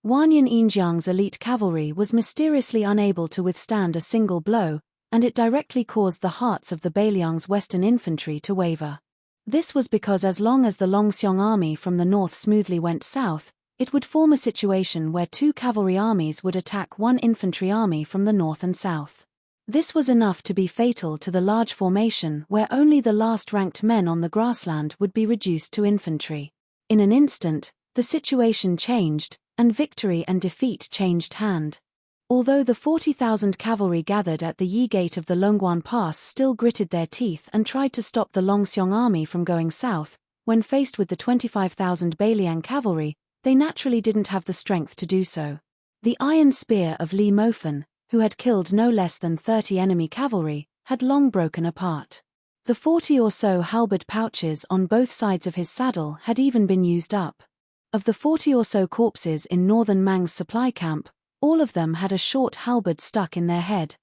Wanyan Yinjiang's elite cavalry was mysteriously unable to withstand a single blow, and it directly caused the hearts of the Beiliang's western infantry to waver. This was because as long as the Longxiong army from the north smoothly went south, it would form a situation where two cavalry armies would attack one infantry army from the north and south. This was enough to be fatal to the large formation where only the last-ranked men on the grassland would be reduced to infantry. In an instant, the situation changed, and victory and defeat changed hand. Although the 40,000 cavalry gathered at the Yi Gate of the Longguan Pass still gritted their teeth and tried to stop the Longxiong army from going south, when faced with the 25,000 Beiliang cavalry, they naturally didn't have the strength to do so. The iron spear of Li Mofen, who had killed no less than 30 enemy cavalry, had long broken apart. The 40 or so halberd pouches on both sides of his saddle had even been used up. Of the 40 or so corpses in northern Mang's supply camp, all of them had a short halberd stuck in their head.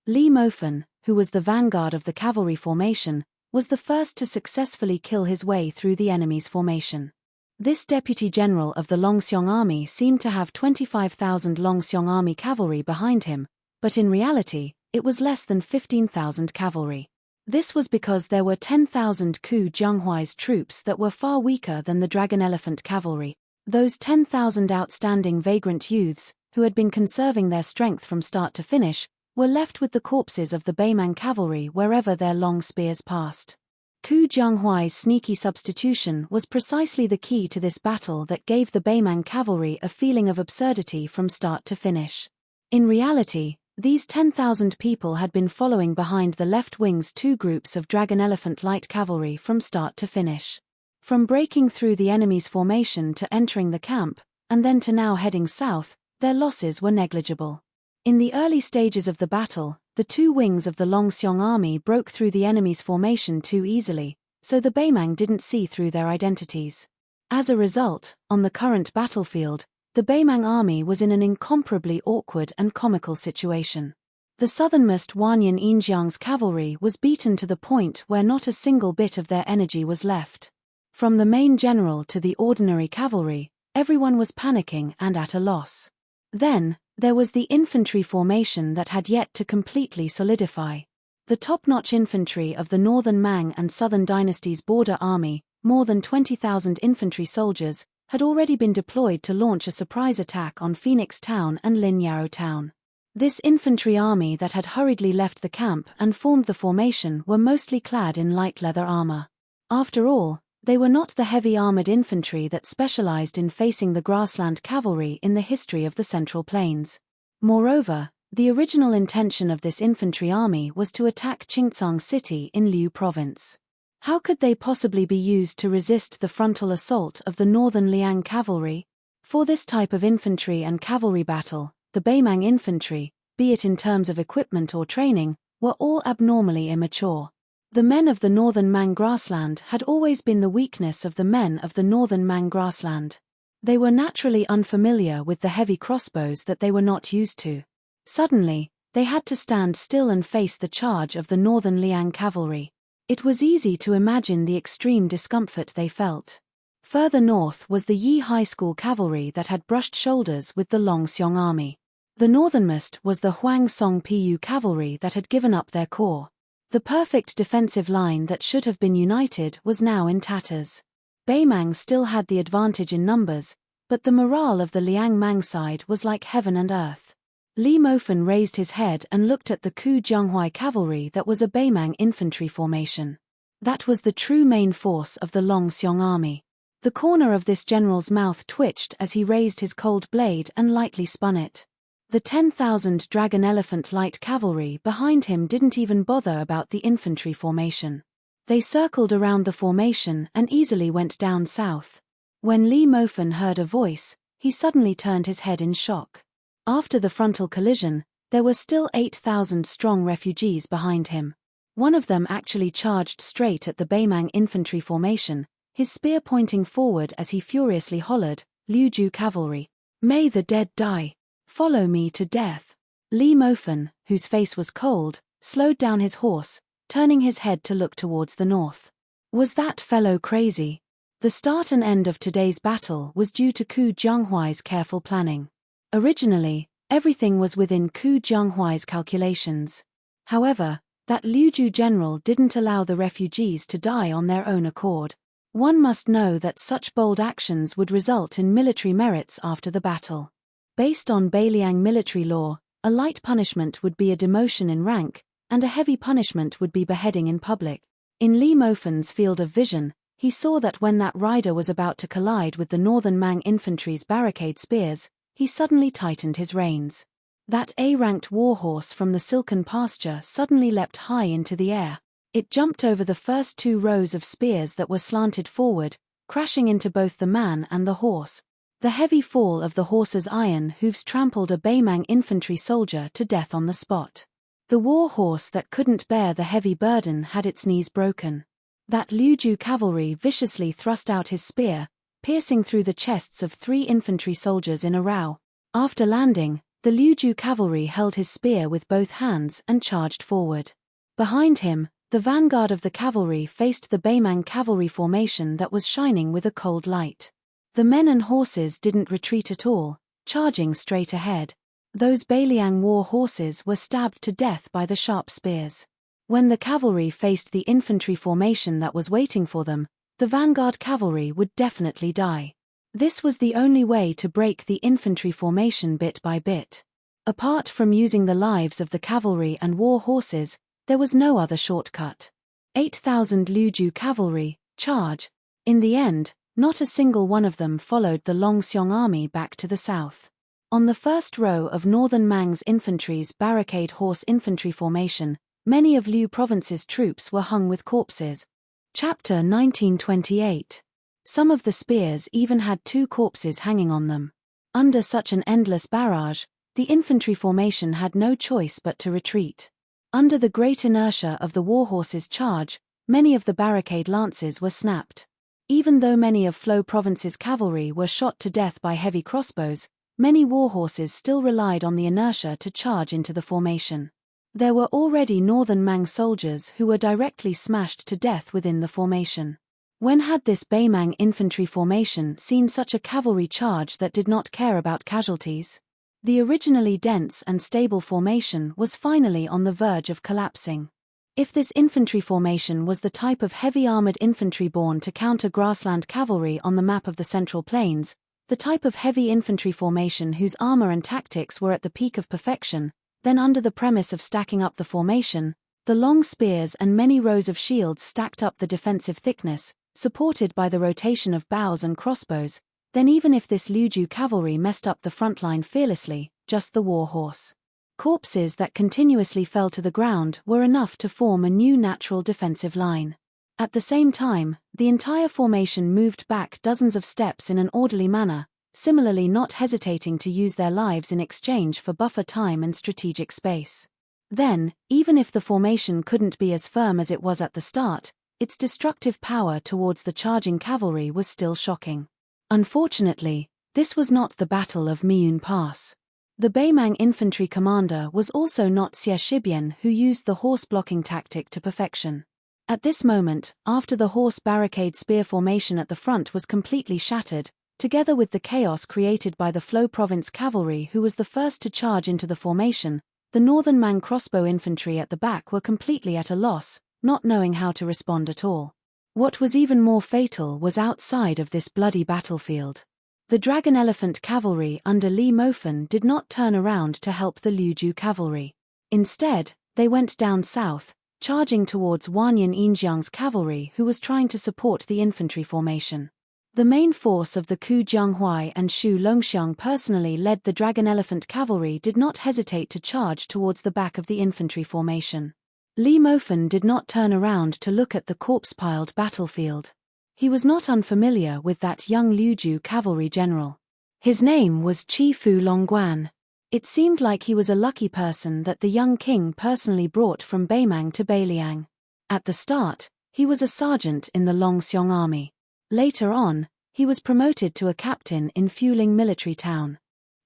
Li Mofen, who was the vanguard of the cavalry formation, was the first to successfully kill his way through the enemy's formation. This deputy general of the Longxiong army seemed to have 25,000 Longxiong army cavalry behind him, but in reality, it was less than 15,000 cavalry. This was because there were 10,000 Ku Jianghuai's troops that were far weaker than the Dragon Elephant cavalry. Those 10,000 outstanding vagrant youths, who had been conserving their strength from start to finish, were left with the corpses of the Beimang cavalry wherever their long spears passed. Ku Jianghuai's sneaky substitution was precisely the key to this battle that gave the Beimang cavalry a feeling of absurdity from start to finish. In reality, these 10,000 people had been following behind the left wing's two groups of Dragon Elephant light cavalry from start to finish. From breaking through the enemy's formation to entering the camp, and then to now heading south, their losses were negligible. In the early stages of the battle, the two wings of the Longxiong army broke through the enemy's formation too easily, so the Beimang didn't see through their identities. As a result, on the current battlefield, the Beimang army was in an incomparably awkward and comical situation. The southernmost Wanyan Yinjiang's cavalry was beaten to the point where not a single bit of their energy was left. From the main general to the ordinary cavalry, everyone was panicking and at a loss. Then, there was the infantry formation that had yet to completely solidify. The top-notch infantry of the Northern Mang and Southern Dynasty's border army, more than 20,000 infantry soldiers, had already been deployed to launch a surprise attack on Phoenix Town and Linyao Town. This infantry army that had hurriedly left the camp and formed the formation were mostly clad in light leather armor. After all, they were not the heavy armored infantry that specialized in facing the grassland cavalry in the history of the Central Plains. Moreover, the original intention of this infantry army was to attack Qingcang City in Liu Province. How could they possibly be used to resist the frontal assault of the northern Liang cavalry? For this type of infantry and cavalry battle, the Beimang infantry, be it in terms of equipment or training, were all abnormally immature. The men of the northern Mang grassland had always been the weakness of the men of the northern Mang grassland. They were naturally unfamiliar with the heavy crossbows that they were not used to. Suddenly, they had to stand still and face the charge of the northern Liang cavalry. It was easy to imagine the extreme discomfort they felt. Further north was the Yi High School cavalry that had brushed shoulders with the Longxiong army. The northernmost was the Huang Song Pu cavalry that had given up their corps. The perfect defensive line that should have been united was now in tatters. Beimang still had the advantage in numbers, but the morale of the Liang Mang side was like heaven and earth. Li Mofen raised his head and looked at the Ku Jianghuai cavalry that was a Beimang infantry formation. That was the true main force of the Longxiong army. The corner of this general's mouth twitched as he raised his cold blade and lightly spun it. The 10,000 dragon elephant light cavalry behind him didn't even bother about the infantry formation. They circled around the formation and easily went down south. When Li Mofen heard a voice, he suddenly turned his head in shock. After the frontal collision, there were still 8,000 strong refugees behind him. One of them actually charged straight at the Beimang infantry formation, his spear pointing forward as he furiously hollered, "Liuju cavalry! May the dead die! Follow me to death!" Li Mofen, whose face was cold, slowed down his horse, turning his head to look towards the north. Was that fellow crazy? The start and end of today's battle was due to Ku Jianghuai's careful planning. Originally, everything was within Ku Jianghuai's calculations. However, that Liuju general didn't allow the refugees to die on their own accord. One must know that such bold actions would result in military merits after the battle. Based on Beiliang military law, a light punishment would be a demotion in rank, and a heavy punishment would be beheading in public. In Li Mofen's field of vision, he saw that when that rider was about to collide with the northern Mang infantry's barricade spears, he suddenly tightened his reins. That A-ranked warhorse from the silken pasture suddenly leapt high into the air. It jumped over the first two rows of spears that were slanted forward, crashing into both the man and the horse. The heavy fall of the horse's iron hooves trampled a Beimang infantry soldier to death on the spot. The war horse that couldn't bear the heavy burden had its knees broken. That Liuju cavalry viciously thrust out his spear, piercing through the chests of 3 infantry soldiers in a row. After landing, the Liuju cavalry held his spear with both hands and charged forward. Behind him, the vanguard of the cavalry faced the Beimang cavalry formation that was shining with a cold light. The men and horses didn't retreat at all, charging straight ahead. Those Beiliang war horses were stabbed to death by the sharp spears. When the cavalry faced the infantry formation that was waiting for them, the vanguard cavalry would definitely die. This was the only way to break the infantry formation bit by bit. Apart from using the lives of the cavalry and war horses, there was no other shortcut. 8,000 Liuju cavalry, charge. In the end, not a single one of them followed the Longxiong army back to the south. On the first row of northern Mang's infantry's barricade horse infantry formation, many of Liu province's troops were hung with corpses. Chapter 1928. Some of the spears even had 2 corpses hanging on them. Under such an endless barrage, the infantry formation had no choice but to retreat. Under the great inertia of the warhorse's charge, many of the barricade lances were snapped. Even though many of Flo province's cavalry were shot to death by heavy crossbows, many warhorses still relied on the inertia to charge into the formation. There were already northern Mang soldiers who were directly smashed to death within the formation. When had this Beimang infantry formation seen such a cavalry charge that did not care about casualties? The originally dense and stable formation was finally on the verge of collapsing. If this infantry formation was the type of heavy armored infantry born to counter grassland cavalry on the map of the Central Plains, the type of heavy infantry formation whose armor and tactics were at the peak of perfection, then under the premise of stacking up the formation, the long spears and many rows of shields stacked up the defensive thickness, supported by the rotation of bows and crossbows, then even if this Liuju cavalry messed up the front line fearlessly, just the war horse corpses that continuously fell to the ground were enough to form a new natural defensive line. At the same time, the entire formation moved back dozens of steps in an orderly manner, similarly not hesitating to use their lives in exchange for buffer time and strategic space. Then, even if the formation couldn't be as firm as it was at the start, its destructive power towards the charging cavalry was still shocking. Unfortunately, this was not the Battle of Miyun Pass. The Beimang infantry commander was also not Xie Shibian, who used the horse blocking tactic to perfection. At this moment, after the horse barricade spear formation at the front was completely shattered, together with the chaos created by the Flo province cavalry who was the first to charge into the formation, the northern Mang crossbow infantry at the back were completely at a loss, not knowing how to respond at all. What was even more fatal was outside of this bloody battlefield. The dragon elephant cavalry under Li Mofen did not turn around to help the Liuju cavalry. Instead, they went down south, charging towards Wanyan Injiang's cavalry who was trying to support the infantry formation. The main force of the Ku Jianghuai and Shu Longxiang personally led the Dragon Elephant cavalry did not hesitate to charge towards the back of the infantry formation. Li Mofen did not turn around to look at the corpse-piled battlefield. He was not unfamiliar with that young Liuju cavalry general. His name was Chi Fu Longguan. It seemed like he was a lucky person that the young king personally brought from Beimang to Beiliang. At the start, he was a sergeant in the Longxiong army. Later on, he was promoted to a captain in Fuling military town.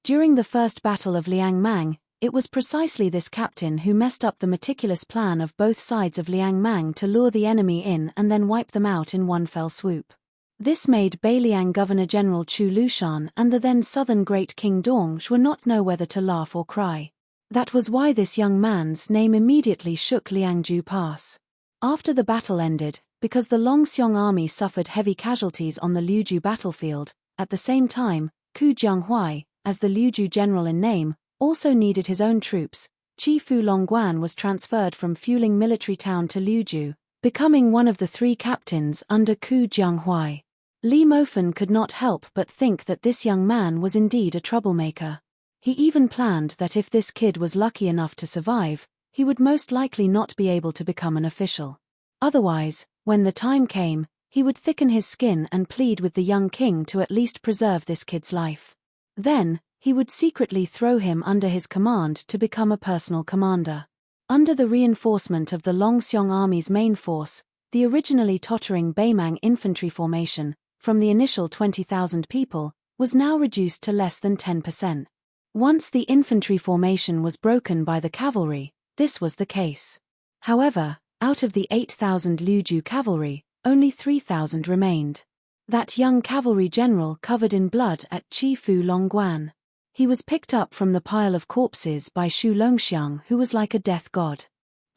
During the First Battle of Liangmang, it was precisely this captain who messed up the meticulous plan of both sides of Liangmang to lure the enemy in and then wipe them out in one fell swoop. This made Beiliang Governor-General Chu Lushan and the then southern great King Dongzhi not know whether to laugh or cry. That was why this young man's name immediately shook Liangju Pass. After the battle ended, because the Longxiong army suffered heavy casualties on the Liuju battlefield, at the same time, Ku Jianghuai, as the Liuju general in name, also needed his own troops. Chi Fu Longguan was transferred from Fuling military town to Liuju, becoming one of the 3 captains under Ku Jianghuai. Li Mofen could not help but think that this young man was indeed a troublemaker. He even planned that if this kid was lucky enough to survive, he would most likely not be able to become an official. Otherwise, when the time came, he would thicken his skin and plead with the young king to at least preserve this kid's life. Then, he would secretly throw him under his command to become a personal commander. Under the reinforcement of the Longxiong army's main force, the originally tottering Beimang infantry formation, from the initial 20,000 people, was now reduced to less than 10%. Once the infantry formation was broken by the cavalry, this was the case. However, out of the 8,000 Liuju cavalry, only 3,000 remained. That young cavalry general covered in blood at Chi Fu Longguan. He was picked up from the pile of corpses by Shu Longxiang, who was like a death god.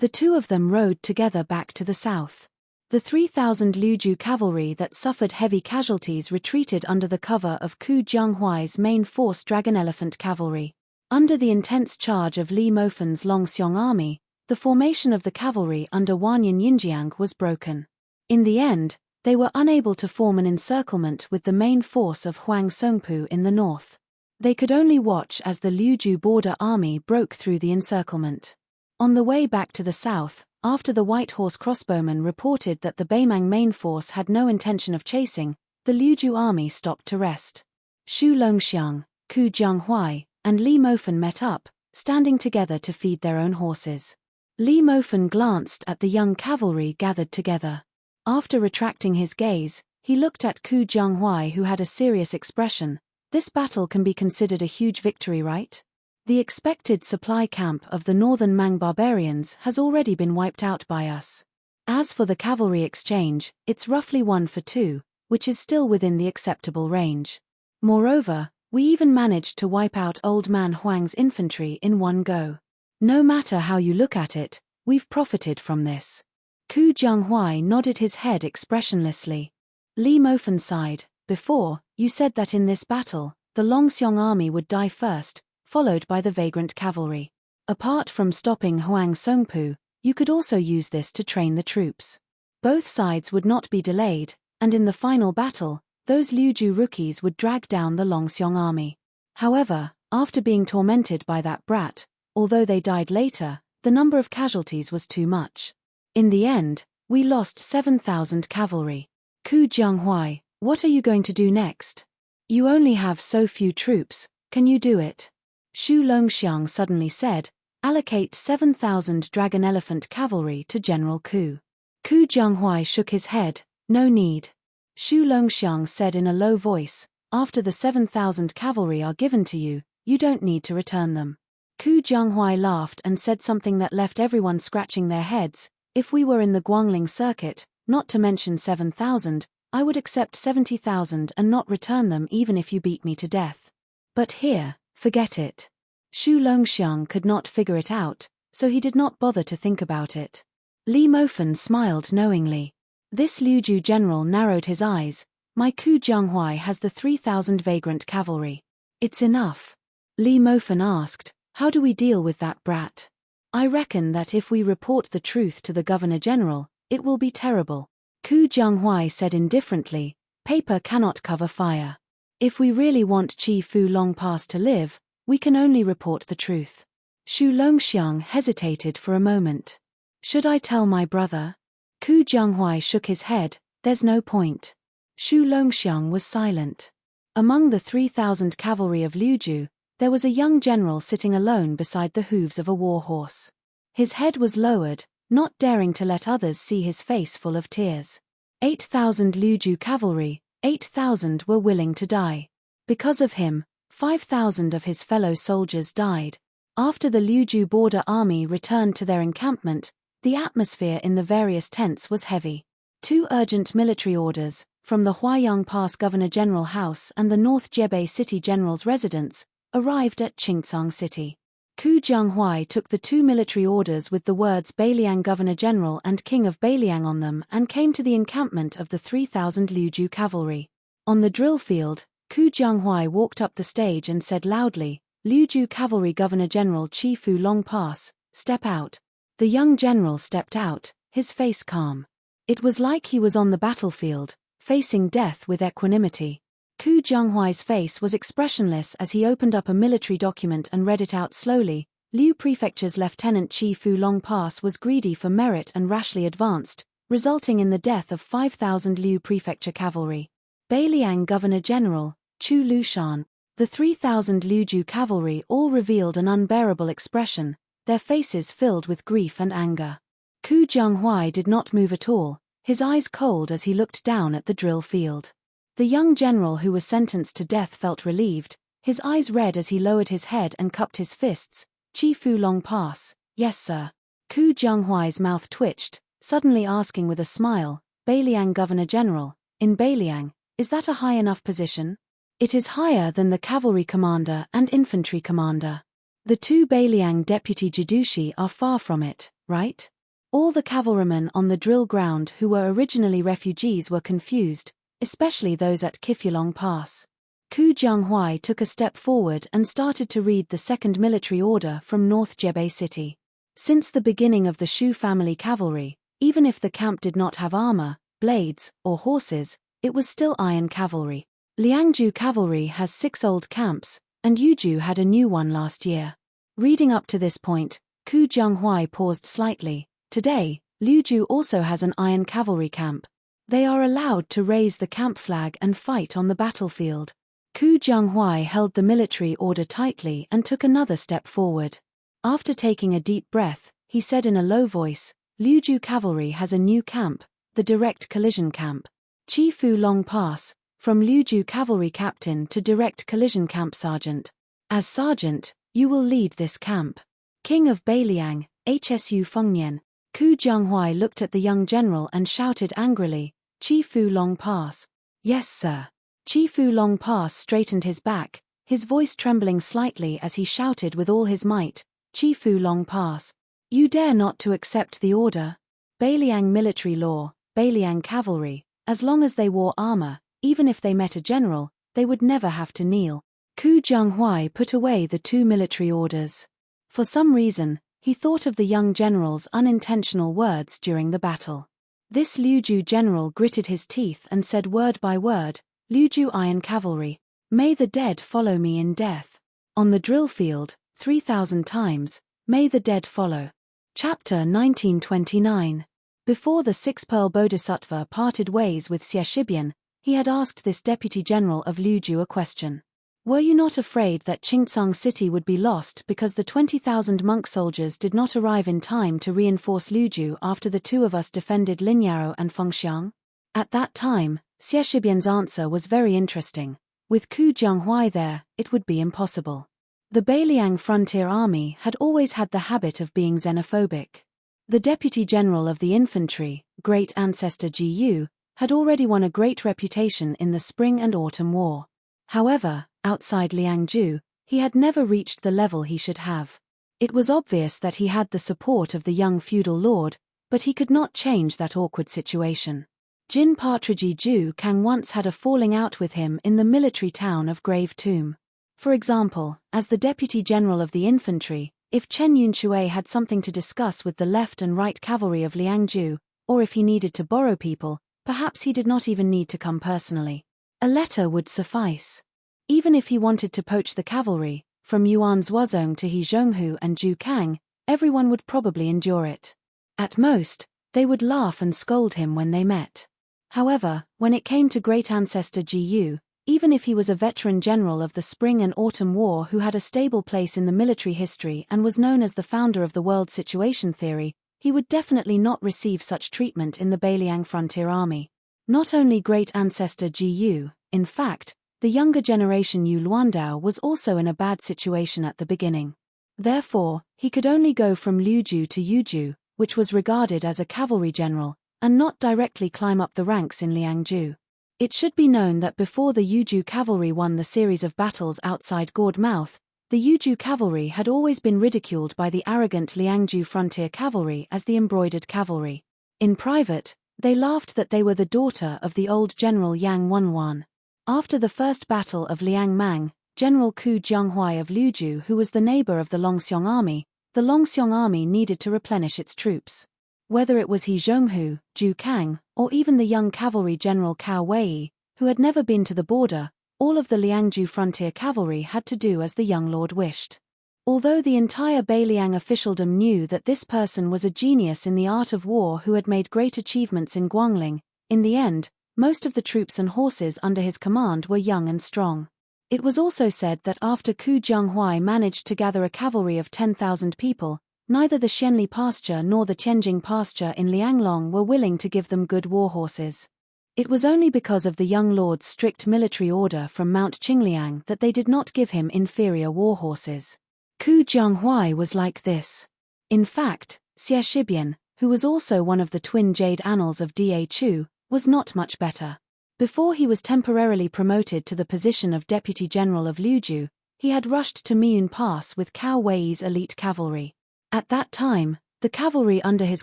The 2 of them rode together back to the south. The 3,000 Liuju cavalry that suffered heavy casualties retreated under the cover of Ku Jianghuai's main force Dragon Elephant cavalry. Under the intense charge of Li Mofen's Longxiong army, the formation of the cavalry under Wanyan Yinjiang was broken. In the end, they were unable to form an encirclement with the main force of Huang Songpu in the north. They could only watch as the Liuju border army broke through the encirclement. On the way back to the south, after the White Horse crossbowmen reported that the Beimang main force had no intention of chasing, the Liuju army stopped to rest. Shu Longxiang, Ku Jianghuai, and Li Mofen met up, standing together to feed their own horses. Li Mofen glanced at the young cavalry gathered together. After retracting his gaze, he looked at Ku Jianghuai, who had a serious expression. This battle can be considered a huge victory, right? The expected supply camp of the northern Mang barbarians has already been wiped out by us. As for the cavalry exchange, it's roughly 1 for 2, which is still within the acceptable range. Moreover, we even managed to wipe out Old Man Huang's infantry in one go. No matter how you look at it, we've profited from this. Ku Jianghuai nodded his head expressionlessly. Li Mofen sighed. Before, you said that in this battle, the Longxiong army would die first, followed by the vagrant cavalry. Apart from stopping Huang Songpu, you could also use this to train the troops. Both sides would not be delayed, and in the final battle, those Liuju rookies would drag down the Longxiong army. However, after being tormented by that brat, although they died later, the number of casualties was too much. In the end, we lost 7,000 cavalry. Ku Jianghuai, what are you going to do next? You only have so few troops, can you do it? Shu Longxiang suddenly said, allocate 7,000 Dragon Elephant cavalry to General Ku. Ku Jianghuai shook his head, no need. Shu Longxiang said in a low voice, after the 7,000 cavalry are given to you, you don't need to return them. Ku Jianghuai laughed and said something that left everyone scratching their heads. If we were in the Guangling circuit, not to mention 7,000, I would accept 70,000 and not return them even if you beat me to death. But here, forget it. Shu Longxiang could not figure it out, so he did not bother to think about it. Li Mofen smiled knowingly. This Liuju general narrowed his eyes. My Ku Jianghuai has the 3,000 vagrant cavalry. It's enough. Li Mofen asked, how do we deal with that brat? I reckon that if we report the truth to the Governor-General, it will be terrible. Ku Jianghuai said indifferently, Paper cannot cover fire. If we really want Chi Fu Long Pass to live, we can only report the truth. Xu Longxiang hesitated for a moment. Should I tell my brother? Ku Jianghuai shook his head. There's no point. Xu Longxiang was silent. Among the 3,000 cavalry of Liuju, there was a young general sitting alone beside the hooves of a war horse. His head was lowered, not daring to let others see his face full of tears. 8,000 Liuju cavalry, 8,000 were willing to die. Because of him, 5,000 of his fellow soldiers died. After the Liuju border army returned to their encampment, the atmosphere in the various tents was heavy. 2 urgent military orders, from the Huayang Pass Governor General House and the North Jebei City General's residence, arrived at Qingcang City. Ku Jianghuai took the 2 military orders with the words Beiliang Governor General and King of Beiliang on them and came to the encampment of the 3,000 Liuju cavalry. On the drill field, Ku Jianghuai walked up the stage and said loudly, Liuju Cavalry Governor General Chi Fu Long Pass, step out. The young general stepped out, his face calm. It was like he was on the battlefield, facing death with equanimity. Ku Jianghuai's face was expressionless as he opened up a military document and read it out slowly. Liu Prefecture's Lieutenant Chi Fu Long Pass was greedy for merit and rashly advanced, resulting in the death of 5,000 Liu Prefecture cavalry. Beiliang Governor General, Chu Lushan. The 3,000 Liuju cavalry all revealed an unbearable expression, their faces filled with grief and anger. Ku Jianghuai did not move at all, his eyes cold as he looked down at the drill field. The young general who was sentenced to death felt relieved, his eyes red as he lowered his head and cupped his fists. Chi Fu Long Pass, yes sir. Ku Jianghuai's mouth twitched, suddenly asking with a smile, Beiliang Governor General, in Beiliang, is that a high enough position? It is higher than the cavalry commander and infantry commander. The 2 Beiliang deputy Jidushi are far from it, right? All the cavalrymen on the drill ground who were originally refugees were confused, especially those at Kifyulong Pass. Ku Jianghuai took a step forward and started to read the second military order from North Jebei City. Since the beginning of the Shu family cavalry, even if the camp did not have armor, blades, or horses, it was still iron cavalry. Liangju cavalry has 6 old camps, and Yuju had a new one last year. Reading up to this point, Ku Jianghuai paused slightly. Today, Liuju also has an iron cavalry camp. They are allowed to raise the camp flag and fight on the battlefield. Ku Jianghuai held the military order tightly and took another step forward. After taking a deep breath, he said in a low voice, Liuju cavalry has a new camp, the direct collision camp. Chi Fu Long Pass, from Liuju cavalry captain to direct collision camp sergeant. As sergeant, you will lead this camp. King of Beiliang, HSU Fengnian. Ku Jianghuai looked at the young general and shouted angrily, Chi Fu Long Pass. Yes sir. Chi Fu Long Pass straightened his back, his voice trembling slightly as he shouted with all his might, Chi Fu Long Pass. You dare not to accept the order? Beiliang military law, Beiliang cavalry, as long as they wore armor, even if they met a general, they would never have to kneel. Ku Jianghuai put away the 2 military orders. For some reason, he thought of the young general's unintentional words during the battle. This Liuju general gritted his teeth and said word by word, Liuju iron cavalry, may the dead follow me in death. On the drill field, 3,000 times, may the dead follow. Chapter 1929. Before the 6-pearl Bodhisattva parted ways with Xie Shibian, he had asked this deputy general of Liuju a question. Were you not afraid that Qingcang City would be lost because the 20,000 monk soldiers did not arrive in time to reinforce Liuju after the 2 of us defended Linyaro and Fengxiang? At that time, Xie Shibian's answer was very interesting. With Ku Jianghuai there, it would be impossible. The Beiliang frontier army had always had the habit of being xenophobic. The deputy general of the infantry, great ancestor Ji Yu, had already won a great reputation in the spring and autumn war. However, outside Liangju, he had never reached the level he should have. It was obvious that he had the support of the young feudal lord, but he could not change that awkward situation. Jin Partridge Ju Kang once had a falling out with him in the military town of Grave Tomb. For example, as the deputy general of the infantry, if Chen Yunshui had something to discuss with the left and right cavalry of Liangju, or if he needed to borrow people, Perhaps he did not even need to come personally. A letter would suffice. Even if he wanted to poach the cavalry, from Yuan Zhuozong to He Zhonghu and Zhu Kang, everyone would probably endure it. At most, they would laugh and scold him when they met. However, when it came to great ancestor Ji Yu, even if he was a veteran general of the Spring and Autumn War who had a stable place in the military history and was known as the founder of the world situation theory, he would definitely not receive such treatment in the Beiliang frontier army. Not only great ancestor Ji Yu, in fact, the younger generation Yu Luandao was also in a bad situation at the beginning. Therefore, he could only go from Liuju to Yuju, which was regarded as a cavalry general, and not directly climb up the ranks in Liangju. It should be known that before the Yuju cavalry won the series of battles outside Gourd Mouth, the Yuju cavalry had always been ridiculed by the arrogant Liangju frontier cavalry as the embroidered cavalry. In private, they laughed that they were the daughter of the old General Yang Wenwan. After the first battle of Liang Mang, General Ku Jianghuai of Liuju, who was the neighbor of the Longxiong army, the Longxiong army needed to replenish its troops. Whether it was He Zhonghu, Zhu Kang, or even the young cavalry general Cao Wei, who had never been to the border, all of the Liangju frontier cavalry had to do as the young lord wished. Although the entire Beiliang officialdom knew that this person was a genius in the art of war who had made great achievements in Guangling, in the end, most of the troops and horses under his command were young and strong. It was also said that after Ku Jianghuai managed to gather a cavalry of 10,000 people, neither the Xianli pasture nor the Tianjing pasture in Lianglong were willing to give them good war horses. It was only because of the young lord's strict military order from Mount Qingliang that they did not give him inferior war horses. Ku Jianghuai was like this. In fact, Xie Shibian, who was also one of the twin jade annals of Da Chu, was not much better. Before he was temporarily promoted to the position of Deputy General of Liuju, he had rushed to Miyun Pass with Cao Wei's elite cavalry. At that time, the cavalry under his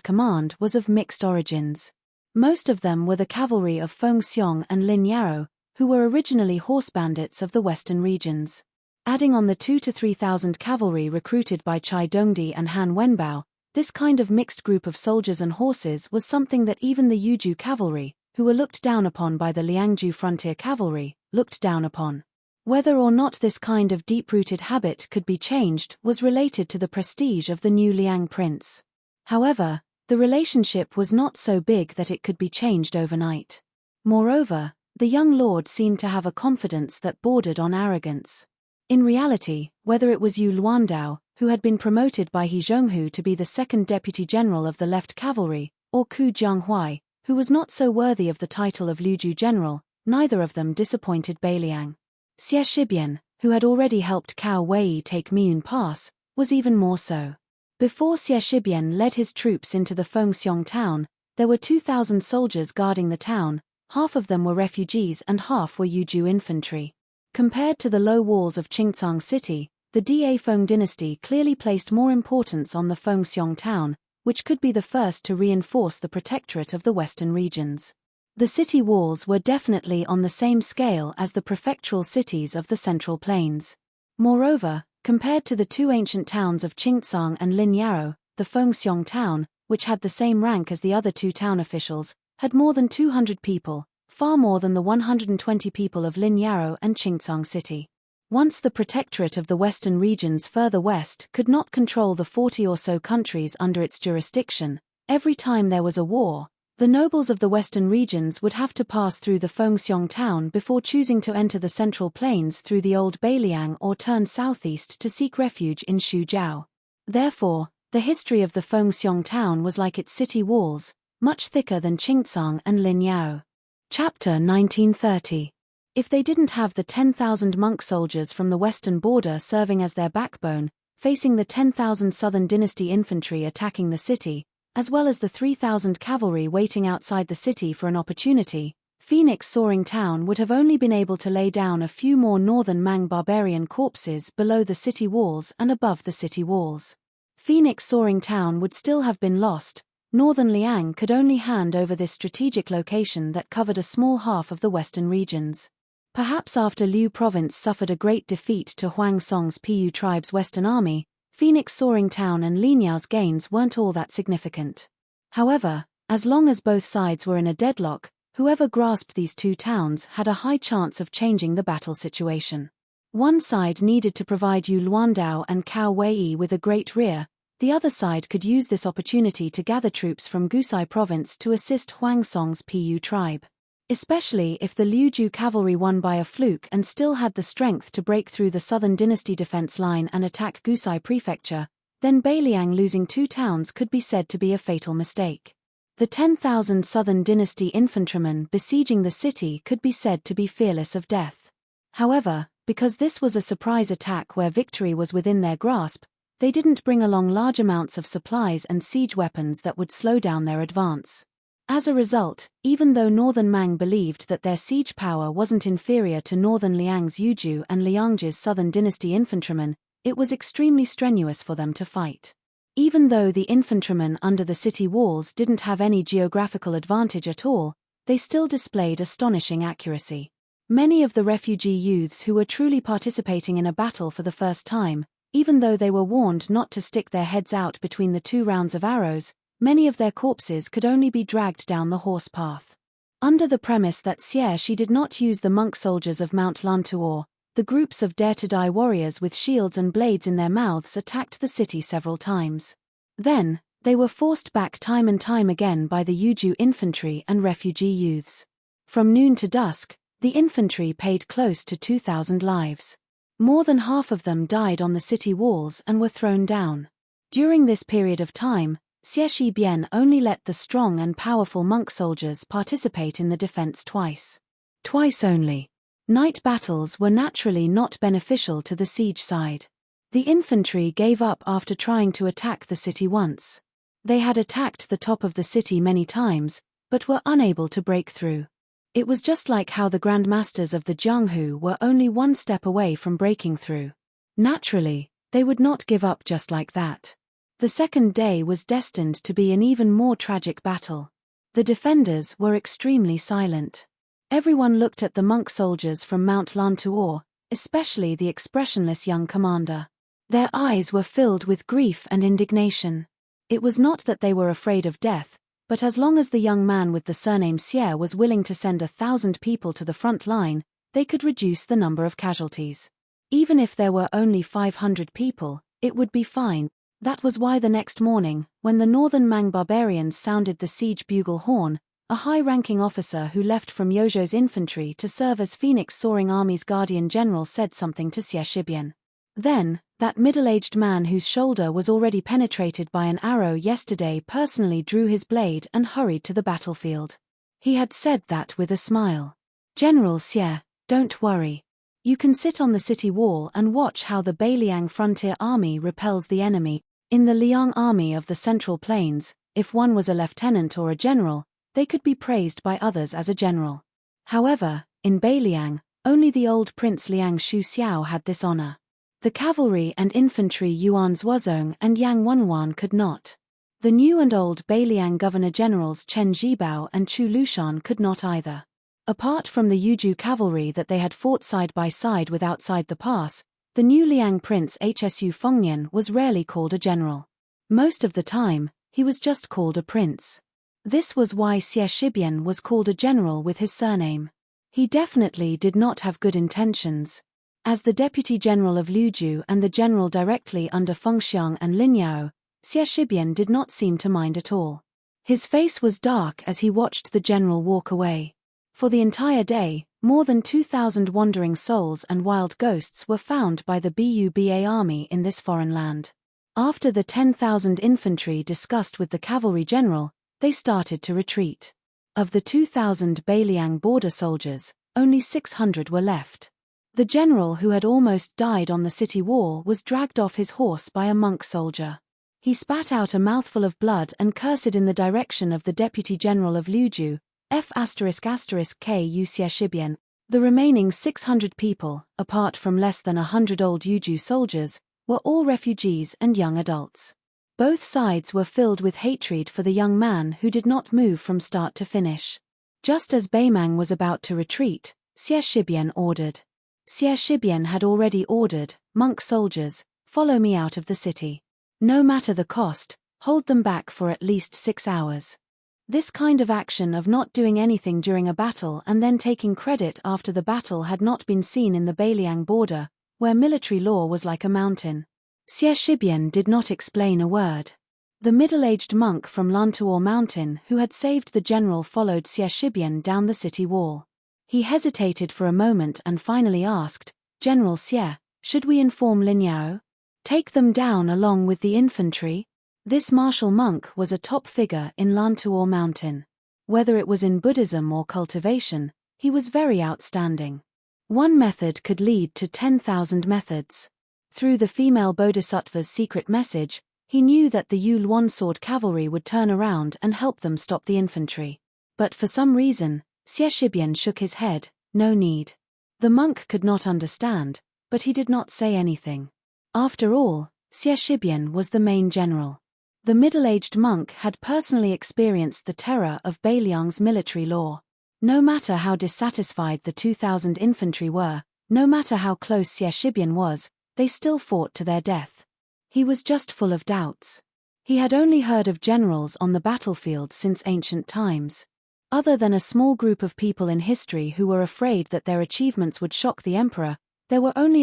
command was of mixed origins. Most of them were the cavalry of Feng Xiong and Lin Yaro, who were originally horse bandits of the western regions. Adding on the 2,000 to 3,000 cavalry recruited by Chai Dongdi and Han Wenbao, this kind of mixed group of soldiers and horses was something that even the Yuju cavalry, who were looked down upon by the Liangju frontier cavalry, looked down upon. Whether or not this kind of deep-rooted habit could be changed was related to the prestige of the new Liang prince. However, the relationship was not so big that it could be changed overnight. Moreover, the young lord seemed to have a confidence that bordered on arrogance. In reality, whether it was Yu Luandao, who had been promoted by He Zhonghu to be the second deputy general of the left cavalry, or Ku Jianghuai, who was not so worthy of the title of Liuju general, neither of them disappointed Beiliang. Xie Shibian, who had already helped Cao Wei take Miyun Pass, was even more so. Before Xie Shibian led his troops into the Fengxiong town, there were 2,000 soldiers guarding the town, half of them were refugees and half were Yuju infantry. Compared to the low walls of Qingcang city, the Da Feng dynasty clearly placed more importance on the Fengxiong town, which could be the first to reinforce the protectorate of the western regions. The city walls were definitely on the same scale as the prefectural cities of the Central Plains. Moreover, compared to the two ancient towns of Qingcang and Linyaro, the Fengxiong town, which had the same rank as the other two town officials, had more than 200 people, far more than the 120 people of Linyaro and Qingcang city. Once the protectorate of the western regions further west could not control the 40 or so countries under its jurisdiction, every time there was a war, the nobles of the western regions would have to pass through the Fengxiong town before choosing to enter the Central Plains through the old Beiliang or turn southeast to seek refuge in Shujiao. Therefore, the history of the Fengxiong town was like its city walls, much thicker than Qingcang and Linyao. Chapter 1930. If they didn't have the 10,000 monk soldiers from the western border serving as their backbone, facing the 10,000 southern dynasty infantry attacking the city, as well as the 3,000 cavalry waiting outside the city for an opportunity, Phoenix Soaring Town would have only been able to lay down a few more northern Mang barbarian corpses below the city walls and above the city walls. Phoenix Soaring Town would still have been lost. Northern Liang could only hand over this strategic location that covered a small half of the western regions. Perhaps after Liu Province suffered a great defeat to Huang Song's Pu tribe's western army, Phoenix Soaring Town and Linyao's gains weren't all that significant. However, as long as both sides were in a deadlock, Whoever grasped these two towns had a high chance of changing the battle situation. One side needed to provide Yu Luandao and Cao Wei with a great rear, the other side could use this opportunity to gather troops from Gusai province to assist Huang Song's Pu tribe. Especially if the Liuju cavalry won by a fluke and still had the strength to break through the southern dynasty defense line and attack Gusai prefecture, then Beiliang losing two towns could be said to be a fatal mistake. The 10,000 southern dynasty infantrymen besieging the city could be said to be fearless of death. However, because this was a surprise attack where victory was within their grasp, they didn't bring along large amounts of supplies and siege weapons that would slow down their advance. As a result, even though Northern Mang believed that their siege power wasn't inferior to Northern Liang's Yuju and Liangji's southern dynasty infantrymen, it was extremely strenuous for them to fight. Even though the infantrymen under the city walls didn't have any geographical advantage at all, they still displayed astonishing accuracy. Many of the refugee youths who were truly participating in a battle for the first time, even though they were warned not to stick their heads out between the 2 rounds of arrows, many of their corpses could only be dragged down the horse path. Under the premise that Xie did not use the monk soldiers of Mount Lantuor, the groups of dare-to-die warriors with shields and blades in their mouths attacked the city several times. Then, they were forced back time and time again by the Yuju infantry and refugee youths. From noon to dusk, the infantry paid close to 2,000 lives. More than half of them died on the city walls and were thrown down. During this period of time, Xie Shibian only let the strong and powerful monk soldiers participate in the defense twice. Twice only. Night battles were naturally not beneficial to the siege side. The infantry gave up after trying to attack the city once. They had attacked the top of the city many times, but were unable to break through. It was just like how the grandmasters of the Jianghu were only one step away from breaking through. Naturally, they would not give up just like that. The second day was destined to be an even more tragic battle. The defenders were extremely silent. Everyone looked at the monk soldiers from Mount Lantuor, especially the expressionless young commander. Their eyes were filled with grief and indignation. It was not that they were afraid of death, but as long as the young man with the surname Xie was willing to send 1,000 people to the front line, they could reduce the number of casualties. Even if there were only 500 people, it would be fine. That was why the next morning, when the Northern Mang barbarians sounded the siege bugle horn, a high-ranking officer who left from Yozhou's infantry to serve as Phoenix Soaring Army's guardian general said something to Xie Shibian. Then, that middle-aged man whose shoulder was already penetrated by an arrow yesterday personally drew his blade and hurried to the battlefield. He had said that with a smile. "General Xie, don't worry. You can sit on the city wall and watch how the Beiliang frontier army repels the enemy. In the Liang army of the Central Plains, if one was a lieutenant or a general, they could be praised by others as a general. However, in Beiliang, only the old Prince Liang Shuxiao had this honor. The cavalry and infantry Yuan Zuozong and Yang Wenwan could not. The new and old Beiliang governor-generals Chen Zhibao and Chu Lushan could not either. Apart from the Yuju cavalry that they had fought side by side with outside the pass, the new Liang prince Hsu Fengnian was rarely called a general. Most of the time, he was just called a prince. This was why Xie Shibian was called a general with his surname. He definitely did not have good intentions. As the deputy general of Liuju and the general directly under Fengxiang and Lin Yao, Xie Shibian did not seem to mind at all. His face was dark as he watched the general walk away. For the entire day, more than 2,000 wandering souls and wild ghosts were found by the Buba army in this foreign land. After the 10,000 infantry discussed with the cavalry general, they started to retreat. Of the 2,000 Beiliang border soldiers, only 600 were left. The general who had almost died on the city wall was dragged off his horse by a monk soldier. He spat out a mouthful of blood and cursed in the direction of the deputy general of Liuju, F***Ku Xie Shibian. The remaining 600 people, apart from less than 100 old Yuju soldiers, were all refugees and young adults. Both sides were filled with hatred for the young man who did not move from start to finish. Just as Beimang was about to retreat, Xie Shibian ordered. Xie Shibian had already ordered, "Monk soldiers, follow me out of the city. No matter the cost, hold them back for at least 6 hours." This kind of action of not doing anything during a battle and then taking credit after the battle had not been seen in the Beiliang border, where military law was like a mountain. Xie Shibian did not explain a word. The middle-aged monk from Lantuo Mountain who had saved the general followed Xie Shibian down the city wall. He hesitated for a moment and finally asked, "General Xie, should we inform Lin Yao? Take them down along with the infantry?" This martial monk was a top figure in Lantuo Mountain. Whether it was in Buddhism or cultivation, he was very outstanding. One method could lead to 10,000 methods. Through the female bodhisattva's secret message, he knew that the Yu Luan sword cavalry would turn around and help them stop the infantry. But for some reason, Xie Shibian shook his head, "No need." The monk could not understand, but he did not say anything. After all, Xie Shibian was the main general. The middle-aged monk had personally experienced the terror of Beiliang's military law. No matter how dissatisfied the 2,000 infantry were, no matter how close Xie Shibian was, they still fought to their death. He was just full of doubts. He had only heard of generals on the battlefield since ancient times. Other than a small group of people in history who were afraid that their achievements would shock the emperor, there were only